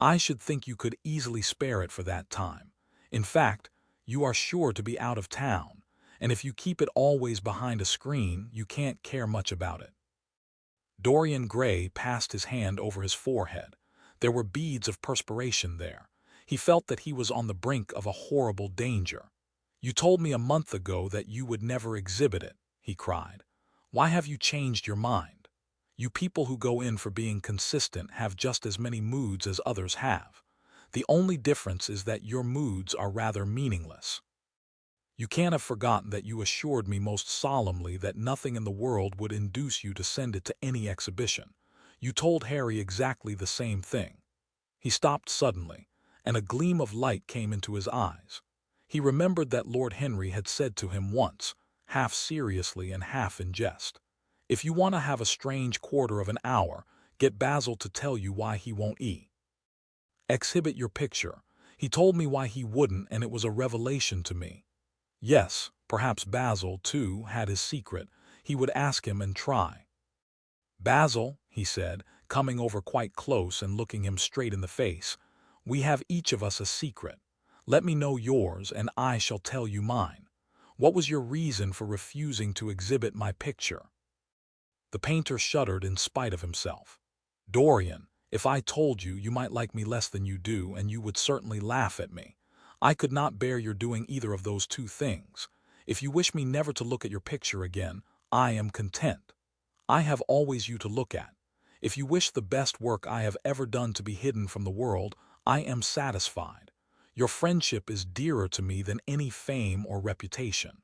I should think you could easily spare it for that time. In fact, you are sure to be out of town, and if you keep it always behind a screen, you can't care much about it." Dorian Gray passed his hand over his forehead. There were beads of perspiration there. He felt that he was on the brink of a horrible danger. "You told me a month ago that you would never exhibit it," he cried. "Why have you changed your mind? You people who go in for being consistent have just as many moods as others have. The only difference is that your moods are rather meaningless. You can't have forgotten that you assured me most solemnly that nothing in the world would induce you to send it to any exhibition. You told Harry exactly the same thing." He stopped suddenly, and a gleam of light came into his eyes. He remembered that Lord Henry had said to him once, half seriously and half in jest, "If you want to have a strange quarter of an hour, get Basil to tell you why he won't exhibit your picture. He told me why he wouldn't, and it was a revelation to me." Yes, perhaps Basil, too, had his secret. He would ask him and try. "Basil," he said, coming over quite close and looking him straight in the face. "We have each of us a secret. Let me know yours, and I shall tell you mine. What was your reason for refusing to exhibit my picture?" The painter shuddered in spite of himself. "Dorian, if I told you, you might like me less than you do, and you would certainly laugh at me. I could not bear your doing either of those two things. If you wish me never to look at your picture again, I am content. I have always you to look at. If you wish the best work I have ever done to be hidden from the world, I am satisfied. Your friendship is dearer to me than any fame or reputation."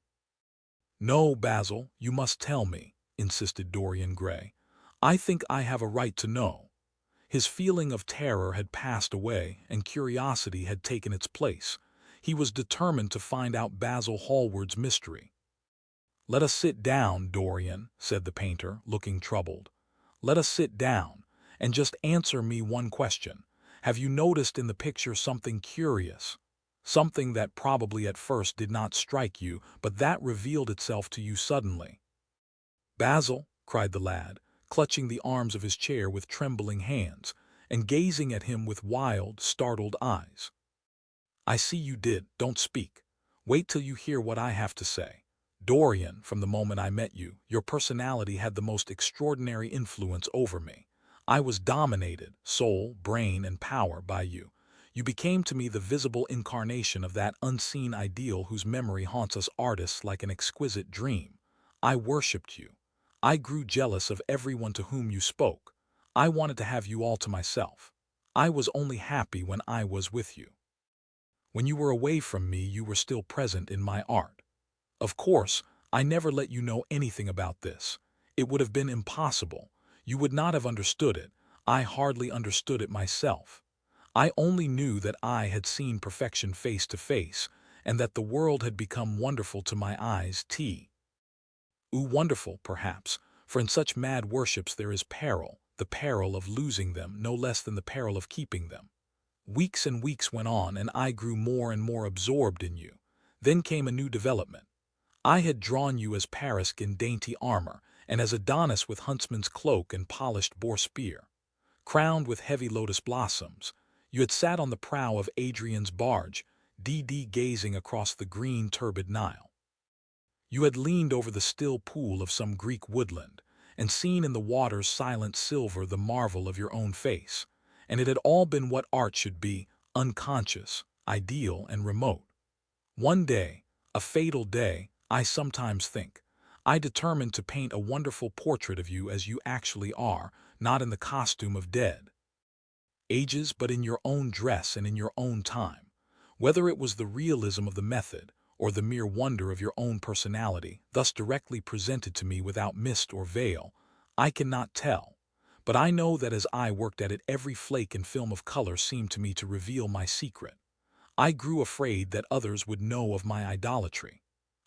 "No, Basil, you must tell me," insisted Dorian Gray. "I think I have a right to know." His feeling of terror had passed away, and curiosity had taken its place. He was determined to find out Basil Hallward's mystery. "Let us sit down, Dorian," said the painter, looking troubled. "Let us sit down, and just answer me one question. Have you noticed in the picture something curious? Something that probably at first did not strike you, but that revealed itself to you suddenly?" "Basil," cried the lad, clutching the arms of his chair with trembling hands, and gazing at him with wild, startled eyes. "I see you did. Don't speak. Wait till you hear what I have to say. Dorian, from the moment I met you, your personality had the most extraordinary influence over me. I was dominated, soul, brain, and power, by you. You became to me the visible incarnation of that unseen ideal whose memory haunts us artists like an exquisite dream. I worshipped you. I grew jealous of everyone to whom you spoke. I wanted to have you all to myself. I was only happy when I was with you. When you were away from me, you were still present in my art. Of course, I never let you know anything about this. It would have been impossible. You would not have understood it. I hardly understood it myself. I only knew that I had seen perfection face to face, and that the world had become wonderful to my eyes. Wonderful, perhaps, for in such mad worships there is peril, the peril of losing them no less than the peril of keeping them. Weeks and weeks went on, and I grew more and more absorbed in you. Then came a new development. I had drawn you as Paris in dainty armor, and as Adonis with huntsman's cloak and polished boar spear. Crowned with heavy lotus blossoms, you had sat on the prow of Adrian's barge, gazing across the green turbid Nile. You had leaned over the still pool of some Greek woodland, and seen in the water's silent silver the marvel of your own face, and it had all been what art should be, unconscious, ideal, and remote. One day, a fatal day, I sometimes think, I determined to paint a wonderful portrait of you as you actually are, not in the costume of dead ages, but in your own dress and in your own time. Whether it was the realism of the method, or the mere wonder of your own personality, thus directly presented to me without mist or veil, I cannot tell. But I know that as I worked at it, every flake and film of color seemed to me to reveal my secret. I grew afraid that others would know of my idolatry.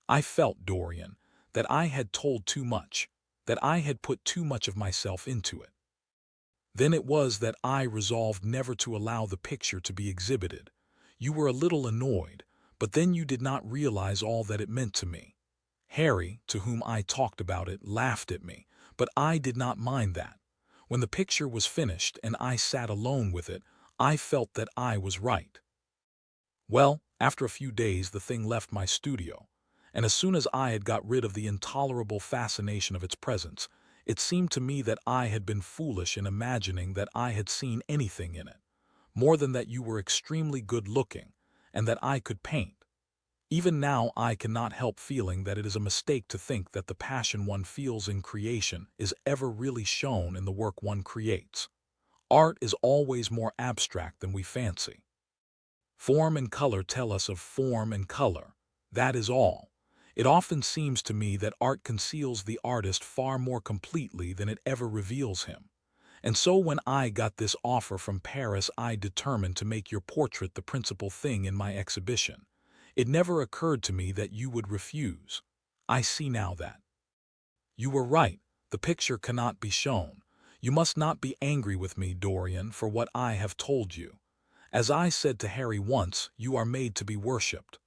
I felt, Dorian, that I had told too much, that I had put too much of myself into it. Then it was that I resolved never to allow the picture to be exhibited. You were a little annoyed, but then you did not realize all that it meant to me. Harry, to whom I talked about it, laughed at me, but I did not mind that. When the picture was finished and I sat alone with it, I felt that I was right. Well, after a few days the thing left my studio, and as soon as I had got rid of the intolerable fascination of its presence, it seemed to me that I had been foolish in imagining that I had seen anything in it, more than that you were extremely good-looking, and that I could paint. Even now I cannot help feeling that it is a mistake to think that the passion one feels in creation is ever really shown in the work one creates. Art is always more abstract than we fancy. Form and color tell us of form and color. That is all. It often seems to me that art conceals the artist far more completely than it ever reveals him. And so when I got this offer from Paris, I determined to make your portrait the principal thing in my exhibition. It never occurred to me that you would refuse. I see now that. You were right. The picture cannot be shown. You must not be angry with me, Dorian, for what I have told you. As I said to Harry once, you are made to be worshipped.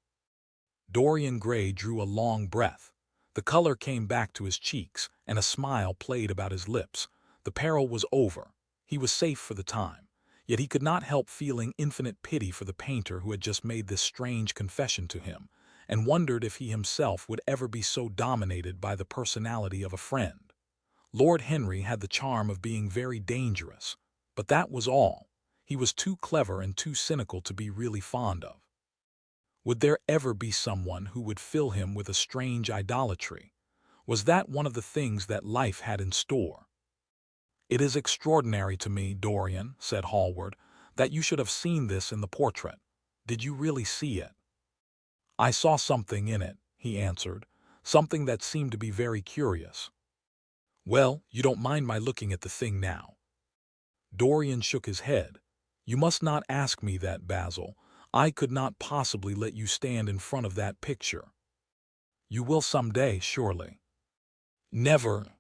Dorian Gray drew a long breath. The color came back to his cheeks, and a smile played about his lips. The peril was over. He was safe for the time, yet he could not help feeling infinite pity for the painter who had just made this strange confession to him, and wondered if he himself would ever be so dominated by the personality of a friend. Lord Henry had the charm of being very dangerous, but that was all. He was too clever and too cynical to be really fond of. Would there ever be someone who would fill him with a strange idolatry? Was that one of the things that life had in store? "It is extraordinary to me, Dorian," said Hallward, "that you should have seen this in the portrait. Did you really see it?" "I saw something in it," he answered, "something that seemed to be very curious." "Well, you don't mind my looking at the thing now?" Dorian shook his head. "You must not ask me that, Basil. I could not possibly let you stand in front of that picture." "You will some day, surely." "Never."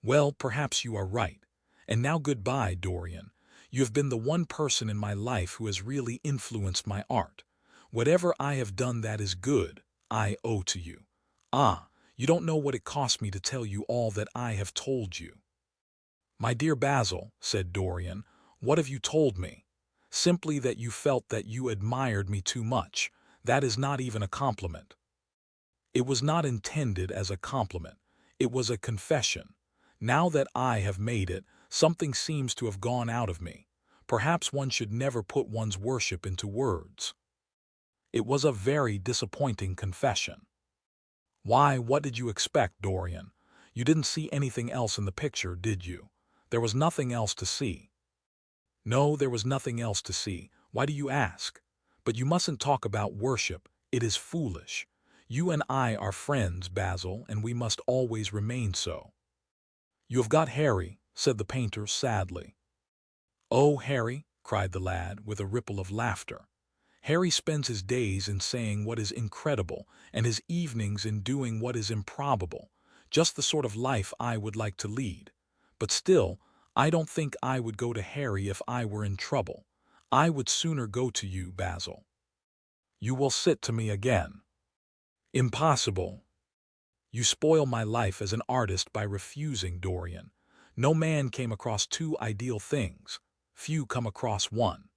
"Well, perhaps you are right. And now goodbye, Dorian. You have been the one person in my life who has really influenced my art. Whatever I have done that is good, I owe to you. Ah, you don't know what it cost me to tell you all that I have told you." "My dear Basil," said Dorian, "what have you told me?" "Simply that you felt that you admired me too much. That is not even a compliment." "It was not intended as a compliment. It was a confession. Now that I have made it, something seems to have gone out of me. Perhaps one should never put one's worship into words." "It was a very disappointing confession." "Why, what did you expect, Dorian? You didn't see anything else in the picture, did you? There was nothing else to see." "No, there was nothing else to see. Why do you ask? But you mustn't talk about worship. It is foolish. You and I are friends, Basil, and we must always remain so." "You have got Harry," said the painter sadly. "Oh, Harry," cried the lad, with a ripple of laughter. "Harry spends his days in saying what is incredible, and his evenings in doing what is improbable. Just the sort of life I would like to lead. But still, I don't think I would go to Harry if I were in trouble. I would sooner go to you, Basil." "You will sit to me again." "Impossible." "You spoil my life as an artist by refusing, Dorian. No man came across two ideal things. Few come across one."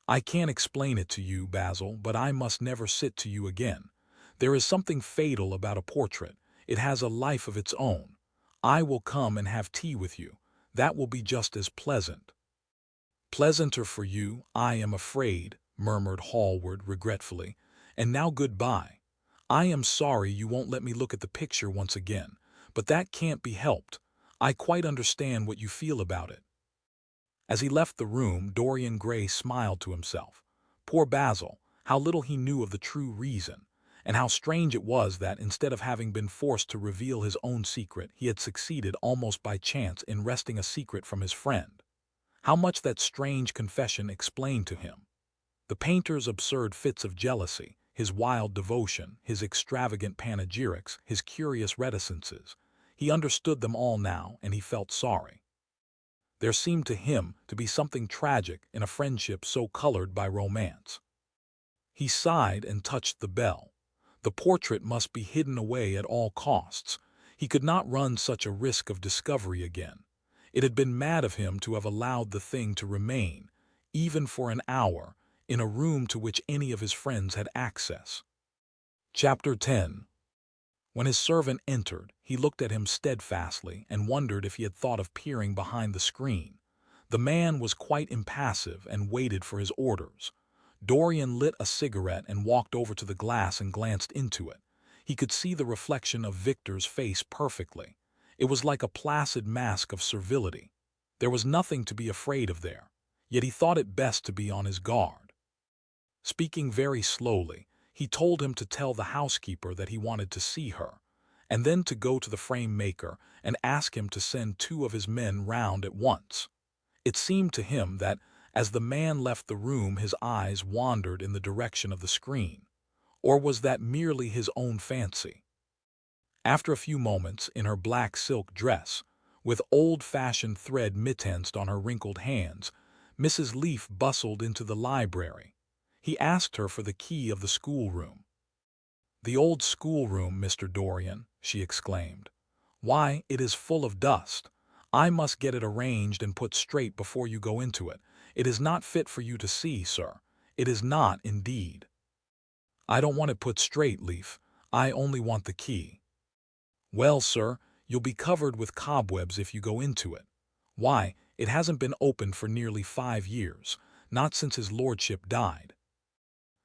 "I can't explain it to you, Basil, but I must never sit to you again. There is something fatal about a portrait. It has a life of its own. I will come and have tea with you. That will be just as pleasant." "Pleasanter for you, I am afraid," murmured Hallward regretfully. "And now goodbye. I am sorry you won't let me look at the picture once again, but that can't be helped. I quite understand what you feel about it." As he left the room, Dorian Gray smiled to himself. Poor Basil, how little he knew of the true reason, and how strange it was that, instead of having been forced to reveal his own secret, he had succeeded almost by chance in wresting a secret from his friend. How much that strange confession explained to him. The painter's absurd fits of jealousy, his wild devotion, his extravagant panegyrics, his curious reticences. He understood them all now, and he felt sorry. There seemed to him to be something tragic in a friendship so colored by romance. He sighed and touched the bell. The portrait must be hidden away at all costs. He could not run such a risk of discovery again. It had been mad of him to have allowed the thing to remain, even for an hour, in a room to which any of his friends had access. Chapter 10. When his servant entered, he looked at him steadfastly and wondered if he had thought of peering behind the screen. The man was quite impassive and waited for his orders. Dorian lit a cigarette and walked over to the glass and glanced into it. He could see the reflection of Victor's face perfectly. It was like a placid mask of servility. There was nothing to be afraid of there, yet he thought it best to be on his guard. Speaking very slowly, he told him to tell the housekeeper that he wanted to see her, and then to go to the frame maker and ask him to send 2 of his men round at once. It seemed to him that, as the man left the room, his eyes wandered in the direction of the screen. Or was that merely his own fancy? After a few moments, in her black silk dress, with old-fashioned thread mittensed on her wrinkled hands, Mrs. Leaf bustled into the library. He asked her for the key of the schoolroom. "The old schoolroom, Mr. Dorian," she exclaimed. "Why, it is full of dust. I must get it arranged and put straight before you go into it. It is not fit for you to see, sir. It is not, indeed. I don't want it put straight, Leaf. I only want the key. Well, sir, you'll be covered with cobwebs if you go into it. Why, it hasn't been opened for nearly 5 years, not since his lordship died.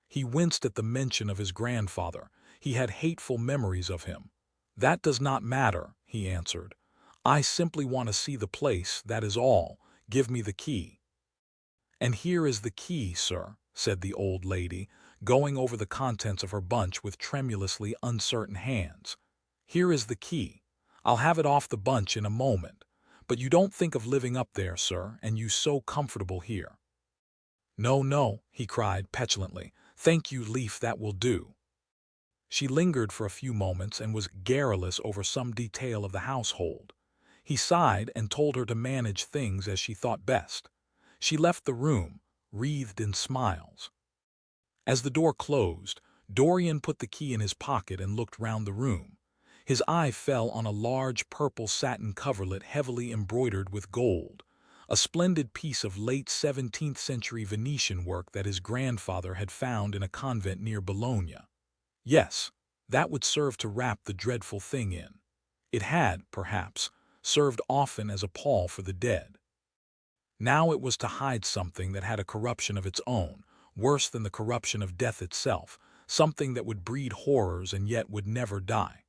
He winced at the mention of his grandfather. He had hateful memories of him. That does not matter, he answered. I simply want to see the place, that is all. Give me the key. And here is the key, sir, said the old lady, going over the contents of her bunch with tremulously uncertain hands. Here is the key. I'll have it off the bunch in a moment. But you don't think of living up there, sir, and you so comfortable here. No, no, he cried petulantly. Thank you, Leaf, that will do. She lingered for a few moments and was garrulous over some detail of the household. He sighed and told her to manage things as she thought best. She left the room, wreathed in smiles. As the door closed, Dorian put the key in his pocket and looked round the room. His eye fell on a large purple satin coverlet heavily embroidered with gold, a splendid piece of late 17th century Venetian work that his grandfather had found in a convent near Bologna. Yes, that would serve to wrap the dreadful thing in. It had, perhaps, served often as a pall for the dead. Now it was to hide something that had a corruption of its own, worse than the corruption of death itself, something that would breed horrors and yet would never die.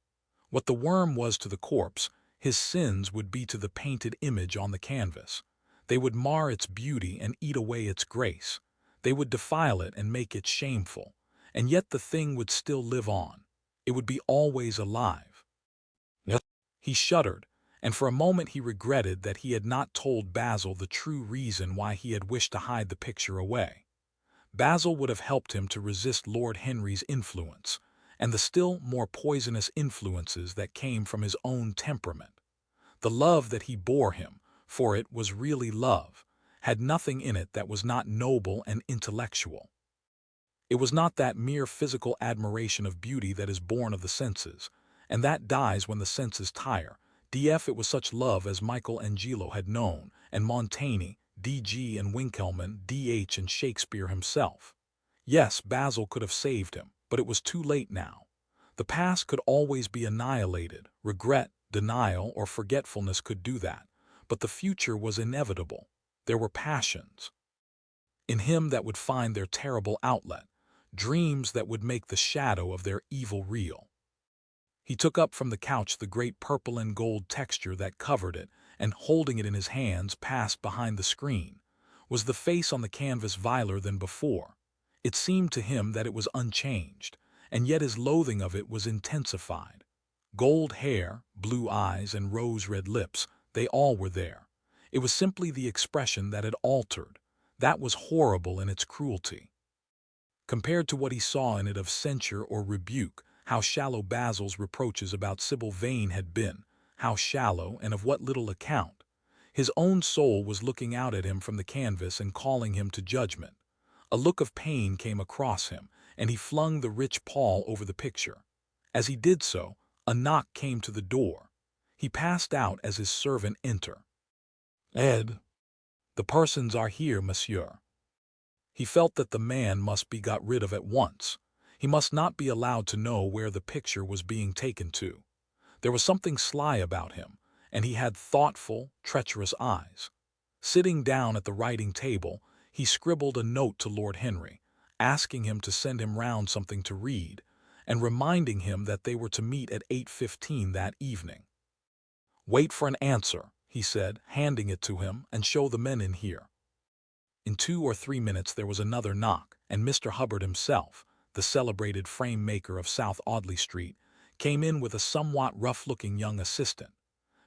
What the worm was to the corpse, his sins would be to the painted image on the canvas. They would mar its beauty and eat away its grace. They would defile it and make it shameful. And yet the thing would still live on. It would be always alive. Yet he shuddered, and for a moment he regretted that he had not told Basil the true reason why he had wished to hide the picture away. Basil would have helped him to resist Lord Henry's influence, and the still more poisonous influences that came from his own temperament. The love that he bore him, for it was really love, had nothing in it that was not noble and intellectual. It was not that mere physical admiration of beauty that is born of the senses, and that dies when the senses tire. It was such love as Michelangelo had known, and Montaigne, D.G. and Winckelmann, D.H. and Shakespeare himself. Yes, Basil could have saved him, but it was too late now. The past could always be annihilated. Regret, denial, or forgetfulness could do that, but the future was inevitable. There were passions in him that would find their terrible outlet, dreams that would make the shadow of their evil real. He took up from the couch the great purple and gold texture that covered it, and holding it in his hands passed behind the screen. Was the face on the canvas viler than before? It seemed to him that it was unchanged, and yet his loathing of it was intensified. Gold hair, blue eyes, and rose-red lips, they all were there. It was simply the expression that had altered. That was horrible in its cruelty. Compared to what he saw in it of censure or rebuke, how shallow Basil's reproaches about Sybil Vane had been, how shallow and of what little account. His own soul was looking out at him from the canvas and calling him to judgment. A look of pain came across him, and he flung the rich pall over the picture. As he did so, a knock came to the door. He passed out as his servant entered. "Ed, the persons are here, monsieur." He felt that the man must be got rid of at once. He must not be allowed to know where the picture was being taken to. There was something sly about him, and he had thoughtful, treacherous eyes. Sitting down at the writing table, he scribbled a note to Lord Henry, asking him to send him round something to read, and reminding him that they were to meet at 8:15 that evening. "Wait for an answer," he said, handing it to him, "and show the men in here." In 2 or 3 minutes there was another knock, and Mr. Hubbard himself, the celebrated frame-maker of South Audley Street, came in with a somewhat rough-looking young assistant.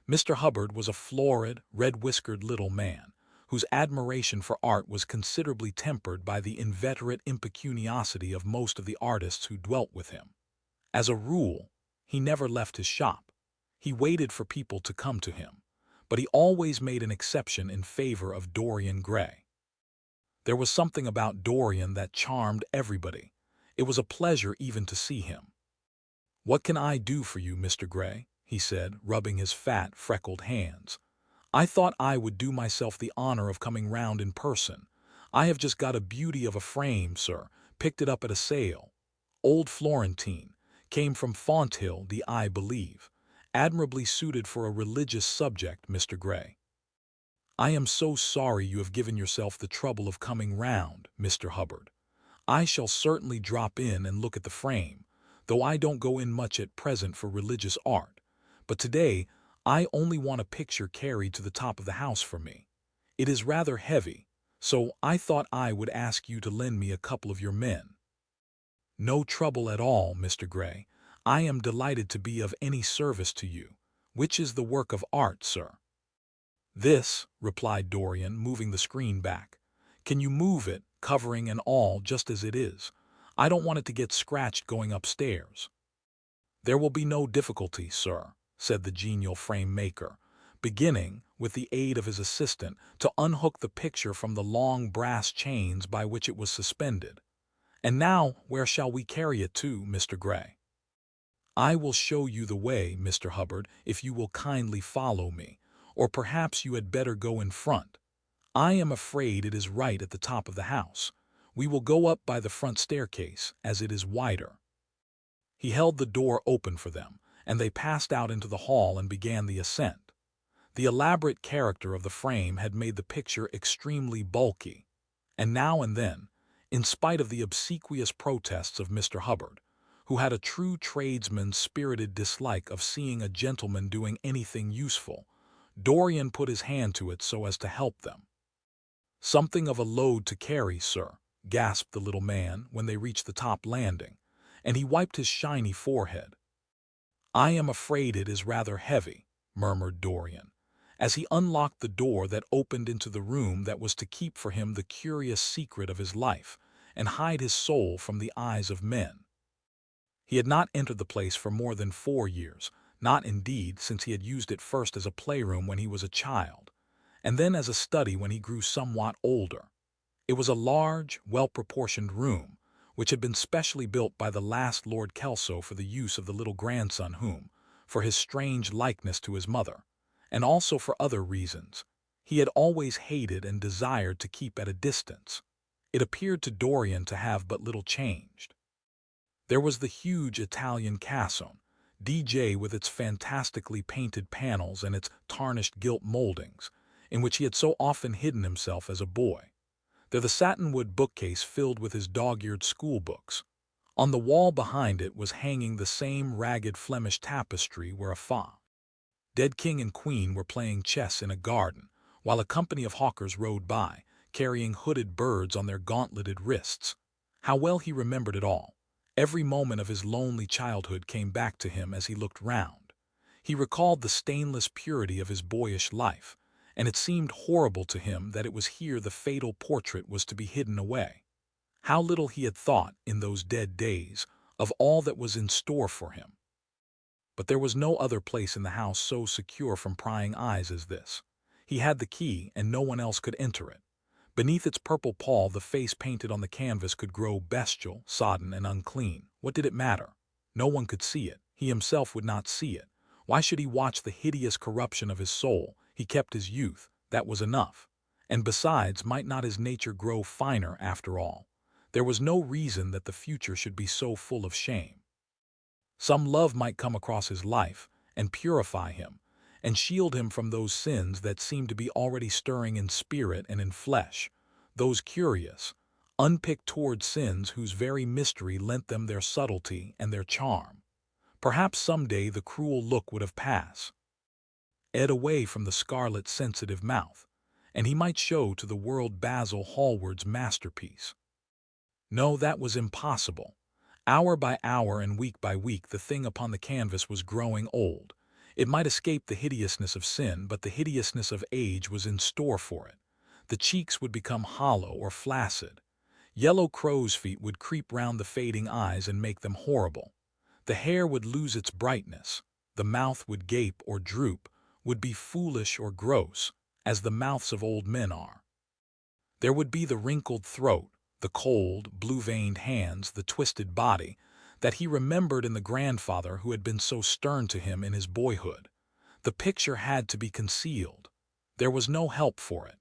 Mr. Hubbard was a florid, red-whiskered little man, whose admiration for art was considerably tempered by the inveterate impecuniosity of most of the artists who dwelt with him. As a rule, he never left his shop. He waited for people to come to him, but he always made an exception in favor of Dorian Gray. There was something about Dorian that charmed everybody. It was a pleasure even to see him. "What can I do for you, Mr. Gray?" he said, rubbing his fat, freckled hands. I thought I would do myself the honor of coming round in person. I have just got a beauty of a frame, sir. Picked it up at a sale. Old Florentine. Came from Fonthill, I believe. Admirably suited for a religious subject, Mr. Gray. I am so sorry you have given yourself the trouble of coming round, Mr. Hubbard. I shall certainly drop in and look at the frame, though I don't go in much at present for religious art. But today I only want a picture carried to the top of the house for me. It is rather heavy, so I thought I would ask you to lend me a couple of your men. No trouble at all, Mr. Gray. I am delighted to be of any service to you. Which is the work of art, sir? This, replied Dorian, moving the screen back. Can you move it, covering and all, just as it is? I don't want it to get scratched going upstairs. There will be no difficulty, sir, said the genial frame-maker, beginning, with the aid of his assistant, to unhook the picture from the long brass chains by which it was suspended. And now, where shall we carry it to, Mr. Gray? I will show you the way, Mr. Hubbard, if you will kindly follow me, or perhaps you had better go in front. I am afraid it is right at the top of the house. We will go up by the front staircase, as it is wider. He held the door open for them, and they passed out into the hall and began the ascent. The elaborate character of the frame had made the picture extremely bulky, and now and then, in spite of the obsequious protests of Mr. Hubbard, who had a true tradesman's spirited dislike of seeing a gentleman doing anything useful, Dorian put his hand to it so as to help them. Something of a load to carry, sir, gasped the little man when they reached the top landing, and he wiped his shiny forehead. I am afraid it is rather heavy, murmured Dorian, as he unlocked the door that opened into the room that was to keep for him the curious secret of his life and hide his soul from the eyes of men. He had not entered the place for more than 4 years, not indeed since he had used it first as a playroom when he was a child, and then as a study when he grew somewhat older. It was a large, well-proportioned room, which had been specially built by the last Lord Kelso for the use of the little grandson whom, for his strange likeness to his mother, and also for other reasons, he had always hated and desired to keep at a distance. It appeared to Dorian to have but little changed. There was the huge Italian cassone, DJ, with its fantastically painted panels and its tarnished gilt moldings, in which he had so often hidden himself as a boy. There the satinwood bookcase filled with his dog-eared schoolbooks. On the wall behind it was hanging the same ragged Flemish tapestry where a dead king and queen were playing chess in a garden, while a company of hawkers rode by, carrying hooded birds on their gauntleted wrists. How well he remembered it all! Every moment of his lonely childhood came back to him as he looked round. He recalled the stainless purity of his boyish life, and it seemed horrible to him that it was here the fatal portrait was to be hidden away. How little he had thought, in those dead days, of all that was in store for him. But there was no other place in the house so secure from prying eyes as this. He had the key, and no one else could enter it. Beneath its purple pall the face painted on the canvas could grow bestial, sodden, and unclean. What did it matter? No one could see it. He himself would not see it. Why should he watch the hideous corruption of his soul? He kept his youth. That was enough. And besides, might not his nature grow finer after all? There was no reason that the future should be so full of shame. Some love might come across his life, and purify him, and shield him from those sins that seemed to be already stirring in spirit and in flesh, those curious, unpicked toward sins whose very mystery lent them their subtlety and their charm. Perhaps someday the cruel look would have passed away from the scarlet sensitive mouth, and he might show to the world Basil Hallward's masterpiece. No, that was impossible. Hour by hour and week by week the thing upon the canvas was growing old. It might escape the hideousness of sin, but the hideousness of age was in store for it. The cheeks would become hollow or flaccid. Yellow crow's feet would creep round the fading eyes and make them horrible. The hair would lose its brightness. The mouth would gape or droop, would be foolish or gross, as the mouths of old men are. There would be the wrinkled throat, the cold, blue-veined hands, the twisted body, that he remembered in the grandfather who had been so stern to him in his boyhood. The picture had to be concealed. There was no help for it.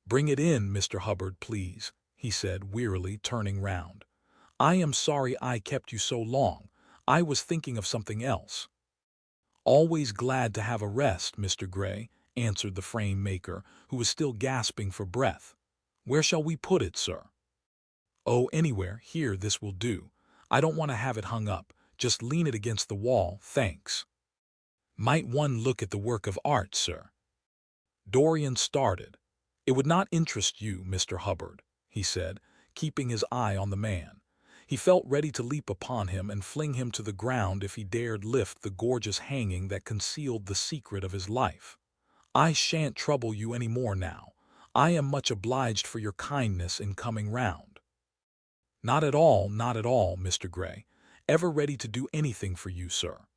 "Bring it in, Mr. Hubbard, please," he said wearily, turning round. "I am sorry I kept you so long. I was thinking of something else." "Always glad to have a rest, Mr. Gray," answered the frame maker, who was still gasping for breath. "Where shall we put it, sir?" "Oh, anywhere. Here, this will do. I don't want to have it hung up. Just lean it against the wall, thanks." "Might one look at the work of art, sir?" Dorian started. "It would not interest you, Mr. Hubbard," he said, keeping his eye on the man. He felt ready to leap upon him and fling him to the ground if he dared lift the gorgeous hanging that concealed the secret of his life. "I shan't trouble you any more now. I am much obliged for your kindness in coming round." Not at all, Mr. Gray. Ever ready to do anything for you, sir."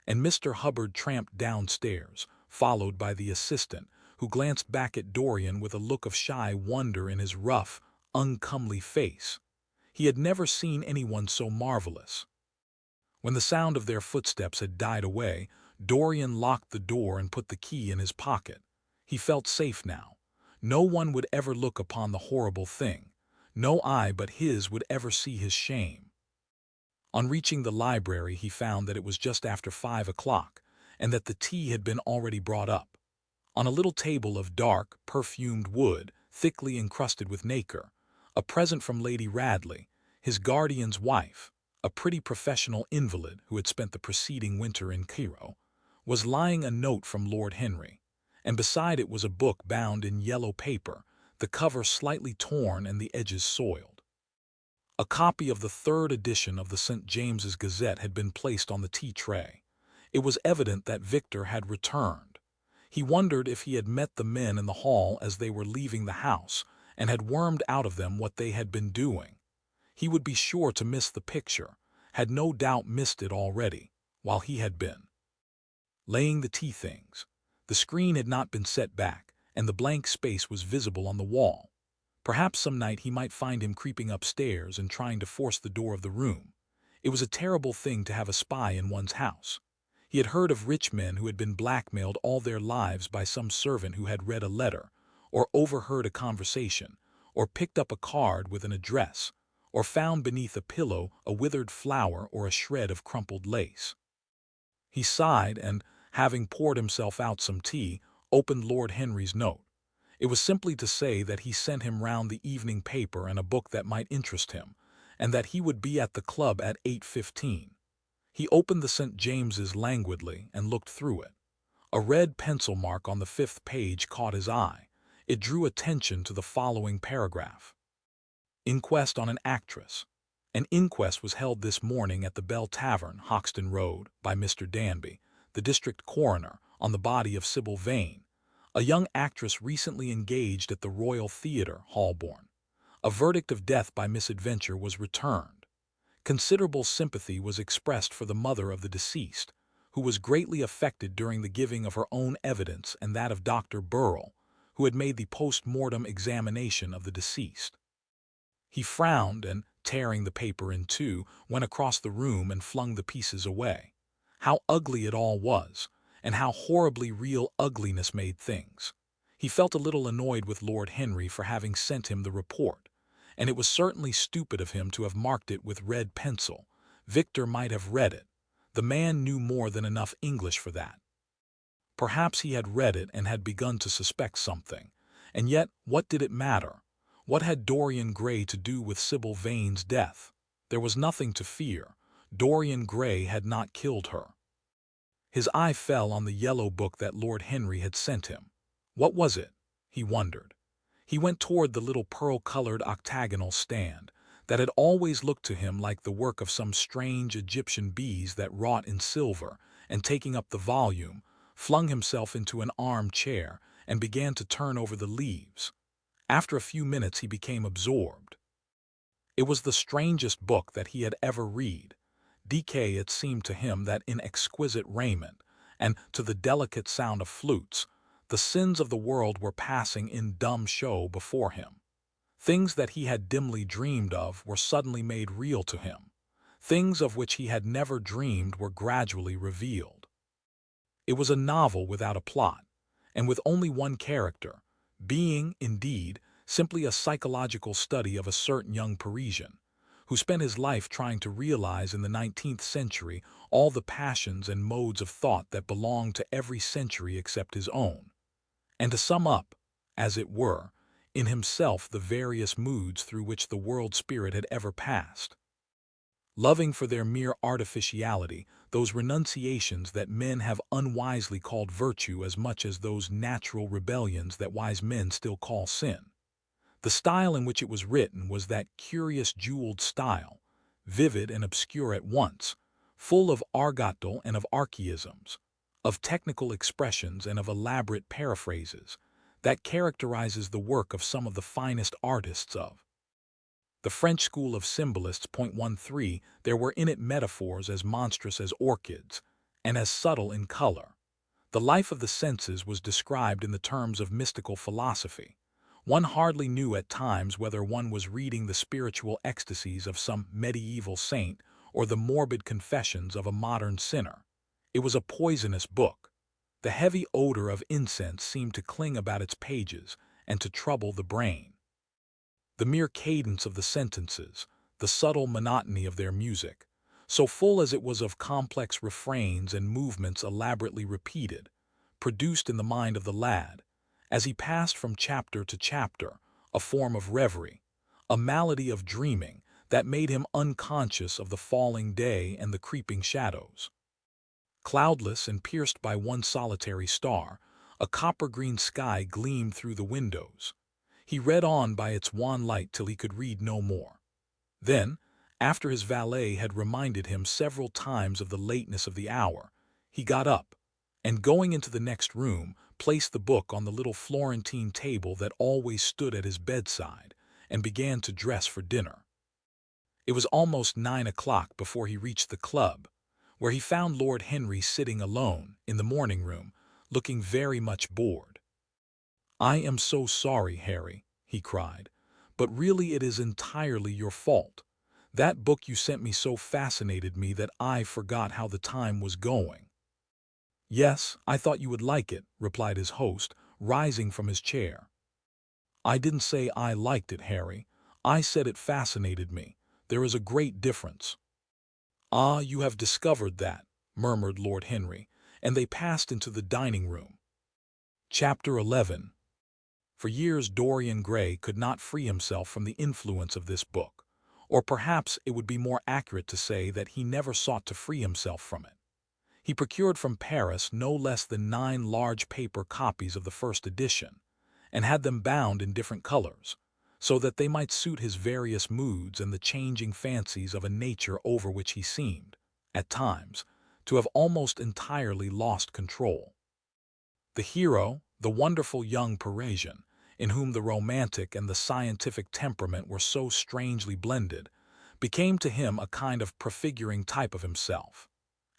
And Mr. Hubbard tramped downstairs, followed by the assistant, who glanced back at Dorian with a look of shy wonder in his rough, uncomely face. He had never seen anyone so marvelous. When the sound of their footsteps had died away, Dorian locked the door and put the key in his pocket. He felt safe now. No one would ever look upon the horrible thing. No eye but his would ever see his shame. On reaching the library, he found that it was just after 5 o'clock, and that the tea had been already brought up. On a little table of dark, perfumed wood, thickly encrusted with nacre, a present from Lady Radley, his guardian's wife, a pretty professional invalid who had spent the preceding winter in Cairo, was lying a note from Lord Henry, and beside it was a book bound in yellow paper, the cover slightly torn and the edges soiled. A copy of the third edition of the St. James's Gazette had been placed on the tea tray. It was evident that Victor had returned. He wondered if he had met the men in the hall as they were leaving the house, and had wormed out of them what they had been doing. He would be sure to miss the picture, had no doubt missed it already, while he had been laying the tea things. The screen had not been set back, and the blank space was visible on the wall. Perhaps some night he might find him creeping upstairs and trying to force the door of the room. It was a terrible thing to have a spy in one's house. He had heard of rich men who had been blackmailed all their lives by some servant who had read a letter, or overheard a conversation, or picked up a card with an address, or found beneath a pillow a withered flower or a shred of crumpled lace. He sighed and, having poured himself out some tea, opened Lord Henry's note. It was simply to say that he sent him round the evening paper and a book that might interest him, and that he would be at the club at 8:15. He opened the St. James's languidly and looked through it. A red pencil mark on the 5th page caught his eye. It drew attention to the following paragraph. Inquest on an actress. An inquest was held this morning at the Bell Tavern, Hoxton Road, by Mr. Danby, the district coroner, on the body of Sybil Vane, a young actress recently engaged at the Royal Theatre, Holborn. A verdict of death by misadventure was returned. Considerable sympathy was expressed for the mother of the deceased, who was greatly affected during the giving of her own evidence and that of Dr. Burrell, who had made the post-mortem examination of the deceased. He frowned and, tearing the paper in two, went across the room and flung the pieces away. How ugly it all was, and how horribly real ugliness made things. He felt a little annoyed with Lord Henry for having sent him the report, and it was certainly stupid of him to have marked it with red pencil. Victor might have read it. The man knew more than enough English for that. Perhaps he had read it and had begun to suspect something. And yet, what did it matter? What had Dorian Gray to do with Sybil Vane's death? There was nothing to fear. Dorian Gray had not killed her. His eye fell on the yellow book that Lord Henry had sent him. What was it? He wondered. He went toward the little pearl-colored octagonal stand that had always looked to him like the work of some strange Egyptian bees that wrought in silver, and taking up the volume, flung himself into an arm-chair and began to turn over the leaves. After a few minutes he became absorbed. It was the strangest book that he had ever read. Decay, it seemed to him, that in exquisite raiment, and to the delicate sound of flutes, the sins of the world were passing in dumb show before him. Things that he had dimly dreamed of were suddenly made real to him. Things of which he had never dreamed were gradually revealed. It was a novel without a plot, and with only one character, being, indeed, simply a psychological study of a certain young Parisian, who spent his life trying to realize in the 19th century all the passions and modes of thought that belonged to every century except his own, and to sum up, as it were, in himself the various moods through which the world spirit had ever passed. Loving for their mere artificiality, those renunciations that men have unwisely called virtue as much as those natural rebellions that wise men still call sin. The style in which it was written was that curious jeweled style, vivid and obscure at once, full of argotle and of archaisms, of technical expressions and of elaborate paraphrases, that characterizes the work of some of the finest artists of the French school of symbolists. 13. There were in it metaphors as monstrous as orchids, and as subtle in color. The life of the senses was described in the terms of mystical philosophy. One hardly knew at times whether one was reading the spiritual ecstasies of some medieval saint or the morbid confessions of a modern sinner. It was a poisonous book. The heavy odor of incense seemed to cling about its pages and to trouble the brain. The mere cadence of the sentences, the subtle monotony of their music, so full as it was of complex refrains and movements elaborately repeated, produced in the mind of the lad, as he passed from chapter to chapter, a form of reverie, a malady of dreaming that made him unconscious of the falling day and the creeping shadows. Cloudless and pierced by one solitary star, a copper-green sky gleamed through the windows. He read on by its wan light till he could read no more. Then, after his valet had reminded him several times of the lateness of the hour, he got up, and going into the next room, placed the book on the little Florentine table that always stood at his bedside, and began to dress for dinner. It was almost 9 o'clock before he reached the club, where he found Lord Henry sitting alone in the morning-room, looking very much bored. "I am so sorry, Harry," he cried, "but really it is entirely your fault. That book you sent me so fascinated me that I forgot how the time was going." "Yes, I thought you would like it," replied his host, rising from his chair. "I didn't say I liked it, Harry. I said it fascinated me. There is a great difference." "Ah, you have discovered that," murmured Lord Henry, and they passed into the dining-room. Chapter 11. For years Dorian Gray could not free himself from the influence of this book, or perhaps it would be more accurate to say that he never sought to free himself from it. He procured from Paris no less than 9 large paper copies of the first edition, and had them bound in different colors, so that they might suit his various moods and the changing fancies of a nature over which he seemed, at times, to have almost entirely lost control. The hero, the wonderful young Parisian, in whom the romantic and the scientific temperament were so strangely blended, became to him a kind of prefiguring type of himself.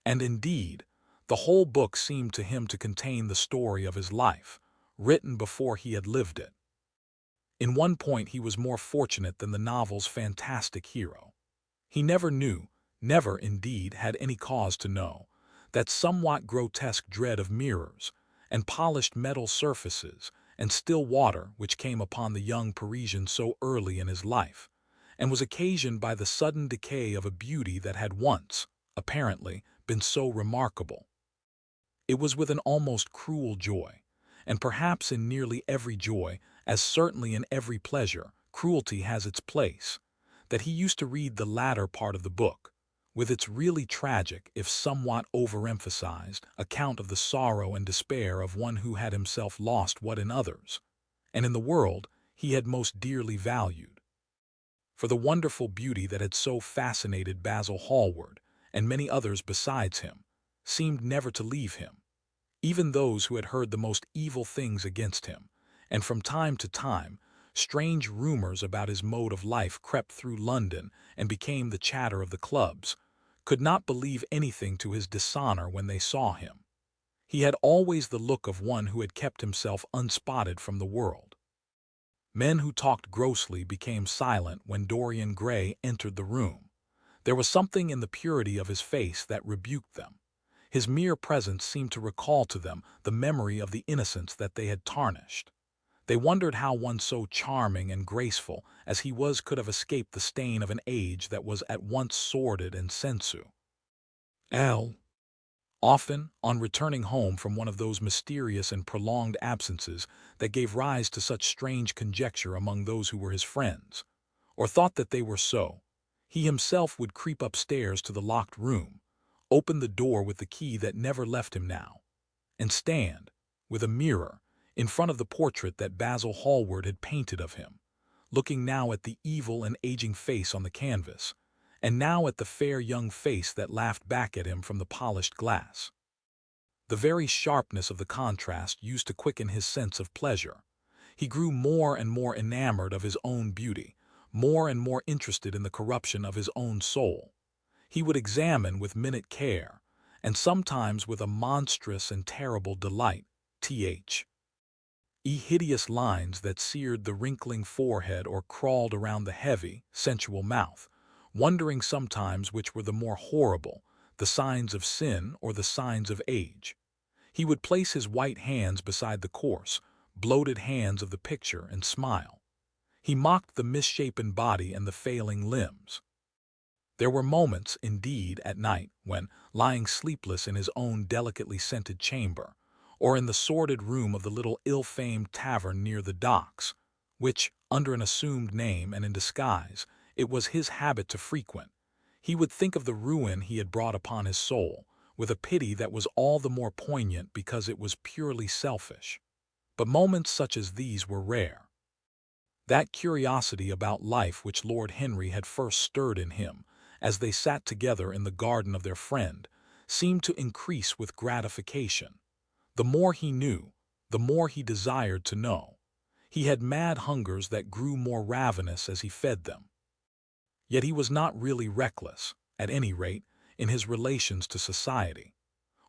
And indeed, the whole book seemed to him to contain the story of his life, written before he had lived it. In one point he was more fortunate than the novel's fantastic hero. He never knew, never indeed had any cause to know, that somewhat grotesque dread of mirrors, and polished metal surfaces, and still water which came upon the young Parisian so early in his life, and was occasioned by the sudden decay of a beauty that had once, apparently, been so remarkable. It was with an almost cruel joy, and perhaps in nearly every joy, as certainly in every pleasure, cruelty has its place, that he used to read the latter part of the book, with its really tragic, if somewhat overemphasized, account of the sorrow and despair of one who had himself lost what in others, and in the world, he had most dearly valued. For the wonderful beauty that had so fascinated Basil Hallward, and many others besides him, seemed never to leave him. Even those who had heard the most evil things against him, and from time to time, strange rumors about his mode of life crept through London and became the chatter of the clubs, could not believe anything to his dishonor when they saw him. He had always the look of one who had kept himself unspotted from the world. Men who talked grossly became silent when Dorian Gray entered the room. There was something in the purity of his face that rebuked them. His mere presence seemed to recall to them the memory of the innocence that they had tarnished. They wondered how one so charming and graceful as he was could have escaped the stain of an age that was at once sordid and sensual. L. Often, on returning home from one of those mysterious and prolonged absences that gave rise to such strange conjecture among those who were his friends, or thought that they were so, he himself would creep upstairs to the locked room, open the door with the key that never left him now, and stand, with a mirror, in front of the portrait that Basil Hallward had painted of him, looking now at the evil and aging face on the canvas, and now at the fair young face that laughed back at him from the polished glass. The very sharpness of the contrast used to quicken his sense of pleasure. He grew more and more enamored of his own beauty, more and more interested in the corruption of his own soul. He would examine with minute care, and sometimes with a monstrous and terrible delight, hideous lines that seared the wrinkling forehead or crawled around the heavy, sensual mouth, wondering sometimes which were the more horrible, the signs of sin or the signs of age. He would place his white hands beside the coarse, bloated hands of the picture and smile. He mocked the misshapen body and the failing limbs. There were moments, indeed, at night, when, lying sleepless in his own delicately scented chamber, or in the sordid room of the little ill-famed tavern near the docks, which, under an assumed name and in disguise, it was his habit to frequent, he would think of the ruin he had brought upon his soul, with a pity that was all the more poignant because it was purely selfish. But moments such as these were rare. That curiosity about life which Lord Henry had first stirred in him, as they sat together in the garden of their friend, seemed to increase with gratification. The more he knew, the more he desired to know. He had mad hungers that grew more ravenous as he fed them. Yet he was not really reckless, at any rate, in his relations to society.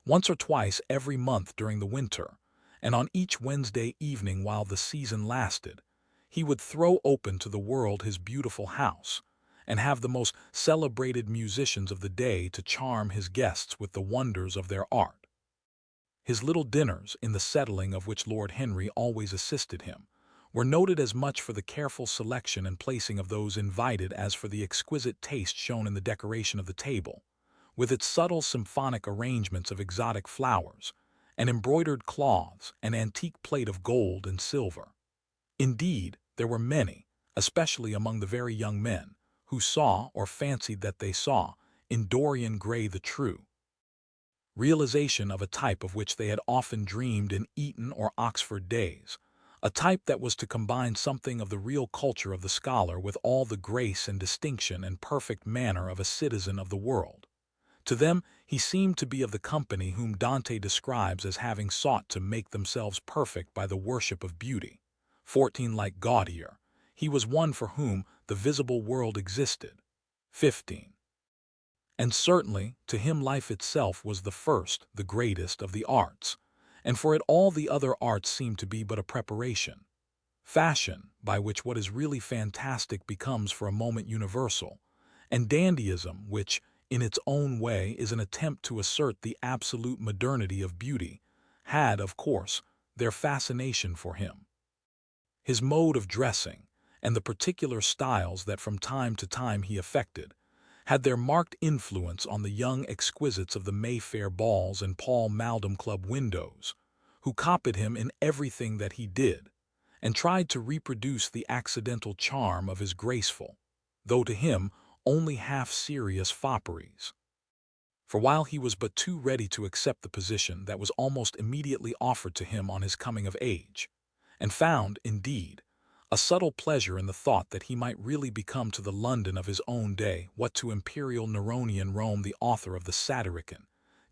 Once or twice every month during the winter, and on each Wednesday evening while the season lasted, he would throw open to the world his beautiful house, and have the most celebrated musicians of the day to charm his guests with the wonders of their art. His little dinners, in the settling of which Lord Henry always assisted him, were noted as much for the careful selection and placing of those invited as for the exquisite taste shown in the decoration of the table, with its subtle symphonic arrangements of exotic flowers, and embroidered cloths, and antique plate of gold and silver. Indeed, there were many, especially among the very young men, who saw, or fancied that they saw, in Dorian Gray the true realization of a type of which they had often dreamed in Eton or Oxford days, a type that was to combine something of the real culture of the scholar with all the grace and distinction and perfect manner of a citizen of the world. To them he seemed to be of the company whom Dante describes as having sought to make themselves perfect by the worship of beauty. 14. Like Gaudier, he was one for whom the visible world existed. 15. And certainly, to him life itself was the first, the greatest of the arts, and for it all the other arts seemed to be but a preparation. Fashion, by which what is really fantastic becomes for a moment universal, and dandyism, which, in its own way, is an attempt to assert the absolute modernity of beauty, had, of course, their fascination for him. His mode of dressing, and the particular styles that from time to time he affected, had their marked influence on the young exquisites of the Mayfair balls and Paul Maldon Club windows, who copied him in everything that he did, and tried to reproduce the accidental charm of his graceful, though to him only half-serious fopperies. For while he was but too ready to accept the position that was almost immediately offered to him on his coming of age, and found, indeed, a subtle pleasure in the thought that he might really become to the London of his own day what to imperial Neronian Rome the author of the Satyricon,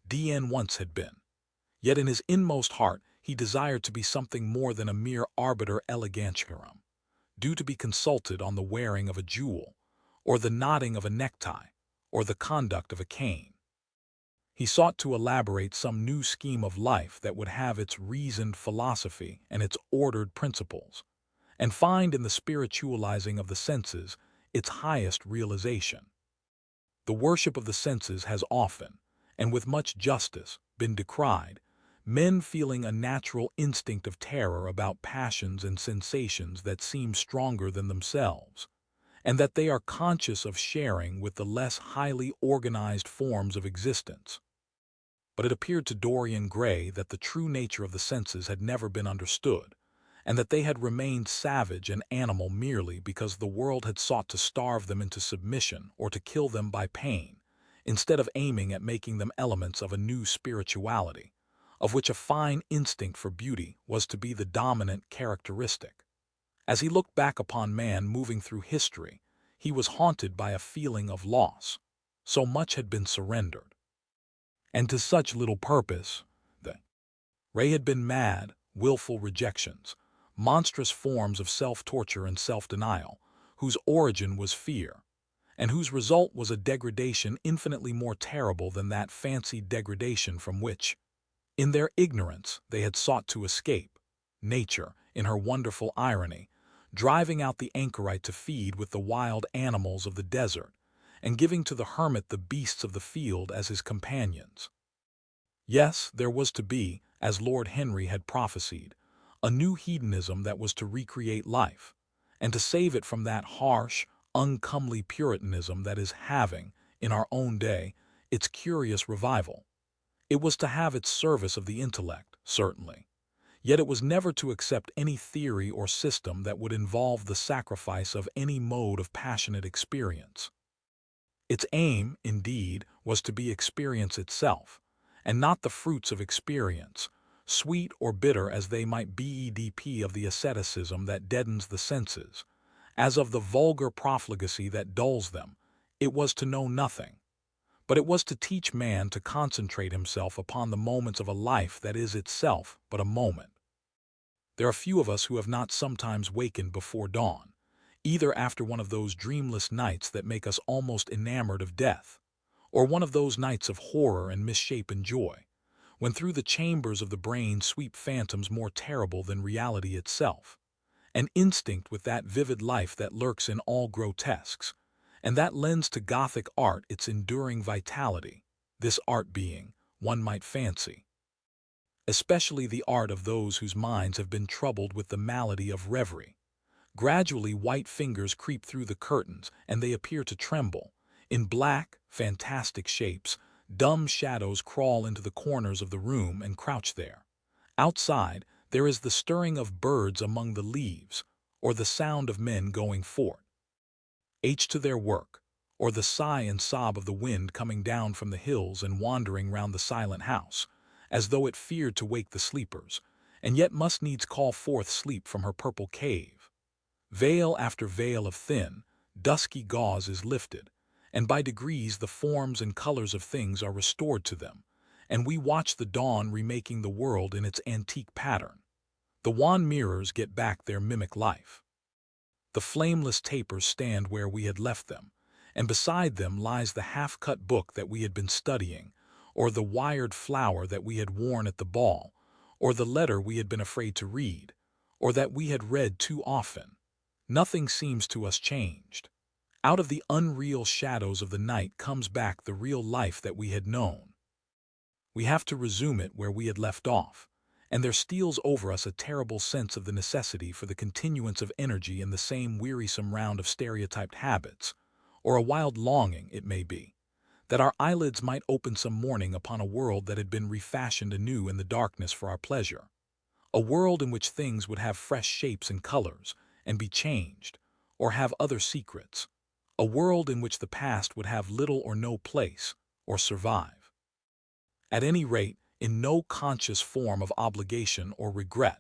D.N. once had been. Yet in his inmost heart he desired to be something more than a mere arbiter elegantiarum, due to be consulted on the wearing of a jewel, or the knotting of a necktie, or the conduct of a cane. He sought to elaborate some new scheme of life that would have its reasoned philosophy and its ordered principles, and find in the spiritualizing of the senses its highest realization. The worship of the senses has often, and with much justice, been decried, men feeling a natural instinct of terror about passions and sensations that seem stronger than themselves, and that they are conscious of sharing with the less highly organized forms of existence. But it appeared to Dorian Gray that the true nature of the senses had never been understood, and that they had remained savage and animal merely because the world had sought to starve them into submission or to kill them by pain, instead of aiming at making them elements of a new spirituality, of which a fine instinct for beauty was to be the dominant characteristic. As he looked back upon man moving through history, he was haunted by a feeling of loss. So much had been surrendered, and to such little purpose. The Ray had been mad, willful rejections, monstrous forms of self-torture and self-denial, whose origin was fear, and whose result was a degradation infinitely more terrible than that fancied degradation from which, in their ignorance, they had sought to escape. Nature, in her wonderful irony, driving out the anchorite to feed with the wild animals of the desert, and giving to the hermit the beasts of the field as his companions. Yes, there was to be, as Lord Henry had prophesied, a new hedonism that was to recreate life, and to save it from that harsh, uncomely Puritanism that is having, in our own day, its curious revival. It was to have its service of the intellect, certainly, yet it was never to accept any theory or system that would involve the sacrifice of any mode of passionate experience. Its aim, indeed, was to be experience itself, and not the fruits of experience, sweet or bitter as they might be of the asceticism that deadens the senses, as of the vulgar profligacy that dulls them. It was to know nothing, but it was to teach man to concentrate himself upon the moments of a life that is itself but a moment. There are few of us who have not sometimes wakened before dawn, either after one of those dreamless nights that make us almost enamored of death, or one of those nights of horror and misshapen joy, when through the chambers of the brain sweep phantoms more terrible than reality itself, an instinct with that vivid life that lurks in all grotesques, and that lends to Gothic art its enduring vitality, this art being, one might fancy, especially the art of those whose minds have been troubled with the malady of reverie. Gradually white fingers creep through the curtains, and they appear to tremble. In black, fantastic shapes, dumb shadows crawl into the corners of the room and crouch there. Outside, there is the stirring of birds among the leaves, or the sound of men going forth to their work, or the sigh and sob of the wind coming down from the hills and wandering round the silent house, as though it feared to wake the sleepers, and yet must needs call forth sleep from her purple cave. Veil after veil of thin, dusky gauze is lifted, and by degrees the forms and colors of things are restored to them, and we watch the dawn remaking the world in its antique pattern. The wan mirrors get back their mimic life. The flameless tapers stand where we had left them, and beside them lies the half-cut book that we had been studying, or the wired flower that we had worn at the ball, or the letter we had been afraid to read, or that we had read too often. Nothing seems to us changed. Out of the unreal shadows of the night comes back the real life that we had known. We have to resume it where we had left off, and there steals over us a terrible sense of the necessity for the continuance of energy in the same wearisome round of stereotyped habits, or a wild longing, it may be, that our eyelids might open some morning upon a world that had been refashioned anew in the darkness for our pleasure, a world in which things would have fresh shapes and colors, and be changed, or have other secrets, a world in which the past would have little or no place, or survive. At any rate, in no conscious form of obligation or regret,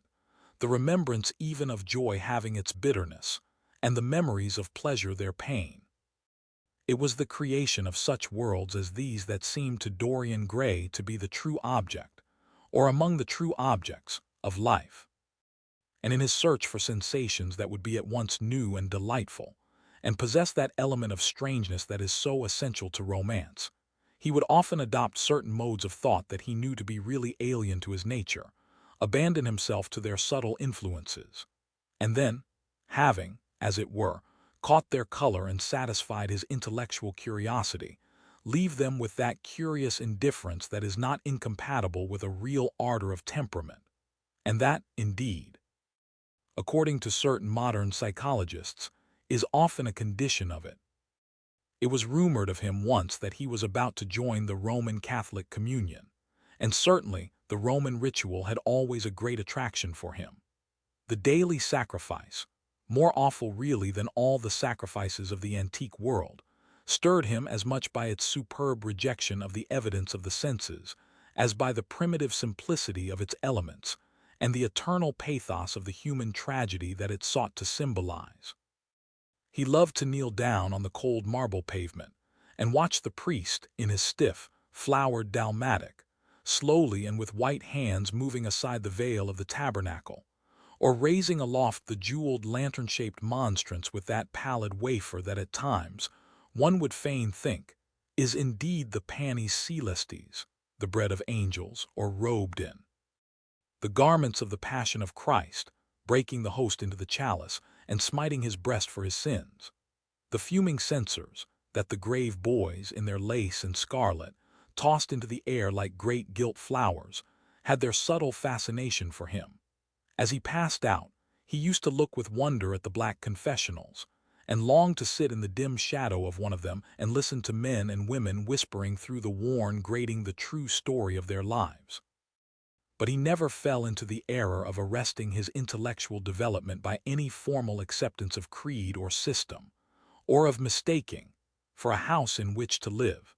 the remembrance even of joy having its bitterness, and the memories of pleasure their pain. It was the creation of such worlds as these that seemed to Dorian Gray to be the true object, or among the true objects, of life. And in his search for sensations that would be at once new and delightful, and possess that element of strangeness that is so essential to romance, he would often adopt certain modes of thought that he knew to be really alien to his nature, abandon himself to their subtle influences, and then, having, as it were, caught their color and satisfied his intellectual curiosity, leave them with that curious indifference that is not incompatible with a real ardor of temperament. And that, indeed, according to certain modern psychologists, is often a condition of it. It was rumored of him once that he was about to join the Roman Catholic communion, and certainly the Roman ritual had always a great attraction for him. The daily sacrifice, more awful really than all the sacrifices of the antique world, stirred him as much by its superb rejection of the evidence of the senses as by the primitive simplicity of its elements and the eternal pathos of the human tragedy that it sought to symbolize. He loved to kneel down on the cold marble pavement and watch the priest, in his stiff, flowered dalmatic, slowly and with white hands moving aside the veil of the tabernacle, or raising aloft the jeweled lantern-shaped monstrance with that pallid wafer that at times, one would fain think, is indeed the panis celestis, the bread of angels, or robed in the garments of the Passion of Christ, breaking the host into the chalice and smiting his breast for his sins. The fuming censers, that the grave boys, in their lace and scarlet, tossed into the air like great gilt flowers, had their subtle fascination for him. As he passed out, he used to look with wonder at the black confessionals, and longed to sit in the dim shadow of one of them and listen to men and women whispering through the worn grating the true story of their lives. But he never fell into the error of arresting his intellectual development by any formal acceptance of creed or system, or of mistaking, for a house in which to live,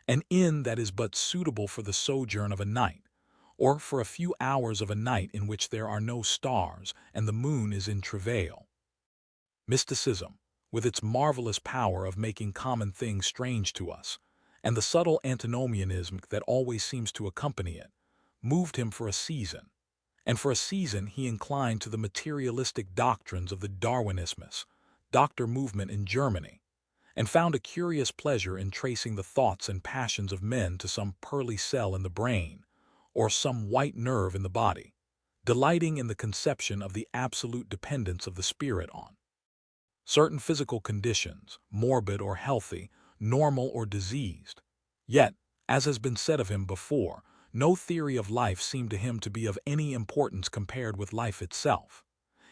an inn that is but suitable for the sojourn of a night, or for a few hours of a night in which there are no stars and the moon is in travail. Mysticism, with its marvelous power of making common things strange to us, and the subtle antinomianism that always seems to accompany it, moved him for a season, and for a season he inclined to the materialistic doctrines of the Darwinismus, doctor movement in Germany, and found a curious pleasure in tracing the thoughts and passions of men to some pearly cell in the brain, or some white nerve in the body, delighting in the conception of the absolute dependence of the spirit on certain physical conditions, morbid or healthy, normal or diseased. Yet, as has been said of him before, no theory of life seemed to him to be of any importance compared with life itself.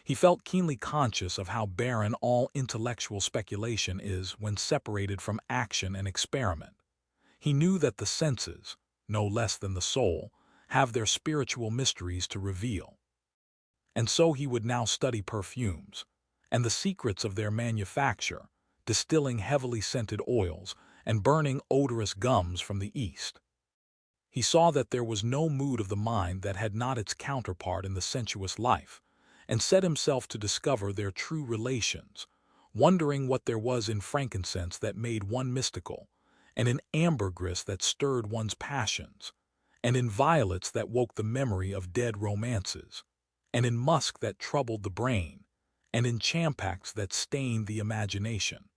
He felt keenly conscious of how barren all intellectual speculation is when separated from action and experiment. He knew that the senses, no less than the soul, have their spiritual mysteries to reveal. And so he would now study perfumes, and the secrets of their manufacture, distilling heavily scented oils and burning odorous gums from the East. He saw that there was no mood of the mind that had not its counterpart in the sensuous life, and set himself to discover their true relations, wondering what there was in frankincense that made one mystical, and in ambergris that stirred one's passions, and in violets that woke the memory of dead romances, and in musk that troubled the brain, and in champacs that stained the imagination.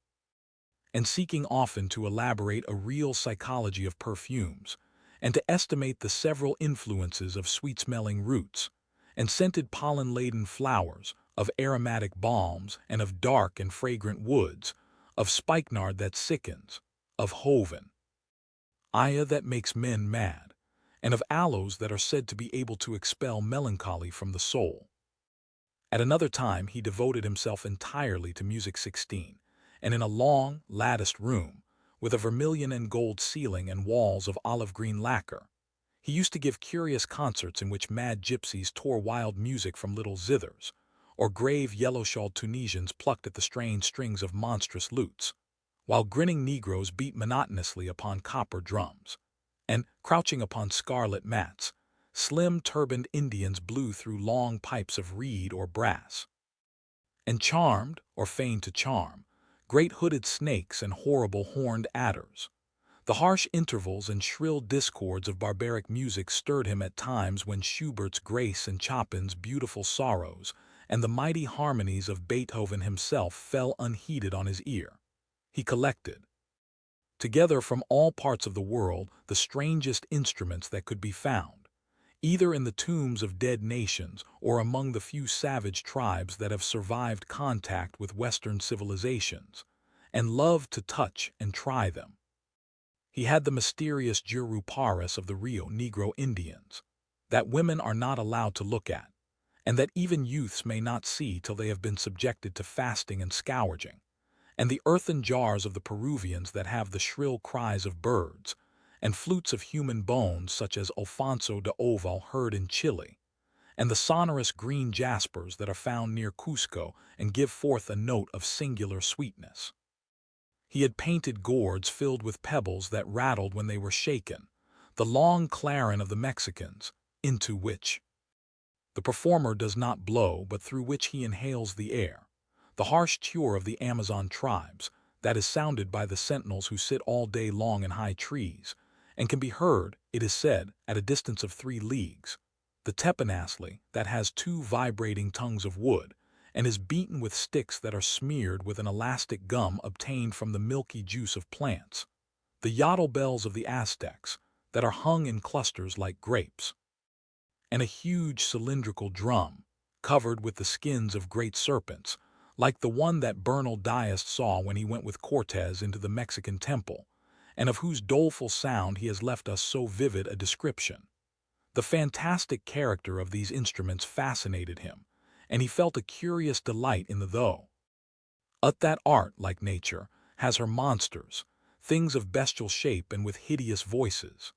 And seeking often to elaborate a real psychology of perfumes, and to estimate the several influences of sweet-smelling roots, and scented pollen-laden flowers, of aromatic balms, and of dark and fragrant woods, of spikenard that sickens, of hoven aya that makes men mad, and of aloes that are said to be able to expel melancholy from the soul. At another time he devoted himself entirely to music 16, and in a long, latticed room, with a vermilion and gold ceiling and walls of olive-green lacquer, he used to give curious concerts in which mad gypsies tore wild music from little zithers, or grave yellow-shawled Tunisians plucked at the strained strings of monstrous lutes, while grinning Negroes beat monotonously upon copper drums, and, crouching upon scarlet mats, slim turbaned Indians blew through long pipes of reed or brass. And charmed, or feigned to charm, great hooded snakes and horrible horned adders. The harsh intervals and shrill discords of barbaric music stirred him at times when Schubert's Grace and Chopin's Beautiful Sorrows and the mighty harmonies of Beethoven himself fell unheeded on his ear. He collected, together from all parts of the world, the strangest instruments that could be found, either in the tombs of dead nations or among the few savage tribes that have survived contact with Western civilizations, and loved to touch and try them. He had the mysterious Juruparis of the Rio Negro Indians, that women are not allowed to look at, and that even youths may not see till they have been subjected to fasting and scourging, and the earthen jars of the Peruvians that have the shrill cries of birds, and flutes of human bones such as Alfonso de Oval heard in Chile, and the sonorous green jaspers that are found near Cusco and give forth a note of singular sweetness. He had painted gourds filled with pebbles that rattled when they were shaken, the long clarin of the Mexicans, into which the performer does not blow but through which he inhales the air, the harsh tior of the Amazon tribes, that is sounded by the sentinels who sit all day long in high trees, and can be heard, it is said, at a distance of 3 leagues, the teponasli, that has 2 vibrating tongues of wood, and is beaten with sticks that are smeared with an elastic gum obtained from the milky juice of plants, the yotl bells of the Aztecs, that are hung in clusters like grapes, and a huge cylindrical drum, covered with the skins of great serpents, like the one that Bernal Diaz saw when he went with Cortez into the Mexican temple, and of whose doleful sound he has left us so vivid a description. The fantastic character of these instruments fascinated him, and he felt a curious delight in the though. That art, like nature, has her monsters, things of bestial shape and with hideous voices.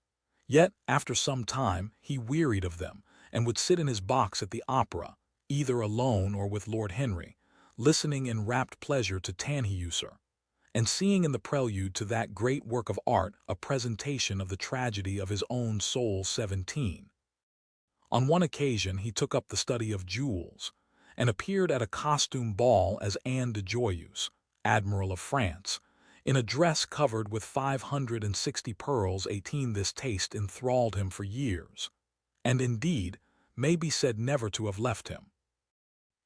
Yet, after some time, he wearied of them, and would sit in his box at the opera, either alone or with Lord Henry, listening in rapt pleasure to Tannhäuser, and seeing in the prelude to that great work of art a presentation of the tragedy of his own soul 17. On one occasion he took up the study of jewels, and appeared at a costume ball as Anne de Joyeuse, Admiral of France, in a dress covered with 560 pearls. 18. This taste enthralled him for years, and indeed may be said never to have left him.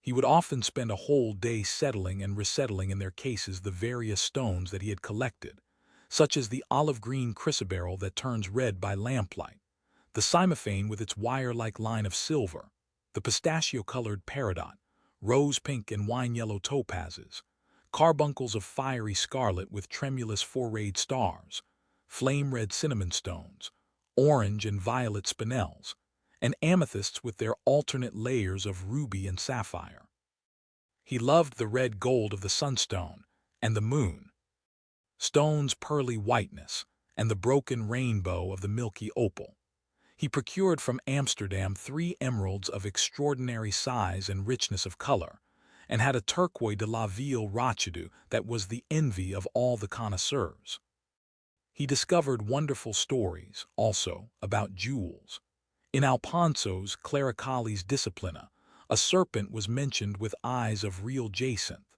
He would often spend a whole day settling and resettling in their cases the various stones that he had collected, such as the olive-green chrysoberyl that turns red by lamplight, the cymophane with its wire-like line of silver, the pistachio-colored peridot, rose-pink and wine-yellow topazes, carbuncles of fiery scarlet with tremulous four-rayed stars, flame-red cinnamon stones, orange and violet spinels, and amethysts with their alternate layers of ruby and sapphire. He loved the red gold of the sunstone and the moon, stone's pearly whiteness, and the broken rainbow of the milky opal. He procured from Amsterdam 3 emeralds of extraordinary size and richness of color, and had a turquoise de la Ville Rochedou that was the envy of all the connoisseurs. He discovered wonderful stories, also, about jewels. In Alfonso's Clericales Disciplina, a serpent was mentioned with eyes of real jacinth,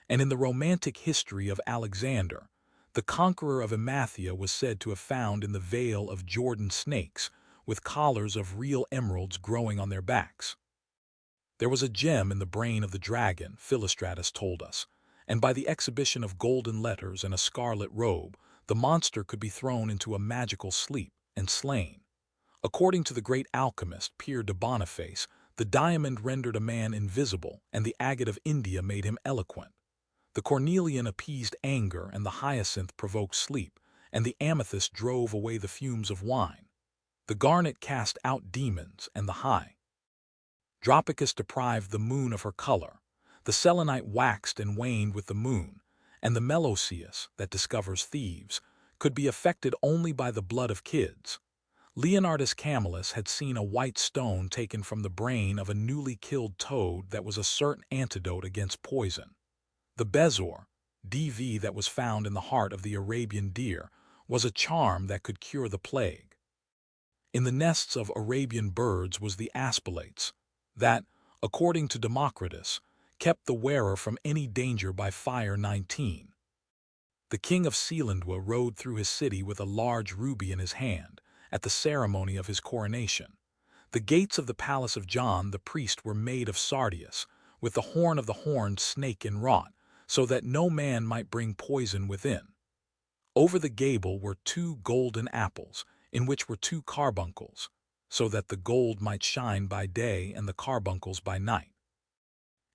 and in the romantic history of Alexander, the conqueror of Emathia was said to have found in the Vale of Jordan snakes with collars of real emeralds growing on their backs. There was a gem in the brain of the dragon, Philostratus told us, and by the exhibition of golden letters and a scarlet robe, the monster could be thrown into a magical sleep and slain. According to the great alchemist Pierre de Boniface, the diamond rendered a man invisible, and the agate of India made him eloquent. The cornelian appeased anger, and the hyacinth provoked sleep, and the amethyst drove away the fumes of wine. The garnet cast out demons, and the hydropicus deprived the moon of her color. The selenite waxed and waned with the moon, and the meloceus, that discovers thieves, could be affected only by the blood of kids. Leonardus Camillus had seen a white stone taken from the brain of a newly killed toad that was a certain antidote against poison. The bezoar, DV, that was found in the heart of the Arabian deer, was a charm that could cure the plague. In the nests of Arabian birds was the aspilates, that, according to Democritus, kept the wearer from any danger by fire. 19. The king of Seelandwa rode through his city with a large ruby in his hand, at the ceremony of his coronation. The gates of the palace of John the priest were made of sardius, with the horn of the horned snake inwrought, so that no man might bring poison within. Over the gable were 2 golden apples, in which were 2 carbuncles, so that the gold might shine by day and the carbuncles by night.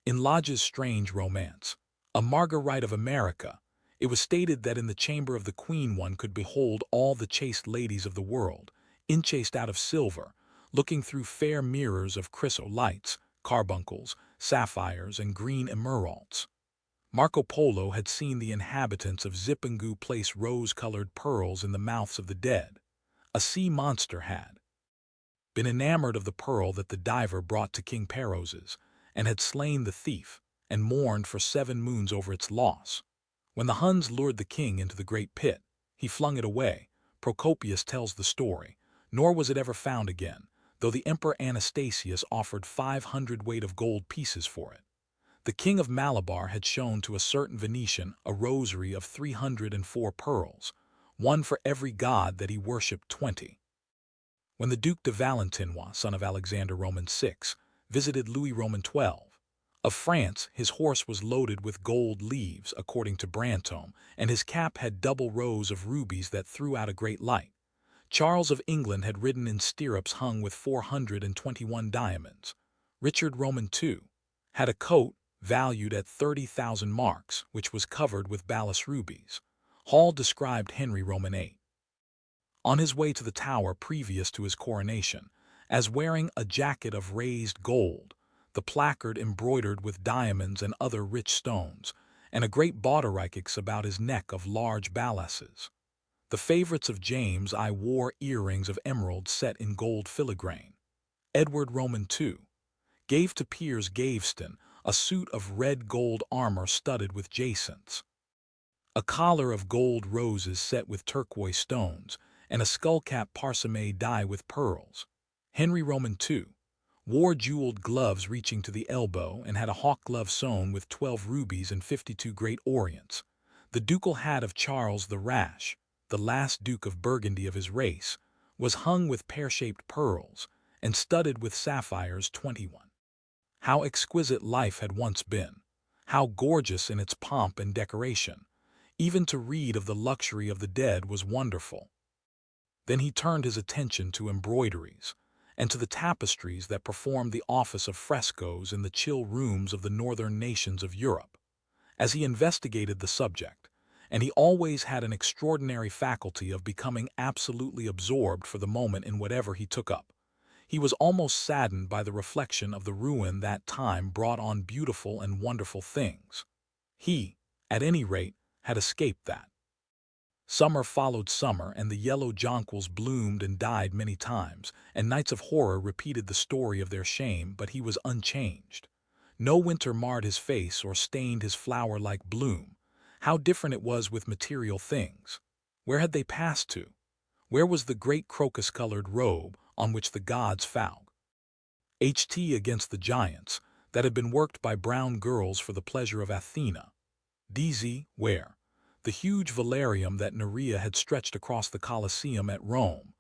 In Lodge's strange romance, A Marguerite of America, It was stated that in the chamber of the queen one could behold all the chaste ladies of the world, enchased out of silver, looking through fair mirrors of chrysolites, carbuncles, sapphires, and green emeralds. Marco Polo had seen the inhabitants of Zipangu place rose-colored pearls in the mouths of the dead. A sea monster had been enamored of the pearl that the diver brought to King Peroz's, and had slain the thief, and mourned for 7 moons over its loss. When the Huns lured the king into the great pit, he flung it away. Procopius tells the story, nor was it ever found again, though the Emperor Anastasius offered 500 weight of gold pieces for it. The king of Malabar had shown to a certain Venetian a rosary of 304 pearls, one for every god that he worshipped 20. When the Duc de Valentinois, son of Alexander Roman VI, visited Louis Roman XII of France, his horse was loaded with gold leaves, according to Brantome, and his cap had double rows of rubies that threw out a great light. Charles of England had ridden in stirrups hung with 421 diamonds. Richard Roman II had a coat valued at 30,000 marks, which was covered with balas rubies. Hall described Henry Roman VIII on his way to the Tower previous to his coronation, as wearing a jacket of raised gold, the placard embroidered with diamonds and other rich stones, and a great bauderikix about his neck of large balasses. The favorites of James I wore earrings of emerald set in gold filigrane. Edward Roman II gave to Piers Gaveston a suit of red gold armor studded with jacinths, a collar of gold roses set with turquoise stones, and a skullcap parsemé dye with pearls. Henry Roman II wore jeweled gloves reaching to the elbow and had a hawk glove sewn with 12 rubies and 52 great orients. The ducal hat of Charles the Rash, the last Duke of Burgundy of his race, was hung with pear-shaped pearls and studded with sapphires 21. How exquisite life had once been! How gorgeous in its pomp and decoration! Even to read of the luxury of the dead was wonderful. Then he turned his attention to embroideries, and to the tapestries that performed the office of frescoes in the chill rooms of the northern nations of Europe. As he investigated the subject, and he always had an extraordinary faculty of becoming absolutely absorbed for the moment in whatever he took up, he was almost saddened by the reflection of the ruin that time brought on beautiful and wonderful things. He, at any rate, had escaped that. Summer followed summer, and the yellow jonquils bloomed and died many times, and nights of horror repeated the story of their shame, but he was unchanged. No winter marred his face or stained his flower-like bloom. How different it was with material things! Where had they passed to? Where was the great crocus-colored robe on which the gods fought against the giants, that had been worked by brown girls for the pleasure of Athena? Where? The huge velarium that Nerea had stretched across the Colosseum at Rome,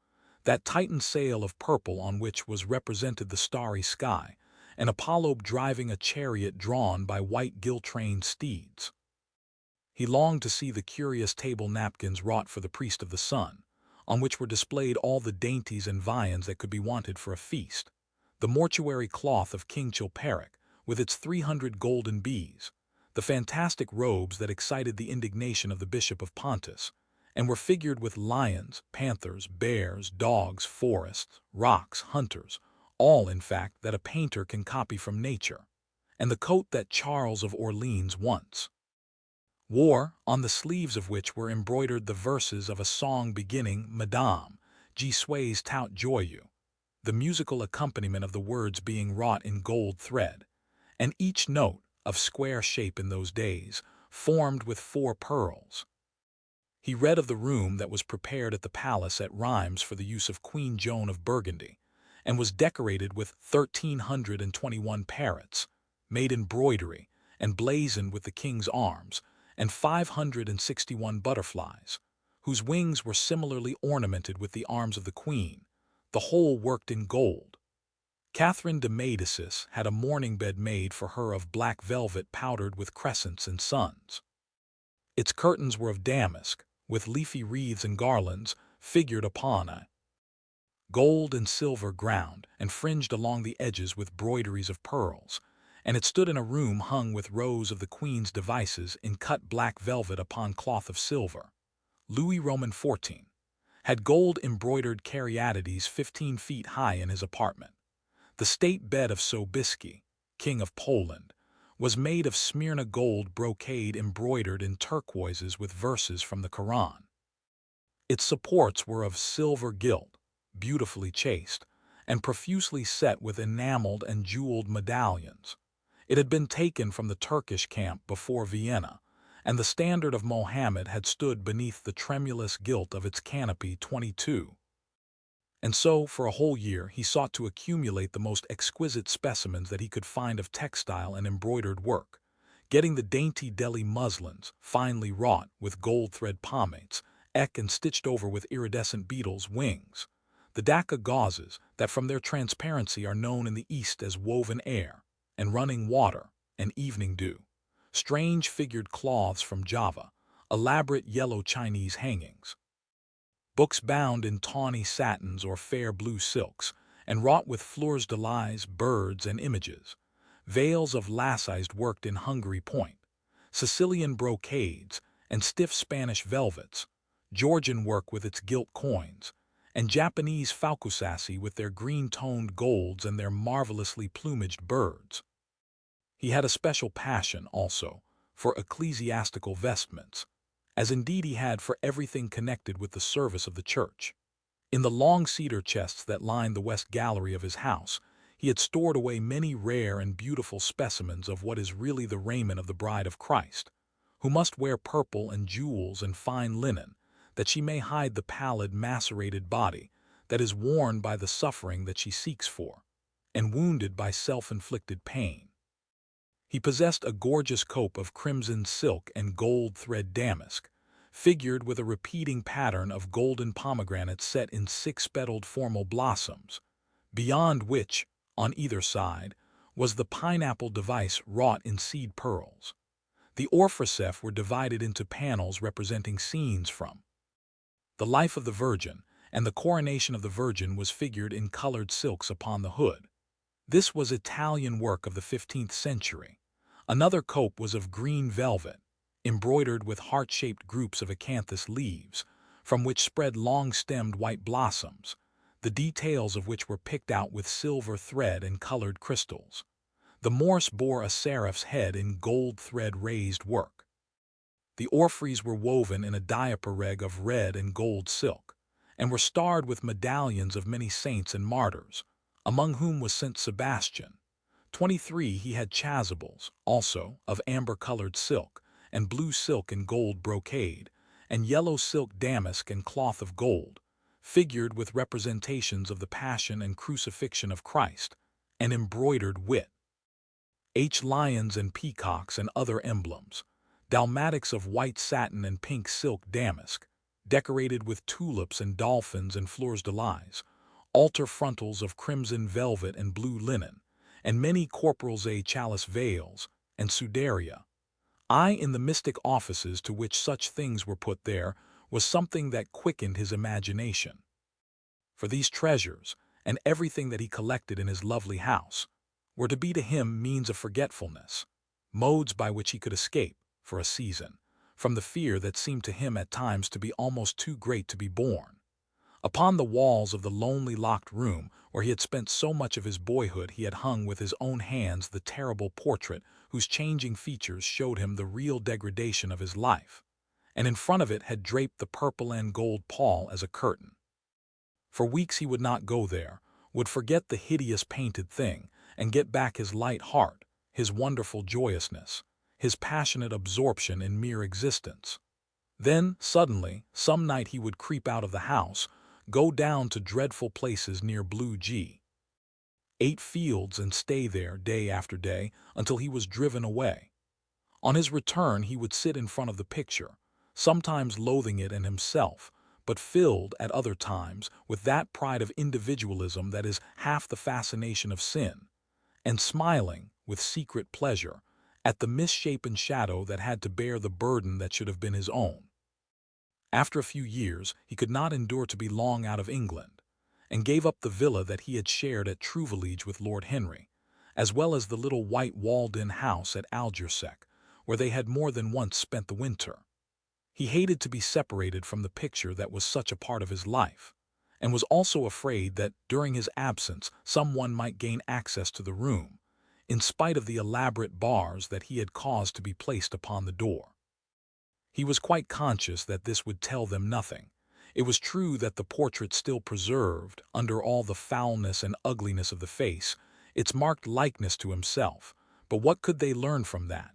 that Titan sail of purple on which was represented the starry sky, and Apollo driving a chariot drawn by white gill-trained steeds. He longed to see the curious table napkins wrought for the priest of the sun, on which were displayed all the dainties and viands that could be wanted for a feast, the mortuary cloth of King Chilperic, with its 300 golden bees, the fantastic robes that excited the indignation of the Bishop of Pontus, and were figured with lions, panthers, bears, dogs, forests, rocks, hunters, all, in fact, that a painter can copy from nature, and the coat that Charles of Orleans once wore, on the sleeves of which were embroidered the verses of a song beginning, Madame, je suis tout joyeux, the musical accompaniment of the words being wrought in gold thread, and each note, of square shape in those days, formed with 4 pearls. He read of the room that was prepared at the palace at Rheims for the use of Queen Joan of Burgundy, and was decorated with 1,321 parrots, made in broidery, and blazoned with the king's arms, and 561 butterflies, whose wings were similarly ornamented with the arms of the queen, the whole worked in gold. Catherine de Médicis had a mourning bed made for her of black velvet powdered with crescents and suns. Its curtains were of damask, with leafy wreaths and garlands figured upon a gold and silver ground, and fringed along the edges with broideries of pearls, and it stood in a room hung with rows of the Queen's devices in cut black velvet upon cloth of silver. Louis Roman XIV had gold-embroidered caryatides 15 feet high in his apartment. The state bed of Sobieski, King of Poland, was made of Smyrna gold brocade embroidered in turquoises with verses from the Koran. Its supports were of silver gilt, beautifully chased, and profusely set with enameled and jeweled medallions. It had been taken from the Turkish camp before Vienna, and the standard of Mohammed had stood beneath the tremulous gilt of its canopy 22. And so, for a whole year, he sought to accumulate the most exquisite specimens that he could find of textile and embroidered work, getting the dainty Delhi muslins, finely wrought with gold thread pomates, and stitched over with iridescent beetles' wings, the Dhaka gauzes that from their transparency are known in the East as woven air, and running water, and evening dew, strange figured cloths from Java, elaborate yellow Chinese hangings, books bound in tawny satins or fair blue silks, and wrought with fleurs de lis, birds, and images, veils of lassized worked in Hungary point, Sicilian brocades, and stiff Spanish velvets, Georgian work with its gilt coins, and Japanese faucusassi with their green-toned golds and their marvelously plumaged birds. He had a special passion, also, for ecclesiastical vestments, as indeed he had for everything connected with the service of the church. In the long cedar chests that lined the west gallery of his house, he had stored away many rare and beautiful specimens of what is really the raiment of the bride of Christ, who must wear purple and jewels and fine linen, that she may hide the pallid, macerated body that is worn by the suffering that she seeks for, and wounded by self-inflicted pain. He possessed a gorgeous cope of crimson silk and gold thread damask, figured with a repeating pattern of golden pomegranates set in six-petaled formal blossoms, beyond which, on either side, was the pineapple device wrought in seed pearls. The orphreses were divided into panels representing scenes from the life of the Virgin, and the coronation of the Virgin was figured in colored silks upon the hood. This was Italian work of the 15th century. Another cope was of green velvet, embroidered with heart-shaped groups of acanthus leaves, from which spread long-stemmed white blossoms, the details of which were picked out with silver thread and colored crystals. The Morse bore a seraph's head in gold thread raised work. The orphreys were woven in a diapareg of red and gold silk, and were starred with medallions of many saints and martyrs, among whom was St. Sebastian. 23. He had chasubles, also, of amber-colored silk, and blue silk and gold brocade, and yellow silk damask and cloth of gold, figured with representations of the Passion and Crucifixion of Christ, and embroidered with lions and peacocks and other emblems, dalmatics of white satin and pink silk damask, decorated with tulips and dolphins and fleurs de lis, altar frontals of crimson velvet and blue linen, and many corporals a chalice veils, and sudaria. In the mystic offices to which such things were put there was something that quickened his imagination. For these treasures, and everything that he collected in his lovely house, were to be to him means of forgetfulness, modes by which he could escape, for a season, from the fear that seemed to him at times to be almost too great to be borne. Upon the walls of the lonely locked room where he had spent so much of his boyhood he had hung with his own hands the terrible portrait whose changing features showed him the real degradation of his life, and in front of it had draped the purple and gold pall as a curtain. For weeks he would not go there, would forget the hideous painted thing, and get back his light heart, his wonderful joyousness, his passionate absorption in mere existence. Then, suddenly, some night he would creep out of the house, go down to dreadful places near Blue G. 8 fields and stay there day after day until he was driven away. On his return he would sit in front of the picture, sometimes loathing it and himself, but filled at other times with that pride of individualism that is half the fascination of sin, and smiling, with secret pleasure, at the misshapen shadow that had to bear the burden that should have been his own. After a few years, he could not endure to be long out of England, and gave up the villa that he had shared at Trouvelage with Lord Henry, as well as the little white walled-in house at Algersec, where they had more than once spent the winter. He hated to be separated from the picture that was such a part of his life, and was also afraid that, during his absence, someone might gain access to the room, in spite of the elaborate bars that he had caused to be placed upon the door. He was quite conscious that this would tell them nothing. It was true that the portrait still preserved, under all the foulness and ugliness of the face, its marked likeness to himself, but what could they learn from that?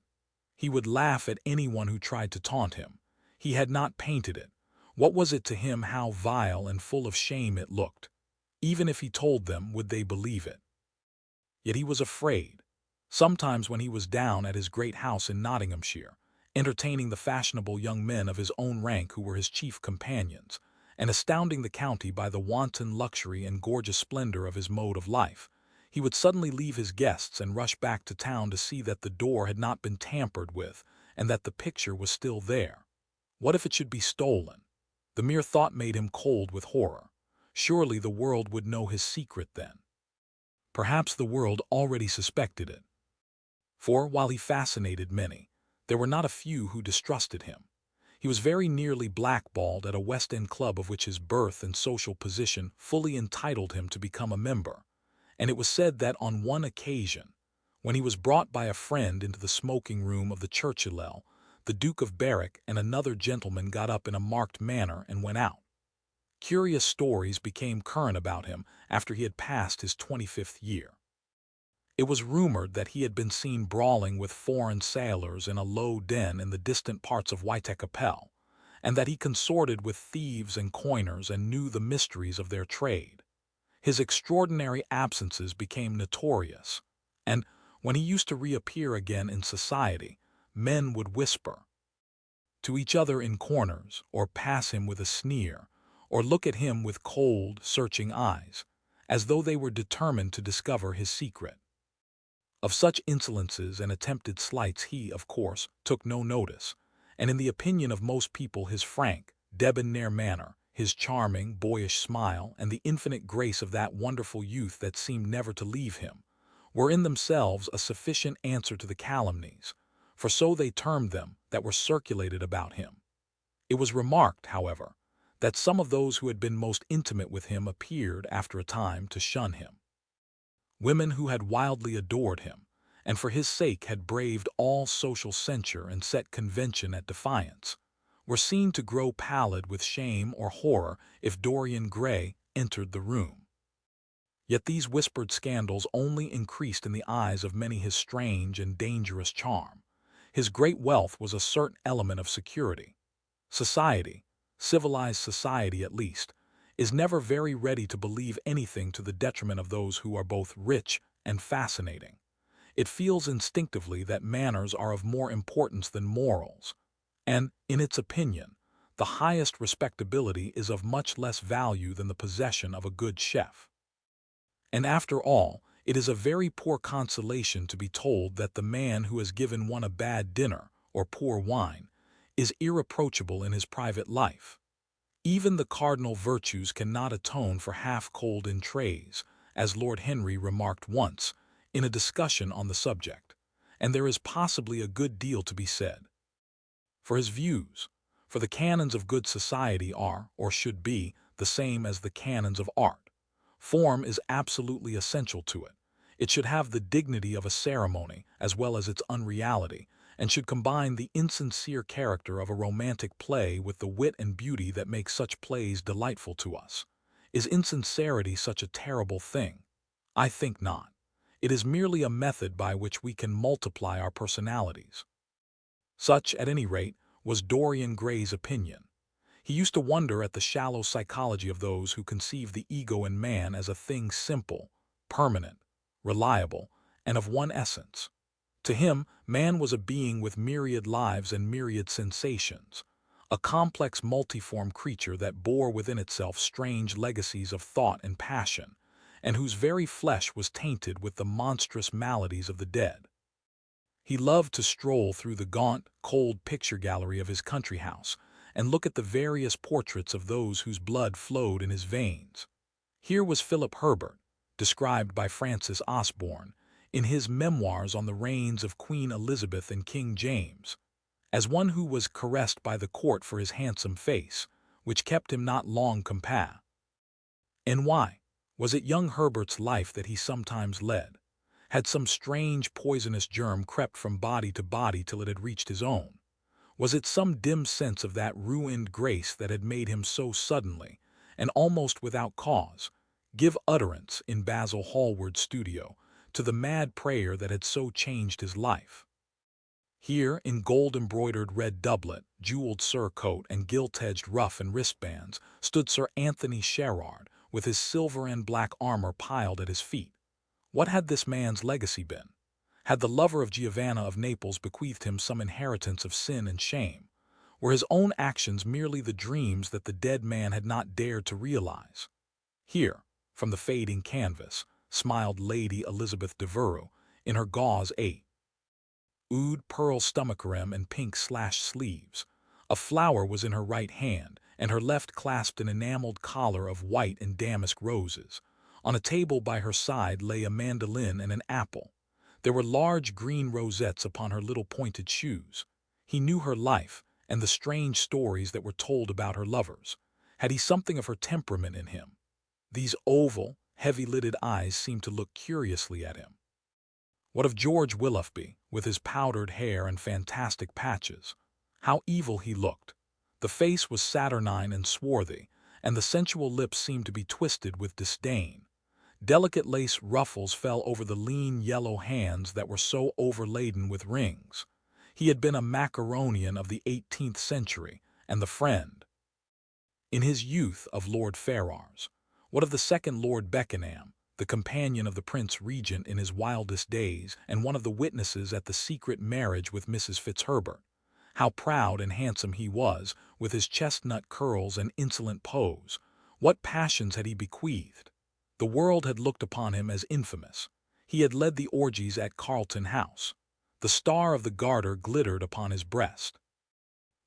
He would laugh at anyone who tried to taunt him. He had not painted it. What was it to him how vile and full of shame it looked? Even if he told them, would they believe it? Yet he was afraid. Sometimes when he was down at his great house in Nottinghamshire, entertaining the fashionable young men of his own rank who were his chief companions, and astounding the county by the wanton luxury and gorgeous splendor of his mode of life, he would suddenly leave his guests and rush back to town to see that the door had not been tampered with and that the picture was still there. What if it should be stolen? The mere thought made him cold with horror. Surely the world would know his secret then. Perhaps the world already suspected it. For, while he fascinated many, there were not a few who distrusted him. He was very nearly blackballed at a West End club of which his birth and social position fully entitled him to become a member, and it was said that on one occasion, when he was brought by a friend into the smoking room of the Churchill, the Duke of Berwick and another gentleman got up in a marked manner and went out. Curious stories became current about him after he had passed his 25th year. It was rumored that he had been seen brawling with foreign sailors in a low den in the distant parts of Whitecapel, and that he consorted with thieves and coiners and knew the mysteries of their trade. His extraordinary absences became notorious, and, when he used to reappear again in society, men would whisper to each other in corners, or pass him with a sneer, or look at him with cold, searching eyes, as though they were determined to discover his secret. Of such insolences and attempted slights he, of course, took no notice, and in the opinion of most people his frank, debonair manner, his charming, boyish smile, and the infinite grace of that wonderful youth that seemed never to leave him, were in themselves a sufficient answer to the calumnies, for so they termed them, that were circulated about him. It was remarked, however, that some of those who had been most intimate with him appeared, after a time, to shun him. Women who had wildly adored him, and for his sake had braved all social censure and set convention at defiance, were seen to grow pallid with shame or horror if Dorian Gray entered the room. Yet these whispered scandals only increased in the eyes of many his strange and dangerous charm. His great wealth was a certain element of security. Society, civilized society at least, is never very ready to believe anything to the detriment of those who are both rich and fascinating. It feels instinctively that manners are of more importance than morals, and, in its opinion, the highest respectability is of much less value than the possession of a good chef. And after all, it is a very poor consolation to be told that the man who has given one a bad dinner or poor wine is irreproachable in his private life. Even the cardinal virtues cannot atone for half-cold entrées, as Lord Henry remarked once, in a discussion on the subject, and there is possibly a good deal to be said for his views, for the canons of good society are, or should be, the same as the canons of art. Form is absolutely essential to it. It should have the dignity of a ceremony as well as its unreality, and should combine the insincere character of a romantic play with the wit and beauty that make such plays delightful to us. Is insincerity such a terrible thing? I think not. It is merely a method by which we can multiply our personalities. Such, at any rate, was Dorian Gray's opinion. He used to wonder at the shallow psychology of those who conceive the ego in man as a thing simple, permanent, reliable, and of one essence. To him, man was a being with myriad lives and myriad sensations, a complex multiform creature that bore within itself strange legacies of thought and passion, and whose very flesh was tainted with the monstrous maladies of the dead. He loved to stroll through the gaunt, cold picture gallery of his country house and look at the various portraits of those whose blood flowed in his veins. Here was Philip Herbert, described by Francis Osborne, in his memoirs on the reigns of Queen Elizabeth and King James, as one who was caressed by the court for his handsome face, which kept him not long compas. And why? Was it young Herbert's life that he sometimes led? Had some strange poisonous germ crept from body to body till it had reached his own? Was it some dim sense of that ruined grace that had made him so suddenly, and almost without cause, give utterance in Basil Hallward's studio to the mad prayer that had so changed his life? Here, in gold-embroidered red doublet, jeweled surcoat, and gilt-edged ruff and wristbands, stood Sir Anthony Sherard, with his silver and black armor piled at his feet. What had this man's legacy been? Had the lover of Giovanna of Naples bequeathed him some inheritance of sin and shame? Were his own actions merely the dreams that the dead man had not dared to realize? Here, from the fading canvas, smiled Lady Elizabeth Devereux in her gauze oud pearl stomacherem and pink slash sleeves. A flower was in her right hand, and her left clasped an enameled collar of white and damask roses. On a table by her side lay a mandolin and an apple. There were large green rosettes upon her little pointed shoes. He knew her life, and the strange stories that were told about her lovers. Had he something of her temperament in him? These oval, heavy-lidded eyes seemed to look curiously at him. What of George Willoughby, with his powdered hair and fantastic patches? How evil he looked! The face was saturnine and swarthy, and the sensual lips seemed to be twisted with disdain. Delicate lace ruffles fell over the lean yellow hands that were so overladen with rings. He had been a Macaronian of the 18th century, and the friend, in his youth, of Lord Ferrars. What of the second Lord Beckenham, the companion of the Prince Regent in his wildest days, and one of the witnesses at the secret marriage with Mrs. Fitzherbert? How proud and handsome he was, with his chestnut curls and insolent pose! What passions had he bequeathed? The world had looked upon him as infamous. He had led the orgies at Carlton House. The star of the Garter glittered upon his breast.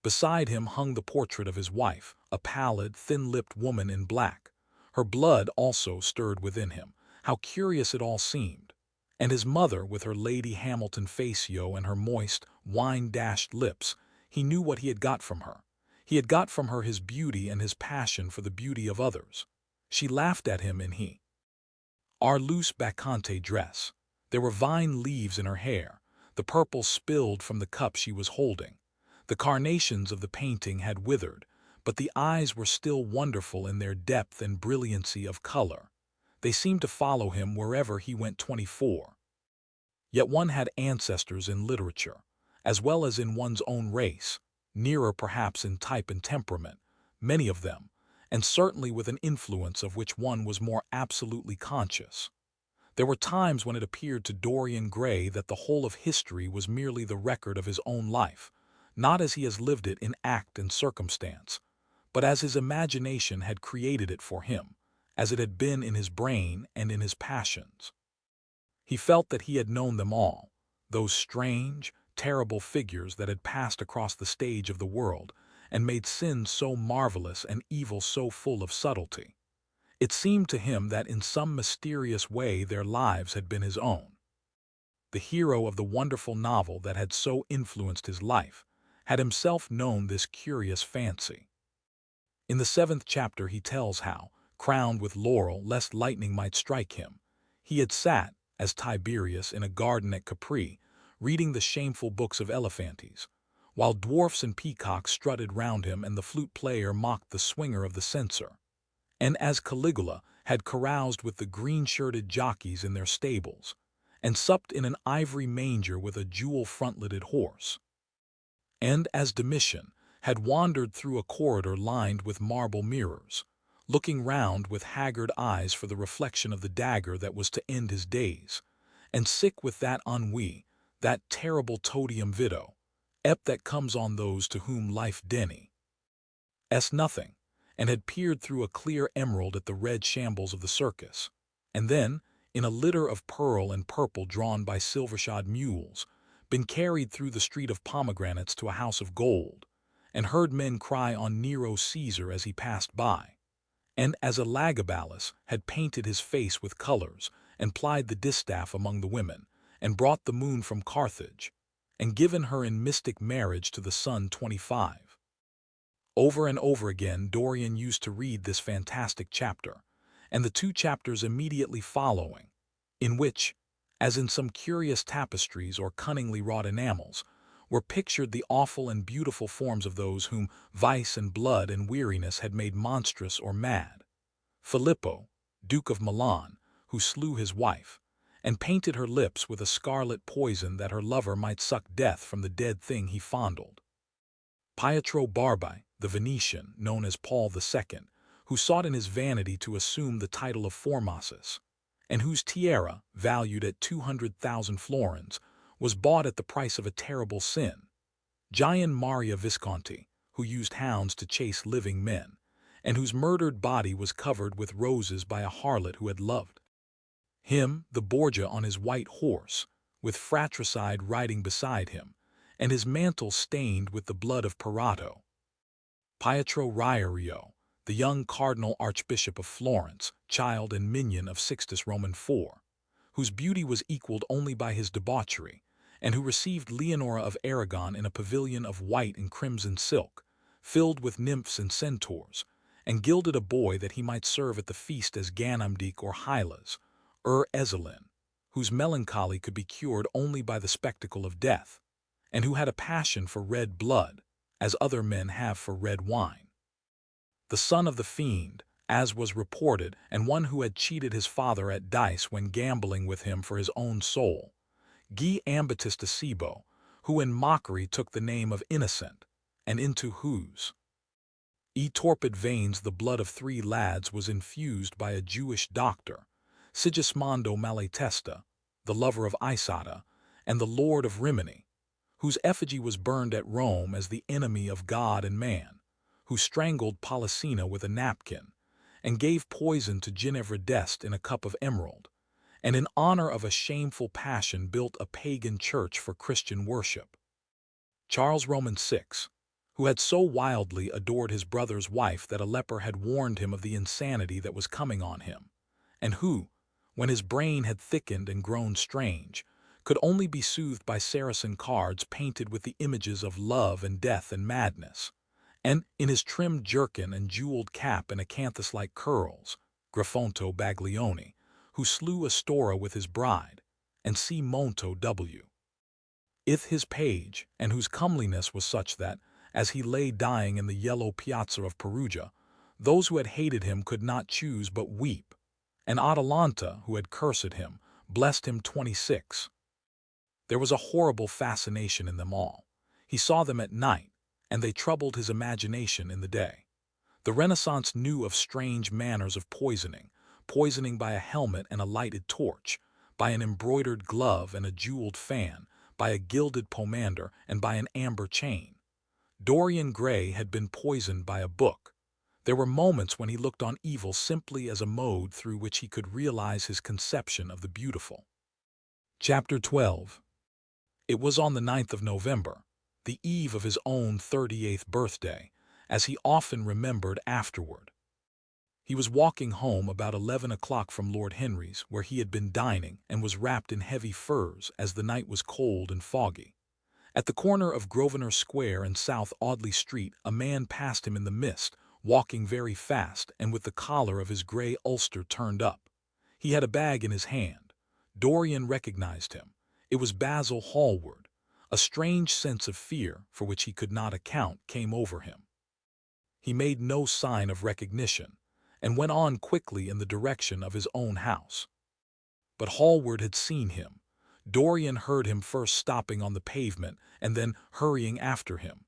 Beside him hung the portrait of his wife, a pallid, thin-lipped woman in black. Her blood also stirred within him. How curious it all seemed. And his mother, with her Lady Hamilton facio and her moist, wine-dashed lips, he knew what he had got from her. He had got from her his beauty and his passion for the beauty of others. She laughed at him in our loose bacchante dress. There were vine leaves in her hair. The purple spilled from the cup she was holding. The carnations of the painting had withered, but the eyes were still wonderful in their depth and brilliancy of color. They seemed to follow him wherever he went 24. Yet one had ancestors in literature, as well as in one's own race, nearer perhaps in type and temperament, many of them, and certainly with an influence of which one was more absolutely conscious. There were times when it appeared to Dorian Gray that the whole of history was merely the record of his own life, not as he has lived it in act and circumstance, but as his imagination had created it for him, as it had been in his brain and in his passions. He felt that he had known them all, those strange, terrible figures that had passed across the stage of the world and made sin so marvelous and evil so full of subtlety. It seemed to him that in some mysterious way their lives had been his own. The hero of the wonderful novel that had so influenced his life had himself known this curious fancy. In the 7th chapter he tells how, crowned with laurel lest lightning might strike him, he had sat, as Tiberius, in a garden at Capri, reading the shameful books of Elephantes, while dwarfs and peacocks strutted round him and the flute-player mocked the swinger of the censer, and as Caligula had caroused with the green-shirted jockeys in their stables, and supped in an ivory manger with a jewel-frontleted horse, and as Domitian had wandered through a corridor lined with marble mirrors, looking round with haggard eyes for the reflection of the dagger that was to end his days, and sick with that ennui, that terrible totium vitae, ep that comes on those to whom life deni s nothing, and had peered through a clear emerald at the red shambles of the circus, and then, in a litter of pearl and purple drawn by silver-shod mules, been carried through the street of pomegranates to a house of gold, and heard men cry on Nero Caesar as he passed by, and as Elagabalus had painted his face with colors and plied the distaff among the women, and brought the moon from Carthage, and given her in mystic marriage to the sun 25. Over and over again Dorian used to read this fantastic chapter, and the two chapters immediately following, in which, as in some curious tapestries or cunningly wrought enamels, were pictured the awful and beautiful forms of those whom vice and blood and weariness had made monstrous or mad. Filippo, Duke of Milan, who slew his wife, and painted her lips with a scarlet poison that her lover might suck death from the dead thing he fondled. Pietro Barbi, the Venetian, known as Paul II, who sought in his vanity to assume the title of Formosus, and whose tiara, valued at 200,000 florins, was bought at the price of a terrible sin. Gian Maria Visconti, who used hounds to chase living men, and whose murdered body was covered with roses by a harlot who had loved him, the Borgia on his white horse, with fratricide riding beside him, and his mantle stained with the blood of Perato. Pietro Riario, the young Cardinal Archbishop of Florence, child and minion of Sixtus Roman IV, whose beauty was equaled only by his debauchery, and who received Leonora of Aragon in a pavilion of white and crimson silk, filled with nymphs and centaurs, and gilded a boy that he might serve at the feast as Ganymdic or Hylas, Ezelin, whose melancholy could be cured only by the spectacle of death, and who had a passion for red blood, as other men have for red wine. The son of the fiend, as was reported, and one who had cheated his father at dice when gambling with him for his own soul, Guy Ambatus de Cibo, who in mockery took the name of Innocent, and into whose torpid veins the blood of 3 lads was infused by a Jewish doctor, Sigismondo Malatesta, the lover of Isata, and the lord of Rimini, whose effigy was burned at Rome as the enemy of God and man, who strangled Polissena with a napkin, and gave poison to Ginevra d'Este in a cup of emerald, and in honor of a shameful passion built a pagan church for Christian worship. Charles Roman VI, who had so wildly adored his brother's wife that a leper had warned him of the insanity that was coming on him, and who, when his brain had thickened and grown strange, could only be soothed by Saracen cards painted with the images of love and death and madness, and, in his trimmed jerkin and jeweled cap and acanthus-like curls, Graffonto Baglioni, who slew Astora with his bride, and C. Monto W. Ith his page, and whose comeliness was such that, as he lay dying in the yellow piazza of Perugia, those who had hated him could not choose but weep, and Atalanta, who had cursed him, blessed him 26. There was a horrible fascination in them all. He saw them at night, and they troubled his imagination in the day. The Renaissance knew of strange manners of poisoning by a helmet and a lighted torch, by an embroidered glove and a jeweled fan, by a gilded pomander and by an amber chain. Dorian Gray had been poisoned by a book. There were moments when he looked on evil simply as a mode through which he could realize his conception of the beautiful. Chapter 12. It was on the 9th of November, the eve of his own 38th birthday, as he often remembered afterward. He was walking home about 11 o'clock from Lord Henry's, where he had been dining, and was wrapped in heavy furs as the night was cold and foggy. At the corner of Grosvenor Square and South Audley Street, a man passed him in the mist, walking very fast and with the collar of his gray ulster turned up. He had a bag in his hand. Dorian recognized him. It was Basil Hallward. A strange sense of fear, for which he could not account, came over him. He made no sign of recognition, and went on quickly in the direction of his own house. But Hallward had seen him. Dorian heard him first stopping on the pavement and then hurrying after him.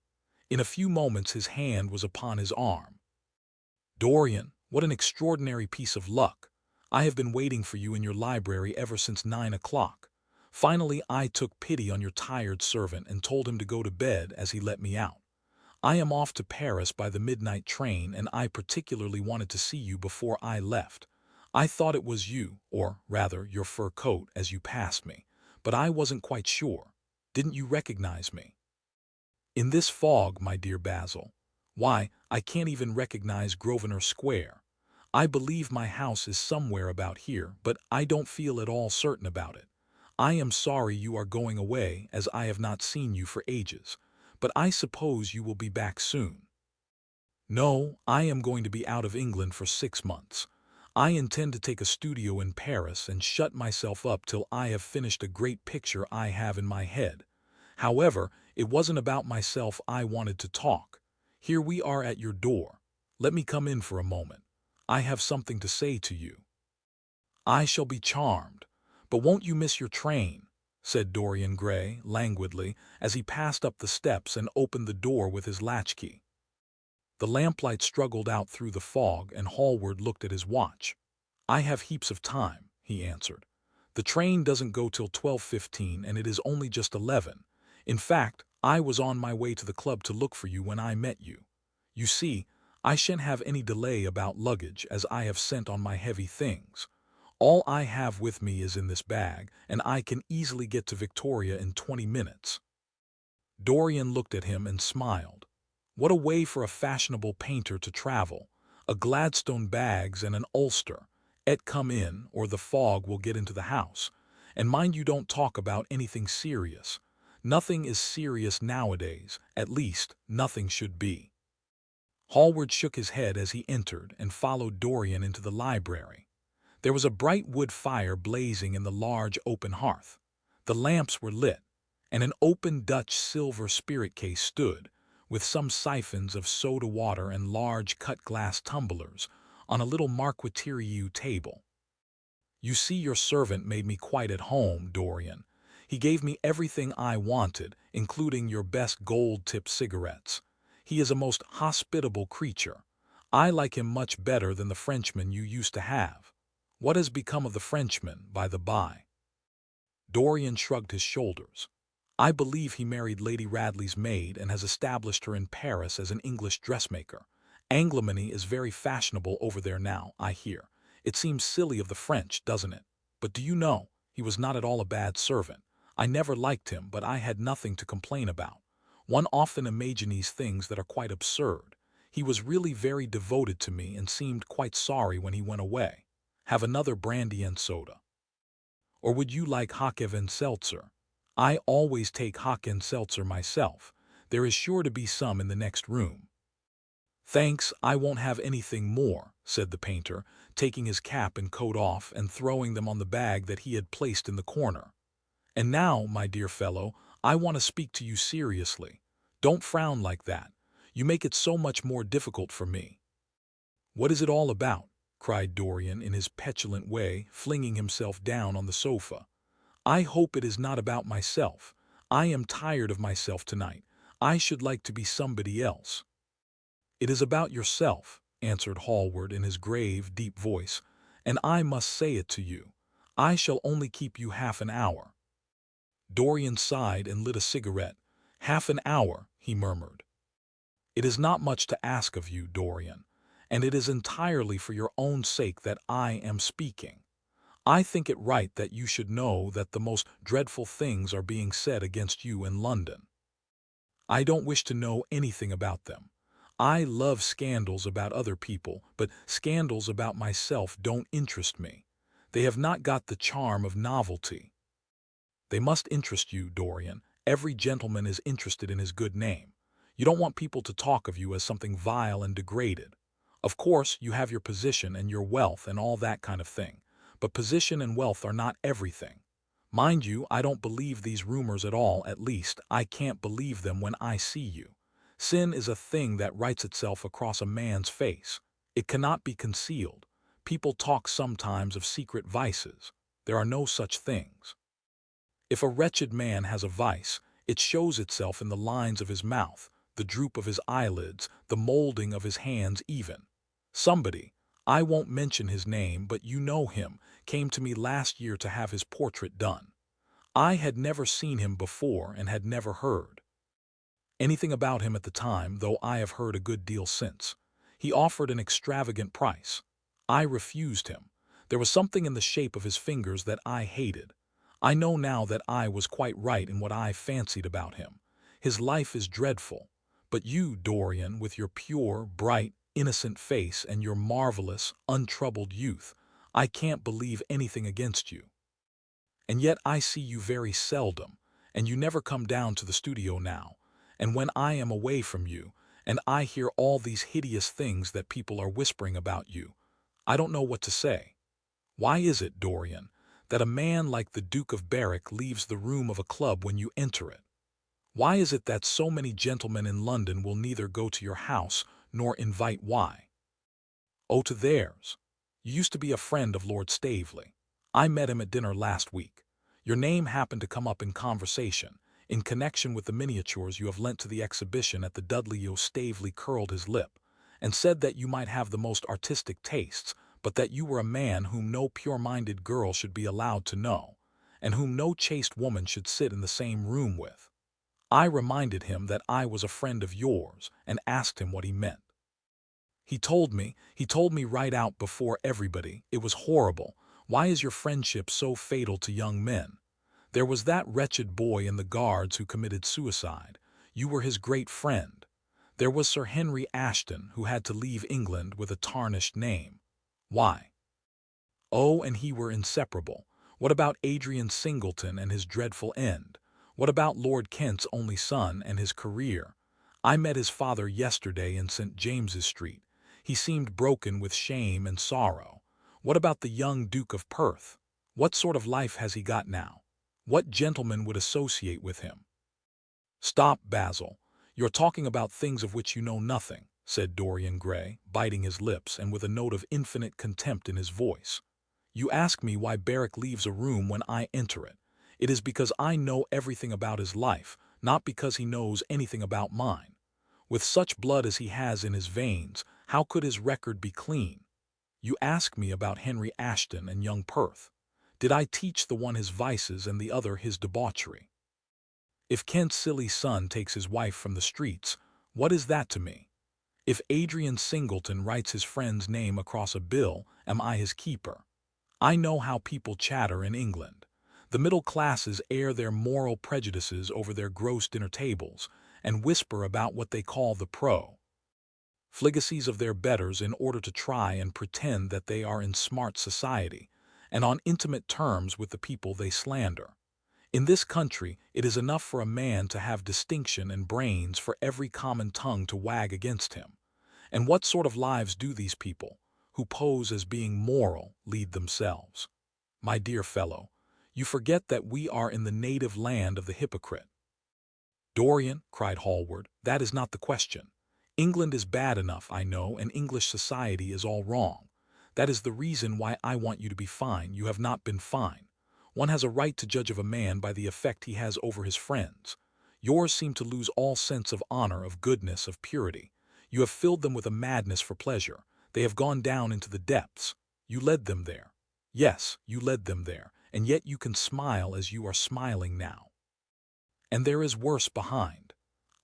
In a few moments his hand was upon his arm. "Dorian, what an extraordinary piece of luck! I have been waiting for you in your library ever since 9 o'clock. Finally I took pity on your tired servant and told him to go to bed as he let me out. I am off to Paris by the midnight train, and I particularly wanted to see you before I left. I thought it was you, or rather your fur coat, as you passed me, but I wasn't quite sure. Didn't you recognize me?" "In this fog, my dear Basil. Why, I can't even recognize Grosvenor Square. I believe my house is somewhere about here, but I don't feel at all certain about it. I am sorry you are going away, as I have not seen you for ages, but I suppose you will be back soon. No, I am going to be out of England for 6 months. I intend to take a studio in Paris and shut myself up till I have finished a great picture I have in my head. However, it wasn't about myself I wanted to talk. Here we are at your door. Let me come in for a moment. I have something to say to you. I shall be charmed. But won't you miss your train? Said Dorian Gray languidly as he passed up the steps and opened the door with his latchkey. The lamplight struggled out through the fog, and Hallward looked at his watch. I have heaps of time, he answered. The train doesn't go till 12:15, and it is only just 11. In fact, I was on my way to the club to look for you when I met you. You see, I shan't have any delay about luggage, as I have sent on my heavy things. All I have with me is in this bag, and I can easily get to Victoria in 20 minutes. Dorian looked at him and smiled. What a way for a fashionable painter to travel! A Gladstone bags and an ulster. Et come in, or the fog will get into the house. And mind you don't talk about anything serious. Nothing is serious nowadays, at least nothing should be. Hallward shook his head as he entered and followed Dorian into the library. There was a bright wood fire blazing in the large open hearth. The lamps were lit, and an open Dutch silver spirit case stood, with some siphons of soda water and large cut-glass tumblers, on a little marqueterie table. You see, your servant made me quite at home, Dorian. He gave me everything I wanted, including your best gold-tipped cigarettes. He is a most hospitable creature. I like him much better than the Frenchman you used to have. What has become of the Frenchman, by the by? Dorian shrugged his shoulders. I believe he married Lady Radley's maid and has established her in Paris as an English dressmaker. Anglomany is very fashionable over there now, I hear. It seems silly of the French, doesn't it? But do you know, he was not at all a bad servant. I never liked him, but I had nothing to complain about. One often imagines things that are quite absurd. He was really very devoted to me and seemed quite sorry when he went away. Have another brandy and soda. Or would you like hock and seltzer? I always take hock and seltzer myself. There is sure to be some in the next room. Thanks, I won't have anything more, said the painter, taking his cap and coat off and throwing them on the bag that he had placed in the corner. And now, my dear fellow, I want to speak to you seriously. Don't frown like that. You make it so much more difficult for me. What is it all about? Cried Dorian in his petulant way, flinging himself down on the sofa. I hope it is not about myself. I am tired of myself tonight. I should like to be somebody else. It is about yourself, answered Hallward in his grave, deep voice, and I must say it to you. I shall only keep you half an hour. Dorian sighed and lit a cigarette. Half an hour, he murmured. It is not much to ask of you, Dorian, and it is entirely for your own sake that I am speaking. I think it right that you should know that the most dreadful things are being said against you in London. I don't wish to know anything about them. I love scandals about other people, but scandals about myself don't interest me. They have not got the charm of novelty. They must interest you, Dorian. Every gentleman is interested in his good name. You don't want people to talk of you as something vile and degraded. Of course, you have your position and your wealth and all that kind of thing, but position and wealth are not everything. Mind you, I don't believe these rumors at all, at least I can't believe them when I see you. Sin is a thing that writes itself across a man's face. It cannot be concealed. People talk sometimes of secret vices. There are no such things. If a wretched man has a vice, it shows itself in the lines of his mouth, the droop of his eyelids, the molding of his hands even. Somebody, I won't mention his name, but you know him, came to me last year to have his portrait done. I had never seen him before and had never heard anything about him at the time, though I have heard a good deal since. He offered an extravagant price. I refused him. There was something in the shape of his fingers that I hated. I know now that I was quite right in what I fancied about him. His life is dreadful. But you, Dorian, with your pure, bright, innocent face and your marvelous, untroubled youth, I can't believe anything against you. And yet I see you very seldom, and you never come down to the studio now. And when I am away from you, and I hear all these hideous things that people are whispering about you, I don't know what to say. Why is it, Dorian, that a man like the Duke of Berwick leaves the room of a club when you enter it? Why is it that so many gentlemen in London will neither go to your house nor invite why? Oh, to theirs. You used to be a friend of Lord Staveley. I met him at dinner last week. Your name happened to come up in conversation, in connection with the miniatures you have lent to the exhibition at the Dudley. Staveley curled his lip, and said that you might have the most artistic tastes, but that you were a man whom no pure-minded girl should be allowed to know, and whom no chaste woman should sit in the same room with. I reminded him that I was a friend of yours, and asked him what he meant. He told me right out before everybody, it was horrible. Why is your friendship so fatal to young men? There was that wretched boy in the Guards who committed suicide. You were his great friend. There was Sir Henry Ashton, who had to leave England with a tarnished name. Why? Oh, and he were inseparable. What about Adrian Singleton and his dreadful end? What about Lord Kent's only son and his career? I met his father yesterday in St. James's Street. He seemed broken with shame and sorrow. What about the young Duke of Perth? What sort of life has he got now? What gentleman would associate with him? Stop, Basil. You're talking about things of which you know nothing, said Dorian Gray, biting his lips and with a note of infinite contempt in his voice. You ask me why Berwick leaves a room when I enter it. It is because I know everything about his life, not because he knows anything about mine. With such blood as he has in his veins, how could his record be clean? You ask me about Henry Ashton and young Perth. Did I teach the one his vices and the other his debauchery? If Kent's silly son takes his wife from the streets, what is that to me? If Adrian Singleton writes his friend's name across a bill, am I his keeper? I know how people chatter in England. The middle classes air their moral prejudices over their gross dinner tables, and whisper about what they call the profligacies of their betters in order to try and pretend that they are in smart society, and on intimate terms with the people they slander. In this country, it is enough for a man to have distinction and brains for every common tongue to wag against him. And what sort of lives do these people, who pose as being moral, lead themselves? My dear fellow, you forget that we are in the native land of the hypocrite. Dorian, cried Hallward, that is not the question. England is bad enough, I know, and English society is all wrong. That is the reason why I want you to be fine. You have not been fine. One has a right to judge of a man by the effect he has over his friends. Yours seem to lose all sense of honor, of goodness, of purity. You have filled them with a madness for pleasure. They have gone down into the depths. You led them there. Yes, you led them there, and yet you can smile as you are smiling now. And there is worse behind.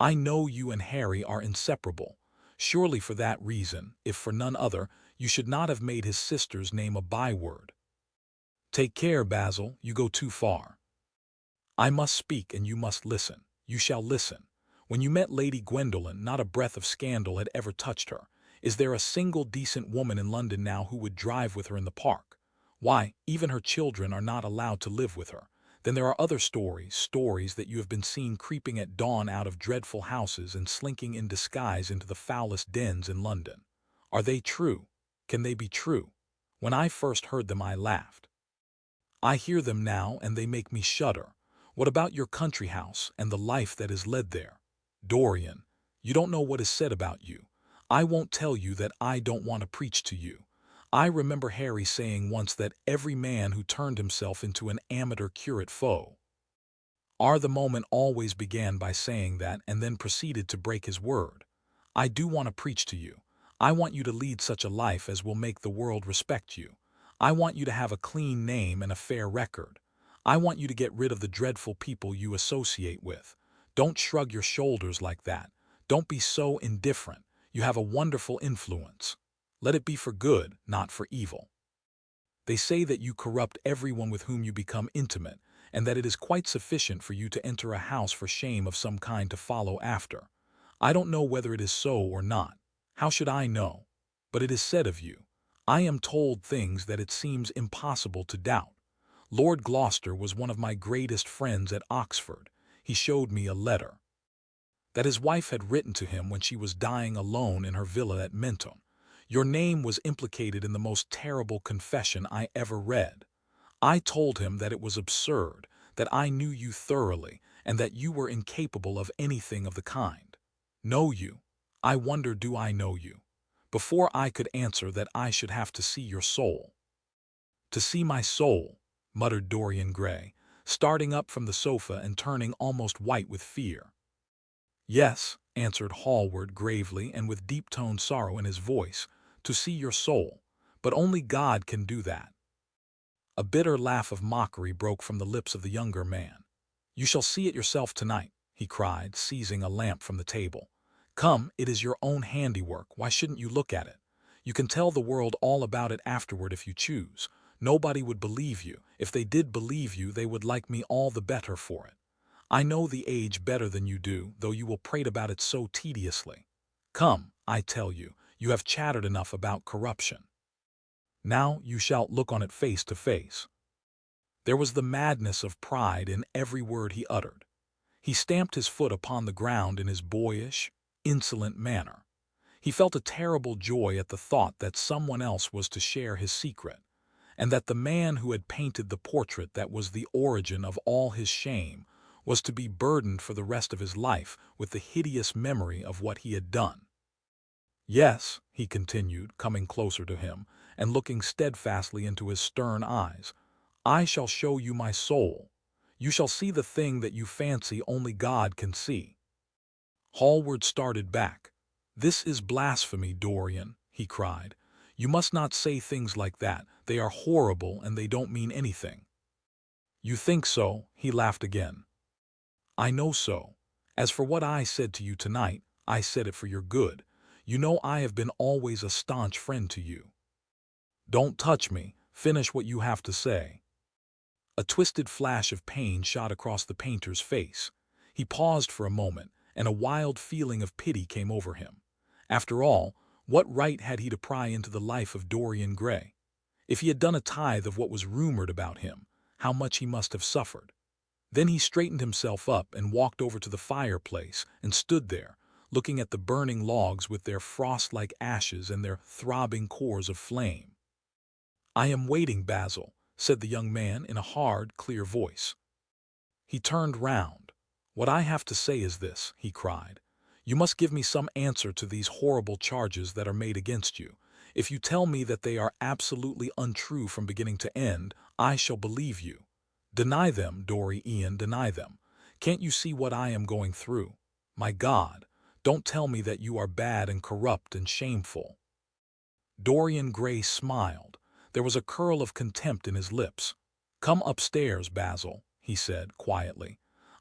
I know you and Harry are inseparable. Surely for that reason, if for none other, you should not have made his sister's name a byword. Take care, Basil, you go too far. I must speak and you must listen. You shall listen. When you met Lady Gwendolen, not a breath of scandal had ever touched her. Is there a single decent woman in London now who would drive with her in the park? Why, even her children are not allowed to live with her. Then there are other stories that you have been seen creeping at dawn out of dreadful houses and slinking in disguise into the foulest dens in London. Are they true? Can they be true? When I first heard them I laughed. I hear them now and they make me shudder. What about your country house and the life that is led there? Dorian, you don't know what is said about you. I won't tell you that I don't want to preach to you. I remember Harry saying once that every man who turned himself into an amateur curate foe. The moment always began by saying that and then proceeded to break his word. I do want to preach to you. I want you to lead such a life as will make the world respect you. I want you to have a clean name and a fair record. I want you to get rid of the dreadful people you associate with. Don't shrug your shoulders like that. Don't be so indifferent. You have a wonderful influence. Let it be for good, not for evil. They say that you corrupt everyone with whom you become intimate, and that it is quite sufficient for you to enter a house for shame of some kind to follow after. I don't know whether it is so or not. How should I know? But it is said of you. I am told things that it seems impossible to doubt. Lord Gloucester was one of my greatest friends at Oxford. He showed me a letter that his wife had written to him when she was dying alone in her villa at Menton. Your name was implicated in the most terrible confession I ever read. I told him that it was absurd, that I knew you thoroughly, and that you were incapable of anything of the kind. Know you? I wonder, do I know you? Before I could answer that, I should have to see your soul. To see my soul, muttered Dorian Gray, starting up from the sofa and turning almost white with fear. Yes, answered Hallward gravely and with deep-toned sorrow in his voice, to see your soul, but only God can do that. A bitter laugh of mockery broke from the lips of the younger man. You shall see it yourself tonight, he cried, seizing a lamp from the table. Come, it is your own handiwork, why shouldn't you look at it? You can tell the world all about it afterward if you choose. Nobody would believe you. If they did believe you, they would like me all the better for it. I know the age better than you do, though you will prate about it so tediously. Come, I tell you, you have chattered enough about corruption. Now you shall look on it face to face. There was the madness of pride in every word he uttered. He stamped his foot upon the ground in his boyish, insolent manner. He felt a terrible joy at the thought that someone else was to share his secret, and that the man who had painted the portrait that was the origin of all his shame was to be burdened for the rest of his life with the hideous memory of what he had done. Yes, he continued, coming closer to him and looking steadfastly into his stern eyes, I shall show you my soul. You shall see the thing that you fancy only God can see. Hallward started back. This is blasphemy, Dorian, he cried. You must not say things like that. They are horrible and they don't mean anything. You think so? He laughed again. I know so. As for what I said to you tonight, I said it for your good. You know I have been always a staunch friend to you. Don't touch me. Finish what you have to say. A twisted flash of pain shot across the painter's face. He paused for a moment, and a wild feeling of pity came over him. After all, what right had he to pry into the life of Dorian Gray? If he had done a tithe of what was rumored about him, how much he must have suffered. Then he straightened himself up and walked over to the fireplace and stood there, looking at the burning logs with their frost-like ashes and their throbbing cores of flame. I am waiting, Basil, said the young man in a hard, clear voice. He turned round. What I have to say is this, he cried. You must give me some answer to these horrible charges that are made against you. If you tell me that they are absolutely untrue from beginning to end, I shall believe you. Deny them, Dorian, deny them. Can't you see what I am going through? My God, don't tell me that you are bad and corrupt and shameful. Dorian Gray smiled. There was a curl of contempt in his lips. Come upstairs, Basil, he said quietly.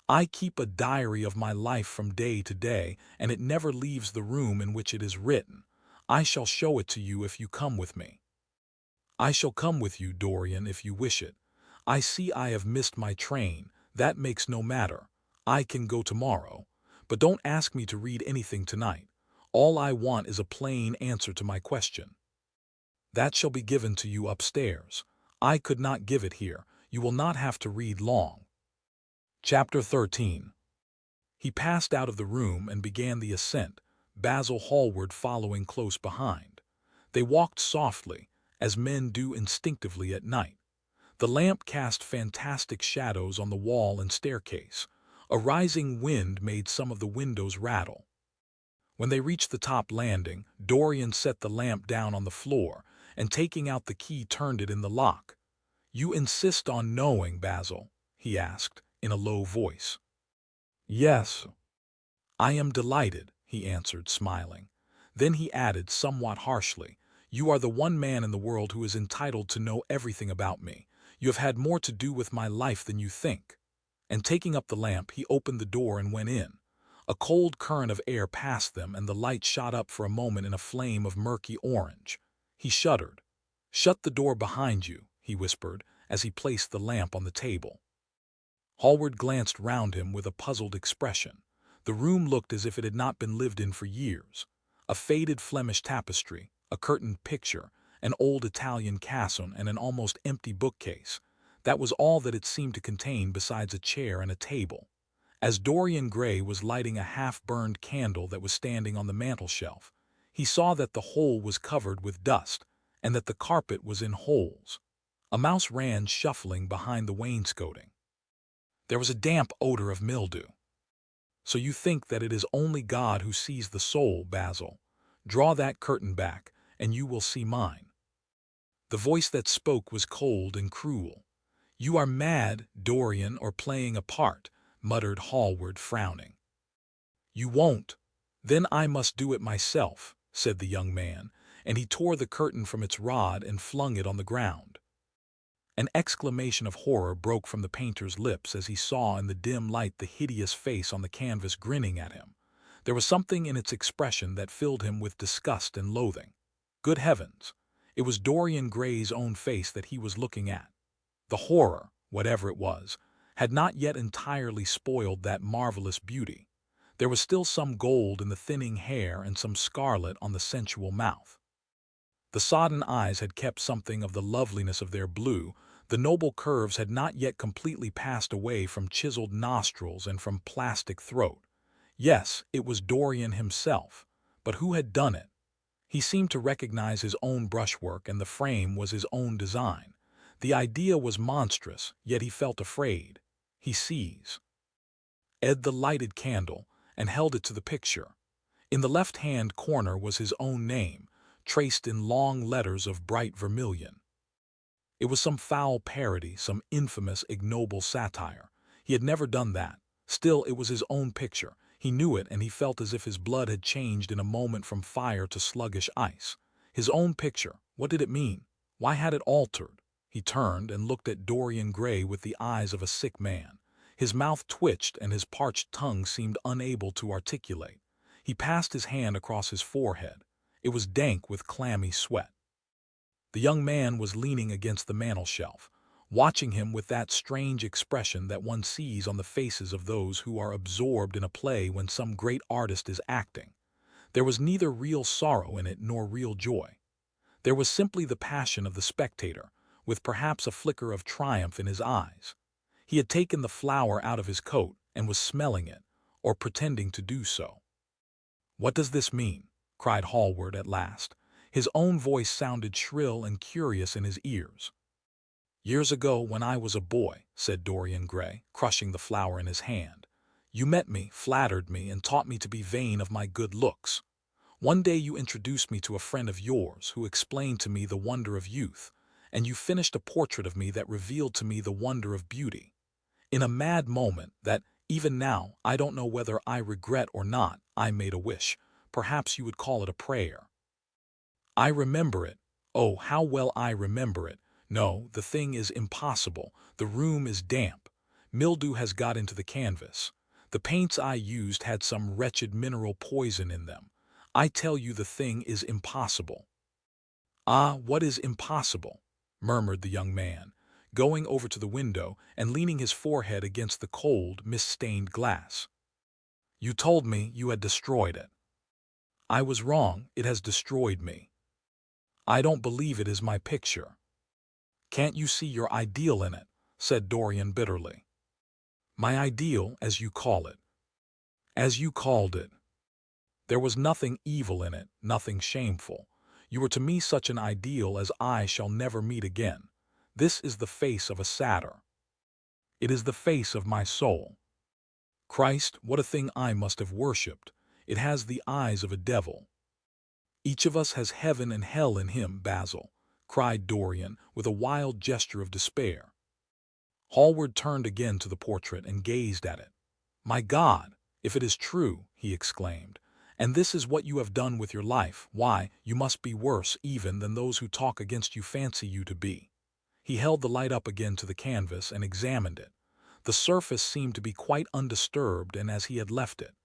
I keep a diary of my life from day to day, and it never leaves the room in which it is written. I shall show it to you if you come with me. I shall come with you, Dorian, if you wish it. I see I have missed my train. That makes no matter. I can go tomorrow. But don't ask me to read anything tonight. All I want is a plain answer to my question. That shall be given to you upstairs. I could not give it here. You will not have to read long. Chapter 13. He passed out of the room and began the ascent, Basil Hallward following close behind. They walked softly, as men do instinctively at night. The lamp cast fantastic shadows on the wall and staircase. A rising wind made some of the windows rattle. When they reached the top landing, Dorian set the lamp down on the floor, and taking out the key turned it in the lock. You insist on knowing, Basil? He asked, in a low voice. Yes. I am delighted, he answered, smiling. Then he added somewhat harshly, You are the one man in the world who is entitled to know everything about me. You have had more to do with my life than you think. And taking up the lamp, he opened the door and went in. A cold current of air passed them, and the light shot up for a moment in a flame of murky orange. He shuddered. Shut the door behind you, he whispered, as he placed the lamp on the table. Hallward glanced round him with a puzzled expression. The room looked as if it had not been lived in for years. A faded Flemish tapestry, a curtained picture, an old Italian casson, and an almost empty bookcase. That was all that it seemed to contain besides a chair and a table. As Dorian Gray was lighting a half-burned candle that was standing on the mantel-shelf, he saw that the whole was covered with dust, and that the carpet was in holes. A mouse ran shuffling behind the wainscoting. There was a damp odor of mildew. So you think that it is only God who sees the soul, Basil? Draw that curtain back, and you will see mine. The voice that spoke was cold and cruel. You are mad, Dorian, or playing a part, muttered Hallward, frowning. You won't. Then I must do it myself, said the young man, and he tore the curtain from its rod and flung it on the ground. An exclamation of horror broke from the painter's lips as he saw in the dim light the hideous face on the canvas grinning at him. There was something in its expression that filled him with disgust and loathing. Good heavens! It was Dorian Gray's own face that he was looking at. The horror, whatever it was, had not yet entirely spoiled that marvelous beauty. There was still some gold in the thinning hair and some scarlet on the sensual mouth. The sodden eyes had kept something of the loveliness of their blue. The noble curves had not yet completely passed away from chiseled nostrils and from plastic throat. Yes, it was Dorian himself, but who had done it? He seemed to recognize his own brushwork, and the frame was his own design. The idea was monstrous, yet he felt afraid. He seized the lighted candle and held it to the picture. In the left-hand corner was his own name, traced in long letters of bright vermilion. It was some foul parody, some infamous, ignoble satire. He had never done that. Still, it was his own picture. He knew it, and he felt as if his blood had changed in a moment from fire to sluggish ice. His own picture. What did it mean? Why had it altered? He turned and looked at Dorian Gray with the eyes of a sick man. His mouth twitched and his parched tongue seemed unable to articulate. He passed his hand across his forehead. It was dank with clammy sweat. The young man was leaning against the mantel-shelf, watching him with that strange expression that one sees on the faces of those who are absorbed in a play when some great artist is acting. There was neither real sorrow in it nor real joy. There was simply the passion of the spectator, with perhaps a flicker of triumph in his eyes. He had taken the flower out of his coat and was smelling it, or pretending to do so. "What does this mean?" cried Hallward at last. His own voice sounded shrill and curious in his ears. "Years ago, when I was a boy," said Dorian Gray, crushing the flower in his hand, "you met me, flattered me, and taught me to be vain of my good looks. One day you introduced me to a friend of yours who explained to me the wonder of youth, and you finished a portrait of me that revealed to me the wonder of beauty. In a mad moment that, even now, I don't know whether I regret or not, I made a wish. Perhaps you would call it a prayer. I remember it. Oh, how well I remember it. No, the thing is impossible. The room is damp. Mildew has got into the canvas. The paints I used had some wretched mineral poison in them. I tell you the thing is impossible." "Ah, what is impossible?" murmured the young man, going over to the window and leaning his forehead against the cold, mist-stained glass. "You told me you had destroyed it. I was wrong, it has destroyed me. I don't believe it is my picture." "Can't you see your ideal in it?" said Dorian bitterly. "My ideal, as you call it. As you called it. There was nothing evil in it, nothing shameful. You were to me such an ideal as I shall never meet again. This is the face of a satyr. It is the face of my soul. Christ, what a thing I must have worshipped. It has the eyes of a devil." "Each of us has heaven and hell in him, Basil," cried Dorian with a wild gesture of despair. Hallward turned again to the portrait and gazed at it. "My God, if it is true," he exclaimed, "and this is what you have done with your life, why, you must be worse even than those who talk against you fancy you to be." He held the light up again to the canvas and examined it. The surface seemed to be quite undisturbed and as he had left it.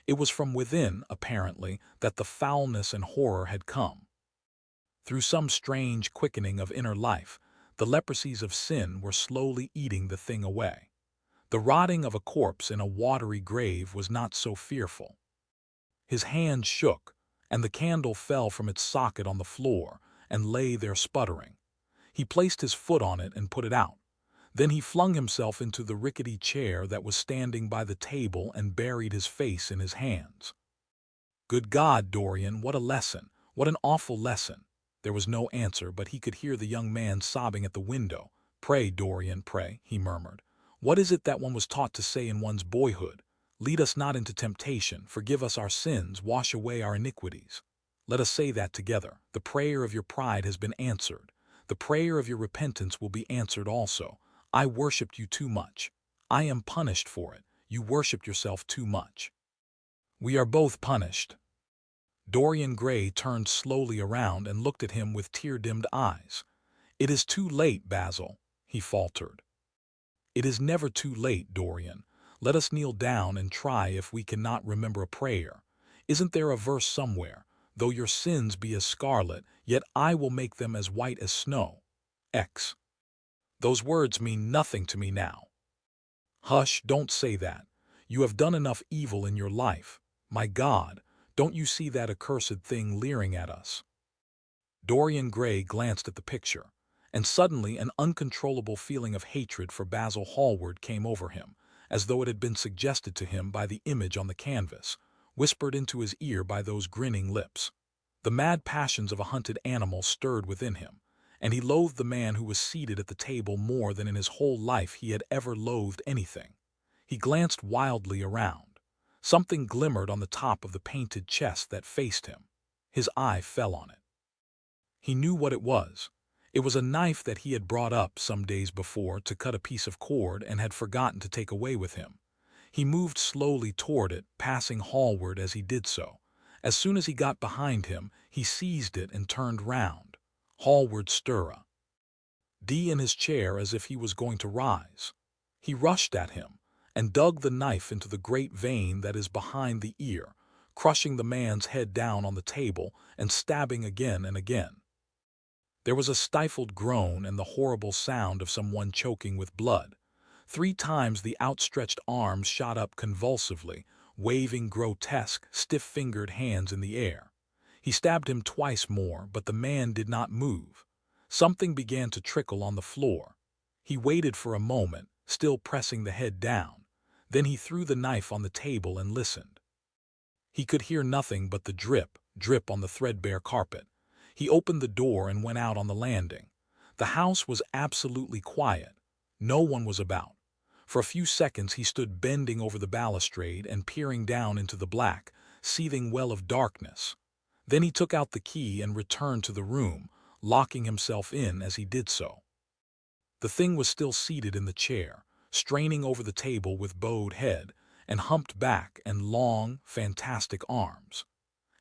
It was from within, apparently, that the foulness and horror had come. Through some strange quickening of inner life, the leprosies of sin were slowly eating the thing away. The rotting of a corpse in a watery grave was not so fearful. His hand shook, and the candle fell from its socket on the floor and lay there sputtering. He placed his foot on it and put it out. Then he flung himself into the rickety chair that was standing by the table and buried his face in his hands. Good God, Dorian, what a lesson! What an awful lesson! There was no answer, but he could hear the young man sobbing at the window. Pray, Dorian, pray, he murmured. What is it that one was taught to say in one's boyhood? Lead us not into temptation, forgive us our sins, wash away our iniquities. Let us say that together. The prayer of your pride has been answered. The prayer of your repentance will be answered also. I worshipped you too much. I am punished for it. You worshipped yourself too much. We are both punished. Dorian Gray turned slowly around and looked at him with tear-dimmed eyes. It is too late, Basil, he faltered. It is never too late, Dorian. Let us kneel down and try if we cannot remember a prayer. Isn't there a verse somewhere? Though your sins be as scarlet, yet I will make them as white as snow. X. Those words mean nothing to me now. Hush, don't say that. You have done enough evil in your life. My God, don't you see that accursed thing leering at us? Dorian Gray glanced at the picture, and suddenly an uncontrollable feeling of hatred for Basil Hallward came over him, as though it had been suggested to him by the image on the canvas, whispered into his ear by those grinning lips. The mad passions of a hunted animal stirred within him, and he loathed the man who was seated at the table more than in his whole life he had ever loathed anything. He glanced wildly around. Something glimmered on the top of the painted chest that faced him. His eye fell on it. He knew what it was. It was a knife that he had brought up some days before to cut a piece of cord and had forgotten to take away with him. He moved slowly toward it, passing Hallward as he did so. As soon as he got behind him, he seized it and turned round. Hallward stirra. D in his chair as if he was going to rise. He rushed at him and dug the knife into the great vein that is behind the ear, crushing the man's head down on the table and stabbing again and again. There was a stifled groan and the horrible sound of someone choking with blood. 3 times the outstretched arms shot up convulsively, waving grotesque, stiff-fingered hands in the air. He stabbed him twice more, but the man did not move. Something began to trickle on the floor. He waited for a moment, still pressing the head down. Then he threw the knife on the table and listened. He could hear nothing but the drip, drip on the threadbare carpet. He opened the door and went out on the landing. The house was absolutely quiet. No one was about. For a few seconds he stood bending over the balustrade and peering down into the black, seething well of darkness. Then he took out the key and returned to the room, locking himself in as he did so. The thing was still seated in the chair, straining over the table with bowed head and humped back and long, fantastic arms.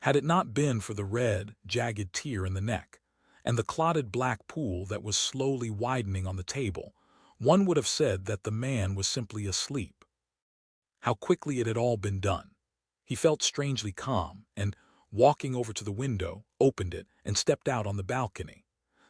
Had it not been for the red, jagged tear in the neck, and the clotted black pool that was slowly widening on the table, one would have said that the man was simply asleep. How quickly it had all been done. He felt strangely calm, and, walking over to the window, opened it and stepped out on the balcony.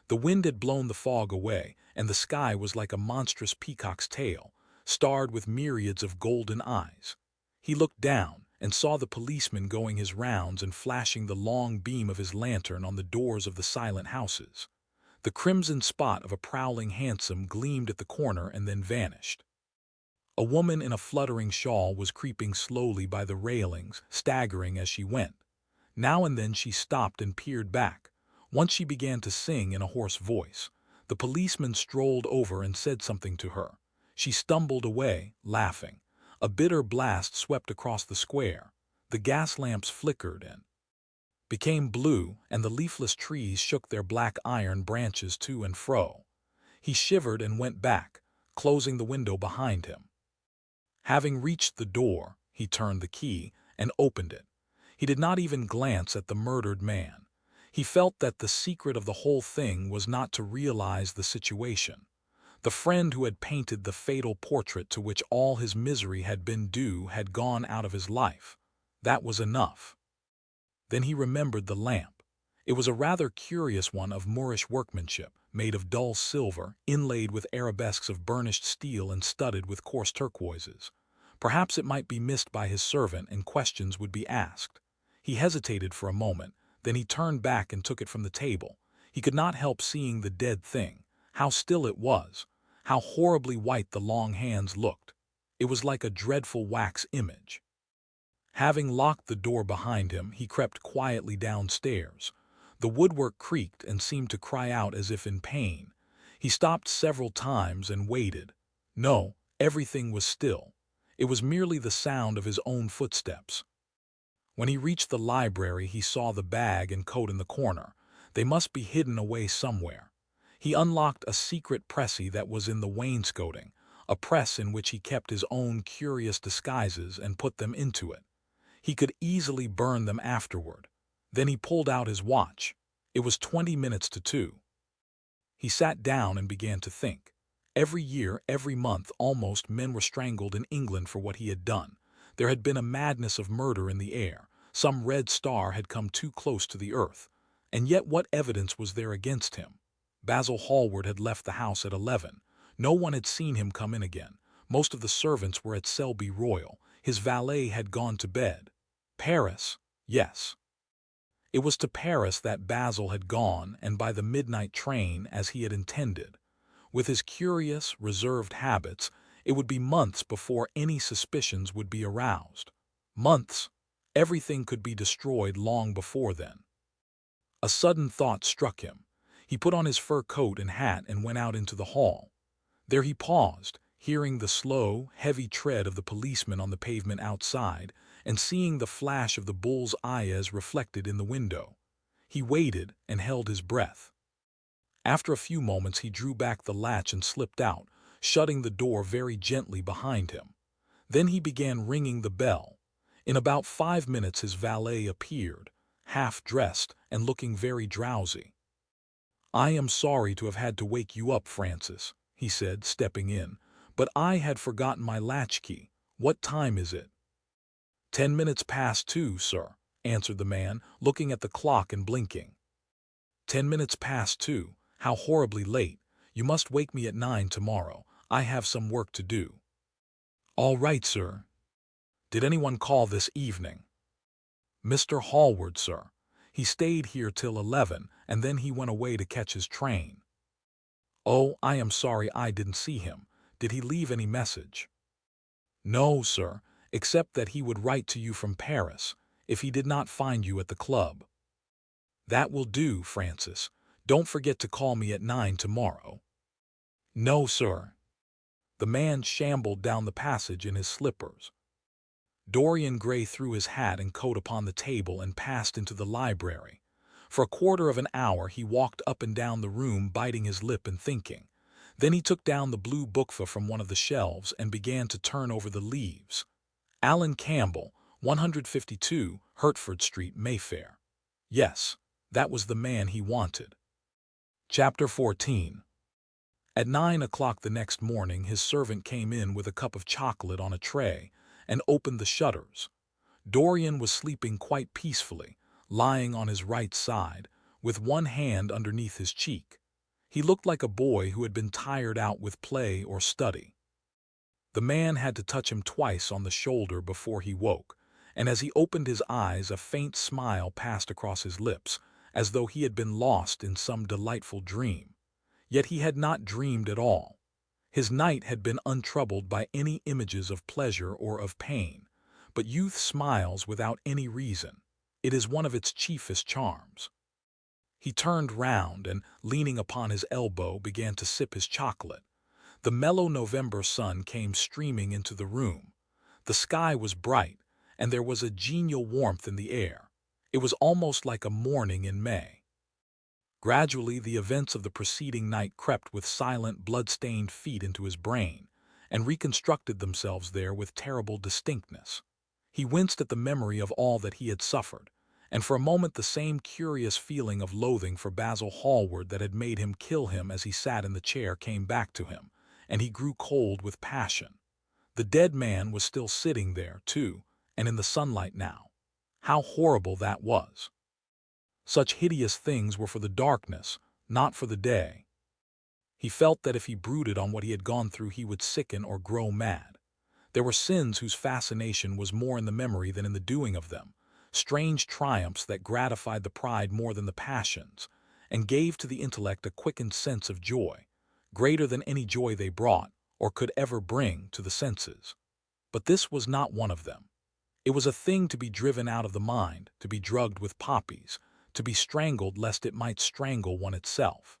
The wind had blown the fog away, and the sky was like a monstrous peacock's tail, starred with myriads of golden eyes. He looked down and saw the policeman going his rounds and flashing the long beam of his lantern on the doors of the silent houses. The crimson spot of a prowling hansom gleamed at the corner and then vanished. A woman in a fluttering shawl was creeping slowly by the railings, staggering as she went. Now and then she stopped and peered back. Once she began to sing in a hoarse voice. The policeman strolled over and said something to her. She stumbled away, laughing. A bitter blast swept across the square. The gas lamps flickered and became blue, and the leafless trees shook their black iron branches to and fro. He shivered and went back, closing the window behind him. Having reached the door, he turned the key and opened it. He did not even glance at the murdered man. He felt that the secret of the whole thing was not to realize the situation. The friend who had painted the fatal portrait to which all his misery had been due had gone out of his life. That was enough. Then he remembered the lamp. It was a rather curious one of Moorish workmanship, made of dull silver, inlaid with arabesques of burnished steel and studded with coarse turquoises. Perhaps it might be missed by his servant and questions would be asked. He hesitated for a moment, then he turned back and took it from the table. He could not help seeing the dead thing. How still it was! How horribly white the long hands looked. It was like a dreadful wax image. Having locked the door behind him, he crept quietly downstairs. The woodwork creaked and seemed to cry out as if in pain. He stopped several times and waited. No, everything was still. It was merely the sound of his own footsteps. When he reached the library, he saw the bag and coat in the corner. They must be hidden away somewhere. He unlocked a secret pressy that was in the wainscoting, a press in which he kept his own curious disguises and put them into it. He could easily burn them afterward. Then he pulled out his watch. It was 20 minutes to 2. He sat down and began to think. Every year, every month, almost, men were strangled in England for what he had done. There had been a madness of murder in the air. Some red star had come too close to the earth. And yet what evidence was there against him? Basil Hallward had left the house at 11. No one had seen him come in again. Most of the servants were at Selby Royal. His valet had gone to bed. Paris, yes. It was to Paris that Basil had gone, and by the midnight train, as he had intended. With his curious, reserved habits, it would be months before any suspicions would be aroused. Months. Everything could be destroyed long before then. A sudden thought struck him. He put on his fur coat and hat and went out into the hall. There he paused, hearing the slow, heavy tread of the policeman on the pavement outside, and seeing the flash of the bull's eyes reflected in the window. He waited and held his breath. After a few moments he drew back the latch and slipped out, shutting the door very gently behind him. Then he began ringing the bell. In about 5 minutes his valet appeared, half-dressed and looking very drowsy. "I am sorry to have had to wake you up, Francis," he said, stepping in, "but I had forgotten my latchkey. What time is it?" 10 minutes past 2, sir," answered the man, looking at the clock and blinking. 10 minutes past 2. How horribly late. You must wake me at 9 tomorrow. I have some work to do." "All right, sir." "Did anyone call this evening?" "Mr. Hallward, sir. He stayed here till 11, and then he went away to catch his train." "Oh, I am sorry I didn't see him. Did he leave any message?" "No, sir, except that he would write to you from Paris, if he did not find you at the club." "That will do, Francis. Don't forget to call me at 9 tomorrow." "No, sir." The man shambled down the passage in his slippers. Dorian Gray threw his hat and coat upon the table and passed into the library. For a quarter of an hour he walked up and down the room, biting his lip and thinking. Then he took down the blue bookfa from one of the shelves and began to turn over the leaves. Alan Campbell, 152, Hertford Street, Mayfair. Yes, that was the man he wanted. Chapter 14. At 9 o'clock the next morning his servant came in with a cup of chocolate on a tray and opened the shutters. Dorian was sleeping quite peacefully, lying on his right side, with one hand underneath his cheek. He looked like a boy who had been tired out with play or study. The man had to touch him twice on the shoulder before he woke, and as he opened his eyes a faint smile passed across his lips, as though he had been lost in some delightful dream. Yet he had not dreamed at all. His night had been untroubled by any images of pleasure or of pain. But youth smiles without any reason. It is one of its chiefest charms. He turned round and, leaning upon his elbow, began to sip his chocolate. The mellow November sun came streaming into the room. The sky was bright, and there was a genial warmth in the air. It was almost like a morning in May. Gradually the events of the preceding night crept with silent, blood-stained feet into his brain, and reconstructed themselves there with terrible distinctness. He winced at the memory of all that he had suffered, and for a moment the same curious feeling of loathing for Basil Hallward that had made him kill him as he sat in the chair came back to him, and he grew cold with passion. The dead man was still sitting there, too, and in the sunlight now. How horrible that was! Such hideous things were for the darkness, not for the day. He felt that if he brooded on what he had gone through he would sicken or grow mad. There were sins whose fascination was more in the memory than in the doing of them, strange triumphs that gratified the pride more than the passions, and gave to the intellect a quickened sense of joy, greater than any joy they brought or could ever bring to the senses. But this was not one of them. It was a thing to be driven out of the mind, to be drugged with poppies, to be strangled lest it might strangle one itself.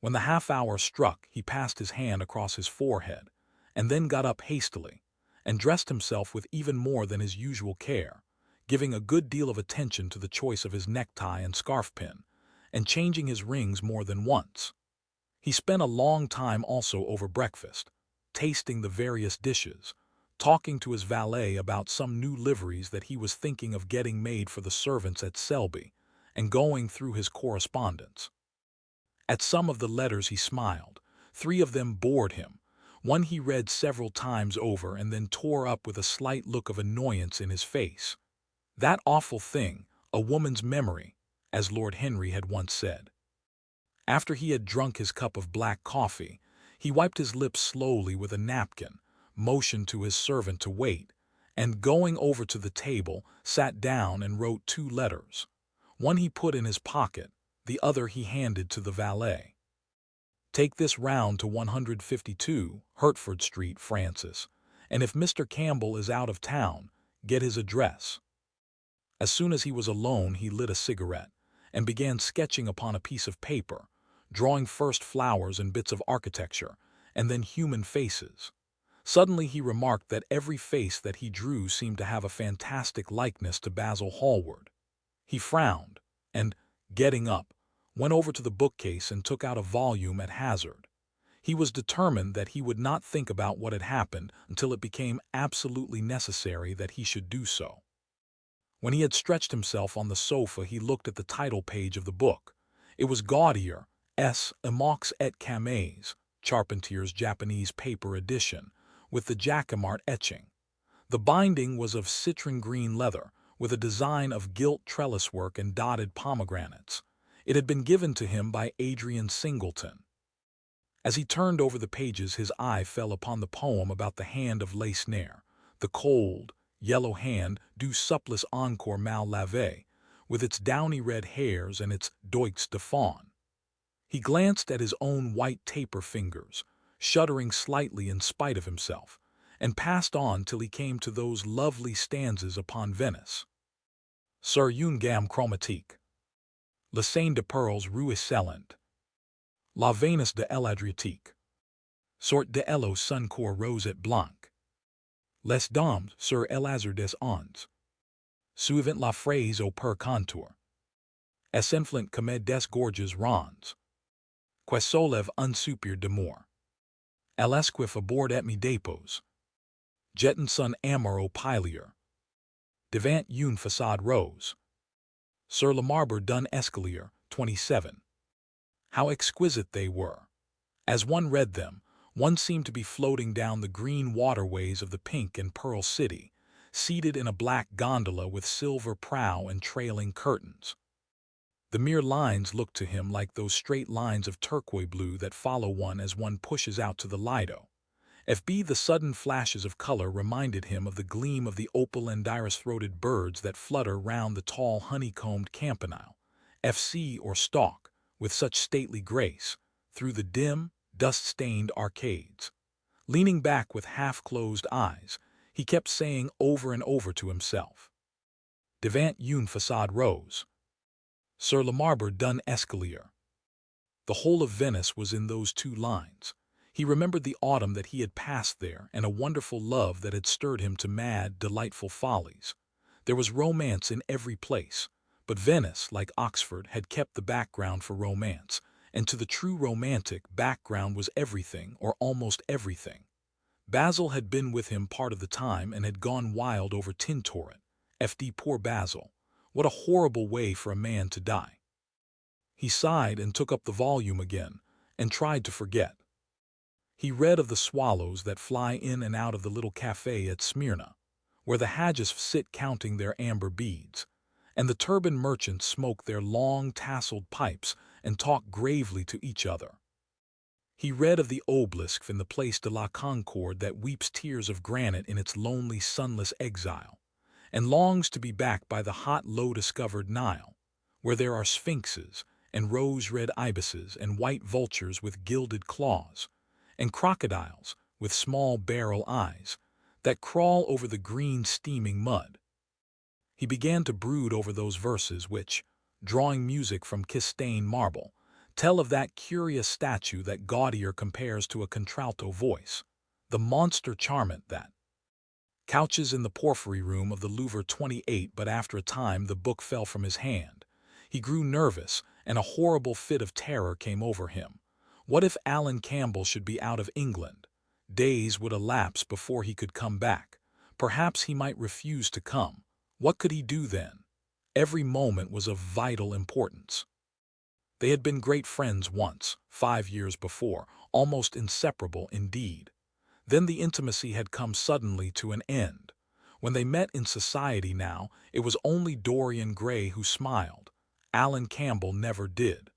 When the half-hour struck, he passed his hand across his forehead, and then got up hastily, and dressed himself with even more than his usual care, giving a good deal of attention to the choice of his necktie and scarf-pin, and changing his rings more than once. He spent a long time also over breakfast, tasting the various dishes, talking to his valet about some new liveries that he was thinking of getting made for the servants at Selby, and going through his correspondence. At some of the letters he smiled. 3 of them bored him. One he read several times over and then tore up with a slight look of annoyance in his face. That awful thing, a woman's memory, as Lord Henry had once said. After he had drunk his cup of black coffee, he wiped his lips slowly with a napkin, motioned to his servant to wait, and going over to the table, sat down and wrote 2 letters. One he put in his pocket, the other he handed to the valet. Take this round to 152 Hertford Street, Francis, and if Mr. Campbell is out of town, get his address. As soon as he was alone, he lit a cigarette and began sketching upon a piece of paper, drawing first flowers and bits of architecture, and then human faces. Suddenly he remarked that every face that he drew seemed to have a fantastic likeness to Basil Hallward. He frowned, and, getting up, went over to the bookcase and took out a volume at hazard. He was determined that he would not think about what had happened until it became absolutely necessary that he should do so. When he had stretched himself on the sofa, he looked at the title page of the book. It was Gaudier, S. Emacs et Camées, Charpentier's Japanese paper edition, with the Jacquemart etching. The binding was of citron green leather, with a design of gilt trellis work and dotted pomegranates. It had been given to him by Adrian Singleton. As he turned over the pages, his eye fell upon the poem about the hand of Lacenaire, the cold, yellow hand du supplice encore mal lavé, with its downy red hairs and its doigts de faune. He glanced at his own white taper fingers, shuddering slightly in spite of himself, and passed on till he came to those lovely stanzas upon Venice. Sur une gamme chromatique. Le Seine de Pearls ruisselant. La Venus de l'Adriatique. Sorte de l'eau sun cor rosette blanc. Les dames sur l'azur des ondes. Suivant la phrase au per contour. S'enflant comme des gorges rondes. Que soulève un soupir d'amour. L'esquif abord et me dépose. Jetant son amour au pilier. Devant une façade rose. Sur le marbre d'un escalier, 27. How exquisite they were! As one read them, one seemed to be floating down the green waterways of the pink and pearl city, seated in a black gondola with silver prow and trailing curtains. The mere lines looked to him like those straight lines of turquoise blue that follow one as one pushes out to the Lido. The sudden flashes of color reminded him of the gleam of the opal and iris-throated birds that flutter round the tall honeycombed campanile, or stalk, with such stately grace, through the dim, dust-stained arcades. Leaning back with half-closed eyes, he kept saying over and over to himself, Devant une façade rose. Sur le marbre d'un escalier. The whole of Venice was in those 2 lines. He remembered the autumn that he had passed there and a wonderful love that had stirred him to mad, delightful follies. There was romance in every place, but Venice, like Oxford, had kept the background for romance, and to the true romantic, background was everything or almost everything. Basil had been with him part of the time and had gone wild over Tintoret. Poor Basil. What a horrible way for a man to die. He sighed and took up the volume again and tried to forget. He read of the swallows that fly in and out of the little cafe at Smyrna, where the Hagis sit counting their amber beads, and the turbaned merchants smoke their long tasseled pipes and talk gravely to each other. He read of the obelisk in the Place de la Concorde that weeps tears of granite in its lonely, sunless exile, and longs to be back by the hot, low-discovered Nile, where there are sphinxes and rose-red ibises and white vultures with gilded claws, and crocodiles with small barrel eyes that crawl over the green steaming mud. He began to brood over those verses which, drawing music from kiss-stained marble, tell of that curious statue that Gaudier compares to a contralto voice, the monster charmant that couches in the porphyry room of the Louvre 28. But after a time the book fell from his hand. He grew nervous, and a horrible fit of terror came over him. What if Alan Campbell should be out of England? Days would elapse before he could come back. Perhaps he might refuse to come. What could he do then? Every moment was of vital importance. They had been great friends once, 5 years before, almost inseparable indeed. Then the intimacy had come suddenly to an end. When they met in society now, it was only Dorian Gray who smiled. Alan Campbell never did.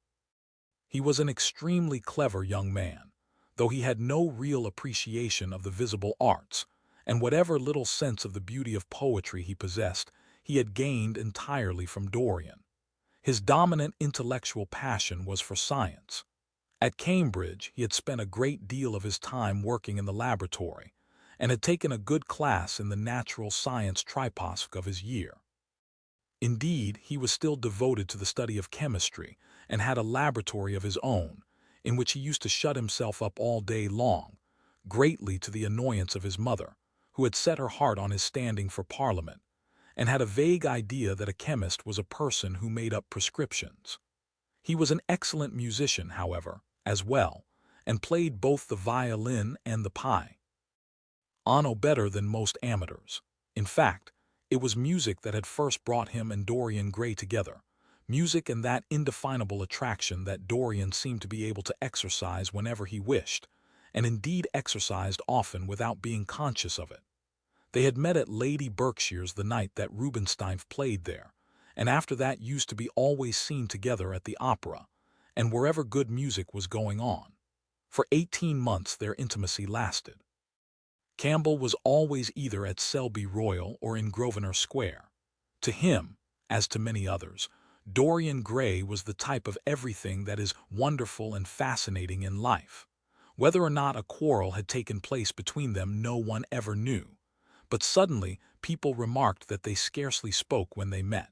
He was an extremely clever young man, though he had no real appreciation of the visible arts, and whatever little sense of the beauty of poetry he possessed, he had gained entirely from Dorian. His dominant intellectual passion was for science. At Cambridge, he had spent a great deal of his time working in the laboratory, and had taken a good class in the natural science tripos of his year. Indeed, he was still devoted to the study of chemistry, and had a laboratory of his own, in which he used to shut himself up all day long, greatly to the annoyance of his mother, who had set her heart on his standing for Parliament, and had a vague idea that a chemist was a person who made up prescriptions. He was an excellent musician, however, as well, and played both the violin and the piano better than most amateurs. In fact, it was music that had first brought him and Dorian Gray together, music and that indefinable attraction that Dorian seemed to be able to exercise whenever he wished, and indeed exercised often without being conscious of it. They had met at Lady Berkshire's the night that Rubinstein played there, and after that used to be always seen together at the opera, and wherever good music was going on. For 18 months their intimacy lasted. Campbell was always either at Selby Royal or in Grosvenor Square. To him, as to many others, Dorian Gray was the type of everything that is wonderful and fascinating in life. Whether or not a quarrel had taken place between them no one ever knew, but suddenly people remarked that they scarcely spoke when they met,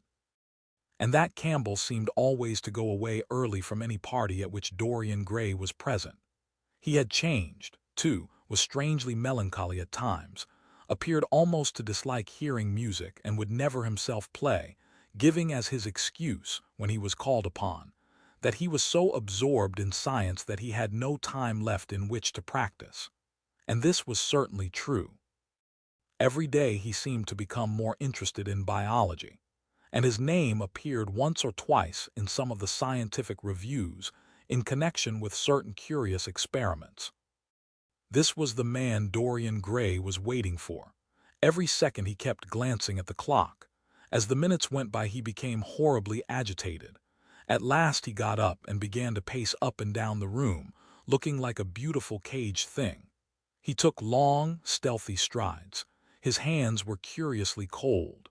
and that Campbell seemed always to go away early from any party at which Dorian Gray was present. He had changed, too, was strangely melancholy at times, appeared almost to dislike hearing music, and would never himself play, giving as his excuse, when he was called upon, that he was so absorbed in science that he had no time left in which to practice. And this was certainly true. Every day he seemed to become more interested in biology, and his name appeared once or twice in some of the scientific reviews in connection with certain curious experiments. This was the man Dorian Gray was waiting for. Every second he kept glancing at the clock. As the minutes went by he became horribly agitated. At last he got up and began to pace up and down the room, looking like a beautiful caged thing. He took long, stealthy strides. His hands were curiously cold.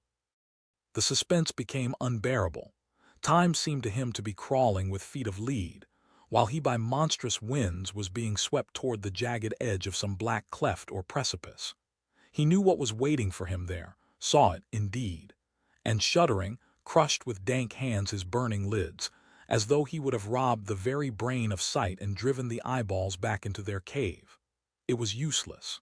The suspense became unbearable. Time seemed to him to be crawling with feet of lead, while he by monstrous winds was being swept toward the jagged edge of some black cleft or precipice. He knew what was waiting for him there, saw it indeed, and shuddering, crushed with dank hands his burning lids, as though he would have robbed the very brain of sight and driven the eyeballs back into their cave. It was useless.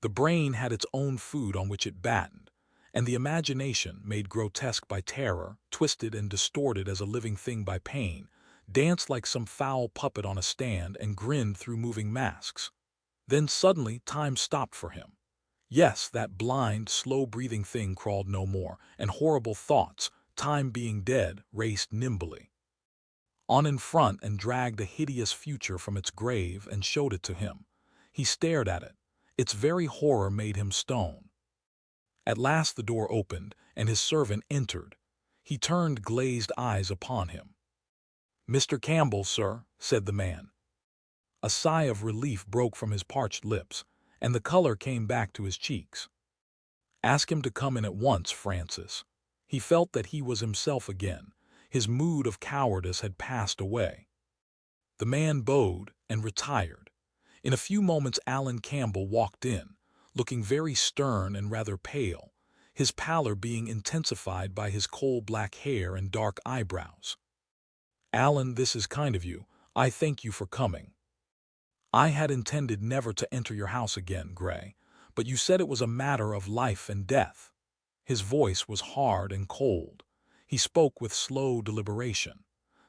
The brain had its own food on which it battened, and the imagination, made grotesque by terror, twisted and distorted as a living thing by pain, danced like some foul puppet on a stand and grinned through moving masks. Then suddenly time stopped for him. Yes, that blind, slow-breathing thing crawled no more, and horrible thoughts, time being dead, raced nimbly on in front and dragged a hideous future from its grave and showed it to him. He stared at it. Its very horror made him stone. At last the door opened, and his servant entered. He turned glazed eyes upon him. "Mr. Campbell, sir," said the man. A sigh of relief broke from his parched lips, and the color came back to his cheeks. "Ask him to come in at once, Francis." He felt that he was himself again. His mood of cowardice had passed away. The man bowed and retired. In a few moments Alan Campbell walked in, looking very stern and rather pale, his pallor being intensified by his coal-black hair and dark eyebrows. "Alan, this is kind of you. I thank you for coming. I had intended never to enter your house again, Gray, but you said it was a matter of life and death." His voice was hard and cold. He spoke with slow deliberation.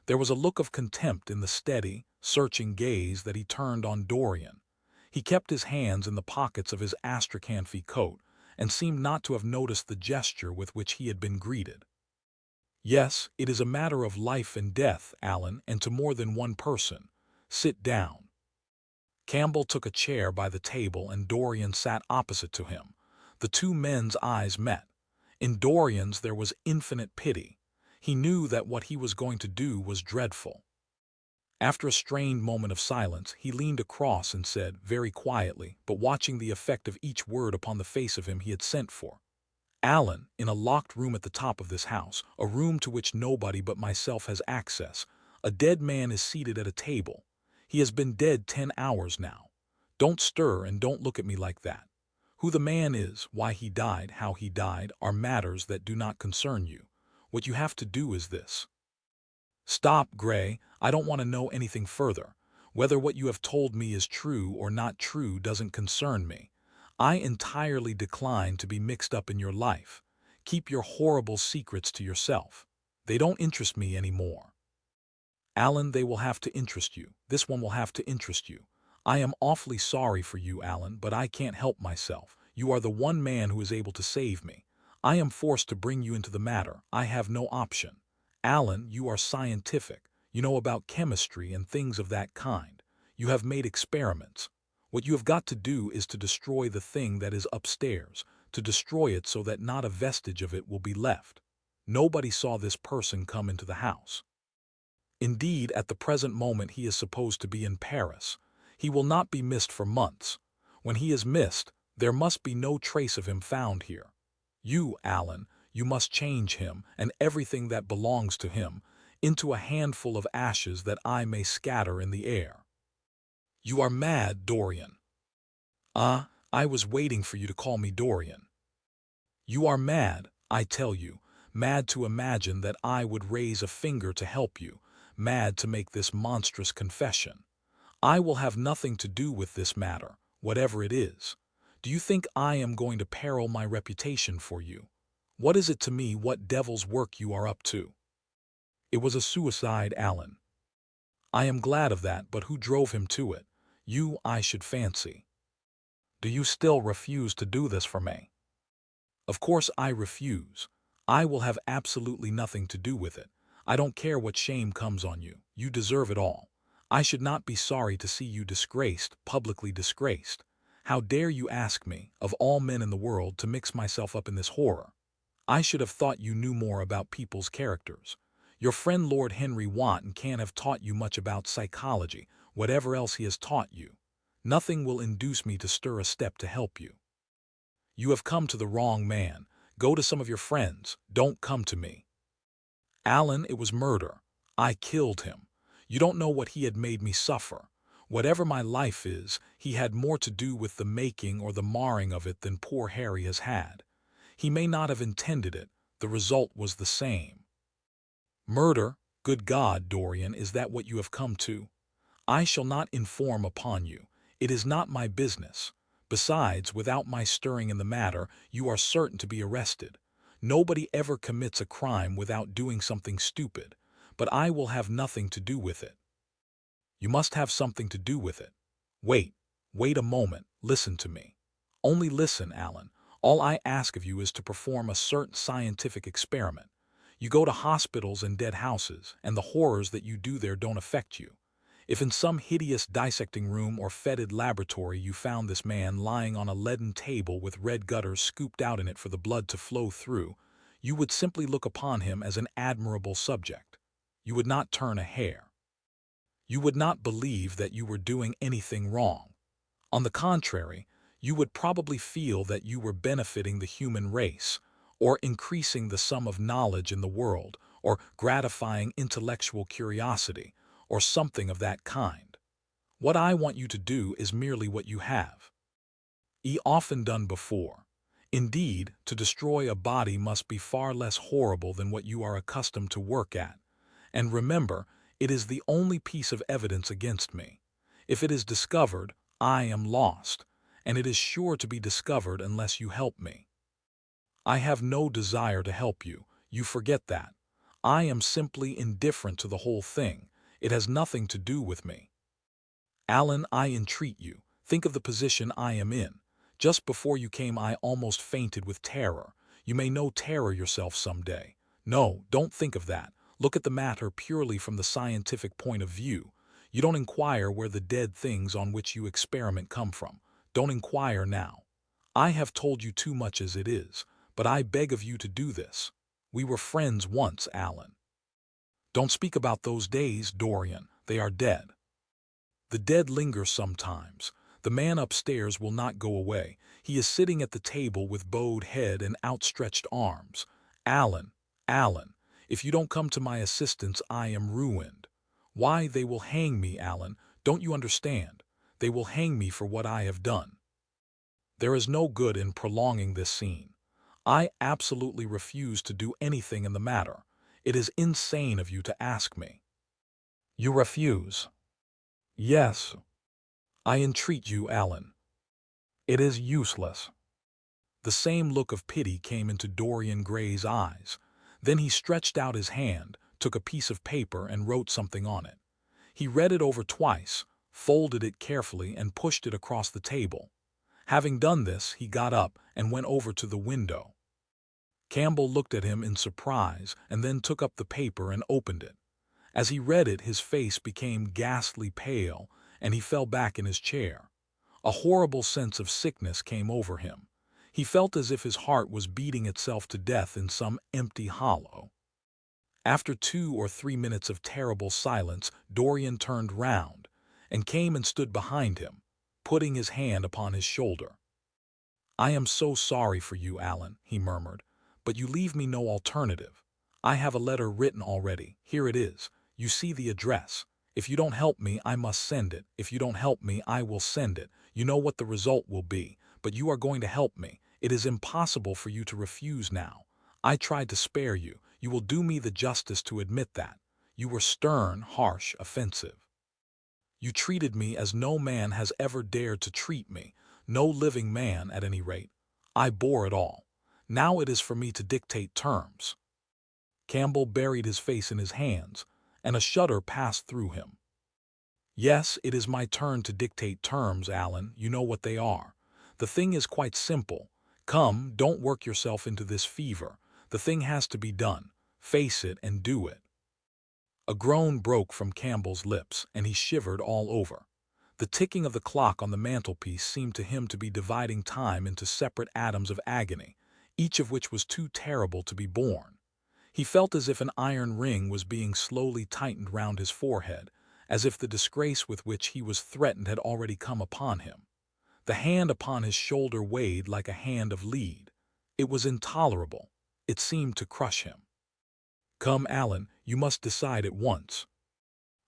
There was a look of contempt in the steady, searching gaze that he turned on Dorian. He kept his hands in the pockets of his astrakhan coat and seemed not to have noticed the gesture with which he had been greeted. "Yes, it is a matter of life and death, Alan, and to more than one person. Sit down." Campbell took a chair by the table and Dorian sat opposite to him. The two men's eyes met. In Dorian's there was infinite pity. He knew that what he was going to do was dreadful. After a strained moment of silence, he leaned across and said, very quietly, but watching the effect of each word upon the face of him he had sent for, "Alan, in a locked room at the top of this house, a room to which nobody but myself has access, a dead man is seated at a table. He has been dead 10 hours now. Don't stir and don't look at me like that. Who the man is, why he died, how he died, are matters that do not concern you. What you have to do is this." "Stop, Gray. I don't want to know anything further. Whether what you have told me is true or not true doesn't concern me. I entirely decline to be mixed up in your life. Keep your horrible secrets to yourself. They don't interest me anymore." "Alan, they will have to interest you. This one will have to interest you. I am awfully sorry for you, Alan, but I can't help myself. You are the one man who is able to save me. I am forced to bring you into the matter. I have no option. Alan, you are scientific. You know about chemistry and things of that kind. You have made experiments. What you have got to do is to destroy the thing that is upstairs, to destroy it so that not a vestige of it will be left. Nobody saw this person come into the house. Indeed, at the present moment he is supposed to be in Paris. He will not be missed for months. When he is missed, there must be no trace of him found here. You, Alan, you must change him and everything that belongs to him into a handful of ashes that I may scatter in the air." "You are mad, Dorian." "Ah, I was waiting for you to call me Dorian." "You are mad, I tell you, mad to imagine that I would raise a finger to help you, mad to make this monstrous confession. I will have nothing to do with this matter, whatever it is. Do you think I am going to peril my reputation for you? What is it to me what devil's work you are up to?" "It was a suicide, Alan." "I am glad of that, but who drove him to it? You, I should fancy." "Do you still refuse to do this for me?" "Of course I refuse. I will have absolutely nothing to do with it. I don't care what shame comes on you. You deserve it all. I should not be sorry to see you disgraced, publicly disgraced. How dare you ask me, of all men in the world, to mix myself up in this horror? I should have thought you knew more about people's characters. Your friend Lord Henry Wotton can't have taught you much about psychology, whatever else he has taught you. Nothing will induce me to stir a step to help you. You have come to the wrong man. Go to some of your friends. Don't come to me." "Alan, it was murder. I killed him. You don't know what he had made me suffer. Whatever my life is, he had more to do with the making or the marring of it than poor Harry has had. He may not have intended it. The result was the same." "Murder? Good God, Dorian, is that what you have come to? I shall not inform upon you. It is not my business. Besides, without my stirring in the matter, you are certain to be arrested. Nobody ever commits a crime without doing something stupid, but I will have nothing to do with it." "You must have something to do with it. Wait a moment. Listen to me. Only listen, Alan. All I ask of you is to perform a certain scientific experiment. You go to hospitals and dead houses, and the horrors that you do there don't affect you. If in some hideous dissecting room or fetid laboratory you found this man lying on a leaden table with red gutters scooped out in it for the blood to flow through, you would simply look upon him as an admirable subject. You would not turn a hair. You would not believe that you were doing anything wrong. On the contrary, you would probably feel that you were benefiting the human race, or increasing the sum of knowledge in the world, or gratifying intellectual curiosity, or something of that kind. What I want you to do is merely what you have often done before. Indeed, to destroy a body must be far less horrible than what you are accustomed to work at. And remember, it is the only piece of evidence against me. If it is discovered, I am lost, and it is sure to be discovered unless you help me. I have no desire to help you. You forget that. I am simply indifferent to the whole thing. It has nothing to do with me. Alan, I entreat you, think of the position I am in. Just before you came I almost fainted with terror. You may know terror yourself someday. No, don't think of that. Look at the matter purely from the scientific point of view. You don't inquire where the dead things on which you experiment come from. Don't inquire now. I have told you too much as it is, but I beg of you to do this. We were friends once, Alan. Don't speak about those days, Dorian. They are dead. The dead linger sometimes. The man upstairs will not go away. He is sitting at the table with bowed head and outstretched arms. Alan, Alan, if you don't come to my assistance, I am ruined. Why, they will hang me, Alan. Don't you understand? They will hang me for what I have done. There is no good in prolonging this scene. I absolutely refuse to do anything in the matter. It is insane of you to ask me. You refuse? Yes. I entreat you, Alan. It is useless. The same look of pity came into Dorian Gray's eyes. Then he stretched out his hand, took a piece of paper and wrote something on it. He read it over twice, folded it carefully and pushed it across the table. Having done this, he got up and went over to the window. Campbell looked at him in surprise and then took up the paper and opened it. As he read it, his face became ghastly pale, and he fell back in his chair. A horrible sense of sickness came over him. He felt as if his heart was beating itself to death in some empty hollow. After 2 or 3 minutes of terrible silence, Dorian turned round and came and stood behind him, putting his hand upon his shoulder. "I am so sorry for you, Alan," he murmured, "but you leave me no alternative. I have a letter written already. Here it is. You see the address. If you don't help me, I must send it. If you don't help me, I will send it. You know what the result will be, but you are going to help me. It is impossible for you to refuse now. I tried to spare you. You will do me the justice to admit that. You were stern, harsh, offensive. You treated me as no man has ever dared to treat me, no living man at any rate. I bore it all. Now it is for me to dictate terms." Campbell buried his face in his hands, and a shudder passed through him. "Yes, it is my turn to dictate terms, Alan. You know what they are. The thing is quite simple. Come, don't work yourself into this fever. The thing has to be done. Face it and do it." A groan broke from Campbell's lips, and he shivered all over. The ticking of the clock on the mantelpiece seemed to him to be dividing time into separate atoms of agony, each of which was too terrible to be borne. He felt as if an iron ring was being slowly tightened round his forehead, as if the disgrace with which he was threatened had already come upon him. The hand upon his shoulder weighed like a hand of lead. It was intolerable. It seemed to crush him. "Come, Alan, you must decide at once."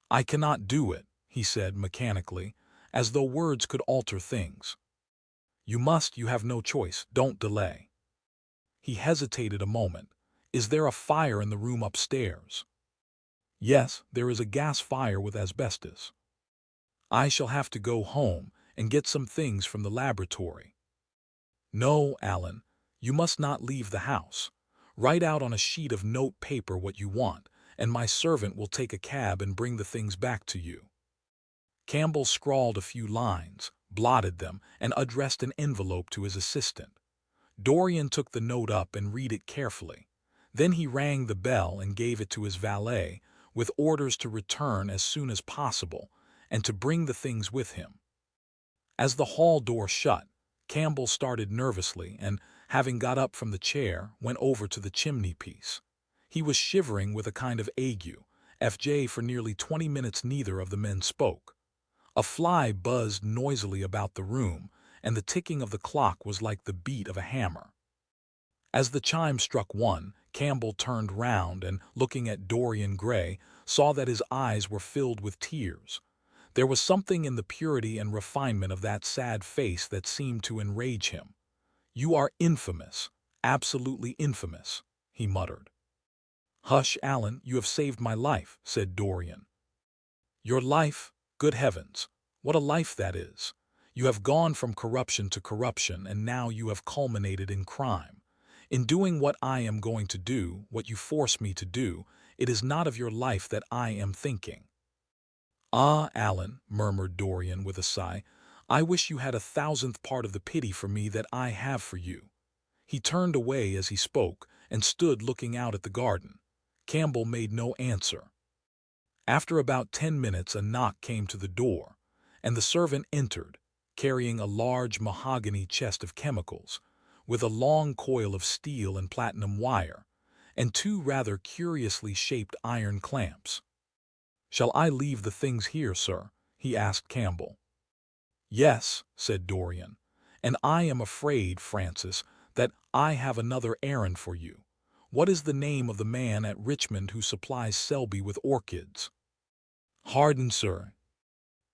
"I cannot do it," he said mechanically, as though words could alter things. "You must, you have no choice. Don't delay." He hesitated a moment. "Is there a fire in the room upstairs?" "Yes, there is a gas fire with asbestos." "I shall have to go home and get some things from the laboratory." "No, Alan, you must not leave the house. Write out on a sheet of note paper what you want, and my servant will take a cab and bring the things back to you." Campbell scrawled a few lines, blotted them, and addressed an envelope to his assistant. Dorian took the note up and read it carefully. Then he rang the bell and gave it to his valet, with orders to return as soon as possible and to bring the things with him. As the hall door shut, Campbell started nervously and, having got up from the chair, went over to the chimney-piece. He was shivering with a kind of ague. For nearly 20 minutes neither of the men spoke. A fly buzzed noisily about the room, and the ticking of the clock was like the beat of a hammer. As the chime struck 1, Campbell turned round and, looking at Dorian Gray, saw that his eyes were filled with tears. There was something in the purity and refinement of that sad face that seemed to enrage him. "You are infamous, absolutely infamous," he muttered. "Hush, Alan, you have saved my life," said Dorian. "Your life? Good heavens, what a life that is! You have gone from corruption to corruption, and now you have culminated in crime. In doing what I am going to do, what you force me to do, it is not of your life that I am thinking." "Ah, Alan," murmured Dorian with a sigh, "I wish you had 1,000th part of the pity for me that I have for you." He turned away as he spoke and stood looking out at the garden. Campbell made no answer. After about 10 minutes a knock came to the door, and the servant entered, carrying a large mahogany chest of chemicals, with a long coil of steel and platinum wire, and two rather curiously shaped iron clamps. "Shall I leave the things here, sir?" he asked Campbell. "Yes," said Dorian, "and I am afraid, Francis, that I have another errand for you. What is the name of the man at Richmond who supplies Selby with orchids?" "Harden, sir."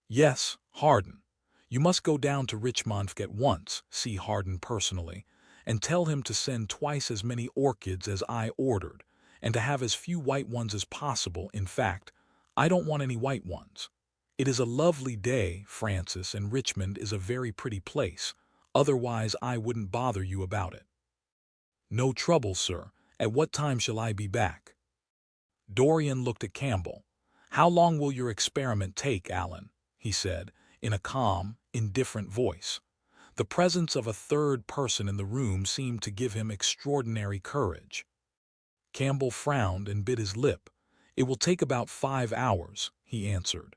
"Yes, Harden. You must go down to Richmond at once, see Harden personally, and tell him to send twice as many orchids as I ordered, and to have as few white ones as possible. In fact, I don't want any white ones. It is a lovely day, Francis, and Richmond is a very pretty place. Otherwise I wouldn't bother you about it." "No trouble, sir. At what time shall I be back?" Dorian looked at Campbell. "How long will your experiment take, Alan?" he said, in a calm, indifferent voice. The presence of a third person in the room seemed to give him extraordinary courage. Campbell frowned and bit his lip. "It will take about 5 hours," he answered.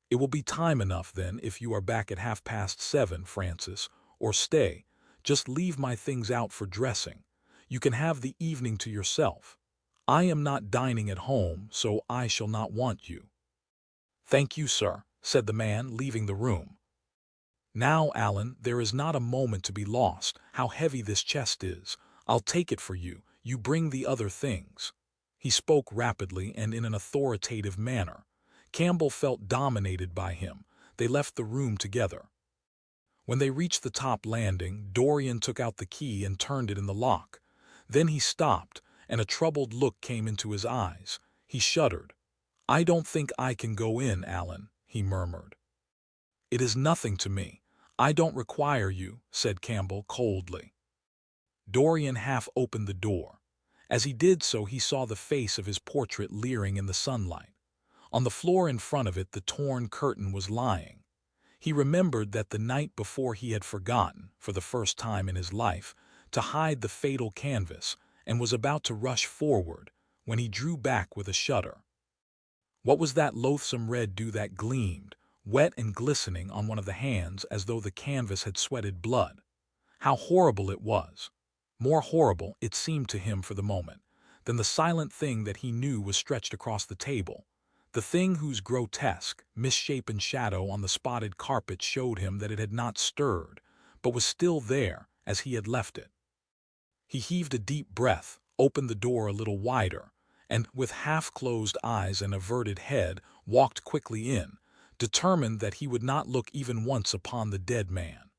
"It will be time enough, then, if you are back at 7:30, Francis. Or stay, just leave my things out for dressing. You can have the evening to yourself. I am not dining at home, so I shall not want you." "Thank you, sir," said the man, leaving the room. "Now, Alan, there is not a moment to be lost. How heavy this chest is! I'll take it for you. You bring the other things." He spoke rapidly and in an authoritative manner. Campbell felt dominated by him. They left the room together. When they reached the top landing, Dorian took out the key and turned it in the lock. Then he stopped, and a troubled look came into his eyes. He shuddered. "I don't think I can go in, Alan," he murmured. "It is nothing to me. I don't require you," said Campbell coldly. Dorian half opened the door. As he did so, he saw the face of his portrait leering in the sunlight. On the floor in front of it the torn curtain was lying. He remembered that the night before he had forgotten, for the first time in his life, to hide the fatal canvas, and was about to rush forward, when he drew back with a shudder. What was that loathsome red dew that gleamed, wet and glistening on one of the hands as though the canvas had sweated blood? How horrible it was! More horrible, it seemed to him for the moment, than the silent thing that he knew was stretched across the table, the thing whose grotesque, misshapen shadow on the spotted carpet showed him that it had not stirred, but was still there as he had left it. He heaved a deep breath, opened the door a little wider, and, with half-closed eyes and averted head, walked quickly in, determined that he would not look even once upon the dead man.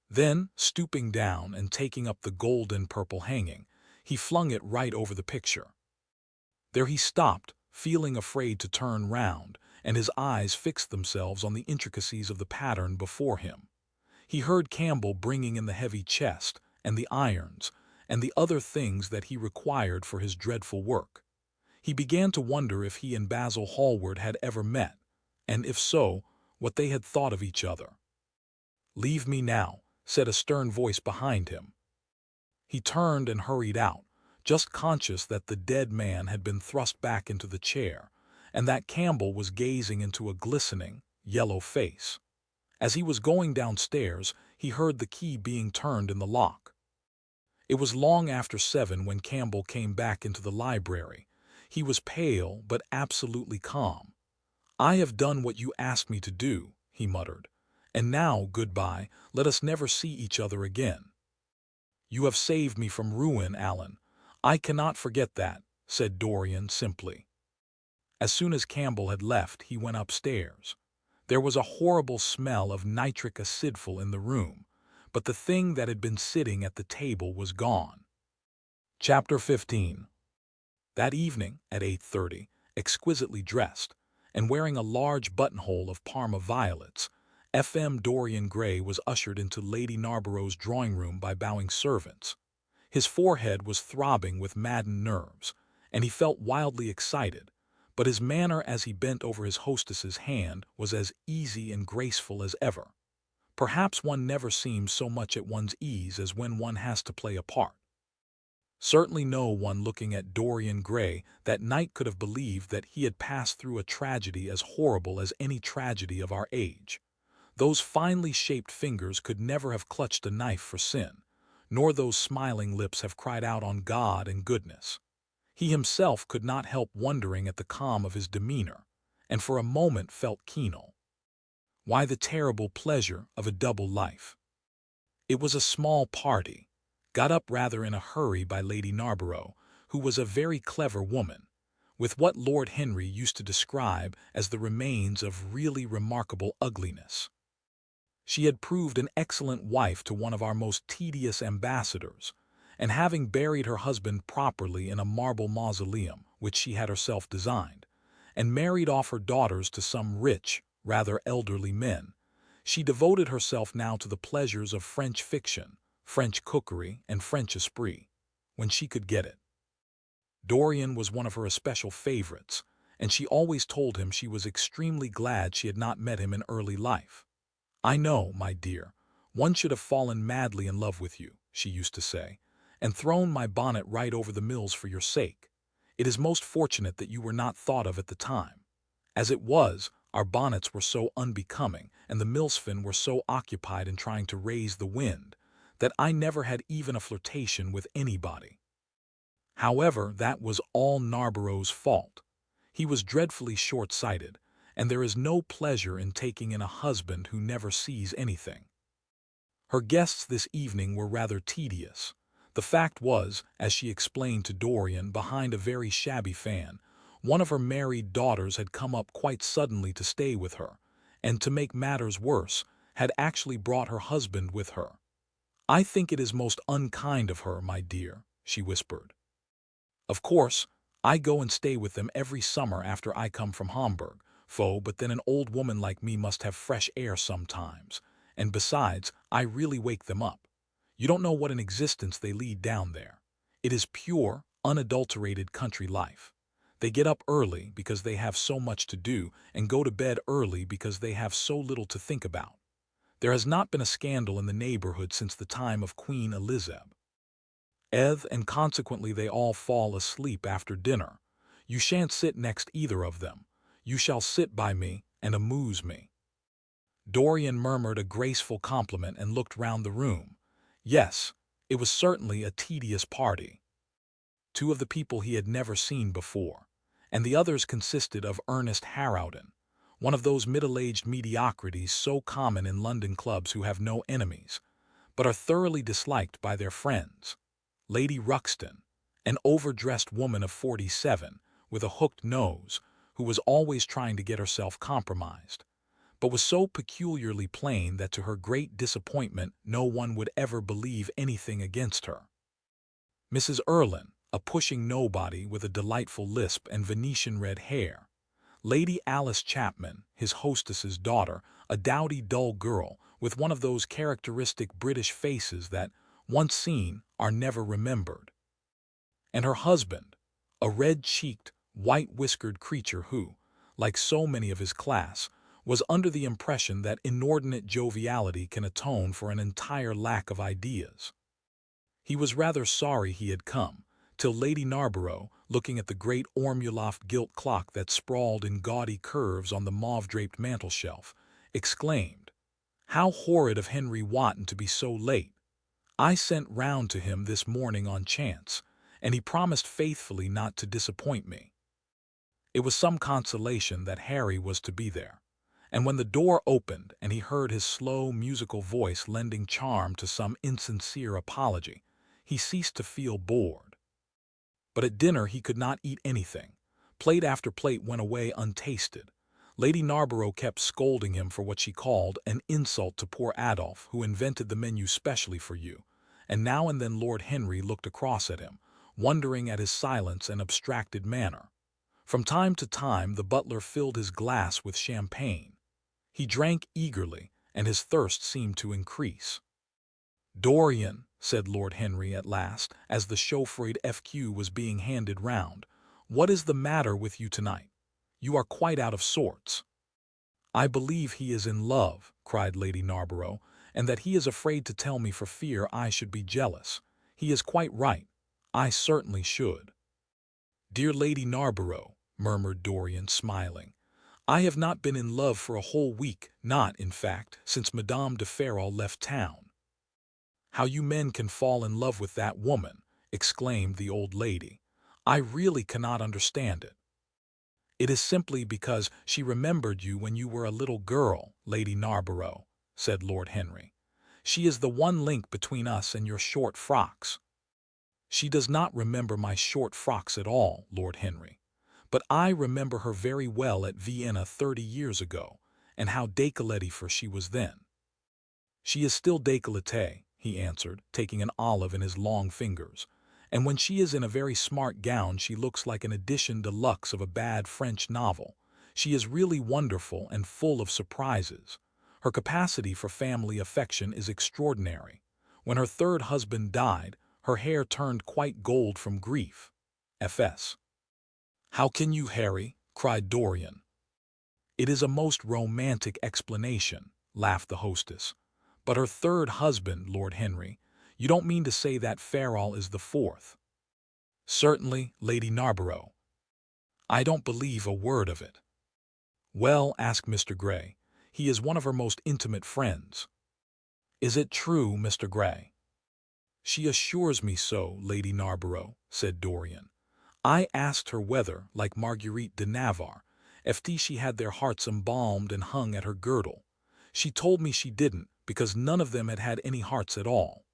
Then, stooping down and taking up the golden-purple hanging, he flung it right over the picture. There he stopped, feeling afraid to turn round, and his eyes fixed themselves on the intricacies of the pattern before him. He heard Campbell bringing in the heavy chest, and the irons, and the other things that he required for his dreadful work. He began to wonder if he and Basil Hallward had ever met, and if so, what they had thought of each other. "Leave me now," said a stern voice behind him. He turned and hurried out, just conscious that the dead man had been thrust back into the chair, and that Campbell was gazing into a glistening, yellow face. As he was going downstairs, he heard the key being turned in the lock. It was long after 7 when Campbell came back into the library. He was pale but absolutely calm. "I have done what you asked me to do," he muttered. "And now, goodbye, let us never see each other again." "You have saved me from ruin, Alan. "I cannot forget that," said Dorian simply. As soon as Campbell had left, he went upstairs. There was a horrible smell of nitric acidful in the room, but the thing that had been sitting at the table was gone. Chapter 15. That evening, at 8:30, exquisitely dressed, and wearing a large buttonhole of Parma violets, F.M. Dorian Gray was ushered into Lady Narborough's drawing-room by bowing servants. His forehead was throbbing with maddened nerves, and he felt wildly excited, but his manner as he bent over his hostess's hand was as easy and graceful as ever. Perhaps one never seems so much at one's ease as when one has to play a part. Certainly no one looking at Dorian Gray that night could have believed that he had passed through a tragedy as horrible as any tragedy of our age. Those finely shaped fingers could never have clutched a knife for sin, nor those smiling lips have cried out on God and goodness. He himself could not help wondering at the calm of his demeanor, and for a moment felt keenel. Why the terrible pleasure of a double life? It was a small party, got up rather in a hurry by Lady Narborough, who was a very clever woman, with what Lord Henry used to describe as the remains of really remarkable ugliness. She had proved an excellent wife to one of our most tedious ambassadors, and having buried her husband properly in a marble mausoleum, which she had herself designed, and married off her daughters to some rich, rather elderly men, she devoted herself now to the pleasures of French fiction, French cookery, and French esprit, when she could get it. Dorian was one of her especial favorites, and she always told him she was extremely glad she had not met him in early life. "I know, my dear, one should have fallen madly in love with you," she used to say, "and thrown my bonnet right over the mills for your sake. It is most fortunate that you were not thought of at the time. As it was, our bonnets were so unbecoming, and the millsmen were so occupied in trying to raise the wind, that I never had even a flirtation with anybody." However, that was all Narborough's fault. He was dreadfully short-sighted, and there is no pleasure in taking in a husband who never sees anything. Her guests this evening were rather tedious. The fact was, as she explained to Dorian behind a very shabby fan, one of her married daughters had come up quite suddenly to stay with her, and to make matters worse, had actually brought her husband with her. "I think it is most unkind of her, my dear," she whispered. "Of course, I go and stay with them every summer after I come from Hamburg, but then an old woman like me must have fresh air sometimes, and besides, I really wake them up. You don't know what an existence they lead down there. It is pure, unadulterated country life. They get up early because they have so much to do, and go to bed early because they have so little to think about. There has not been a scandal in the neighborhood since the time of Queen Elizabeth. And consequently they all fall asleep after dinner. You shan't sit next either of them. You shall sit by me and amuse me." Dorian murmured a graceful compliment and looked round the room. Yes, it was certainly a tedious party. Two of the people he had never seen before, and the others consisted of Ernest Harrowden, one of those middle-aged mediocrities so common in London clubs who have no enemies, but are thoroughly disliked by their friends; Lady Ruxton, an overdressed woman of 47, with a hooked nose, who was always trying to get herself compromised, but was so peculiarly plain that to her great disappointment no one would ever believe anything against her; Mrs. Erlyn, a pushing nobody with a delightful lisp and Venetian red hair; Lady Alice Chapman, his hostess's daughter, a dowdy dull girl with one of those characteristic British faces that, once seen, are never remembered; and her husband, a red-cheeked, white-whiskered creature who, like so many of his class, was under the impression that inordinate joviality can atone for an entire lack of ideas. He was rather sorry he had come, till Lady Narborough, looking at the great ormuluft gilt clock that sprawled in gaudy curves on the mauve-draped mantel-shelf, exclaimed, "How horrid of Henry Wotton to be so late! I sent round to him this morning on chance, and he promised faithfully not to disappoint me." It was some consolation that Harry was to be there, and when the door opened and he heard his slow, musical voice lending charm to some insincere apology, he ceased to feel bored. but at dinner he could not eat anything. Plate after plate went away untasted. Lady Narborough kept scolding him for what she called an insult to poor Adolphe, who invented the menu specially for you, and now and then Lord Henry looked across at him, wondering at his silence and abstracted manner. From time to time the butler filled his glass with champagne. He drank eagerly, and his thirst seemed to increase. "Dorian," said Lord Henry at last, as the chauffered FQ was being handed round, "what is the matter with you tonight? You are quite out of sorts." "I believe he is in love," cried Lady Narborough, "and that he is afraid to tell me for fear I should be jealous. He is quite right. I certainly should." "Dear Lady Narborough," murmured Dorian, smiling, "I have not been in love for a whole week, not, in fact, since Madame de Ferrol left town." "How you men can fall in love with that woman," exclaimed the old lady. "I really cannot understand it." "It is simply because she remembered you when you were a little girl, Lady Narborough," said Lord Henry. "She is the one link between us and your short frocks." "She does not remember my short frocks at all, Lord Henry. But I remember her very well at Vienna 30 years ago, and how décolleté she was then." "She is still décolleté," he answered, taking an olive in his long fingers, "and when she is in a very smart gown she looks like an edition de luxe of a bad French novel. She is really wonderful and full of surprises. Her capacity for family affection is extraordinary. When her third husband died, her hair turned quite gold from grief. Fs. "How can you, Harry?" cried Dorian. "It is a most romantic explanation," laughed the hostess. "But her third husband, Lord Henry, you don't mean to say that Ferrol is the fourth?" "Certainly, Lady Narborough." "I don't believe a word of it." "Well," asked Mr. Gray, "he is one of her most intimate friends." "Is it true, Mr. Gray?" "She assures me so, Lady Narborough," said Dorian. "I asked her whether, like Marguerite de Navarre, ft she had their hearts embalmed and hung at her girdle. She told me she didn't, because none of them had had any hearts at all."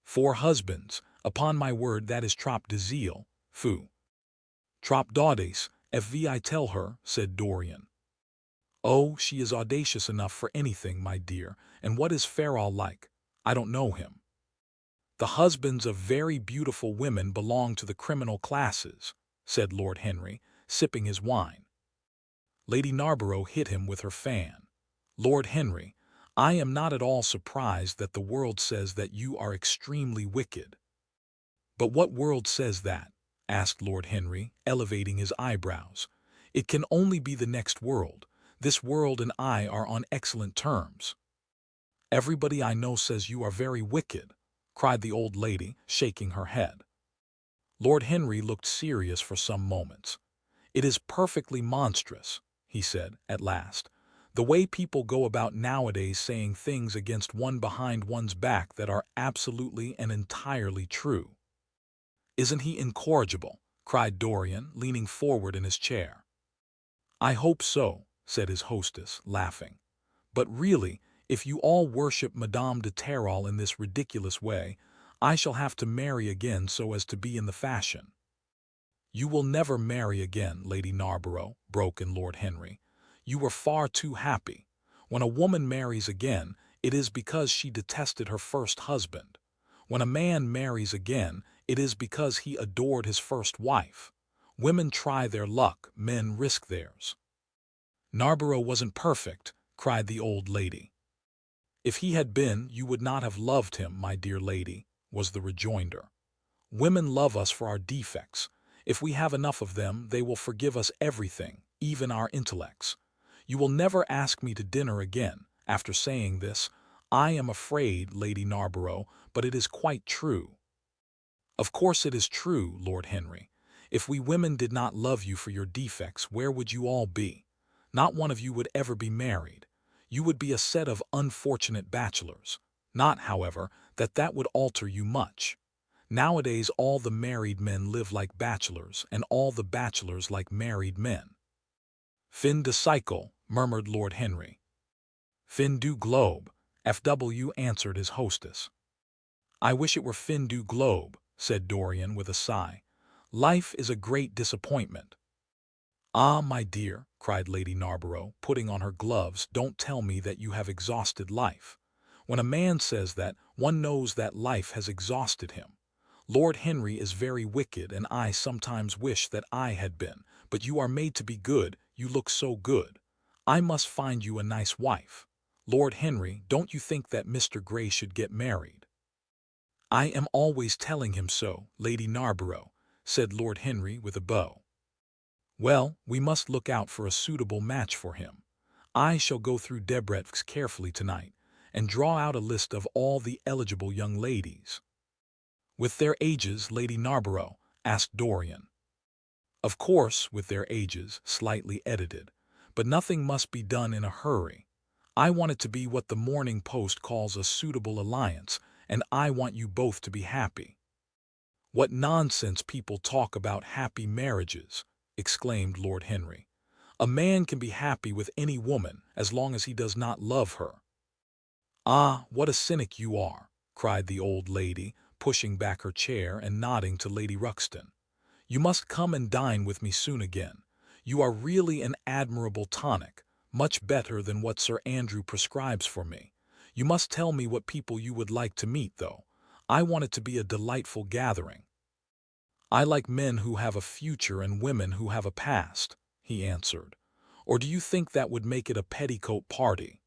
"4 husbands, upon my word that is trop de zeal, fou." "Trop d'audace, fv I tell her," said Dorian. "Oh, she is audacious enough for anything, my dear, and what is Ferrol like? I don't know him." "The husbands of very beautiful women belong to the criminal classes," said Lord Henry, sipping his wine. Lady Narborough hit him with her fan. "Lord Henry, I am not at all surprised that the world says that you are extremely wicked." "But what world says that?" asked Lord Henry, elevating his eyebrows. "It can only be the next world. This world and I are on excellent terms." "Everybody I know says you are very wicked," cried the old lady, shaking her head. Lord Henry looked serious for some moments. "It is perfectly monstrous," he said, at last, "the way people go about nowadays saying things against one behind one's back that are absolutely and entirely true." "Isn't he incorrigible?" cried Dorian, leaning forward in his chair. "I hope so," said his hostess, laughing. "But really, if you all worship Madame de Terrol in this ridiculous way, I shall have to marry again so as to be in the fashion." "You will never marry again, Lady Narborough," broke in Lord Henry. "You were far too happy. When a woman marries again, it is because she detested her first husband. When a man marries again, it is because he adored his first wife. Women try their luck, men risk theirs." "Narborough wasn't perfect," cried the old lady. "If he had been, you would not have loved him, my dear lady," was the rejoinder. "Women love us for our defects. If we have enough of them, they will forgive us everything, even our intellects. You will never ask me to dinner again, after saying this. I am afraid, Lady Narborough, but it is quite true." "Of course it is true, Lord Henry. If we women did not love you for your defects, where would you all be? Not one of you would ever be married. You would be a set of unfortunate bachelors. Not, however, that that would alter you much. Nowadays all the married men live like bachelors, and all the bachelors like married men." "Fin de cycle," murmured Lord Henry. "Fin du globe," F.W. answered his hostess. "I wish it were fin du globe," said Dorian with a sigh. Life is a great disappointment. Ah, my dear, cried Lady Narborough, putting on her gloves, don't tell me that you have exhausted life. When a man says that, one knows that life has exhausted him. Lord Henry is very wicked, and I sometimes wish that I had been, but you are made to be good, you look so good. I must find you a nice wife. Lord Henry, don't you think that Mr. Grey should get married? I am always telling him so, Lady Narborough, said Lord Henry with a bow. Well, we must look out for a suitable match for him. I shall go through Debrets carefully tonight, and draw out a list of all the eligible young ladies. With their ages, Lady Narborough, asked Dorian. Of course, with their ages, slightly edited, but nothing must be done in a hurry. I want it to be what the Morning Post calls a suitable alliance, and I want you both to be happy. What nonsense people talk about happy marriages, exclaimed Lord Henry. A man can be happy with any woman as long as he does not love her. Ah, what a cynic you are, cried the old lady, pushing back her chair and nodding to Lady Ruxton. You must come and dine with me soon again. You are really an admirable tonic, much better than what Sir Andrew prescribes for me. You must tell me what people you would like to meet, though. I want it to be a delightful gathering. I like men who have a future and women who have a past, he answered. Or do you think that would make it a petticoat party?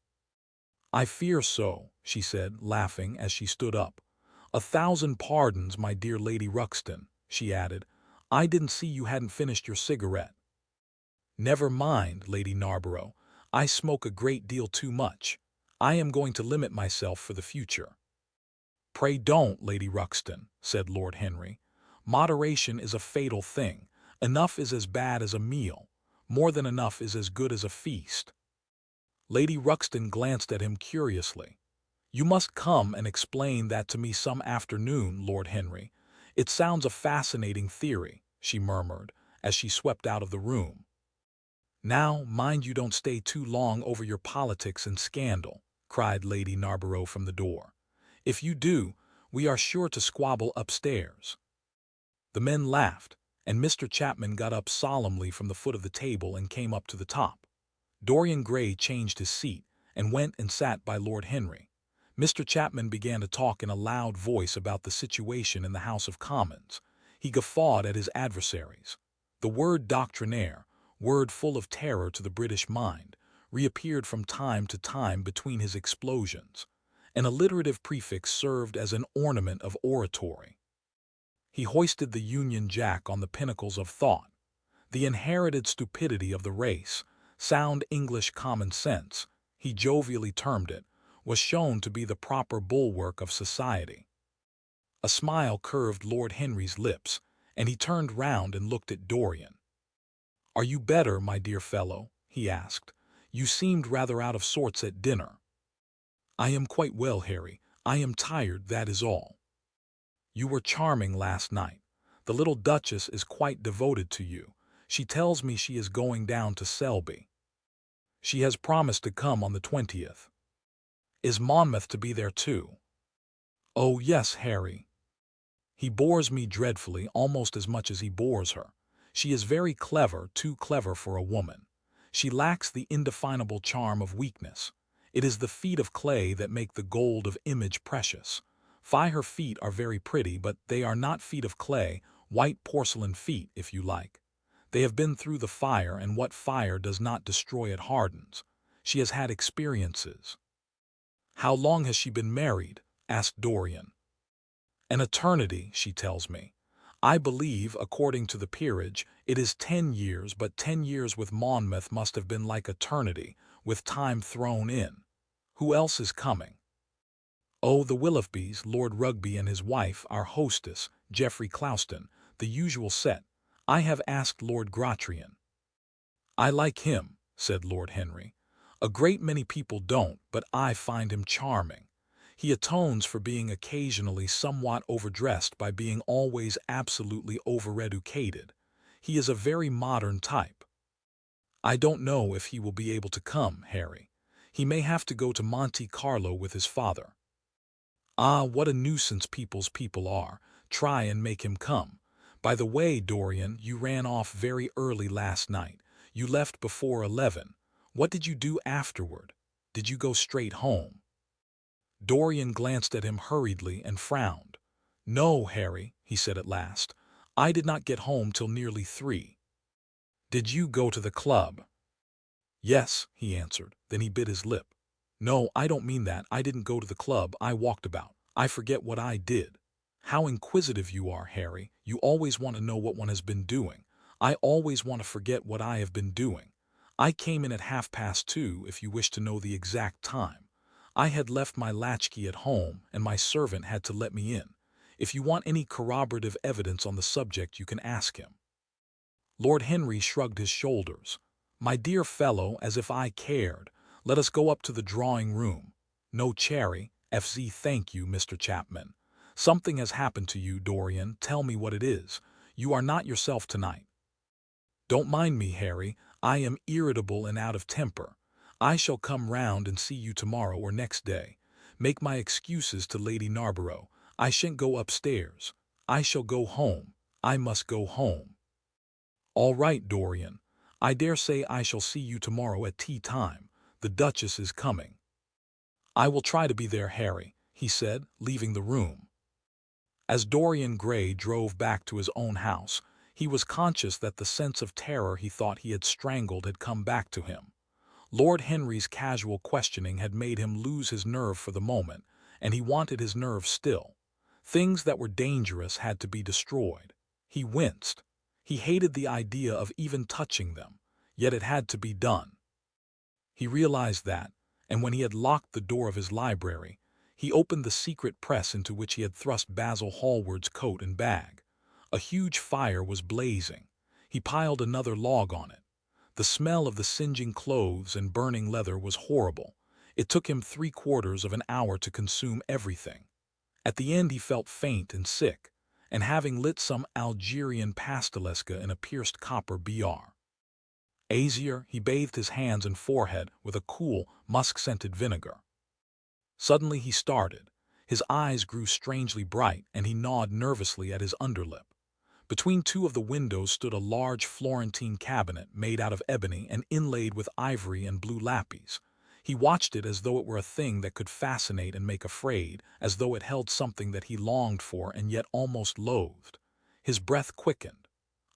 I fear so, she said, laughing as she stood up. 1,000 pardons, my dear Lady Ruxton, she added. I didn't see you hadn't finished your cigarette. Never mind, Lady Narborough. I smoke a great deal too much. I am going to limit myself for the future. Pray don't, Lady Ruxton, said Lord Henry. Moderation is a fatal thing. Enough is as bad as a meal. More than enough is as good as a feast. Lady Ruxton glanced at him curiously. You must come and explain that to me some afternoon, Lord Henry. It sounds a fascinating theory, she murmured, as she swept out of the room. Now, mind you don't stay too long over your politics and scandal, cried Lady Narborough from the door. If you do, we are sure to squabble upstairs. The men laughed, and Mr. Chapman got up solemnly from the foot of the table and came up to the top. Dorian Gray changed his seat and went and sat by Lord Henry. Mr. Chapman began to talk in a loud voice about the situation in the House of Commons. He guffawed at his adversaries. The word doctrinaire, word full of terror to the British mind, reappeared from time to time between his explosions. An alliterative prefix served as an ornament of oratory. He hoisted the Union Jack on the pinnacles of thought. The inherited stupidity of the race, sound English common sense, he jovially termed it, was shown to be the proper bulwark of society. A smile curved Lord Henry's lips, and he turned round and looked at Dorian. "Are you better, my dear fellow?" he asked. "You seemed rather out of sorts at dinner." "I am quite well, Harry. I am tired, that is all." "You were charming last night. The little Duchess is quite devoted to you. She tells me she is going down to Selby. She has promised to come on the 20th. Is Monmouth to be there too?" "Oh, yes, Harry. He bores me dreadfully, almost as much as he bores her. She is very clever, too clever for a woman. She lacks the indefinable charm of weakness. It is the feet of clay that make the gold of image precious. Her feet are very pretty, but they are not feet of clay, white porcelain feet, if you like. They have been through the fire, and what fire does not destroy it hardens. She has had experiences." "How long has she been married?" asked Dorian. "An eternity, she tells me. I believe, according to the peerage, it is 10 years, but 10 years with Monmouth must have been like eternity, with time thrown in. Who else is coming?" "Oh, the Willoughbys, Lord Rugby and his wife, our hostess, Geoffrey Clouston, the usual set. I have asked Lord Grottrian." "I like him," said Lord Henry. "A great many people don't, but I find him charming. He atones for being occasionally somewhat overdressed by being always absolutely over-educated. He is a very modern type." "I don't know if he will be able to come, Harry. He may have to go to Monte Carlo with his father." "Ah, what a nuisance people's people are. Try and make him come. By the way, Dorian, you ran off very early last night. You left before 11. What did you do afterward? Did you go straight home?" Dorian glanced at him hurriedly and frowned. "No, Harry," he said at last. "I did not get home till nearly 3. Did you go to the club?" "Yes," he answered. Then he bit his lip. "No, I don't mean that. I didn't go to the club. I walked about. I forget what I did." "How inquisitive you are, Harry. You always want to know what one has been doing. I always want to forget what I have been doing. I came in at 2:30, if you wish to know the exact time. I had left my latchkey at home, and my servant had to let me in. If you want any corroborative evidence on the subject, you can ask him." Lord Henry shrugged his shoulders. "My dear fellow, as if I cared. Let us go up to the drawing-room. No cherry, FZ. Thank you, Mr. Chapman. Something has happened to you, Dorian. Tell me what it is. You are not yourself tonight." "Don't mind me, Harry. I am irritable and out of temper. I shall come round and see you tomorrow or next day. Make my excuses to Lady Narborough. I shan't go upstairs. I shall go home. I must go home." "All right, Dorian. I dare say I shall see you tomorrow at tea-time. The Duchess is coming." "I will try to be there, Harry," he said, leaving the room. As Dorian Gray drove back to his own house, he was conscious that the sense of terror he thought he had strangled had come back to him. Lord Henry's casual questioning had made him lose his nerve for the moment, and he wanted his nerve still. Things that were dangerous had to be destroyed. He winced. He hated the idea of even touching them, yet it had to be done. He realized that, and when he had locked the door of his library, he opened the secret press into which he had thrust Basil Hallward's coat and bag. A huge fire was blazing. He piled another log on it. The smell of the singeing clothes and burning leather was horrible. It took him 3/4 of an hour to consume everything. At the end he felt faint and sick, and having lit some Algerian pastelesca in a pierced copper BR. Azier, he bathed his hands and forehead with a cool, musk-scented vinegar. Suddenly he started. His eyes grew strangely bright, and he gnawed nervously at his underlip. Between two of the windows stood a large Florentine cabinet made out of ebony and inlaid with ivory and blue lapis. He watched it as though it were a thing that could fascinate and make afraid, as though it held something that he longed for and yet almost loathed. His breath quickened.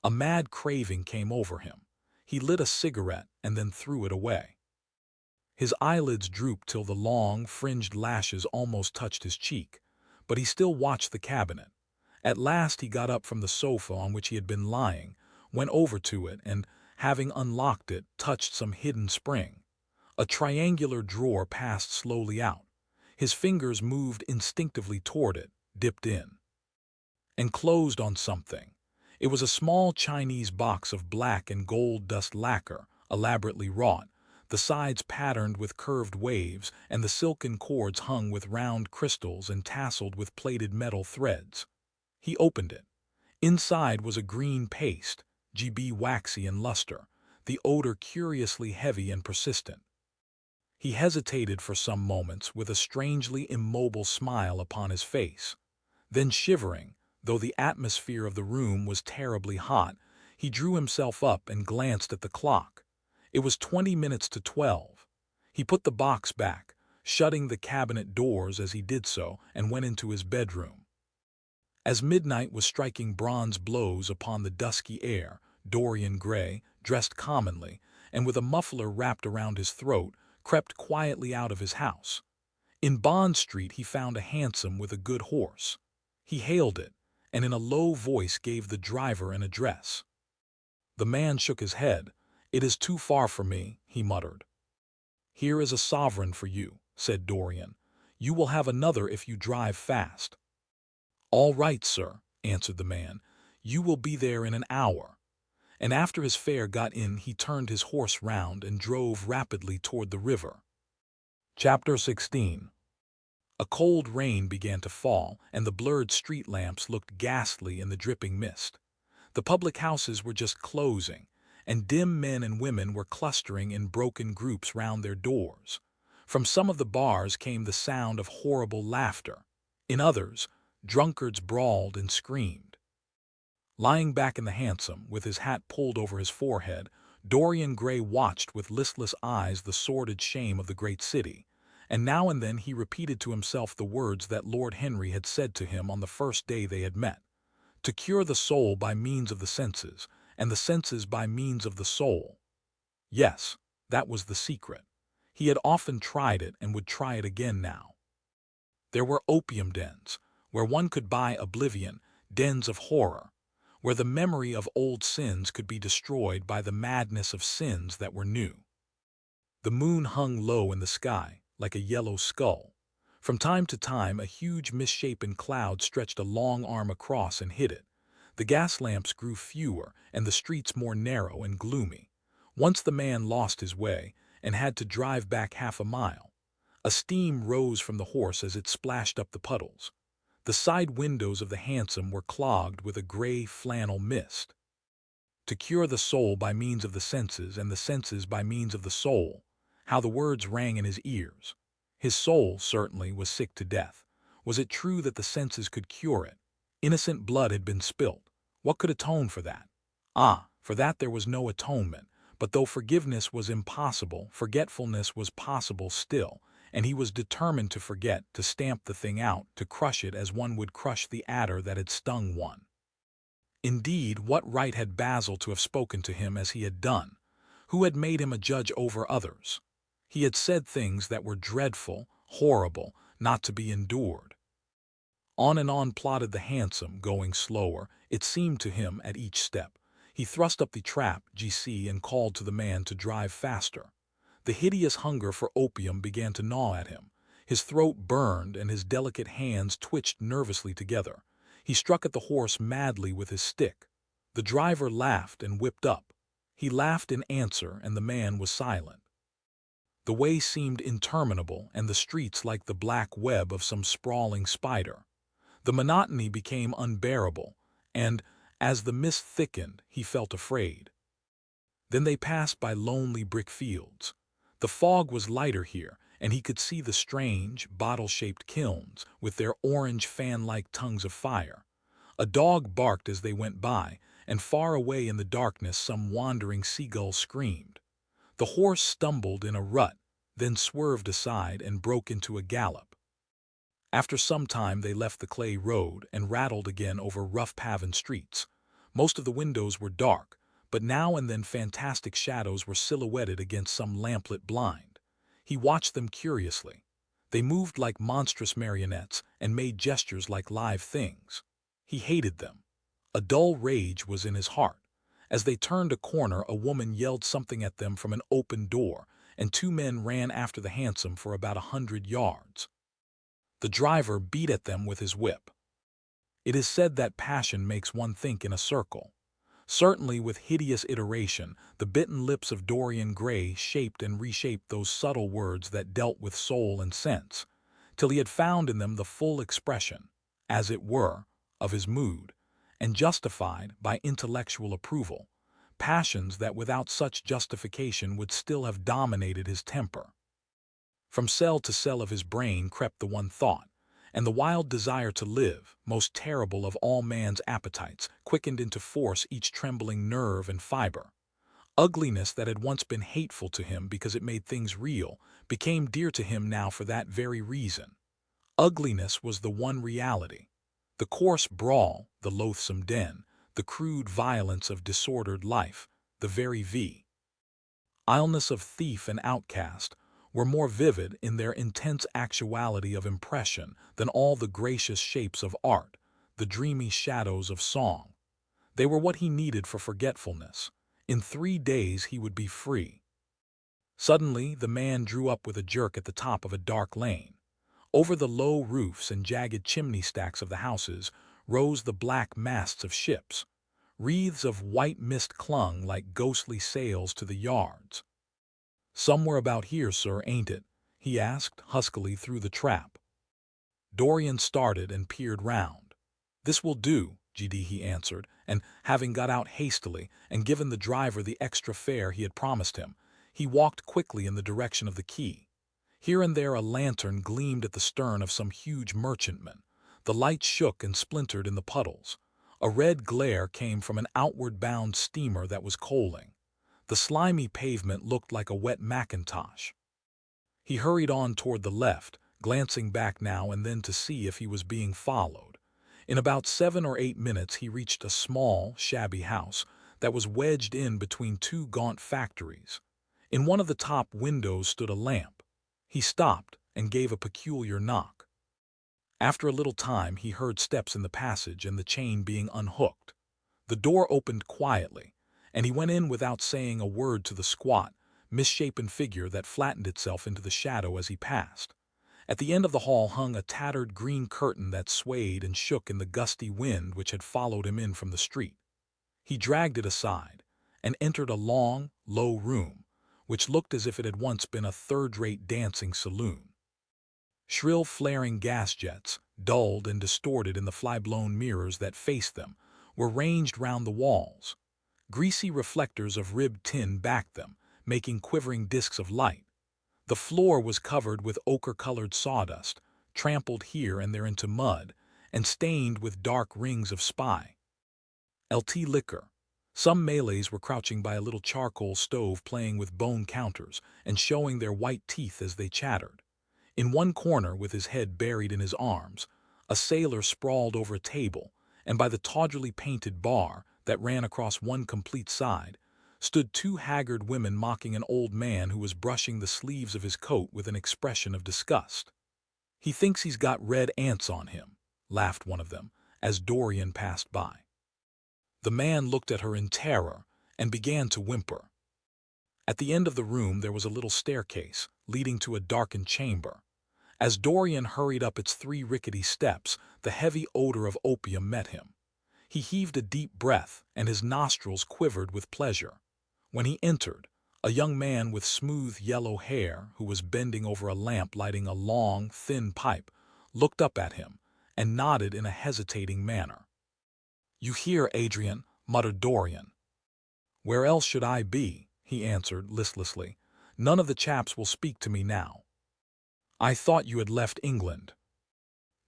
A mad craving came over him. He lit a cigarette and then threw it away. His eyelids drooped till the long, fringed lashes almost touched his cheek, but he still watched the cabinet. At last he got up from the sofa on which he had been lying, went over to it, and, having unlocked it, touched some hidden spring. A triangular drawer passed slowly out. His fingers moved instinctively toward it, dipped in, and closed on something. It was a small Chinese box of black and gold dust lacquer, elaborately wrought, the sides patterned with curved waves, and the silken cords hung with round crystals and tasseled with plated metal threads. He opened it. Inside was a green paste, GB waxy in luster, the odor curiously heavy and persistent. He hesitated for some moments with a strangely immobile smile upon his face. Then, shivering, though the atmosphere of the room was terribly hot, he drew himself up and glanced at the clock. It was 20 minutes to 12. He put the box back, shutting the cabinet doors as he did so, and went into his bedroom. As midnight was striking bronze blows upon the dusky air, Dorian Gray, dressed commonly, and with a muffler wrapped around his throat, crept quietly out of his house. In Bond Street he found a hansom with a good horse. He hailed it, and in a low voice gave the driver an address. The man shook his head. "It is too far for me," he muttered. "Here is a sovereign for you," said Dorian. "You will have another if you drive fast." "All right, sir," answered the man. "You will be there in an hour." And after his fare got in, he turned his horse round and drove rapidly toward the river. Chapter 16. A cold rain began to fall, and the blurred street lamps looked ghastly in the dripping mist. The public houses were just closing, and dim men and women were clustering in broken groups round their doors. From some of the bars came the sound of horrible laughter. In others, drunkards brawled and screamed. Lying back in the hansom, with his hat pulled over his forehead, Dorian Gray watched with listless eyes the sordid shame of the great city, and now and then he repeated to himself the words that Lord Henry had said to him on the first day they had met: to cure the soul by means of the senses, and the senses by means of the soul. Yes, that was the secret. He had often tried it and would try it again now. There were opium dens, where one could buy oblivion, dens of horror, where the memory of old sins could be destroyed by the madness of sins that were new. The moon hung low in the sky, like a yellow skull. From time to time, a huge misshapen cloud stretched a long arm across and hid it. The gas lamps grew fewer and the streets more narrow and gloomy. Once the man lost his way and had to drive back half a mile. A steam rose from the horse as it splashed up the puddles. The side windows of the hansom were clogged with a gray flannel mist. To cure the soul by means of the senses, and the senses by means of the soul. How the words rang in his ears. His soul, certainly, was sick to death. Was it true that the senses could cure it? Innocent blood had been spilt. What could atone for that? Ah, for that there was no atonement. But though forgiveness was impossible, forgetfulness was possible still, and he was determined to forget, to stamp the thing out, to crush it as one would crush the adder that had stung one. Indeed, what right had Basil to have spoken to him as he had done? Who had made him a judge over others? He had said things that were dreadful, horrible, not to be endured. On and on plodded the hansom, going slower, it seemed to him, at each step. He thrust up the trap, GC, and called to the man to drive faster. The hideous hunger for opium began to gnaw at him. His throat burned and his delicate hands twitched nervously together. He struck at the horse madly with his stick. The driver laughed and whipped up. He laughed in answer, and the man was silent. The way seemed interminable, and the streets like the black web of some sprawling spider. The monotony became unbearable, and, as the mist thickened, he felt afraid. Then they passed by lonely brick fields. The fog was lighter here, and he could see the strange, bottle-shaped kilns, with their orange fan-like tongues of fire. A dog barked as they went by, and far away in the darkness some wandering seagull screamed. The horse stumbled in a rut, then swerved aside and broke into a gallop. After some time they left the clay road and rattled again over rough-paven streets. Most of the windows were dark, but now and then fantastic shadows were silhouetted against some lamplit blind. He watched them curiously. They moved like monstrous marionettes and made gestures like live things. He hated them. A dull rage was in his heart. As they turned a corner, a woman yelled something at them from an open door, and two men ran after the hansom for about 100 yards. The driver beat at them with his whip. It is said that passion makes one think in a circle. Certainly, with hideous iteration, the bitten lips of Dorian Gray shaped and reshaped those subtle words that dealt with soul and sense, till he had found in them the full expression, as it were, of his mood, and justified, by intellectual approval, passions that without such justification would still have dominated his temper. From cell to cell of his brain crept the one thought, and the wild desire to live, most terrible of all man's appetites, quickened into force each trembling nerve and fiber. Ugliness that had once been hateful to him because it made things real, became dear to him now for that very reason. Ugliness was the one reality. The coarse brawl, the loathsome den, the crude violence of disordered life, the very vileness of thief and outcast, were more vivid in their intense actuality of impression than all the gracious shapes of art, the dreamy shadows of song. They were what he needed for forgetfulness. In 3 days he would be free. Suddenly the man drew up with a jerk at the top of a dark lane. Over the low roofs and jagged chimney stacks of the houses rose the black masts of ships. Wreaths of white mist clung like ghostly sails to the yards. "Somewhere about here, sir, ain't it?" he asked huskily through the trap. Dorian started and peered round. "This will do, GD," he answered, and, having got out hastily and given the driver the extra fare he had promised him, he walked quickly in the direction of the quay. Here and there a lantern gleamed at the stern of some huge merchantman. The light shook and splintered in the puddles. A red glare came from an outward-bound steamer that was coaling. The slimy pavement looked like a wet Macintosh. He hurried on toward the left, glancing back now and then to see if he was being followed. In about 7 or 8 minutes he reached a small, shabby house that was wedged in between two gaunt factories. In one of the top windows stood a lamp. He stopped and gave a peculiar knock. After a little time he heard steps in the passage and the chain being unhooked. The door opened quietly, and he went in without saying a word to the squat, misshapen figure that flattened itself into the shadow as he passed. At the end of the hall hung a tattered green curtain that swayed and shook in the gusty wind which had followed him in from the street. He dragged it aside and entered a long, low room, which looked as if it had once been a third-rate dancing saloon. Shrill flaring gas jets, dulled and distorted in the fly-blown mirrors that faced them, were ranged round the walls. Greasy reflectors of ribbed tin backed them, making quivering discs of light. The floor was covered with ochre-colored sawdust, trampled here and there into mud, and stained with dark rings of spy. LT liquor. Some Malays were crouching by a little charcoal stove playing with bone counters and showing their white teeth as they chattered. In one corner, with his head buried in his arms, a sailor sprawled over a table, and by the tawdrily painted bar that ran across one complete side, stood two haggard women mocking an old man who was brushing the sleeves of his coat with an expression of disgust. "He thinks he's got red ants on him," laughed one of them, as Dorian passed by. The man looked at her in terror and began to whimper. At the end of the room there was a little staircase, leading to a darkened chamber. As Dorian hurried up its 3 rickety steps, the heavy odor of opium met him. He heaved a deep breath, and his nostrils quivered with pleasure. When he entered, a young man with smooth yellow hair, who was bending over a lamp lighting a long, thin pipe, looked up at him and nodded in a hesitating manner. "You here, Adrian?" muttered Dorian. "Where else should I be?" he answered listlessly. "None of the chaps will speak to me now." "I thought you had left England."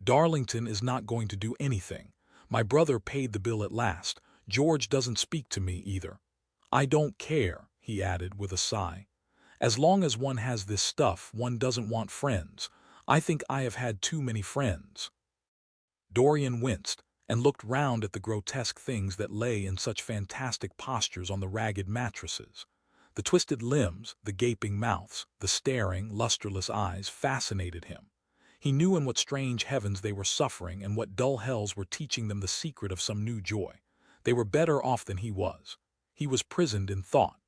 "Darlington is not going to do anything. My brother paid the bill at last. George doesn't speak to me either. I don't care," he added with a sigh. "As long as one has this stuff, one doesn't want friends. I think I have had too many friends." Dorian winced and looked round at the grotesque things that lay in such fantastic postures on the ragged mattresses. The twisted limbs, the gaping mouths, the staring, lusterless eyes fascinated him. He knew in what strange heavens they were suffering and what dull hells were teaching them the secret of some new joy. They were better off than he was. He was prisoned in thought.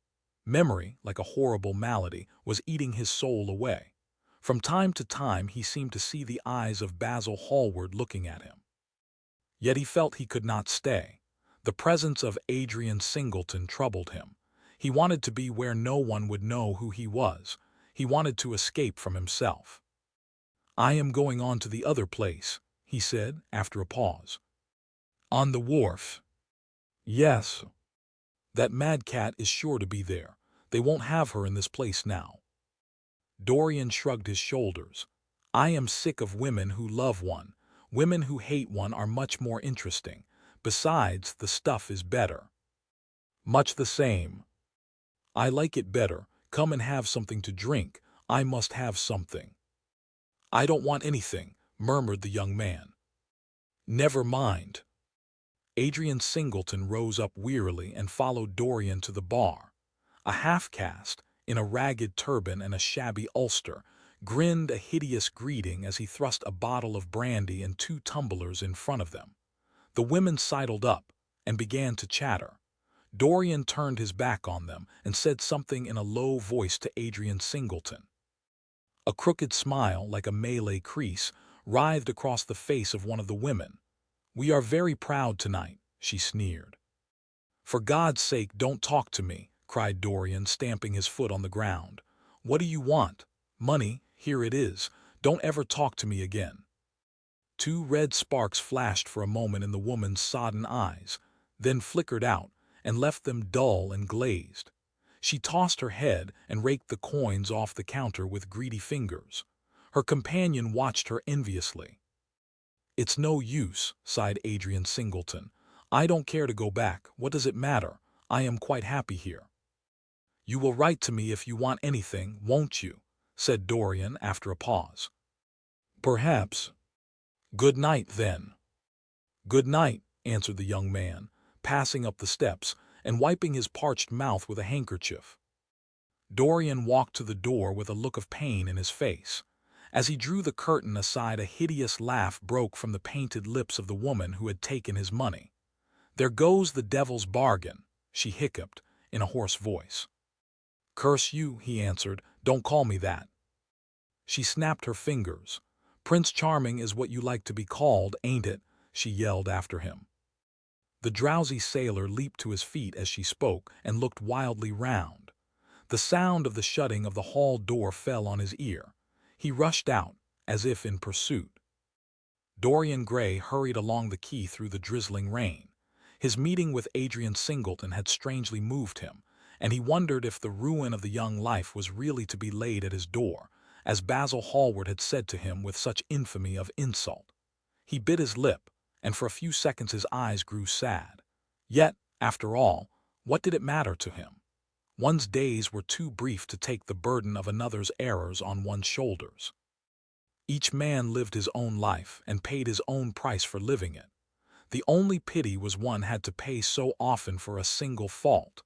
Memory, like a horrible malady, was eating his soul away. From time to time he seemed to see the eyes of Basil Hallward looking at him. Yet he felt he could not stay. The presence of Adrian Singleton troubled him. He wanted to be where no one would know who he was. He wanted to escape from himself. "I am going on to the other place," he said after a pause. "On the wharf?" "Yes. That mad cat is sure to be there. They won't have her in this place now." Dorian shrugged his shoulders. "I am sick of women who love one. Women who hate one are much more interesting. Besides, the stuff is better." "Much the same." "I like it better. Come and have something to drink. I must have something." "I don't want anything," murmured the young man. "Never mind." Adrian Singleton rose up wearily and followed Dorian to the bar. A half-caste, in a ragged turban and a shabby ulster, grinned a hideous greeting as he thrust a bottle of brandy and 2 tumblers in front of them. The women sidled up and began to chatter. Dorian turned his back on them and said something in a low voice to Adrian Singleton. A crooked smile, like a Malay crease, writhed across the face of one of the women. "We are very proud tonight," she sneered. "For God's sake, don't talk to me," cried Dorian, stamping his foot on the ground. "What do you want? Money? Here it is. Don't ever talk to me again." 2 red sparks flashed for a moment in the woman's sodden eyes, then flickered out and left them dull and glazed. She tossed her head and raked the coins off the counter with greedy fingers. Her companion watched her enviously. "It's no use," sighed Adrian Singleton. I don't care to go back. What does it matter? I am quite happy here. You will write to me if you want anything, won't you? Said Dorian after a pause. Perhaps. Good night, then. Good night, answered the young man, passing up the steps and wiping his parched mouth with a handkerchief. Dorian walked to the door with a look of pain in his face. As he drew the curtain aside, a hideous laugh broke from the painted lips of the woman who had taken his money. There goes the devil's bargain, she hiccuped in a hoarse voice. Curse you, he answered, don't call me that. She snapped her fingers. Prince Charming is what you like to be called, ain't it? She yelled after him. The drowsy sailor leaped to his feet as she spoke and looked wildly round. The sound of the shutting of the hall door fell on his ear. He rushed out, as if in pursuit. Dorian Gray hurried along the quay through the drizzling rain. His meeting with Adrian Singleton had strangely moved him, and he wondered if the ruin of the young life was really to be laid at his door, as Basil Hallward had said to him with such infamy of insult. He bit his lip, and for a few seconds his eyes grew sad. Yet, after all, what did it matter to him? One's days were too brief to take the burden of another's errors on one's shoulders. Each man lived his own life and paid his own price for living it. The only pity was one had to pay so often for a single fault.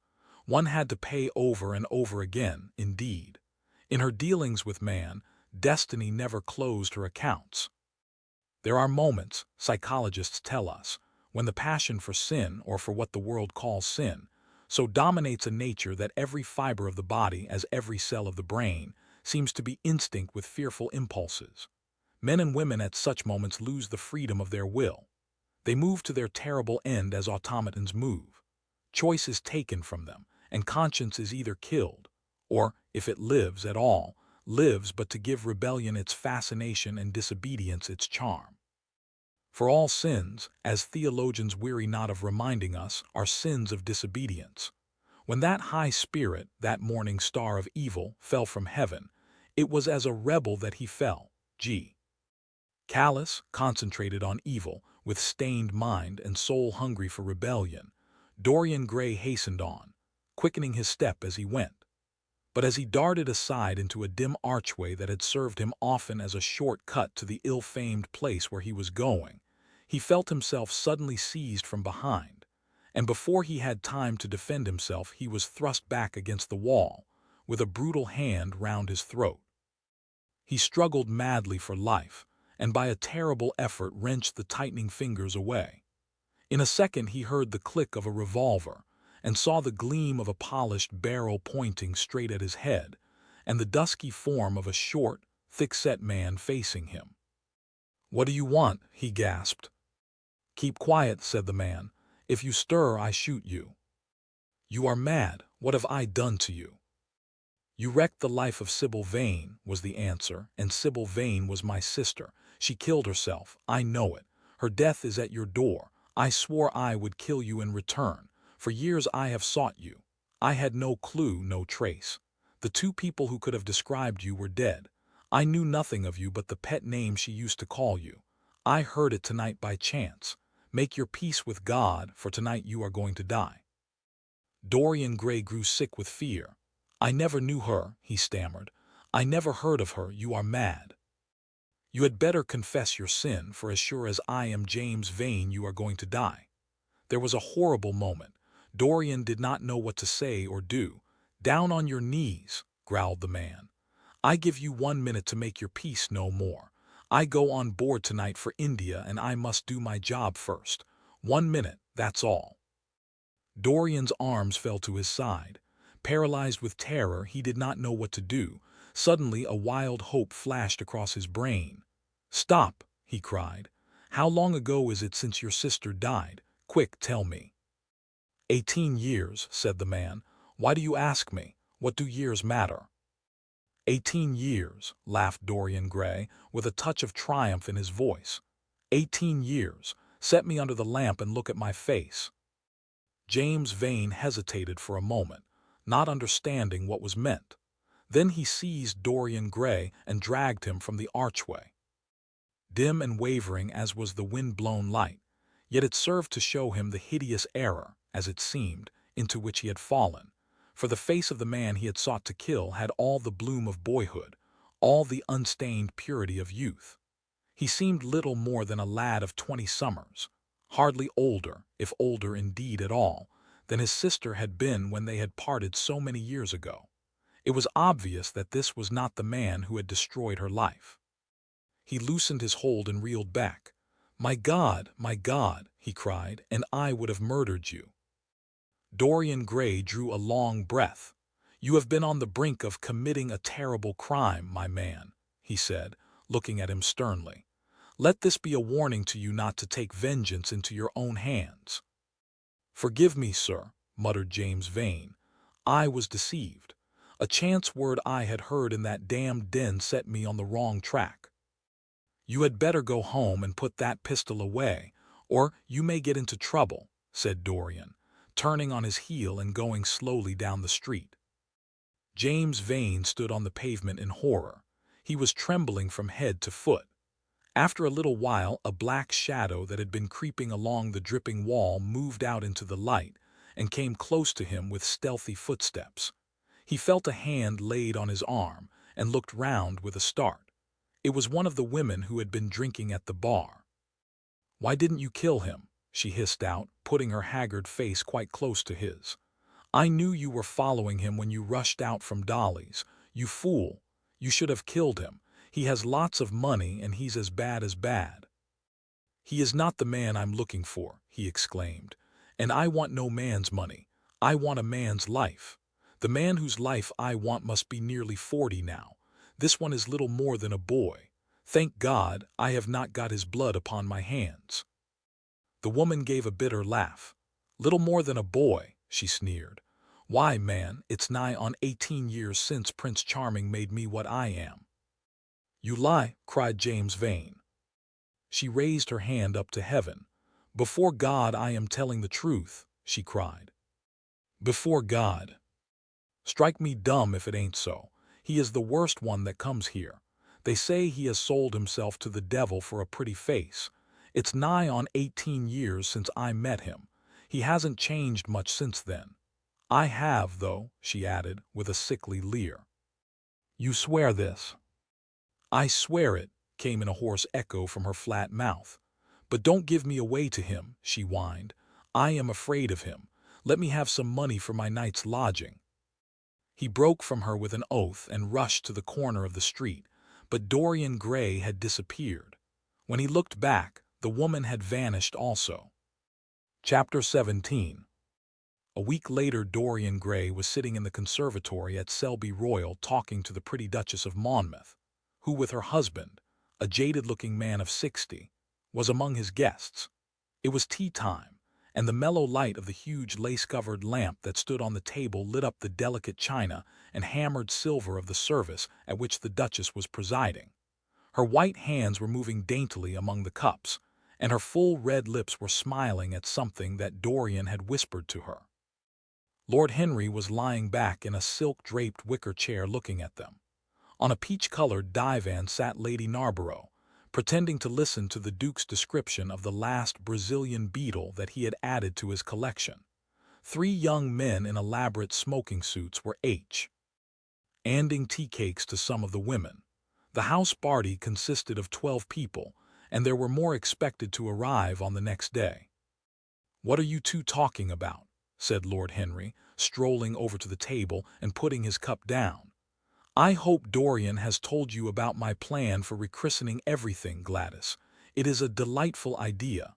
One had to pay over and over again, indeed. In her dealings with man, destiny never closed her accounts. There are moments, psychologists tell us, when the passion for sin, or for what the world calls sin, so dominates a nature that every fiber of the body, as every cell of the brain, seems to be instinct with fearful impulses. Men and women at such moments lose the freedom of their will. They move to their terrible end as automatons move. Choice is taken from them, and conscience is either killed, or, if it lives at all, lives but to give rebellion its fascination and disobedience its charm. For all sins, as theologians weary not of reminding us, are sins of disobedience. When that high spirit, that morning star of evil, fell from heaven, it was as a rebel that he fell. Callous, concentrated on evil, with stained mind and soul hungry for rebellion, Dorian Gray hastened on, quickening his step as he went. But as he darted aside into a dim archway that had served him often as a short cut to the ill-famed place where he was going, he felt himself suddenly seized from behind, and before he had time to defend himself he was thrust back against the wall, with a brutal hand round his throat. He struggled madly for life, and by a terrible effort wrenched the tightening fingers away. In a second he heard the click of a revolver, and saw the gleam of a polished barrel pointing straight at his head, and the dusky form of a short, thick-set man facing him. "What do you want?" he gasped. "Keep quiet," said the man. "If you stir, I shoot you." "You are mad. What have I done to you?" "You wrecked the life of Sybil Vane," was the answer, "and Sybil Vane was my sister. She killed herself. I know it. Her death is at your door. I swore I would kill you in return. For years I have sought you. I had no clue, no trace. The two people who could have described you were dead. I knew nothing of you but the pet name she used to call you. I heard it tonight by chance. Make your peace with God, for tonight you are going to die." Dorian Gray grew sick with fear. "I never knew her," he stammered. "I never heard of her. You are mad." "You had better confess your sin, for as sure as I am James Vane you are going to die." There was a horrible moment. Dorian did not know what to say or do. "Down on your knees," growled the man. "I give you 1 minute to make your peace, no more. I go on board tonight for India and I must do my job first. 1 minute, that's all." Dorian's arms fell to his side. Paralyzed with terror, he did not know what to do. Suddenly a wild hope flashed across his brain. "Stop!" he cried. "How long ago is it since your sister died? Quick, tell me." 18 years, said the man. "Why do you ask me? What do years matter?" 18 years, laughed Dorian Gray, with a touch of triumph in his voice. 18 years. Set me under the lamp and look at my face." James Vane hesitated for a moment, not understanding what was meant. Then he seized Dorian Gray and dragged him from the archway. Dim and wavering as was the wind-blown light, Yet it served to show him the hideous error, as it seemed, into which he had fallen. For the face of the man he had sought to kill had all the bloom of boyhood, all the unstained purity of youth. He seemed little more than a lad of 20 summers, hardly older, if older indeed at all, than his sister had been when they had parted so many years ago. It was obvious that this was not the man who had destroyed her life. He loosened his hold and reeled back. My God, he cried, and I would have murdered you." Dorian Gray drew a long breath. "You have been on the brink of committing a terrible crime, my man," he said, looking at him sternly. "Let this be a warning to you not to take vengeance into your own hands." "Forgive me, sir," muttered James Vane. "I was deceived. A chance word I had heard in that damned den set me on the wrong track." "You had better go home and put that pistol away, or you may get into trouble," said Dorian, turning on his heel and going slowly down the street. James Vane stood on the pavement in horror. He was trembling from head to foot. After a little while, a black shadow that had been creeping along the dripping wall moved out into the light and came close to him with stealthy footsteps. He felt a hand laid on his arm and looked round with a start. It was one of the women who had been drinking at the bar. "Why didn't you kill him?" she hissed out, putting her haggard face quite close to his. "I knew you were following him when you rushed out from Dolly's. You fool! You should have killed him. He has lots of money and he's as bad as bad." "He is not the man I'm looking for," he exclaimed. "And I want no man's money. I want a man's life. The man whose life I want must be nearly 40 now. This one is little more than a boy. Thank God, I have not got his blood upon my hands." The woman gave a bitter laugh. "Little more than a boy," she sneered. "Why, man, it's nigh on 18 years since Prince Charming made me what I am." "You lie," cried James Vane. She raised her hand up to heaven. "Before God I am telling the truth," she cried. "Before God. Strike me dumb if it ain't so. He is the worst one that comes here. They say he has sold himself to the devil for a pretty face. It's nigh on 18 years since I met him. He hasn't changed much since then. I have, though," she added, with a sickly leer. "You swear this?" "I swear it," came in a hoarse echo from her flat mouth. "But don't give me away to him," she whined. "I am afraid of him. Let me have some money for my night's lodging." He broke from her with an oath and rushed to the corner of the street, but Dorian Gray had disappeared. When he looked back, the woman had vanished also. Chapter 17. A week later, Dorian Gray was sitting in the conservatory at Selby Royal talking to the pretty Duchess of Monmouth, who with her husband, a jaded-looking man of 60, was among his guests. It was tea time, and the mellow light of the huge lace-covered lamp that stood on the table lit up the delicate china and hammered silver of the service at which the Duchess was presiding. Her white hands were moving daintily among the cups, and her full red lips were smiling at something that Dorian had whispered to her. Lord Henry was lying back in a silk-draped wicker chair looking at them. On a peach-colored divan sat Lady Narborough, pretending to listen to the Duke's description of the last Brazilian beetle that he had added to his collection. 3 young men in elaborate smoking suits were handing tea cakes to some of the women. The house party consisted of 12 people, and there were more expected to arrive on the next day. "What are you two talking about?" said Lord Henry, strolling over to the table and putting his cup down. "I hope Dorian has told you about my plan for rechristening everything, Gladys. It is a delightful idea."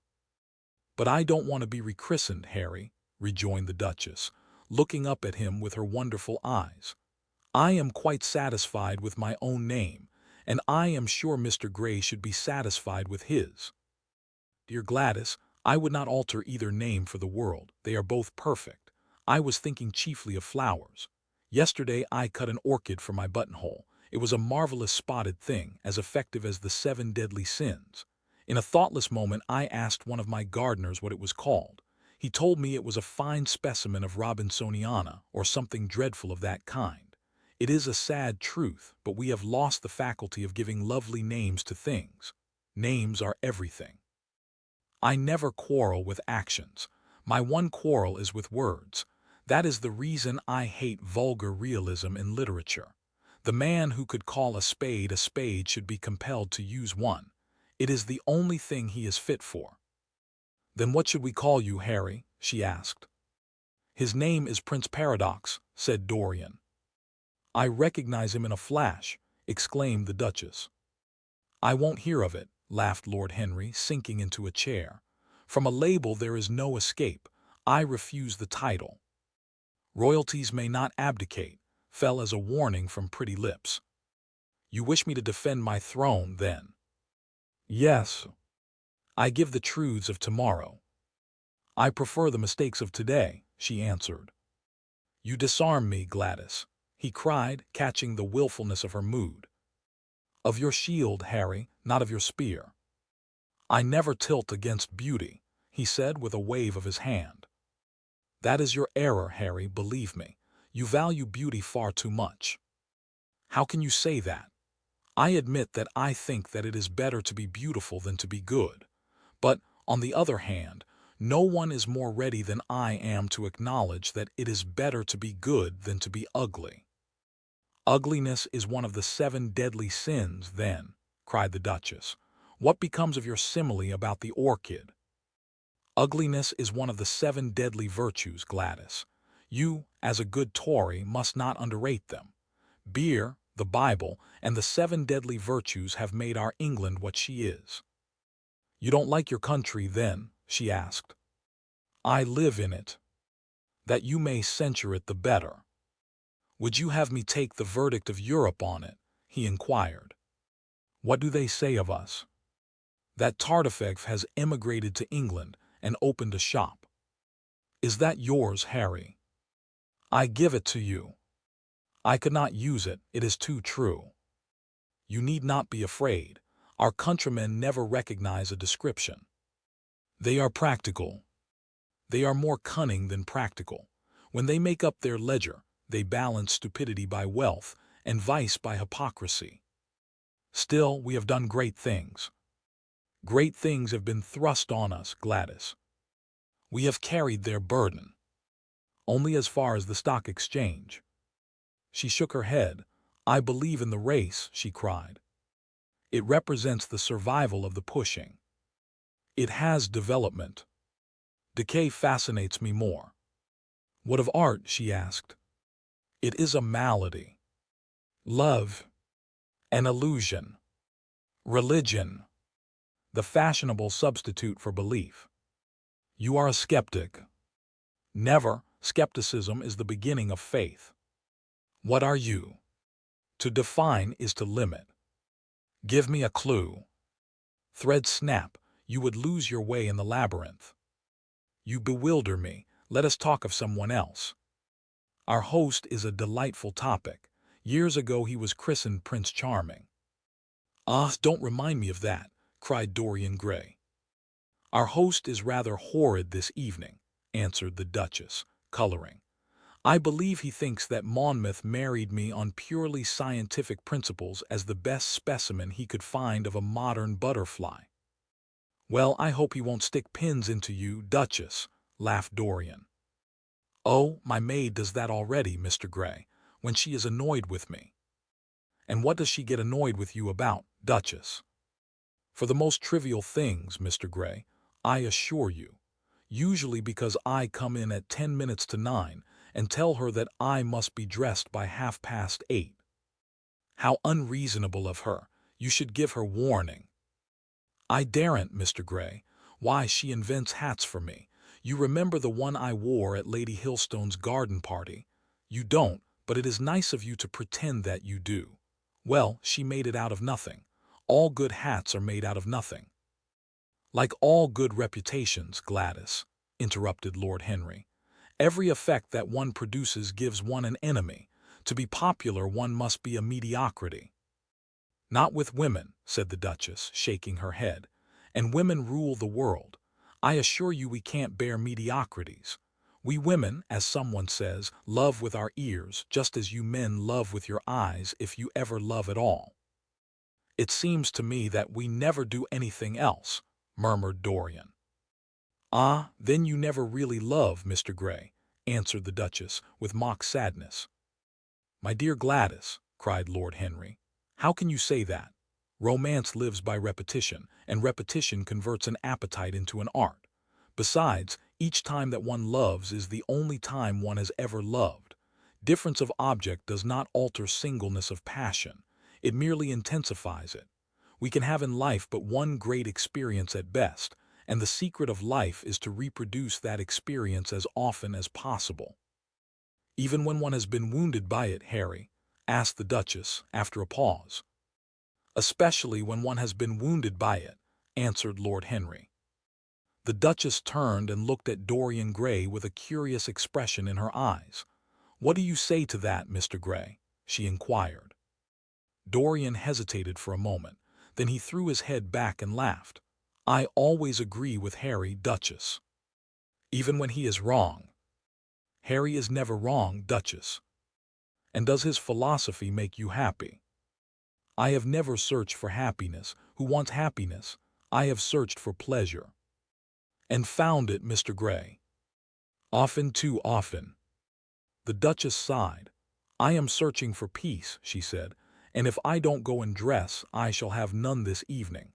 "But I don't want to be rechristened, Harry," rejoined the Duchess, looking up at him with her wonderful eyes. "I am quite satisfied with my own name, and I am sure Mr. Gray should be satisfied with his." "Dear Gladys, I would not alter either name for the world. They are both perfect. I was thinking chiefly of flowers. Yesterday I cut an orchid for my buttonhole. It was a marvelous spotted thing, as effective as the 7 deadly sins. In a thoughtless moment I asked one of my gardeners what it was called. He told me it was a fine specimen of Robinsoniana, or something dreadful of that kind. It is a sad truth, but we have lost the faculty of giving lovely names to things. Names are everything." I never quarrel with actions. My one quarrel is with words. That is the reason I hate vulgar realism in literature. The man who could call a spade should be compelled to use one. It is the only thing he is fit for. "Then what should we call you, Harry?" she asked. "His name is Prince Paradox," said Dorian. "I recognize him in a flash," exclaimed the Duchess. "I won't hear of it," laughed Lord Henry, sinking into a chair. "From a label there is no escape. I refuse the title." "Royalties may not abdicate," fell as a warning from pretty lips. "You wish me to defend my throne, then?" "Yes. I give the truths of tomorrow." "I prefer the mistakes of today," she answered. "You disarm me, Gladys," he cried, catching the willfulness of her mood. "Of your shield, Harry, not of your spear." "I never tilt against beauty," he said with a wave of his hand. "That is your error, Harry, believe me. You value beauty far too much." "How can you say that?" "I admit that I think that it is better to be beautiful than to be good. But, on the other hand, no one is more ready than I am to acknowledge that it is better to be good than to be ugly." "Ugliness is one of the 7 deadly sins, then," cried the Duchess. "What becomes of your simile about the orchid?" "Ugliness is one of the 7 deadly virtues, Gladys. You, as a good Tory, must not underrate them. Beer, the Bible, and the 7 deadly virtues have made our England what she is." "You don't like your country, then?" she asked. "I live in it." "That you may censure it the better." "Would you have me take the verdict of Europe on it?" he inquired. "What do they say of us?" "That Tartuffe has emigrated to England and opened a shop." "Is that yours, Harry?" "I give it to you." "I could not use it, it is too true." "You need not be afraid. Our countrymen never recognize a description. They are practical. They are more cunning than practical. When they make up their ledger, they balance stupidity by wealth and vice by hypocrisy. Still, we have done great things. Great things have been thrust on us, Gladys. We have carried their burden. Only as far as the stock exchange." She shook her head. "I believe in the race," she cried. "It represents the survival of the pushing. It has development. Decay fascinates me more." "What of art?" she asked. "It is a malady. Love, an illusion. Religion, the fashionable substitute for belief." "You are a skeptic." "Never. Skepticism is the beginning of faith." "What are you?" "To define is to limit." "Give me a clue." "Thread snap. You would lose your way in the labyrinth." "You bewilder me. Let us talk of someone else." "Our host is a delightful topic. Years ago he was christened Prince Charming." "Ah, don't remind me of that," cried Dorian Gray. "Our host is rather horrid this evening," answered the Duchess, coloring. "I believe he thinks that Monmouth married me on purely scientific principles as the best specimen he could find of a modern butterfly." "Well, I hope he won't stick pins into you, Duchess," laughed Dorian. "Oh, my maid does that already, Mr. Gray, when she is annoyed with me." "And what does she get annoyed with you about, Duchess?" "For the most trivial things, Mr. Gray, I assure you. Usually because I come in at 10 minutes to 9 and tell her that I must be dressed by 8:30. How unreasonable of her. You should give her warning." "I daren't, Mr. Gray. Why, she invents hats for me. You remember the one I wore at Lady Hillstone's garden party? You don't, but it is nice of you to pretend that you do. Well, she made it out of nothing. All good hats are made out of nothing." "Like all good reputations, Gladys," interrupted Lord Henry. "Every effect that one produces gives one an enemy. To be popular one must be a mediocrity." "Not with women," said the Duchess, shaking her head. "And women rule the world. I assure you we can't bear mediocrities. We women, as someone says, love with our ears, just as you men love with your eyes, if you ever love at all." "It seems to me that we never do anything else," murmured Dorian. "Ah, then you never really love Mr. Gray," answered the Duchess with mock sadness. "My dear Gladys," cried Lord Henry, "how can you say that? Romance lives by repetition, and repetition converts an appetite into an art. Besides, each time that one loves is the only time one has ever loved. Difference of object does not alter singleness of passion. It merely intensifies it. We can have in life but one great experience at best, and the secret of life is to reproduce that experience as often as possible." "Even when one has been wounded by it, Harry?" asked the Duchess after a pause. "Especially when one has been wounded by it," answered Lord Henry. The Duchess turned and looked at Dorian Gray with a curious expression in her eyes. "What do you say to that, Mr. Gray?" she inquired. Dorian hesitated for a moment. Then he threw his head back and laughed. "I always agree with Harry, Duchess. Even when he is wrong." "Harry is never wrong, Duchess." "And does his philosophy make you happy?" "I have never searched for happiness. Who wants happiness? I have searched for pleasure." "And found it, Mr. Gray?" "Often, too often." The Duchess sighed. "I am searching for peace," she said, "and if I don't go and dress, I shall have none this evening."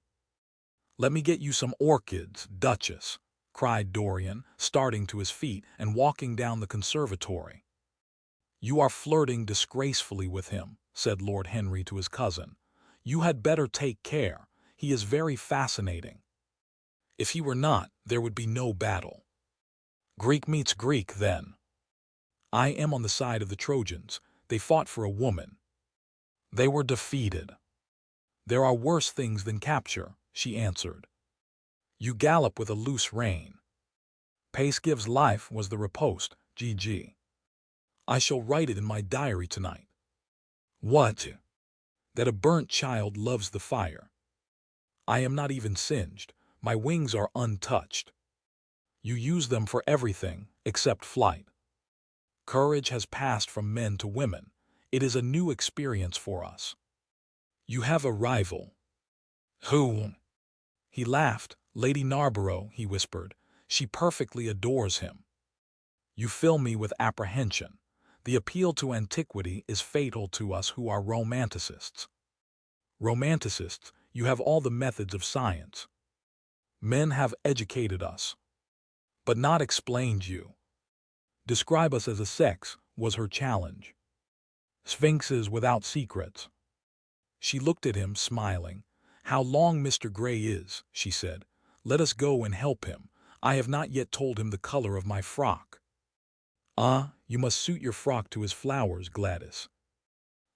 "Let me get you some orchids, Duchess," cried Dorian, starting to his feet and walking down the conservatory. "You are flirting disgracefully with him," said Lord Henry to his cousin. "You had better take care. He is very fascinating. If he were not, there would be no battle." "Greek meets Greek, then." "I am on the side of the Trojans. They fought for a woman. They were defeated." "There are worse things than capture," she answered. "You gallop with a loose rein." "Pace gives life," was the riposte. G.G. "I shall write it in my diary tonight." "What?" "That a burnt child loves the fire. I am not even singed. My wings are untouched. You use them for everything except flight. Courage has passed from men to women. It is a new experience for us. You have a rival." "Who?" He laughed. "Lady Narborough," he whispered. "She perfectly adores him." "You fill me with apprehension. The appeal to antiquity is fatal to us who are romanticists." "Romanticists, you have all the methods of science. Men have educated us, but not explained you. Describe us as a sex," was her challenge. "Sphinxes without secrets." She looked at him, smiling. "How long Mr. Gray is," she said. "Let us go and help him. I have not yet told him the color of my frock." "Ah, you must suit your frock to his flowers, Gladys."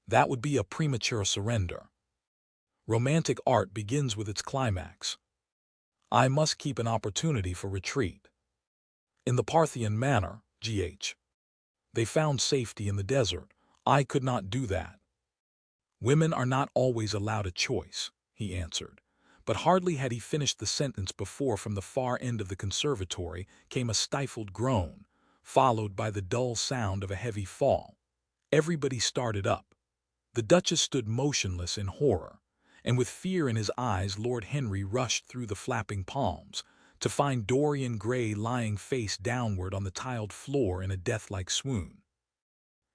"That would be a premature surrender. Romantic art begins with its climax. I must keep an opportunity for retreat." "In the Parthian manner, G.H. They found safety in the desert. I could not do that." "Women are not always allowed a choice," he answered. But hardly had he finished the sentence before from the far end of the conservatory came a stifled groan, followed by the dull sound of a heavy fall. Everybody started up. The Duchess stood motionless in horror, and with fear in his eyes Lord Henry rushed through the flapping palms, to find Dorian Gray lying face downward on the tiled floor in a death-like swoon.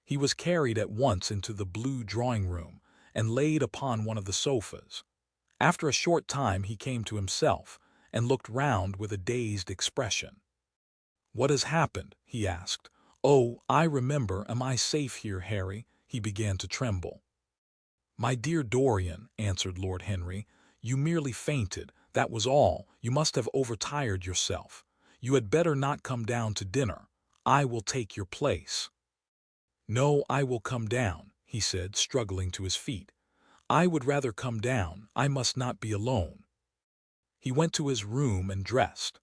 He was carried at once into the blue drawing-room and laid upon one of the sofas. After a short time he came to himself and looked round with a dazed expression. "What has happened?" he asked. "Oh, I remember. Am I safe here, Harry?" He began to tremble. "My dear Dorian," answered Lord Henry, "you merely fainted. That was all. You must have overtired yourself. You had better not come down to dinner. I will take your place." "No, I will come down," he said, struggling to his feet. "I would rather come down. I must not be alone." He went to his room and dressed.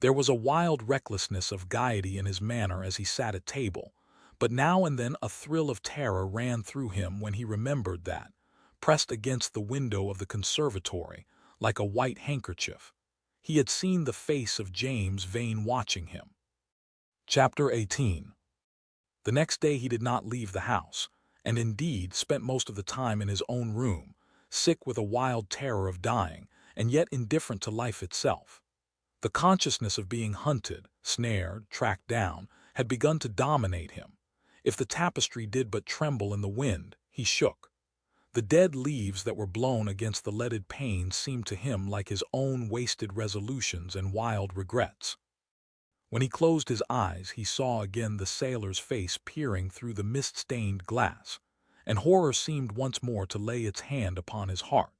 There was a wild recklessness of gaiety in his manner as he sat at table, but now and then a thrill of terror ran through him when he remembered that, pressed against the window of the conservatory, like a white handkerchief, he had seen the face of James Vane watching him. Chapter 18. The next day he did not leave the house, and indeed spent most of the time in his own room, sick with a wild terror of dying, and yet indifferent to life itself. The consciousness of being hunted, snared, tracked down, had begun to dominate him. If the tapestry did but tremble in the wind, he shook. The dead leaves that were blown against the leaded panes seemed to him like his own wasted resolutions and wild regrets. When he closed his eyes, he saw again the sailor's face peering through the mist-stained glass, and horror seemed once more to lay its hand upon his heart.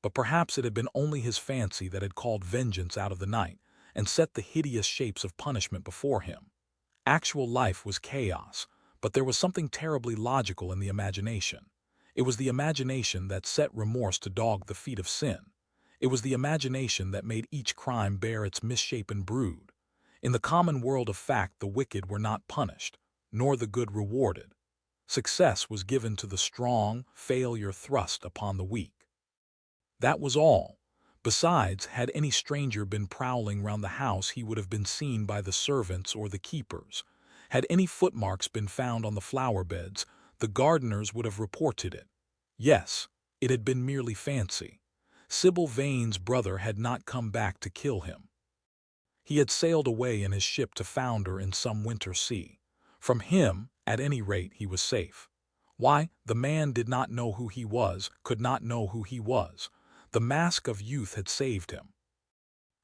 But perhaps it had been only his fancy that had called vengeance out of the night and set the hideous shapes of punishment before him. Actual life was chaos, but there was something terribly logical in the imagination. It was the imagination that set remorse to dog the feet of sin. It was the imagination that made each crime bear its misshapen brood. In the common world of fact, the wicked were not punished, nor the good rewarded. Success was given to the strong, failure thrust upon the weak. That was all. Besides, had any stranger been prowling round the house, he would have been seen by the servants or the keepers. Had any footmarks been found on the flower beds, the gardeners would have reported it. Yes, it had been merely fancy. Sybil Vane's brother had not come back to kill him. He had sailed away in his ship to founder in some winter sea. From him, at any rate, he was safe. Why, the man did not know who he was, could not know who he was. The mask of youth had saved him.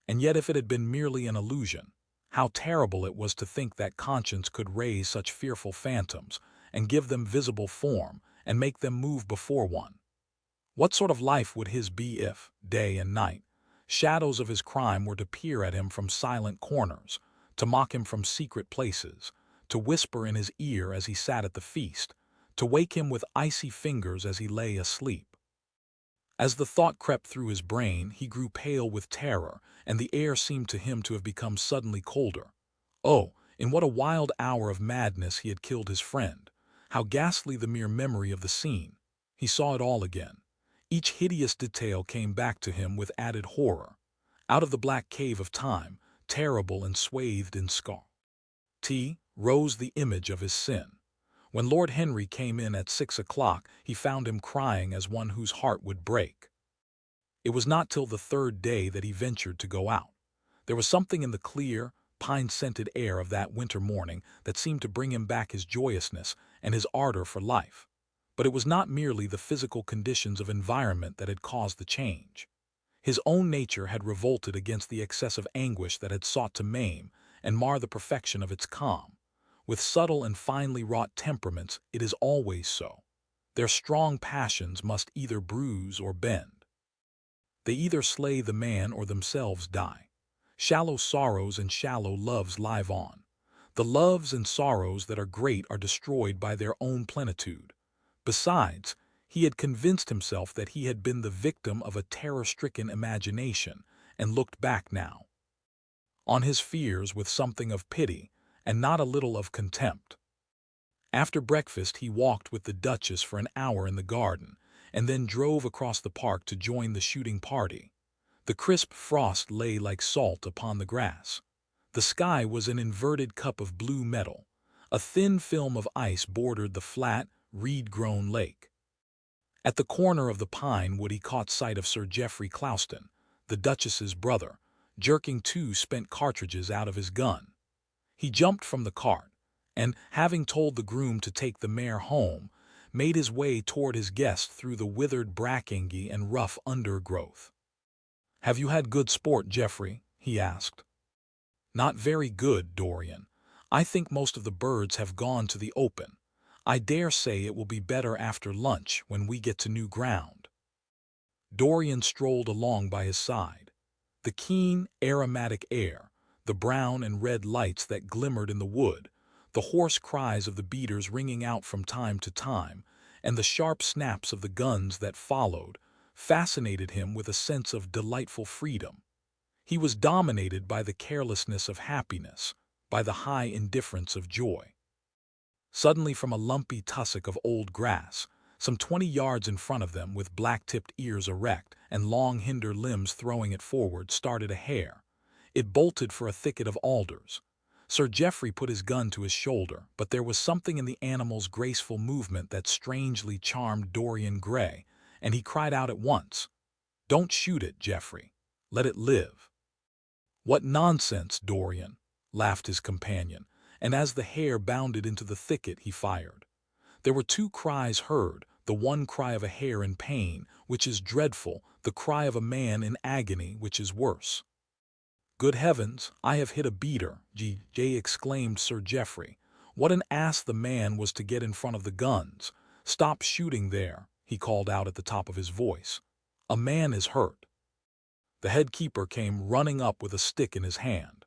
And yet if it had been merely an illusion, how terrible it was to think that conscience could raise such fearful phantoms, and give them visible form, and make them move before one. What sort of life would his be if, day and night, shadows of his crime were to peer at him from silent corners, to mock him from secret places, to whisper in his ear as he sat at the feast, to wake him with icy fingers as he lay asleep? As the thought crept through his brain, he grew pale with terror, and the air seemed to him to have become suddenly colder. Oh, in what a wild hour of madness he had killed his friend! How ghastly the mere memory of the scene! He saw it all again. Each hideous detail came back to him with added horror. Out of the black cave of time, terrible and swathed in scar, rose the image of his sin. When Lord Henry came in at 6 o'clock, he found him crying as one whose heart would break. It was not till the third day that he ventured to go out. There was something in the clear, pine-scented air of that winter morning that seemed to bring him back his joyousness and his ardor for life. But it was not merely the physical conditions of environment that had caused the change. His own nature had revolted against the excessive anguish that had sought to maim and mar the perfection of its calm. With subtle and finely wrought temperaments, it is always so. Their strong passions must either bruise or bend. They either slay the man or themselves die. Shallow sorrows and shallow loves live on. The loves and sorrows that are great are destroyed by their own plenitude. Besides, he had convinced himself that he had been the victim of a terror-stricken imagination, and looked back now on his fears with something of pity, and not a little of contempt. After breakfast he walked with the Duchess for an hour in the garden, and then drove across the park to join the shooting party. The crisp frost lay like salt upon the grass. The sky was an inverted cup of blue metal. A thin film of ice bordered the flat, reed-grown lake. At the corner of the pine wood he caught sight of Sir Geoffrey Clouston, the Duchess's brother, jerking 2 spent cartridges out of his gun. He jumped from the cart, and, having told the groom to take the mare home, made his way toward his guest through the withered bracken and rough undergrowth. "Have you had good sport, Geoffrey?" he asked. "Not very good, Dorian. I think most of the birds have gone to the open. I dare say it will be better after lunch when we get to new ground." Dorian strolled along by his side. The keen, aromatic air, the brown and red lights that glimmered in the wood, the hoarse cries of the beaters ringing out from time to time, and the sharp snaps of the guns that followed, fascinated him with a sense of delightful freedom. He was dominated by the carelessness of happiness, by the high indifference of joy. Suddenly, from a lumpy tussock of old grass, some 20 yards in front of them, with black-tipped ears erect and long hinder limbs throwing it forward, started a hare. It bolted for a thicket of alders. Sir Geoffrey put his gun to his shoulder, but there was something in the animal's graceful movement that strangely charmed Dorian Gray, and he cried out at once, "Don't shoot it, Geoffrey. Let it live." "What nonsense, Dorian," laughed his companion, and as the hare bounded into the thicket he fired. There were two cries heard, the one cry of a hare in pain, which is dreadful, the cry of a man in agony, which is worse. "Good heavens, I have hit a beater," exclaimed Sir Geoffrey. "What an ass the man was to get in front of the guns. Stop shooting there," he called out at the top of his voice. "A man is hurt." The head keeper came running up with a stick in his hand.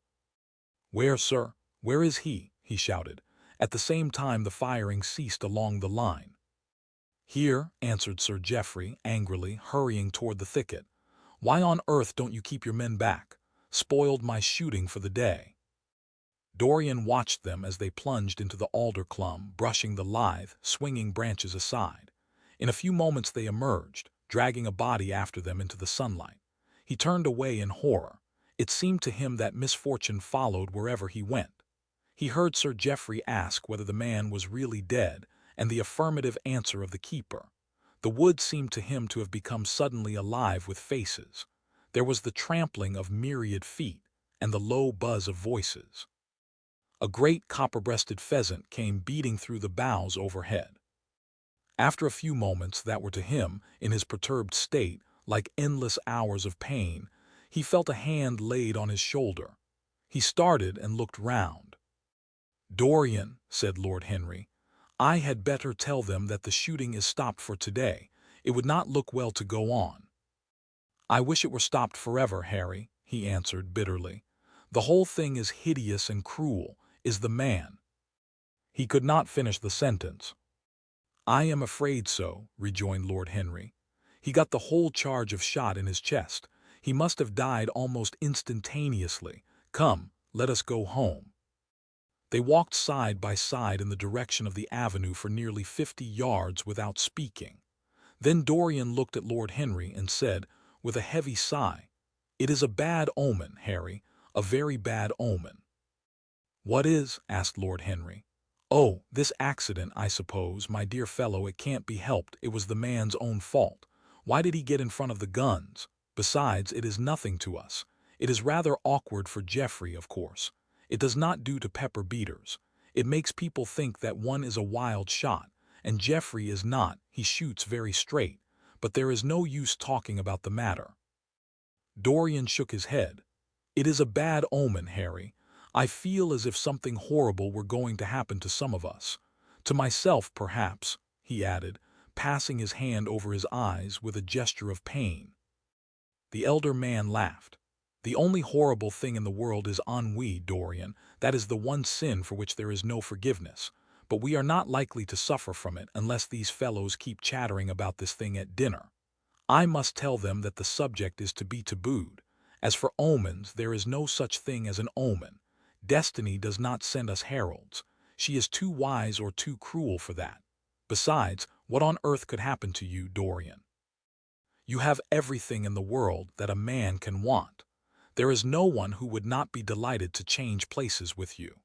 "Where, sir? Where is he?" he shouted. At the same time the firing ceased along the line. "Here," answered Sir Geoffrey, angrily, hurrying toward the thicket. "Why on earth don't you keep your men back? Spoiled my shooting for the day." Dorian watched them as they plunged into the alder clumb, brushing the lithe, swinging branches aside. In a few moments they emerged, dragging a body after them into the sunlight. He turned away in horror. It seemed to him that misfortune followed wherever he went. He heard Sir Geoffrey ask whether the man was really dead, and the affirmative answer of the keeper. The wood seemed to him to have become suddenly alive with faces. There was the trampling of myriad feet, and the low buzz of voices. A great copper-breasted pheasant came beating through the boughs overhead. After a few moments that were to him, in his perturbed state, like endless hours of pain, he felt a hand laid on his shoulder. He started and looked round. "Dorian," said Lord Henry, "I had better tell them that the shooting is stopped for today. It would not look well to go on." "I wish it were stopped forever, Harry," he answered bitterly. "The whole thing is hideous and cruel, is the man." He could not finish the sentence. "I am afraid so," rejoined Lord Henry. "He got the whole charge of shot in his chest. He must have died almost instantaneously. Come, let us go home." They walked side by side in the direction of the avenue for nearly 50 yards without speaking. Then Dorian looked at Lord Henry and said, with a heavy sigh, "It is a bad omen, Harry, a very bad omen." "What is?" asked Lord Henry. "Oh, this accident, I suppose, my dear fellow, it can't be helped. It was the man's own fault. Why did he get in front of the guns? Besides, it is nothing to us. It is rather awkward for Geoffrey, of course. It does not do to pepper beaters. It makes people think that one is a wild shot, and Geoffrey is not. He shoots very straight. But there is no use talking about the matter." Dorian shook his head. "It is a bad omen, Harry. I feel as if something horrible were going to happen to some of us. To myself, perhaps," he added, passing his hand over his eyes with a gesture of pain. The elder man laughed. "The only horrible thing in the world is ennui, Dorian. That is the one sin for which there is no forgiveness. But we are not likely to suffer from it unless these fellows keep chattering about this thing at dinner. I must tell them that the subject is to be tabooed. As for omens, there is no such thing as an omen. Destiny does not send us heralds. She is too wise or too cruel for that. Besides, what on earth could happen to you, Dorian? You have everything in the world that a man can want. There is no one who would not be delighted to change places with you."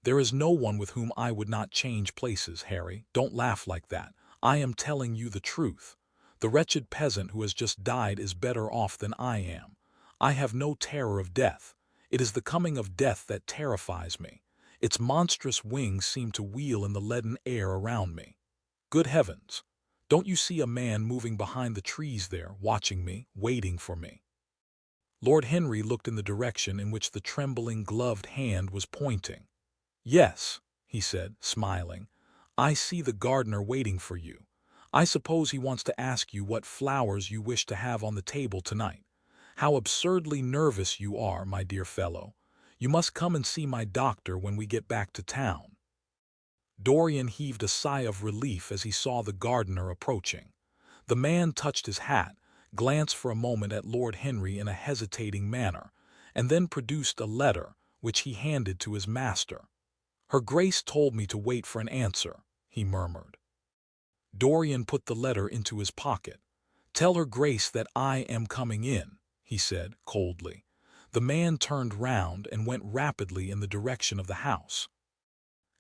"There is no one with whom I would not change places, Harry. Don't laugh like that. I am telling you the truth. The wretched peasant who has just died is better off than I am. I have no terror of death. It is the coming of death that terrifies me. Its monstrous wings seem to wheel in the leaden air around me. Good heavens! Don't you see a man moving behind the trees there, watching me, waiting for me?" Lord Henry looked in the direction in which the trembling, gloved hand was pointing. "Yes," he said, smiling, "I see the gardener waiting for you. I suppose he wants to ask you what flowers you wish to have on the table tonight. How absurdly nervous you are, my dear fellow. You must come and see my doctor when we get back to town." Dorian heaved a sigh of relief as he saw the gardener approaching. The man touched his hat, glanced for a moment at Lord Henry in a hesitating manner, and then produced a letter, which he handed to his master. "Her Grace told me to wait for an answer," he murmured. Dorian put the letter into his pocket. "Tell her Grace that I am coming in," he said, coldly. The man turned round and went rapidly in the direction of the house.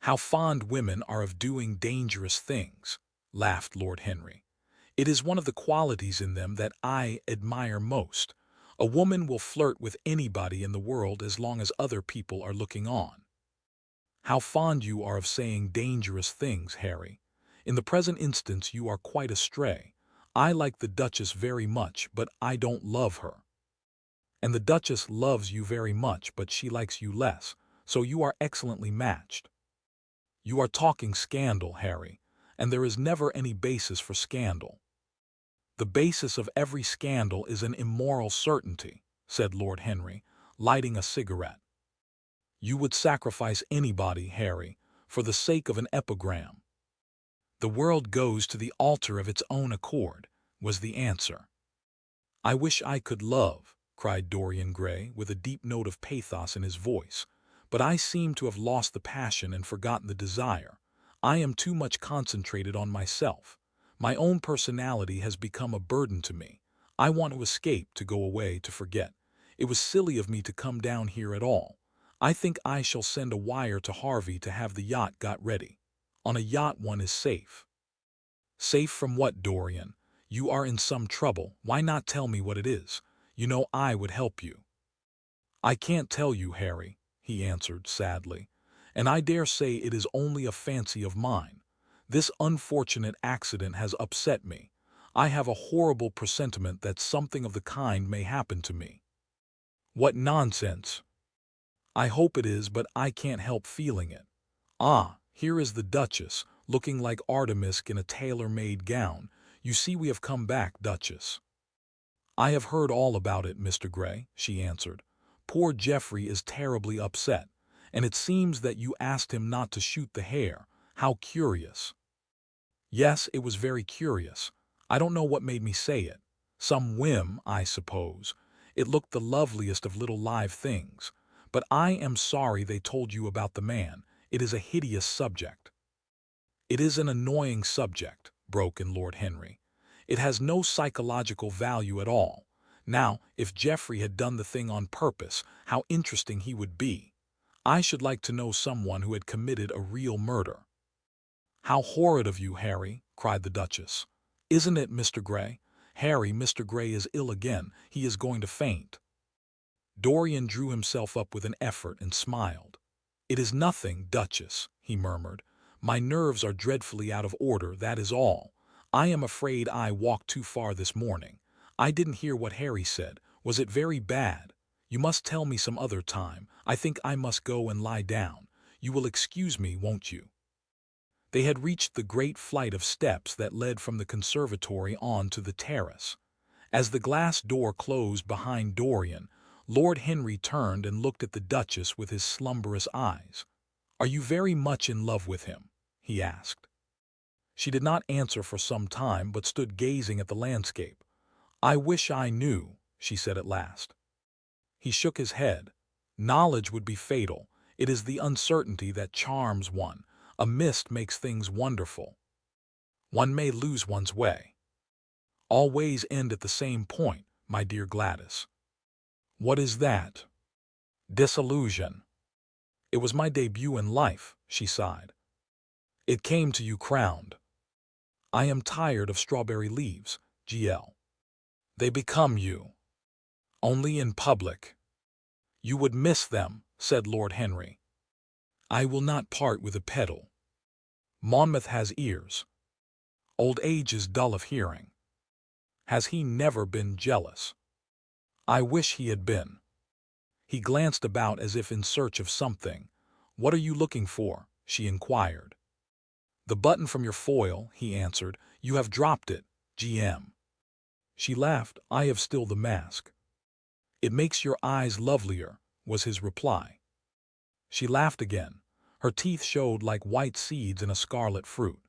"How fond women are of doing dangerous things," laughed Lord Henry. "It is one of the qualities in them that I admire most. A woman will flirt with anybody in the world as long as other people are looking on. How fond you are of saying dangerous things, Harry. In the present instance you are quite astray. I like the Duchess very much, but I don't love her. And the Duchess loves you very much, but she likes you less, so you are excellently matched. You are talking scandal, Harry, and there is never any basis for scandal. The basis of every scandal is an immoral certainty, said Lord Henry, lighting a cigarette. You would sacrifice anybody, Harry, for the sake of an epigram. The world goes to the altar of its own accord, was the answer. I wish I could love, cried Dorian Gray, with a deep note of pathos in his voice, but I seem to have lost the passion and forgotten the desire. I am too much concentrated on myself. My own personality has become a burden to me. I want to escape, to go away, to forget. It was silly of me to come down here at all. I think I shall send a wire to Harvey to have the yacht got ready. On a yacht one is safe. Safe from what, Dorian? You are in some trouble. Why not tell me what it is? You know I would help you. I can't tell you, Harry, he answered sadly, and I dare say it is only a fancy of mine. This unfortunate accident has upset me. I have a horrible presentiment that something of the kind may happen to me. What nonsense! I hope it is, but I can't help feeling it. Ah, here is the Duchess, looking like Artemis in a tailor-made gown. You see we have come back, Duchess. I have heard all about it, Mr. Gray, she answered. Poor Geoffrey is terribly upset, and it seems that you asked him not to shoot the hare. How curious. Yes, it was very curious. I don't know what made me say it. Some whim, I suppose. It looked the loveliest of little live things. But I am sorry they told you about the man. It is a hideous subject. It is an annoying subject, broke in Lord Henry. It has no psychological value at all. Now, if Geoffrey had done the thing on purpose, how interesting he would be. I should like to know someone who had committed a real murder. How horrid of you, Harry, cried the Duchess. Isn't it, Mr. Gray? Harry, Mr. Gray is ill again. He is going to faint. Dorian drew himself up with an effort and smiled. It is nothing, Duchess, he murmured. My nerves are dreadfully out of order, that is all. I am afraid I walked too far this morning. I didn't hear what Harry said. Was it very bad? You must tell me some other time. I think I must go and lie down. You will excuse me, won't you? They had reached the great flight of steps that led from the conservatory on to the terrace. As the glass door closed behind Dorian, Lord Henry turned and looked at the Duchess with his slumberous eyes. Are you very much in love with him? He asked. She did not answer for some time, but stood gazing at the landscape. I wish I knew, she said at last. He shook his head. Knowledge would be fatal. It is the uncertainty that charms one. A mist makes things wonderful. One may lose one's way. All ways end at the same point, my dear Gladys. What is that? Disillusion. It was my debut in life, she sighed. It came to you crowned. I am tired of strawberry leaves, GL. They become you. Only in public. You would miss them, said Lord Henry. I will not part with a petal. Monmouth has ears. Old age is dull of hearing. Has he never been jealous? I wish he had been. He glanced about as if in search of something. What are you looking for? She inquired. The button from your foil, he answered. You have dropped it, GM. She laughed. I have still the mask. It makes your eyes lovelier, was his reply. She laughed again. Her teeth showed like white seeds in a scarlet fruit.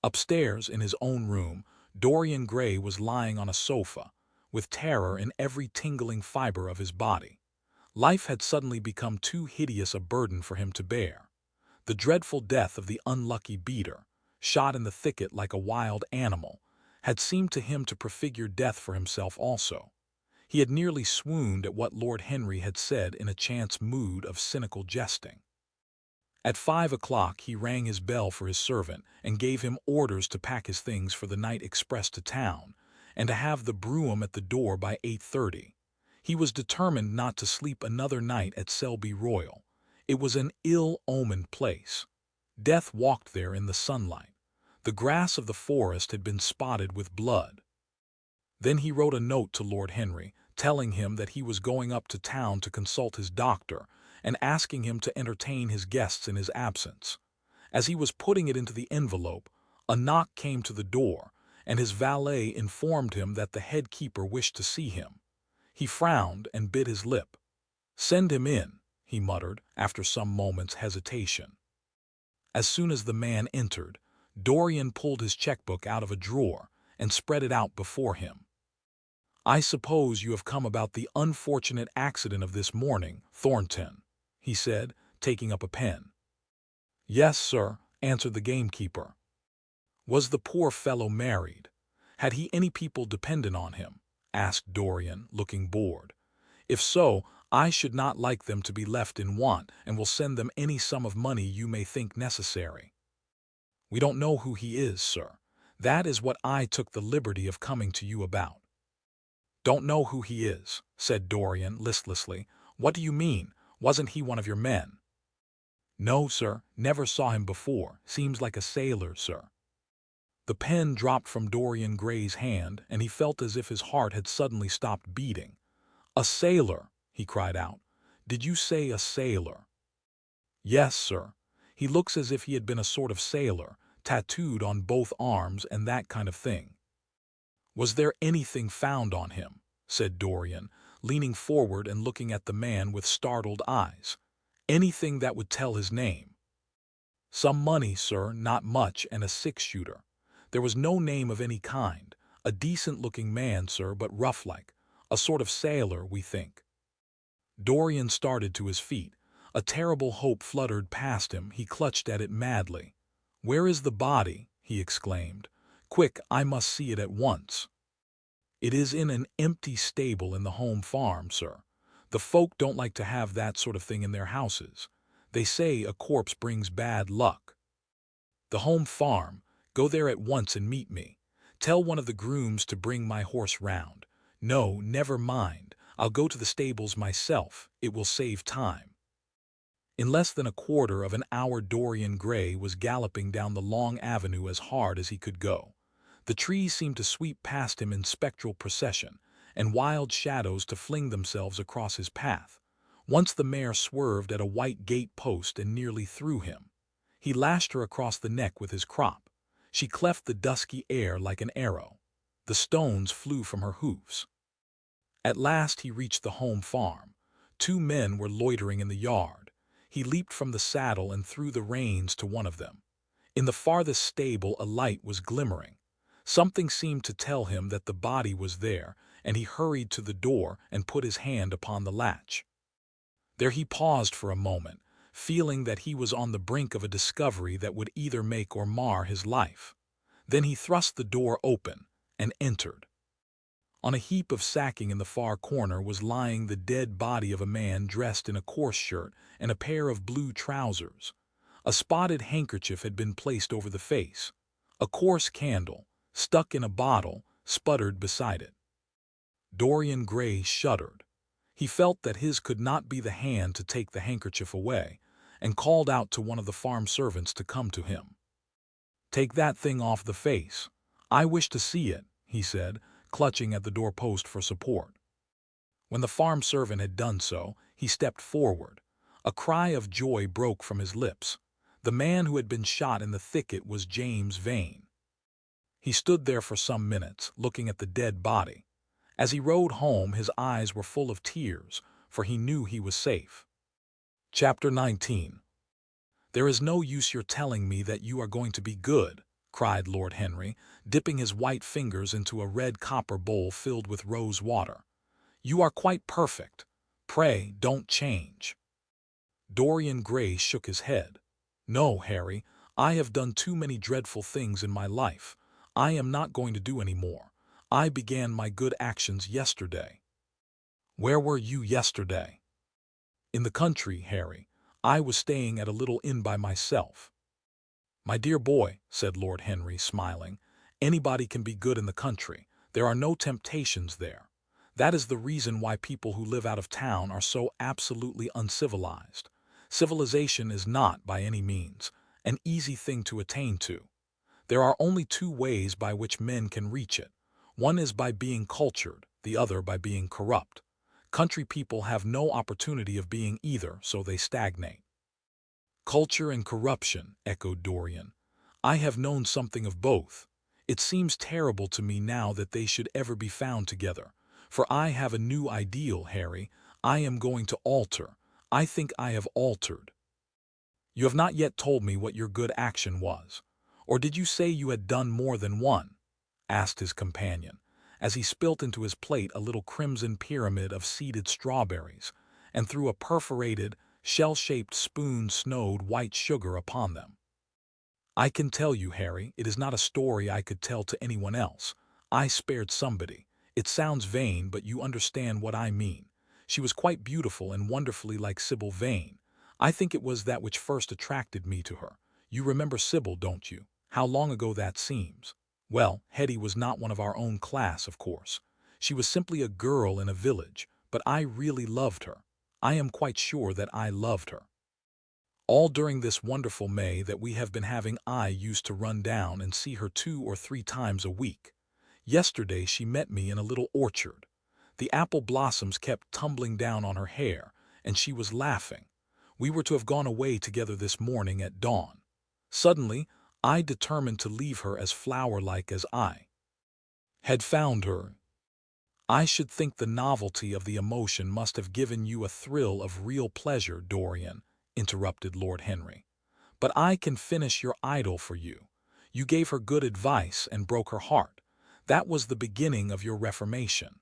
Upstairs, in his own room, Dorian Gray was lying on a sofa, with terror in every tingling fiber of his body. Life had suddenly become too hideous a burden for him to bear. The dreadful death of the unlucky beater, shot in the thicket like a wild animal, had seemed to him to prefigure death for himself also. He had nearly swooned at what Lord Henry had said in a chance mood of cynical jesting. At 5 o'clock he rang his bell for his servant and gave him orders to pack his things for the night express to town, and to have the brougham at the door by 8:30. He was determined not to sleep another night at Selby Royal. It was an ill-omened place. Death walked there in the sunlight. The grass of the forest had been spotted with blood. Then he wrote a note to Lord Henry, telling him that he was going up to town to consult his doctor and asking him to entertain his guests in his absence. As he was putting it into the envelope, a knock came to the door, and his valet informed him that the head keeper wished to see him. He frowned and bit his lip. "Send him in," he muttered after some moments' hesitation. As soon as the man entered, Dorian pulled his checkbook out of a drawer and spread it out before him. "I suppose you have come about the unfortunate accident of this morning, Thornton," he said, taking up a pen. "Yes, sir," answered the gamekeeper. "Was the poor fellow married? Had he any people dependent on him?" asked Dorian, looking bored. "If so, I should not like them to be left in want, and will send them any sum of money you may think necessary." "We don't know who he is, sir. That is what I took the liberty of coming to you about." "Don't know who he is," said Dorian listlessly. "What do you mean? Wasn't he one of your men?" "No, sir. Never saw him before. Seems like a sailor, sir." The pen dropped from Dorian Gray's hand, and he felt as if his heart had suddenly stopped beating. "A sailor!" he cried out. "Did you say a sailor?" "Yes, sir. He looks as if he had been a sort of sailor, tattooed on both arms and that kind of thing." "Was there anything found on him?" said Dorian, leaning forward and looking at the man with startled eyes. "Anything that would tell his name?" "Some money, sir, not much, and a six-shooter. There was no name of any kind. A decent-looking man, sir, but rough-like. A sort of sailor, we think." Dorian started to his feet. A terrible hope fluttered past him. He clutched at it madly. "Where is the body?" he exclaimed. "Quick, I must see it at once." "It is in an empty stable in the home farm, sir. The folk don't like to have that sort of thing in their houses. They say a corpse brings bad luck." "The home farm. Go there at once and meet me. Tell one of the grooms to bring my horse round. No, never mind. I'll go to the stables myself. It will save time." In less than a quarter of an hour Dorian Gray was galloping down the long avenue as hard as he could go. The trees seemed to sweep past him in spectral procession, and wild shadows to fling themselves across his path. Once the mare swerved at a white gate post and nearly threw him. He lashed her across the neck with his crop. She cleft the dusky air like an arrow. The stones flew from her hoofs. At last he reached the home farm. Two men were loitering in the yard. He leaped from the saddle and threw the reins to one of them. In the farthest stable a light was glimmering. Something seemed to tell him that the body was there, and he hurried to the door and put his hand upon the latch. There he paused for a moment, feeling that he was on the brink of a discovery that would either make or mar his life. Then he thrust the door open and entered. On a heap of sacking in the far corner was lying the dead body of a man dressed in a coarse shirt and a pair of blue trousers. A spotted handkerchief had been placed over the face. A coarse candle, stuck in a bottle, sputtered beside it. Dorian Gray shuddered. He felt that his could not be the hand to take the handkerchief away, and called out to one of the farm servants to come to him. "Take that thing off the face. I wish to see it," he said, clutching at the doorpost for support. When the farm servant had done so, he stepped forward. A cry of joy broke from his lips. The man who had been shot in the thicket was James Vane. He stood there for some minutes, looking at the dead body. As he rode home, his eyes were full of tears, for he knew he was safe. Chapter 19. "There is no use your telling me that you are going to be good," cried Lord Henry, dipping his white fingers into a red copper bowl filled with rose water. "You are quite perfect. Pray, don't change." Dorian Gray shook his head. "No, Harry, I have done too many dreadful things in my life. I am not going to do any more. I began my good actions yesterday." "Where were you yesterday?" "In the country, Harry. I was staying at a little inn by myself." "My dear boy," said Lord Henry, smiling, "anybody can be good in the country. There are no temptations there. That is the reason why people who live out of town are so absolutely uncivilized. Civilization is not, by any means, an easy thing to attain to. There are only two ways by which men can reach it. One is by being cultured, the other by being corrupt. Country people have no opportunity of being either, so they stagnate. Culture and corruption, echoed Dorian. I have known something of both. It seems terrible to me now that they should ever be found together. For I have a new ideal, Harry. I am going to alter. I think I have altered. You have not yet told me what your good action was. Or did you say you had done more than one? Asked his companion, as he spilt into his plate a little crimson pyramid of seeded strawberries, and threw a perforated, shell-shaped spoon snowed white sugar upon them. I can tell you, Harry, it is not a story I could tell to anyone else. I spared somebody. It sounds vain, but you understand what I mean. She was quite beautiful and wonderfully like Sybil Vane. I think it was that which first attracted me to her. You remember Sybil, don't you? How long ago that seems. Well, Hetty was not one of our own class, of course. She was simply a girl in a village, but I really loved her. I am quite sure that I loved her. All during this wonderful May that we have been having, I used to run down and see her 2 or 3 times a week. Yesterday she met me in a little orchard. The apple blossoms kept tumbling down on her hair, and she was laughing. We were to have gone away together this morning at dawn. Suddenly, I determined to leave her as flower-like as I had found her. I should think the novelty of the emotion must have given you a thrill of real pleasure, Dorian, interrupted Lord Henry. But I can finish your idyll for you. You gave her good advice and broke her heart. That was the beginning of your reformation.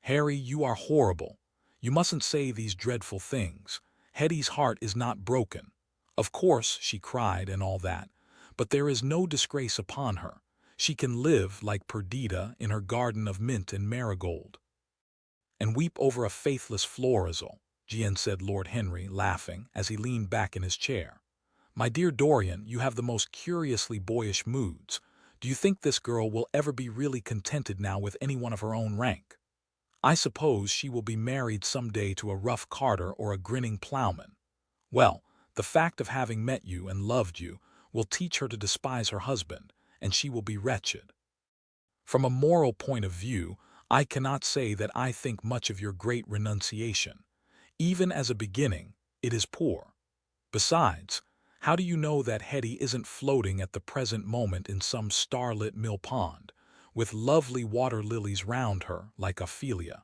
Harry, you are horrible. You mustn't say these dreadful things. Hetty's heart is not broken. Of course, she cried and all that, but there is no disgrace upon her. She can live, like Perdita, in her garden of mint and marigold. And weep over a faithless Florizel, said Lord Henry, laughing, as he leaned back in his chair. My dear Dorian, you have the most curiously boyish moods. Do you think this girl will ever be really contented now with anyone of her own rank? I suppose she will be married some day to a rough carter or a grinning ploughman. Well, the fact of having met you and loved you will teach her to despise her husband, and she will be wretched. From a moral point of view, I cannot say that I think much of your great renunciation. Even as a beginning, it is poor. Besides, how do you know that Hetty isn't floating at the present moment in some starlit mill pond, with lovely water lilies round her like Ophelia?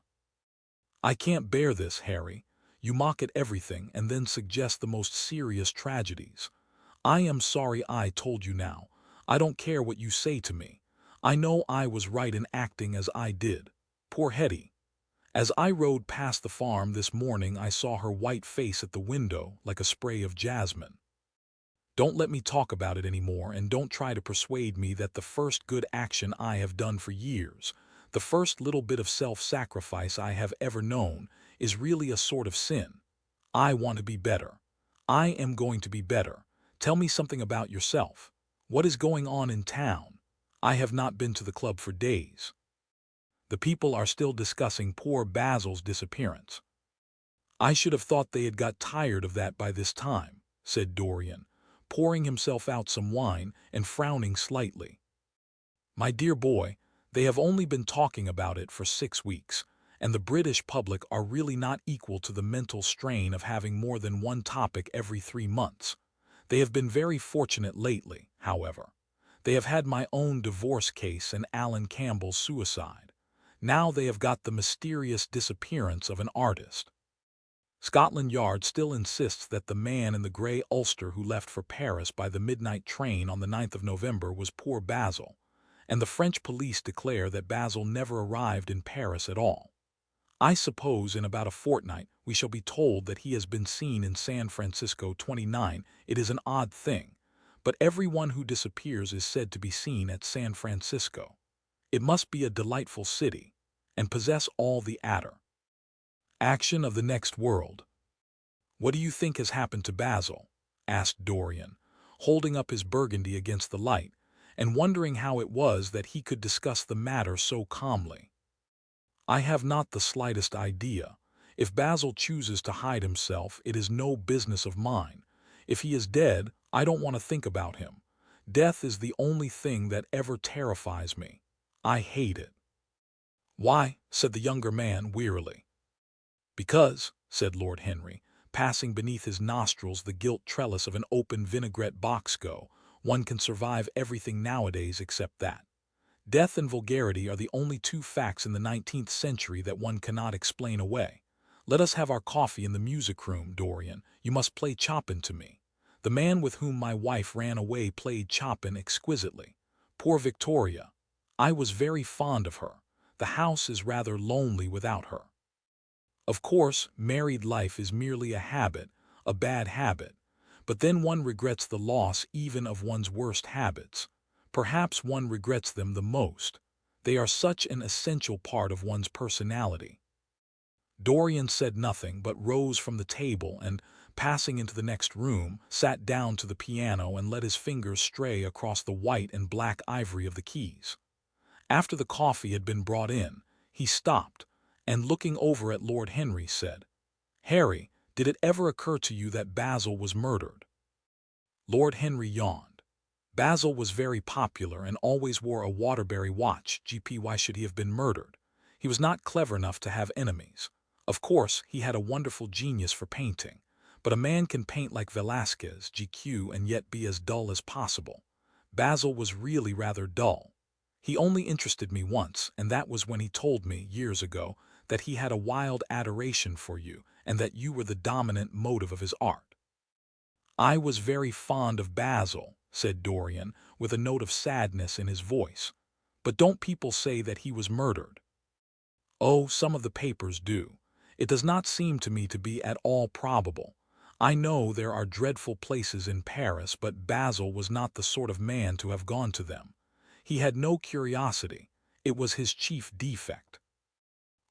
I can't bear this, Harry. You mock at everything and then suggest the most serious tragedies. I am sorry I told you now. I don't care what you say to me. I know I was right in acting as I did. Poor Hetty. As I rode past the farm this morning, I saw her white face at the window like a spray of jasmine. Don't let me talk about it any more, and don't try to persuade me that the first good action I have done for years, the first little bit of self-sacrifice I have ever known, is really a sort of sin. I want to be better. I am going to be better. Tell me something about yourself. What is going on in town? I have not been to the club for days. The people are still discussing poor Basil's disappearance. I should have thought they had got tired of that by this time, said Dorian, pouring himself out some wine and frowning slightly. My dear boy, they have only been talking about it for 6 weeks, and the British public are really not equal to the mental strain of having more than one topic every 3 months. They have been very fortunate lately, however. They have had my own divorce case and Alan Campbell's suicide. Now they have got the mysterious disappearance of an artist. Scotland Yard still insists that the man in the grey ulster who left for Paris by the midnight train on the 9th of November was poor Basil, and the French police declare that Basil never arrived in Paris at all. I suppose in about a fortnight we shall be told that he has been seen in San Francisco 29. It is an odd thing, but everyone who disappears is said to be seen at San Francisco. It must be a delightful city, and possess all the action of the next world. What do you think has happened to Basil? Asked Dorian, holding up his Burgundy against the light, and wondering how it was that he could discuss the matter so calmly. I have not the slightest idea. If Basil chooses to hide himself, it is no business of mine. If he is dead, I don't want to think about him. Death is the only thing that ever terrifies me. I hate it." "Why?" said the younger man wearily. "Because," said Lord Henry, passing beneath his nostrils the gilt trellis of an open vinaigrette box-go, "one can survive everything nowadays except that. Death and vulgarity are the only two facts in the 19th century that one cannot explain away. Let us have our coffee in the music-room, Dorian. You must play Chopin to me. The man with whom my wife ran away played Chopin exquisitely. Poor Victoria. I was very fond of her. The house is rather lonely without her. Of course, married life is merely a habit, a bad habit. But then one regrets the loss even of one's worst habits. Perhaps one regrets them the most. They are such an essential part of one's personality." Dorian said nothing but rose from the table and, passing into the next room, sat down to the piano and let his fingers stray across the white and black ivory of the keys. After the coffee had been brought in, he stopped, and looking over at Lord Henry said, "Harry, did it ever occur to you that Basil was murdered?" Lord Henry yawned. Basil was very popular and always wore a Waterbury watch. Why should he have been murdered? He was not clever enough to have enemies. Of course, he had a wonderful genius for painting, but a man can paint like Velasquez, and yet be as dull as possible. Basil was really rather dull. He only interested me once, and that was when he told me, years ago, that he had a wild adoration for you, and that you were the dominant motive of his art. "I was very fond of Basil," said Dorian, with a note of sadness in his voice. "But don't people say that he was murdered?" "Oh, some of the papers do. It does not seem to me to be at all probable. I know there are dreadful places in Paris, but Basil was not the sort of man to have gone to them. He had no curiosity. It was his chief defect."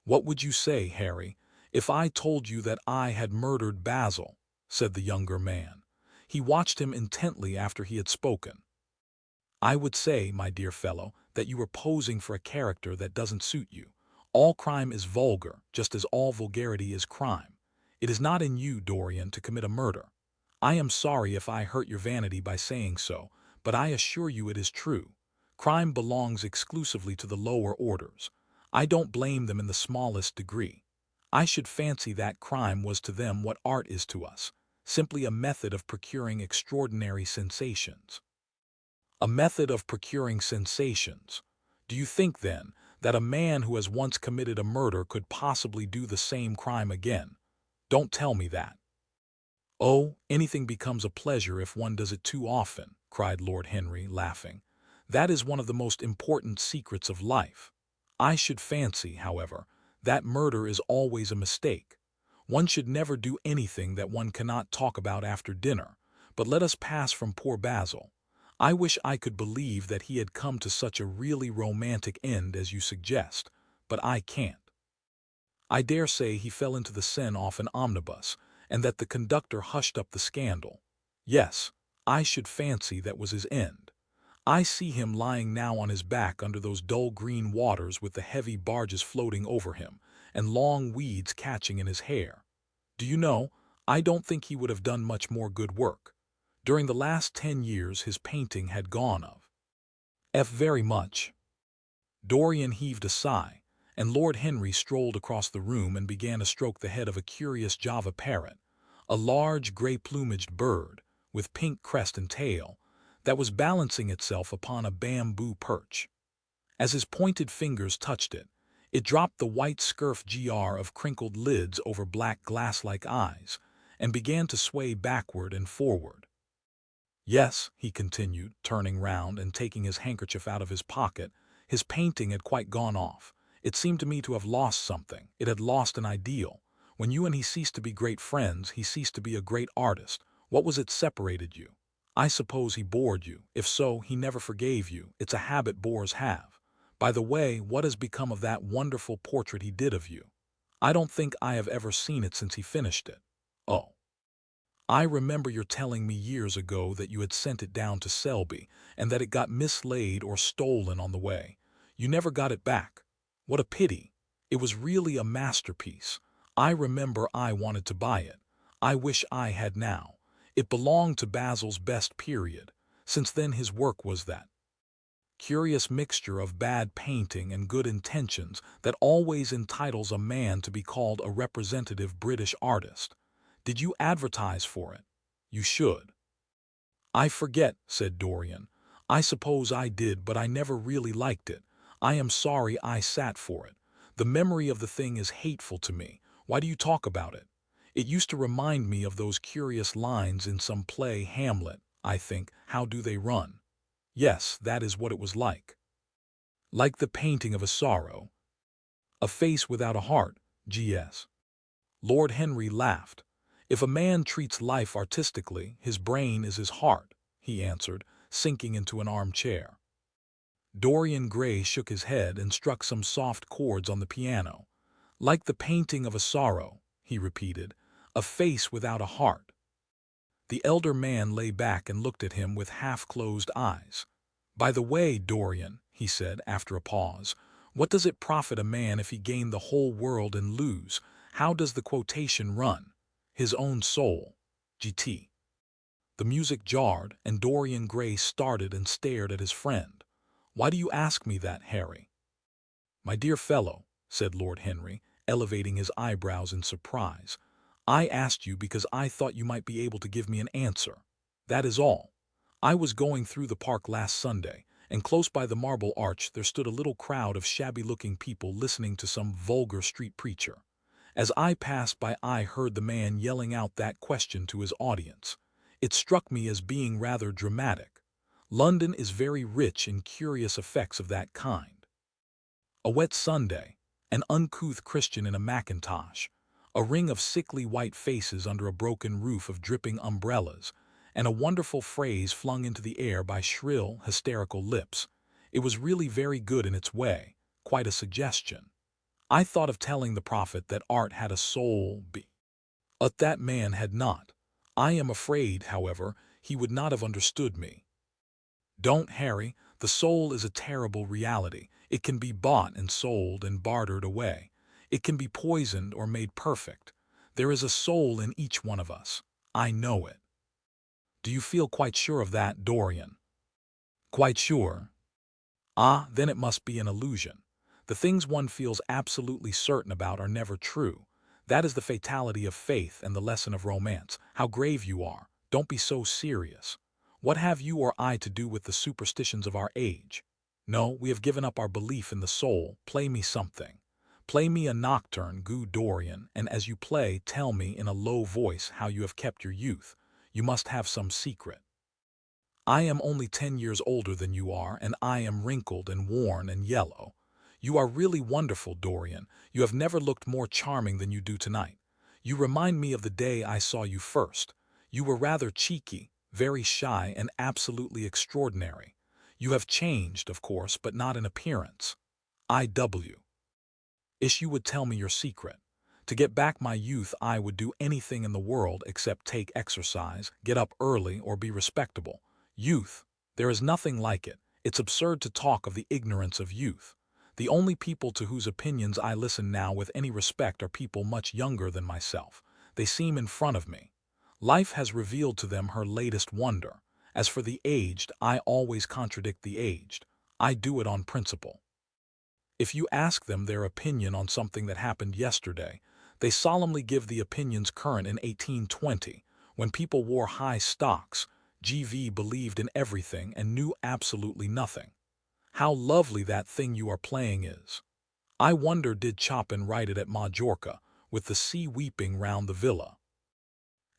"What would you say, Harry, if I told you that I had murdered Basil?" said the younger man. He watched him intently after he had spoken. "I would say, my dear fellow, that you were posing for a character that doesn't suit you. All crime is vulgar, just as all vulgarity is crime. It is not in you, Dorian, to commit a murder. I am sorry if I hurt your vanity by saying so, but I assure you it is true. Crime belongs exclusively to the lower orders. I don't blame them in the smallest degree. I should fancy that crime was to them what art is to us, simply a method of procuring extraordinary sensations." "A method of procuring sensations. Do you think, then, that a man who has once committed a murder could possibly do the same crime again? Don't tell me that." "Oh, anything becomes a pleasure if one does it too often," cried Lord Henry, laughing. "That is one of the most important secrets of life. I should fancy, however, that murder is always a mistake. One should never do anything that one cannot talk about after dinner, but let us pass from poor Basil. I wish I could believe that he had come to such a really romantic end as you suggest, but I can't. I dare say he fell into the Seine off an omnibus, and that the conductor hushed up the scandal. Yes, I should fancy that was his end. I see him lying now on his back under those dull green waters with the heavy barges floating over him, and long weeds catching in his hair. Do you know, I don't think he would have done much more good work. During the last 10 years his painting had gone of F very much." Dorian heaved a sigh, and Lord Henry strolled across the room and began to stroke the head of a curious Java parrot, a large gray-plumaged bird, with pink crest and tail, that was balancing itself upon a bamboo perch. As his pointed fingers touched it, it dropped the white scurf of crinkled lids over black glass-like eyes, and began to sway backward and forward. "Yes," he continued, turning round and taking his handkerchief out of his pocket, "his painting had quite gone off. It seemed to me to have lost something. It had lost an ideal. When you and he ceased to be great friends, he ceased to be a great artist. What was it separated you? I suppose he bored you. If so, he never forgave you. It's a habit bores have. By the way, what has become of that wonderful portrait he did of you? I don't think I have ever seen it since he finished it." "Oh. I remember your telling me years ago that you had sent it down to Selby, and that it got mislaid or stolen on the way. You never got it back. What a pity. It was really a masterpiece. I remember I wanted to buy it. I wish I had now. It belonged to Basil's best period. Since then his work was that curious mixture of bad painting and good intentions that always entitles a man to be called a representative British artist. Did you advertise for it? You should. I forget, said Dorian. I suppose I did, but I never really liked it. I am sorry I sat for it. The memory of the thing is hateful to me. Why do you talk about it? It used to remind me of those curious lines in some play, Hamlet, I think. How do they run? Yes, that is what it was like. Like the painting of a sorrow. A face without a heart, G.S. Lord Henry laughed. If a man treats life artistically, his brain is his heart, he answered, sinking into an armchair. Dorian Gray shook his head and struck some soft chords on the piano. Like the painting of a sorrow, he repeated, a face without a heart. The elder man lay back and looked at him with half-closed eyes. By the way, Dorian, he said after a pause, what does it profit a man if he gain the whole world and lose? How does the quotation run? His own soul. GT. The music jarred, and Dorian Gray started and stared at his friend. Why do you ask me that, Harry? My dear fellow, said Lord Henry, elevating his eyebrows in surprise, I asked you because I thought you might be able to give me an answer. That is all. I was going through the park last Sunday, and close by the Marble Arch there stood a little crowd of shabby-looking people listening to some vulgar street preacher. As I passed by, I heard the man yelling out that question to his audience. It struck me as being rather dramatic. London is very rich in curious effects of that kind. A wet Sunday, an uncouth Christian in a mackintosh, a ring of sickly white faces under a broken roof of dripping umbrellas, and a wonderful phrase flung into the air by shrill, hysterical lips. It was really very good in its way, quite a suggestion. I thought of telling the prophet that art had a soul, but that man had not. I am afraid, however, he would not have understood me. Don't, Harry. The soul is a terrible reality. It can be bought and sold and bartered away. It can be poisoned or made perfect. There is a soul in each one of us. I know it. Do you feel quite sure of that, Dorian? Quite sure. Ah, then it must be an illusion. The things one feels absolutely certain about are never true. That is the fatality of faith and the lesson of romance. How grave you are. Don't be so serious. What have you or I to do with the superstitions of our age? No, we have given up our belief in the soul. Play me something. Play me a nocturne, Goo Dorian, and as you play, tell me in a low voice how you have kept your youth. You must have some secret. I am only 10 years older than you are, and I am wrinkled and worn and yellow. You are really wonderful, Dorian. You have never looked more charming than you do tonight. You remind me of the day I saw you first. You were rather cheeky, very shy, and absolutely extraordinary. You have changed, of course, but not in appearance. I.W. Ish you would tell me your secret. To get back my youth I would do anything in the world except take exercise, get up early, or be respectable. Youth, there is nothing like it. It's absurd to talk of the ignorance of youth. The only people to whose opinions I listen now with any respect are people much younger than myself. They seem in front of me. Life has revealed to them her latest wonder. As for the aged, I always contradict the aged. I do it on principle. If you ask them their opinion on something that happened yesterday, they solemnly give the opinions current in 1820, when people wore high stocks. G.V. believed in everything and knew absolutely nothing. How lovely that thing you are playing is. I wonder did Chopin write it at Majorca, with the sea weeping round the villa,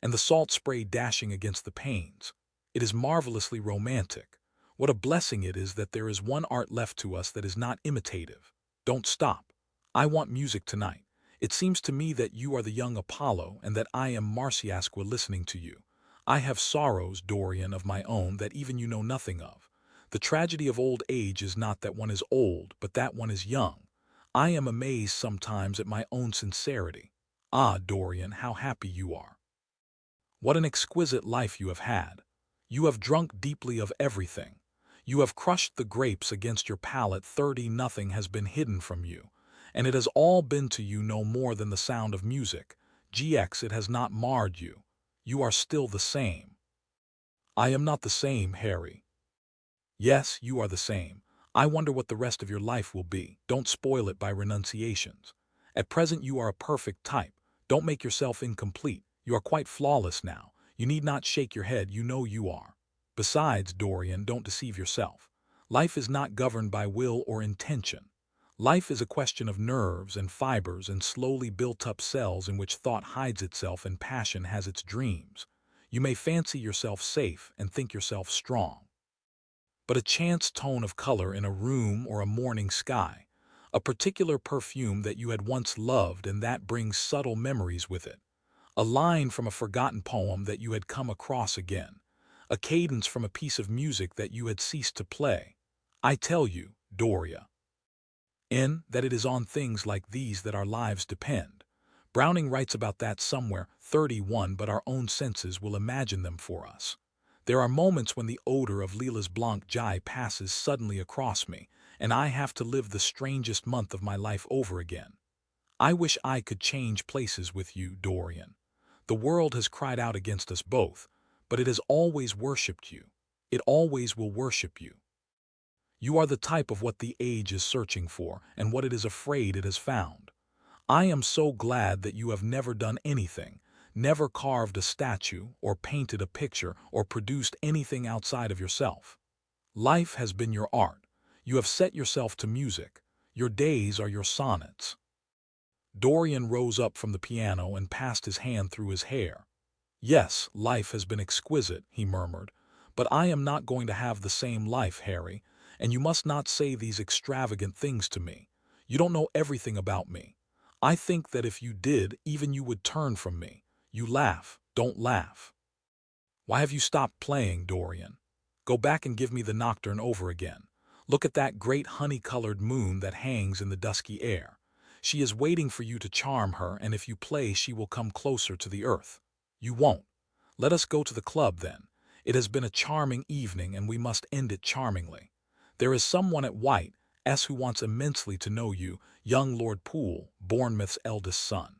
and the salt spray dashing against the panes. It is marvelously romantic. What a blessing it is that there is one art left to us that is not imitative. Don't stop. I want music tonight. It seems to me that you are the young Apollo and that I am Marciasqua listening to you. I have sorrows, Dorian, of my own that even you know nothing of. The tragedy of old age is not that one is old, but that one is young. I am amazed sometimes at my own sincerity. Ah, Dorian, how happy you are. What an exquisite life you have had. You have drunk deeply of everything. You have crushed the grapes against your palate. 30 nothing has been hidden from you. and it has all been to you no more than the sound of music. GX, it has not marred you. You are still the same. I am not the same, Harry. Yes, you are the same. I wonder what the rest of your life will be. Don't spoil it by renunciations. At present you are a perfect type. Don't make yourself incomplete. You are quite flawless now. You need not shake your head, you know you are. Besides, Dorian, don't deceive yourself. Life is not governed by will or intention. Life is a question of nerves and fibers and slowly built-up cells in which thought hides itself and passion has its dreams. You may fancy yourself safe and think yourself strong. But a chance tone of color in a room or a morning sky, a particular perfume that you had once loved and that brings subtle memories with it, a line from a forgotten poem that you had come across again, a cadence from a piece of music that you had ceased to play. I tell you, Dorian, that it is on things like these that our lives depend. Browning writes about that somewhere, 31, but our own senses will imagine them for us. There are moments when the odor of Lilas Blanc Jai passes suddenly across me, and I have to live the strangest month of my life over again. I wish I could change places with you, Dorian. The world has cried out against us both, but it has always worshipped you. It always will worship you. You are the type of what the age is searching for and what it is afraid it has found. I am so glad that you have never done anything, never carved a statue or painted a picture or produced anything outside of yourself. Life has been your art. You have set yourself to music. Your days are your sonnets. Dorian rose up from the piano and passed his hand through his hair. Yes, life has been exquisite, he murmured, but I am not going to have the same life, Harry, and you must not say these extravagant things to me. You don't know everything about me. I think that if you did, even you would turn from me. You laugh. Don't laugh. Why have you stopped playing, Dorian? Go back and give me the nocturne over again. Look at that great honey-colored moon that hangs in the dusky air. She is waiting for you to charm her, and if you play, she will come closer to the earth. You won't. Let us go to the club, then. It has been a charming evening, and we must end it charmingly. There is someone at White S who wants immensely to know you, young Lord Poole, Bournemouth's eldest son.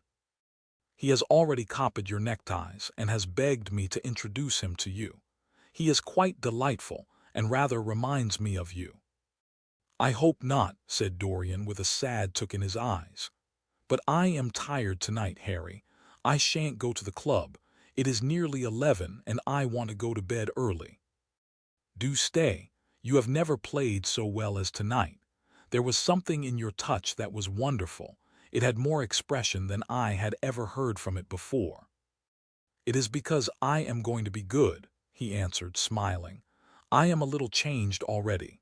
He has already copied your neckties and has begged me to introduce him to you. He is quite delightful and rather reminds me of you. I hope not, said Dorian with a sad look in his eyes. But I am tired tonight, Harry. I shan't go to the club. It is nearly 11 and I want to go to bed early. Do stay. You have never played so well as tonight. There was something in your touch that was wonderful. It had more expression than I had ever heard from it before. It is because I am going to be good, he answered, smiling. I am a little changed already.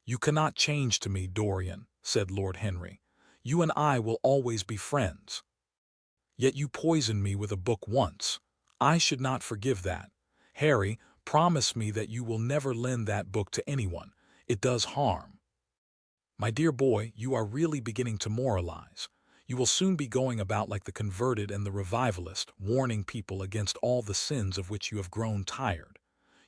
You cannot change to me, Dorian, said Lord Henry. You and I will always be friends. Yet you poisoned me with a book once. I should not forgive that. Harry, promise me that you will never lend that book to anyone. It does harm. My dear boy, you are really beginning to moralize. You will soon be going about like the converted and the revivalist, warning people against all the sins of which you have grown tired.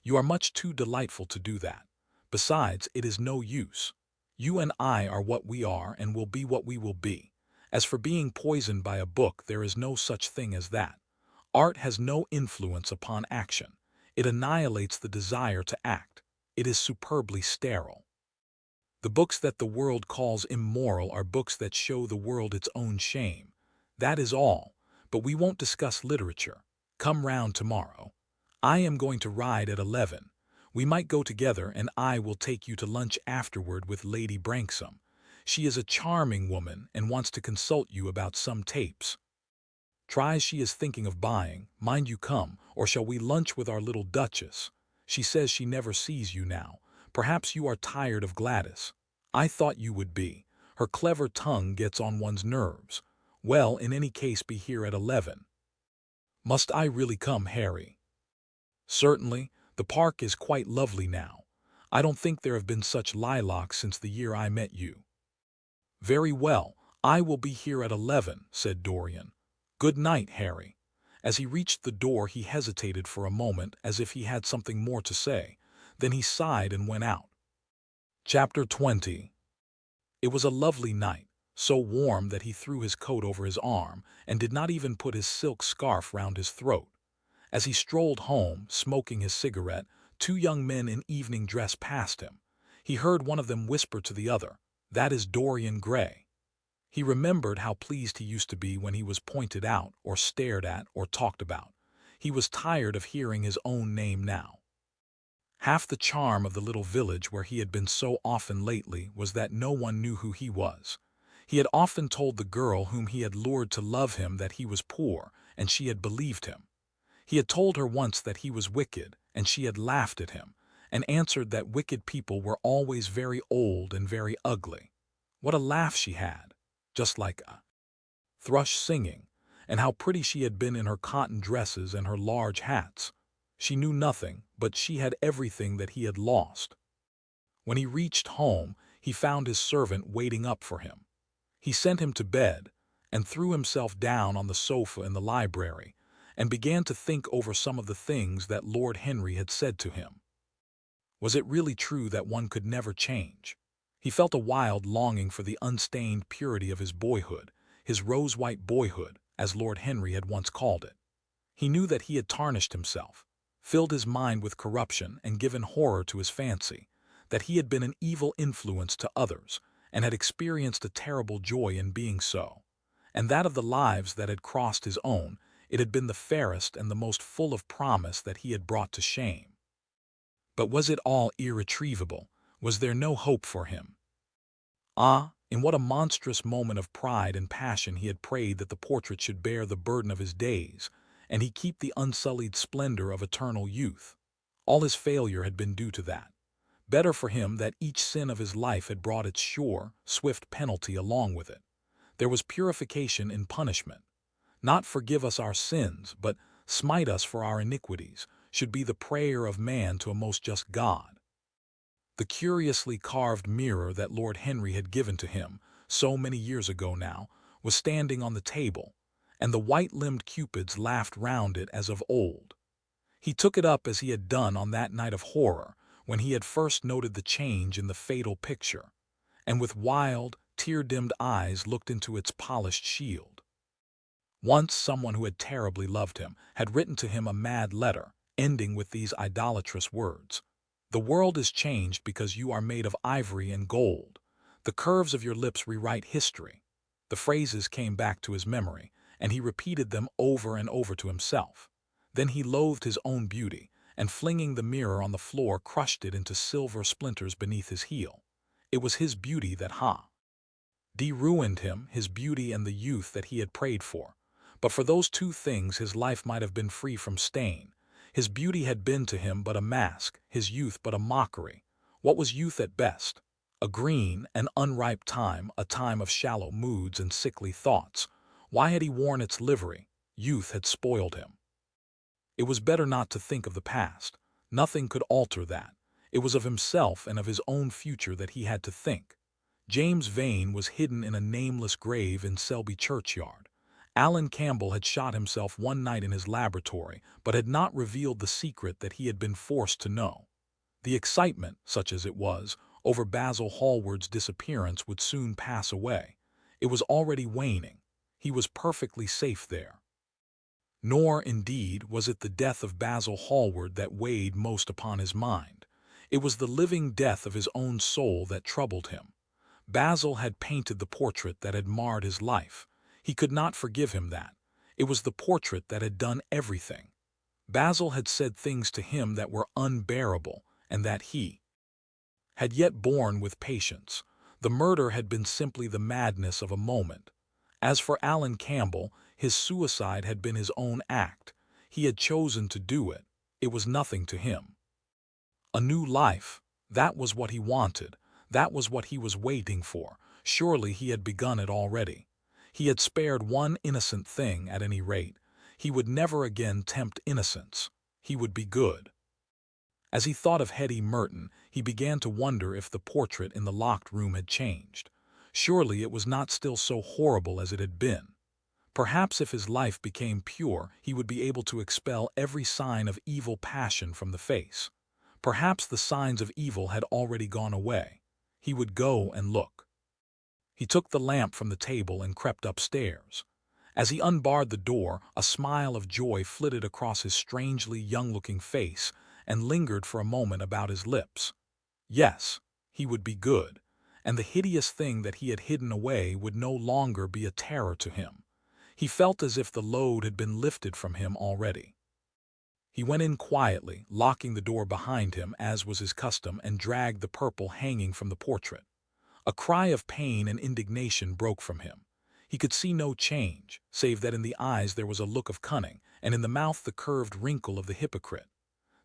You are much too delightful to do that. Besides, it is no use. You and I are what we are and will be what we will be. As for being poisoned by a book, there is no such thing as that. Art has no influence upon action. It annihilates the desire to act. It is superbly sterile. The books that the world calls immoral are books that show the world its own shame. That is all. But we won't discuss literature. Come round tomorrow. I am going to ride at 11. We might go together and I will take you to lunch afterward with Lady Branksome. She is a charming woman and wants to consult you about some tapes. Tries she is thinking of buying, mind you come, or shall we lunch with our little Duchess? She says she never sees you now. Perhaps you are tired of Gladys. I thought you would be. Her clever tongue gets on one's nerves. Well, in any case, be here at 11. Must I really come, Harry? Certainly. The park is quite lovely now. I don't think there have been such lilacs since the year I met you. Very well, I will be here at 11, said Dorian. Good night, Harry. As he reached the door, he hesitated for a moment as if he had something more to say. Then he sighed and went out. Chapter 20. It was a lovely night. so warm that he threw his coat over his arm and did not even put his silk scarf round his throat. As he strolled home, smoking his cigarette, two young men in evening dress passed him. He heard one of them whisper to the other, "That is Dorian Gray." He remembered how pleased he used to be when he was pointed out or stared at or talked about. He was tired of hearing his own name now. Half the charm of the little village where he had been so often lately was that no one knew who he was. He had often told the girl whom he had lured to love him that he was poor, and she had believed him. He had told her once that he was wicked, and she had laughed at him, and answered that wicked people were always very old and very ugly. What a laugh she had, just like a thrush singing, and how pretty she had been in her cotton dresses and her large hats. She knew nothing, but she had everything that he had lost. When he reached home, he found his servant waiting up for him. He sent him to bed, and threw himself down on the sofa in the library, and began to think over some of the things that Lord Henry had said to him. Was it really true that one could never change? He felt a wild longing for the unstained purity of his boyhood, his rose-white boyhood, as Lord Henry had once called it. He knew that he had tarnished himself, filled his mind with corruption and given horror to his fancy, that he had been an evil influence to others, and had experienced a terrible joy in being so, and that of the lives that had crossed his own, it had been the fairest and the most full of promise that he had brought to shame. But was it all irretrievable? Was there no hope for him? Ah, in what a monstrous moment of pride and passion he had prayed that the portrait should bear the burden of his days, and he keep the unsullied splendor of eternal youth. All his failure had been due to that. Better for him that each sin of his life had brought its sure, swift penalty along with it. There was purification in punishment. Not forgive us our sins, but smite us for our iniquities, should be the prayer of man to a most just God. The curiously carved mirror that Lord Henry had given to him, so many years ago now, was standing on the table, and the white-limbed cupids laughed round it as of old. He took it up as he had done on that night of horror, when he had first noted the change in the fatal picture, and with wild, tear-dimmed eyes looked into its polished shield. Once someone who had terribly loved him had written to him a mad letter, ending with these idolatrous words: "The world is changed because you are made of ivory and gold. The curves of your lips rewrite history." The phrases came back to his memory, and he repeated them over and over to himself. Then he loathed his own beauty, and flinging the mirror on the floor crushed it into silver splinters beneath his heel. It was his beauty that ruined him, his beauty and the youth that he had prayed for. But for those two things his life might have been free from stain. His beauty had been to him but a mask, his youth but a mockery. What was youth at best? A green and unripe time, a time of shallow moods and sickly thoughts. Why had he worn its livery? Youth had spoiled him. It was better not to think of the past. Nothing could alter that. It was of himself and of his own future that he had to think. James Vane was hidden in a nameless grave in Selby churchyard. Alan Campbell had shot himself one night in his laboratory, but had not revealed the secret that he had been forced to know. The excitement, such as it was, over Basil Hallward's disappearance would soon pass away. It was already waning. He was perfectly safe there. Nor, indeed, was it the death of Basil Hallward that weighed most upon his mind. It was the living death of his own soul that troubled him. Basil had painted the portrait that had marred his life. He could not forgive him that. It was the portrait that had done everything. Basil had said things to him that were unbearable, and that he had yet borne with patience. The murder had been simply the madness of a moment. As for Alan Campbell, his suicide had been his own act. He had chosen to do it. It was nothing to him. A new life, that was what he wanted. That was what he was waiting for. Surely he had begun it already. He had spared one innocent thing, at any rate. He would never again tempt innocence. He would be good. As he thought of Hetty Merton, he began to wonder if the portrait in the locked room had changed. Surely it was not still so horrible as it had been. Perhaps if his life became pure, he would be able to expel every sign of evil passion from the face. Perhaps the signs of evil had already gone away. He would go and look. He took the lamp from the table and crept upstairs. As he unbarred the door, a smile of joy flitted across his strangely young-looking face and lingered for a moment about his lips. Yes, he would be good, and the hideous thing that he had hidden away would no longer be a terror to him. He felt as if the load had been lifted from him already. He went in quietly, locking the door behind him as was his custom, and dragged the purple hanging from the portrait. A cry of pain and indignation broke from him. He could see no change, save that in the eyes there was a look of cunning, and in the mouth the curved wrinkle of the hypocrite.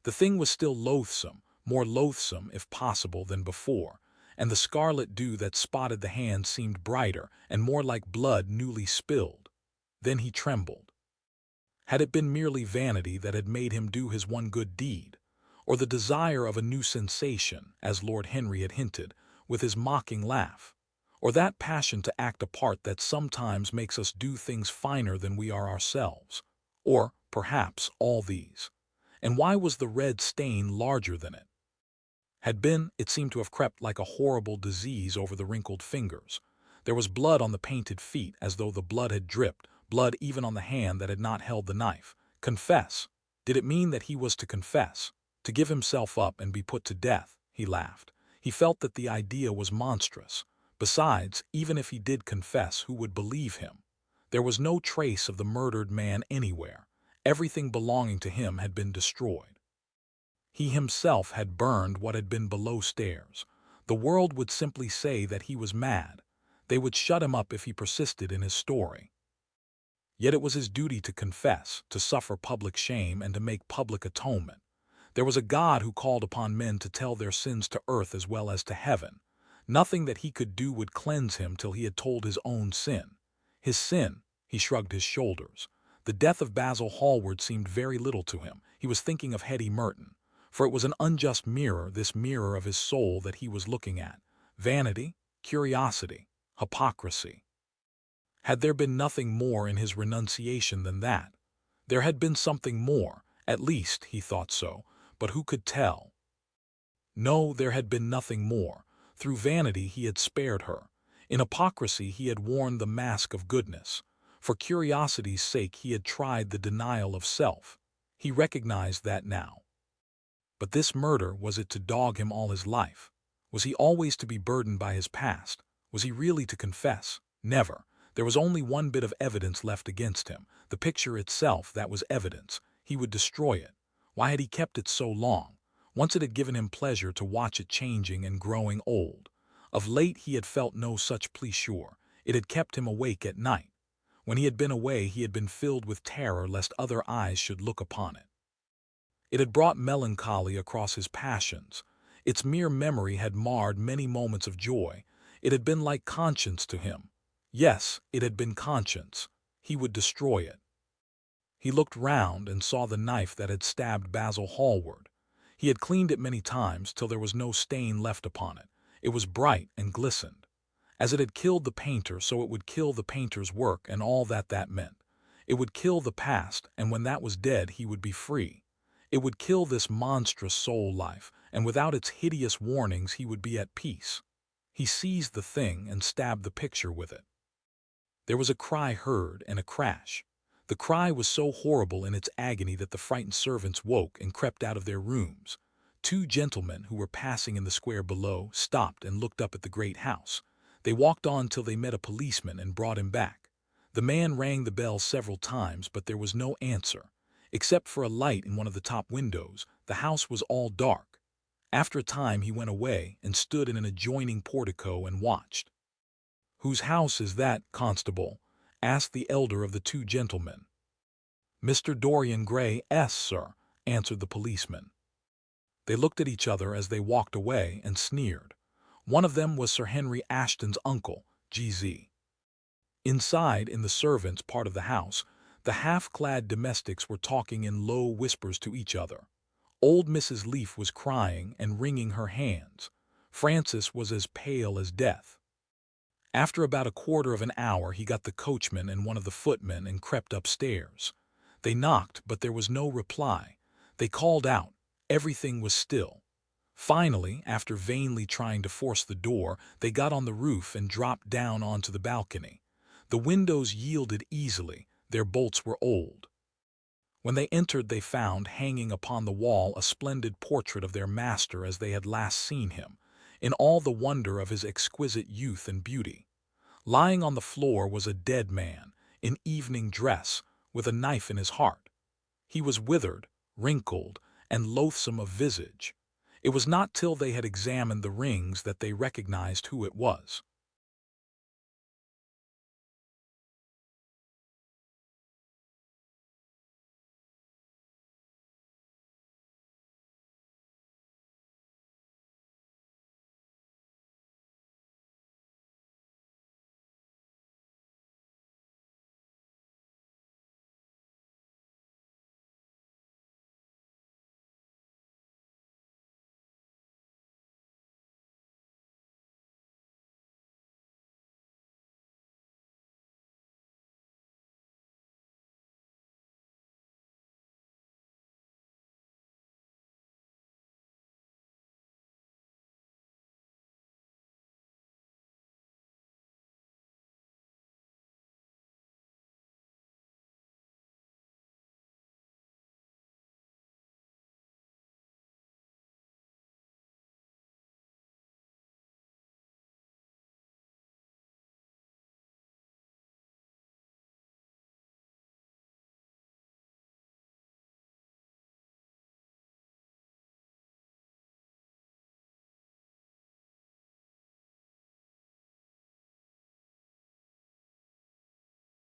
The thing was still loathsome, more loathsome, if possible, than before, and the scarlet dew that spotted the hand seemed brighter and more like blood newly spilled. Then he trembled. Had it been merely vanity that had made him do his one good deed, or the desire of a new sensation, as Lord Henry had hinted, with his mocking laugh, or that passion to act a part that sometimes makes us do things finer than we are ourselves, or, perhaps, all these? And why was the red stain larger than it had been? It seemed to have crept like a horrible disease over the wrinkled fingers. There was blood on the painted feet, as though the blood had dripped, blood even on the hand that had not held the knife. Confess? Did it mean that he was to confess? To give himself up and be put to death? He laughed. He felt that the idea was monstrous. Besides, even if he did confess, who would believe him? There was no trace of the murdered man anywhere. Everything belonging to him had been destroyed. He himself had burned what had been below stairs. The world would simply say that he was mad. They would shut him up if he persisted in his story. Yet it was his duty to confess, to suffer public shame, and to make public atonement. There was a God who called upon men to tell their sins to earth as well as to heaven. Nothing that he could do would cleanse him till he had told his own sin. His sin? He shrugged his shoulders. The death of Basil Hallward seemed very little to him. He was thinking of Hetty Merton. For it was an unjust mirror, this mirror of his soul, that he was looking at. Vanity, curiosity, hypocrisy. Had there been nothing more in his renunciation than that? There had been something more, at least he thought so, but who could tell? No, there had been nothing more. Through vanity he had spared her. In hypocrisy he had worn the mask of goodness. For curiosity's sake he had tried the denial of self. He recognized that now. But this murder, was it to dog him all his life? Was he always to be burdened by his past? Was he really to confess? Never. There was only one bit of evidence left against him. The picture itself, that was evidence. He would destroy it. Why had he kept it so long? Once it had given him pleasure to watch it changing and growing old. Of late he had felt no such pleasure. It had kept him awake at night. When he had been away he had been filled with terror lest other eyes should look upon it. It had brought melancholy across his passions. Its mere memory had marred many moments of joy. It had been like conscience to him. Yes, it had been conscience. He would destroy it. He looked round and saw the knife that had stabbed Basil Hallward. He had cleaned it many times till there was no stain left upon it. It was bright and glistened. As it had killed the painter, so it would kill the painter's work and all that meant. It would kill the past, and when that was dead he would be free. It would kill this monstrous soul life, and without its hideous warnings he would be at peace. He seized the thing and stabbed the picture with it. There was a cry heard and a crash. The cry was so horrible in its agony that the frightened servants woke and crept out of their rooms. Two gentlemen who were passing in the square below stopped and looked up at the great house. They walked on till they met a policeman and brought him back. The man rang the bell several times, but there was no answer. Except for a light in one of the top windows, the house was all dark. After a time he went away and stood in an adjoining portico and watched. "Whose house is that, constable?" asked the elder of the two gentlemen. "Mr. Dorian Gray's, sir," answered the policeman. They looked at each other as they walked away and sneered. One of them was Sir Henry Ashton's uncle, G.Z. Inside, in the servants' part of the house, the half-clad domestics were talking in low whispers to each other. Old Mrs. Leaf was crying and wringing her hands. Francis was as pale as death. After about a quarter of an hour he got the coachman and one of the footmen and crept upstairs. They knocked, but there was no reply. They called out. Everything was still. Finally, after vainly trying to force the door, they got on the roof and dropped down onto the balcony. The windows yielded easily, their bolts were old. When they entered, they found, hanging upon the wall, a splendid portrait of their master as they had last seen him, in all the wonder of his exquisite youth and beauty. Lying on the floor was a dead man, in evening dress, with a knife in his heart. He was withered, wrinkled, and loathsome of visage. It was not till they had examined the rings that they recognized who it was.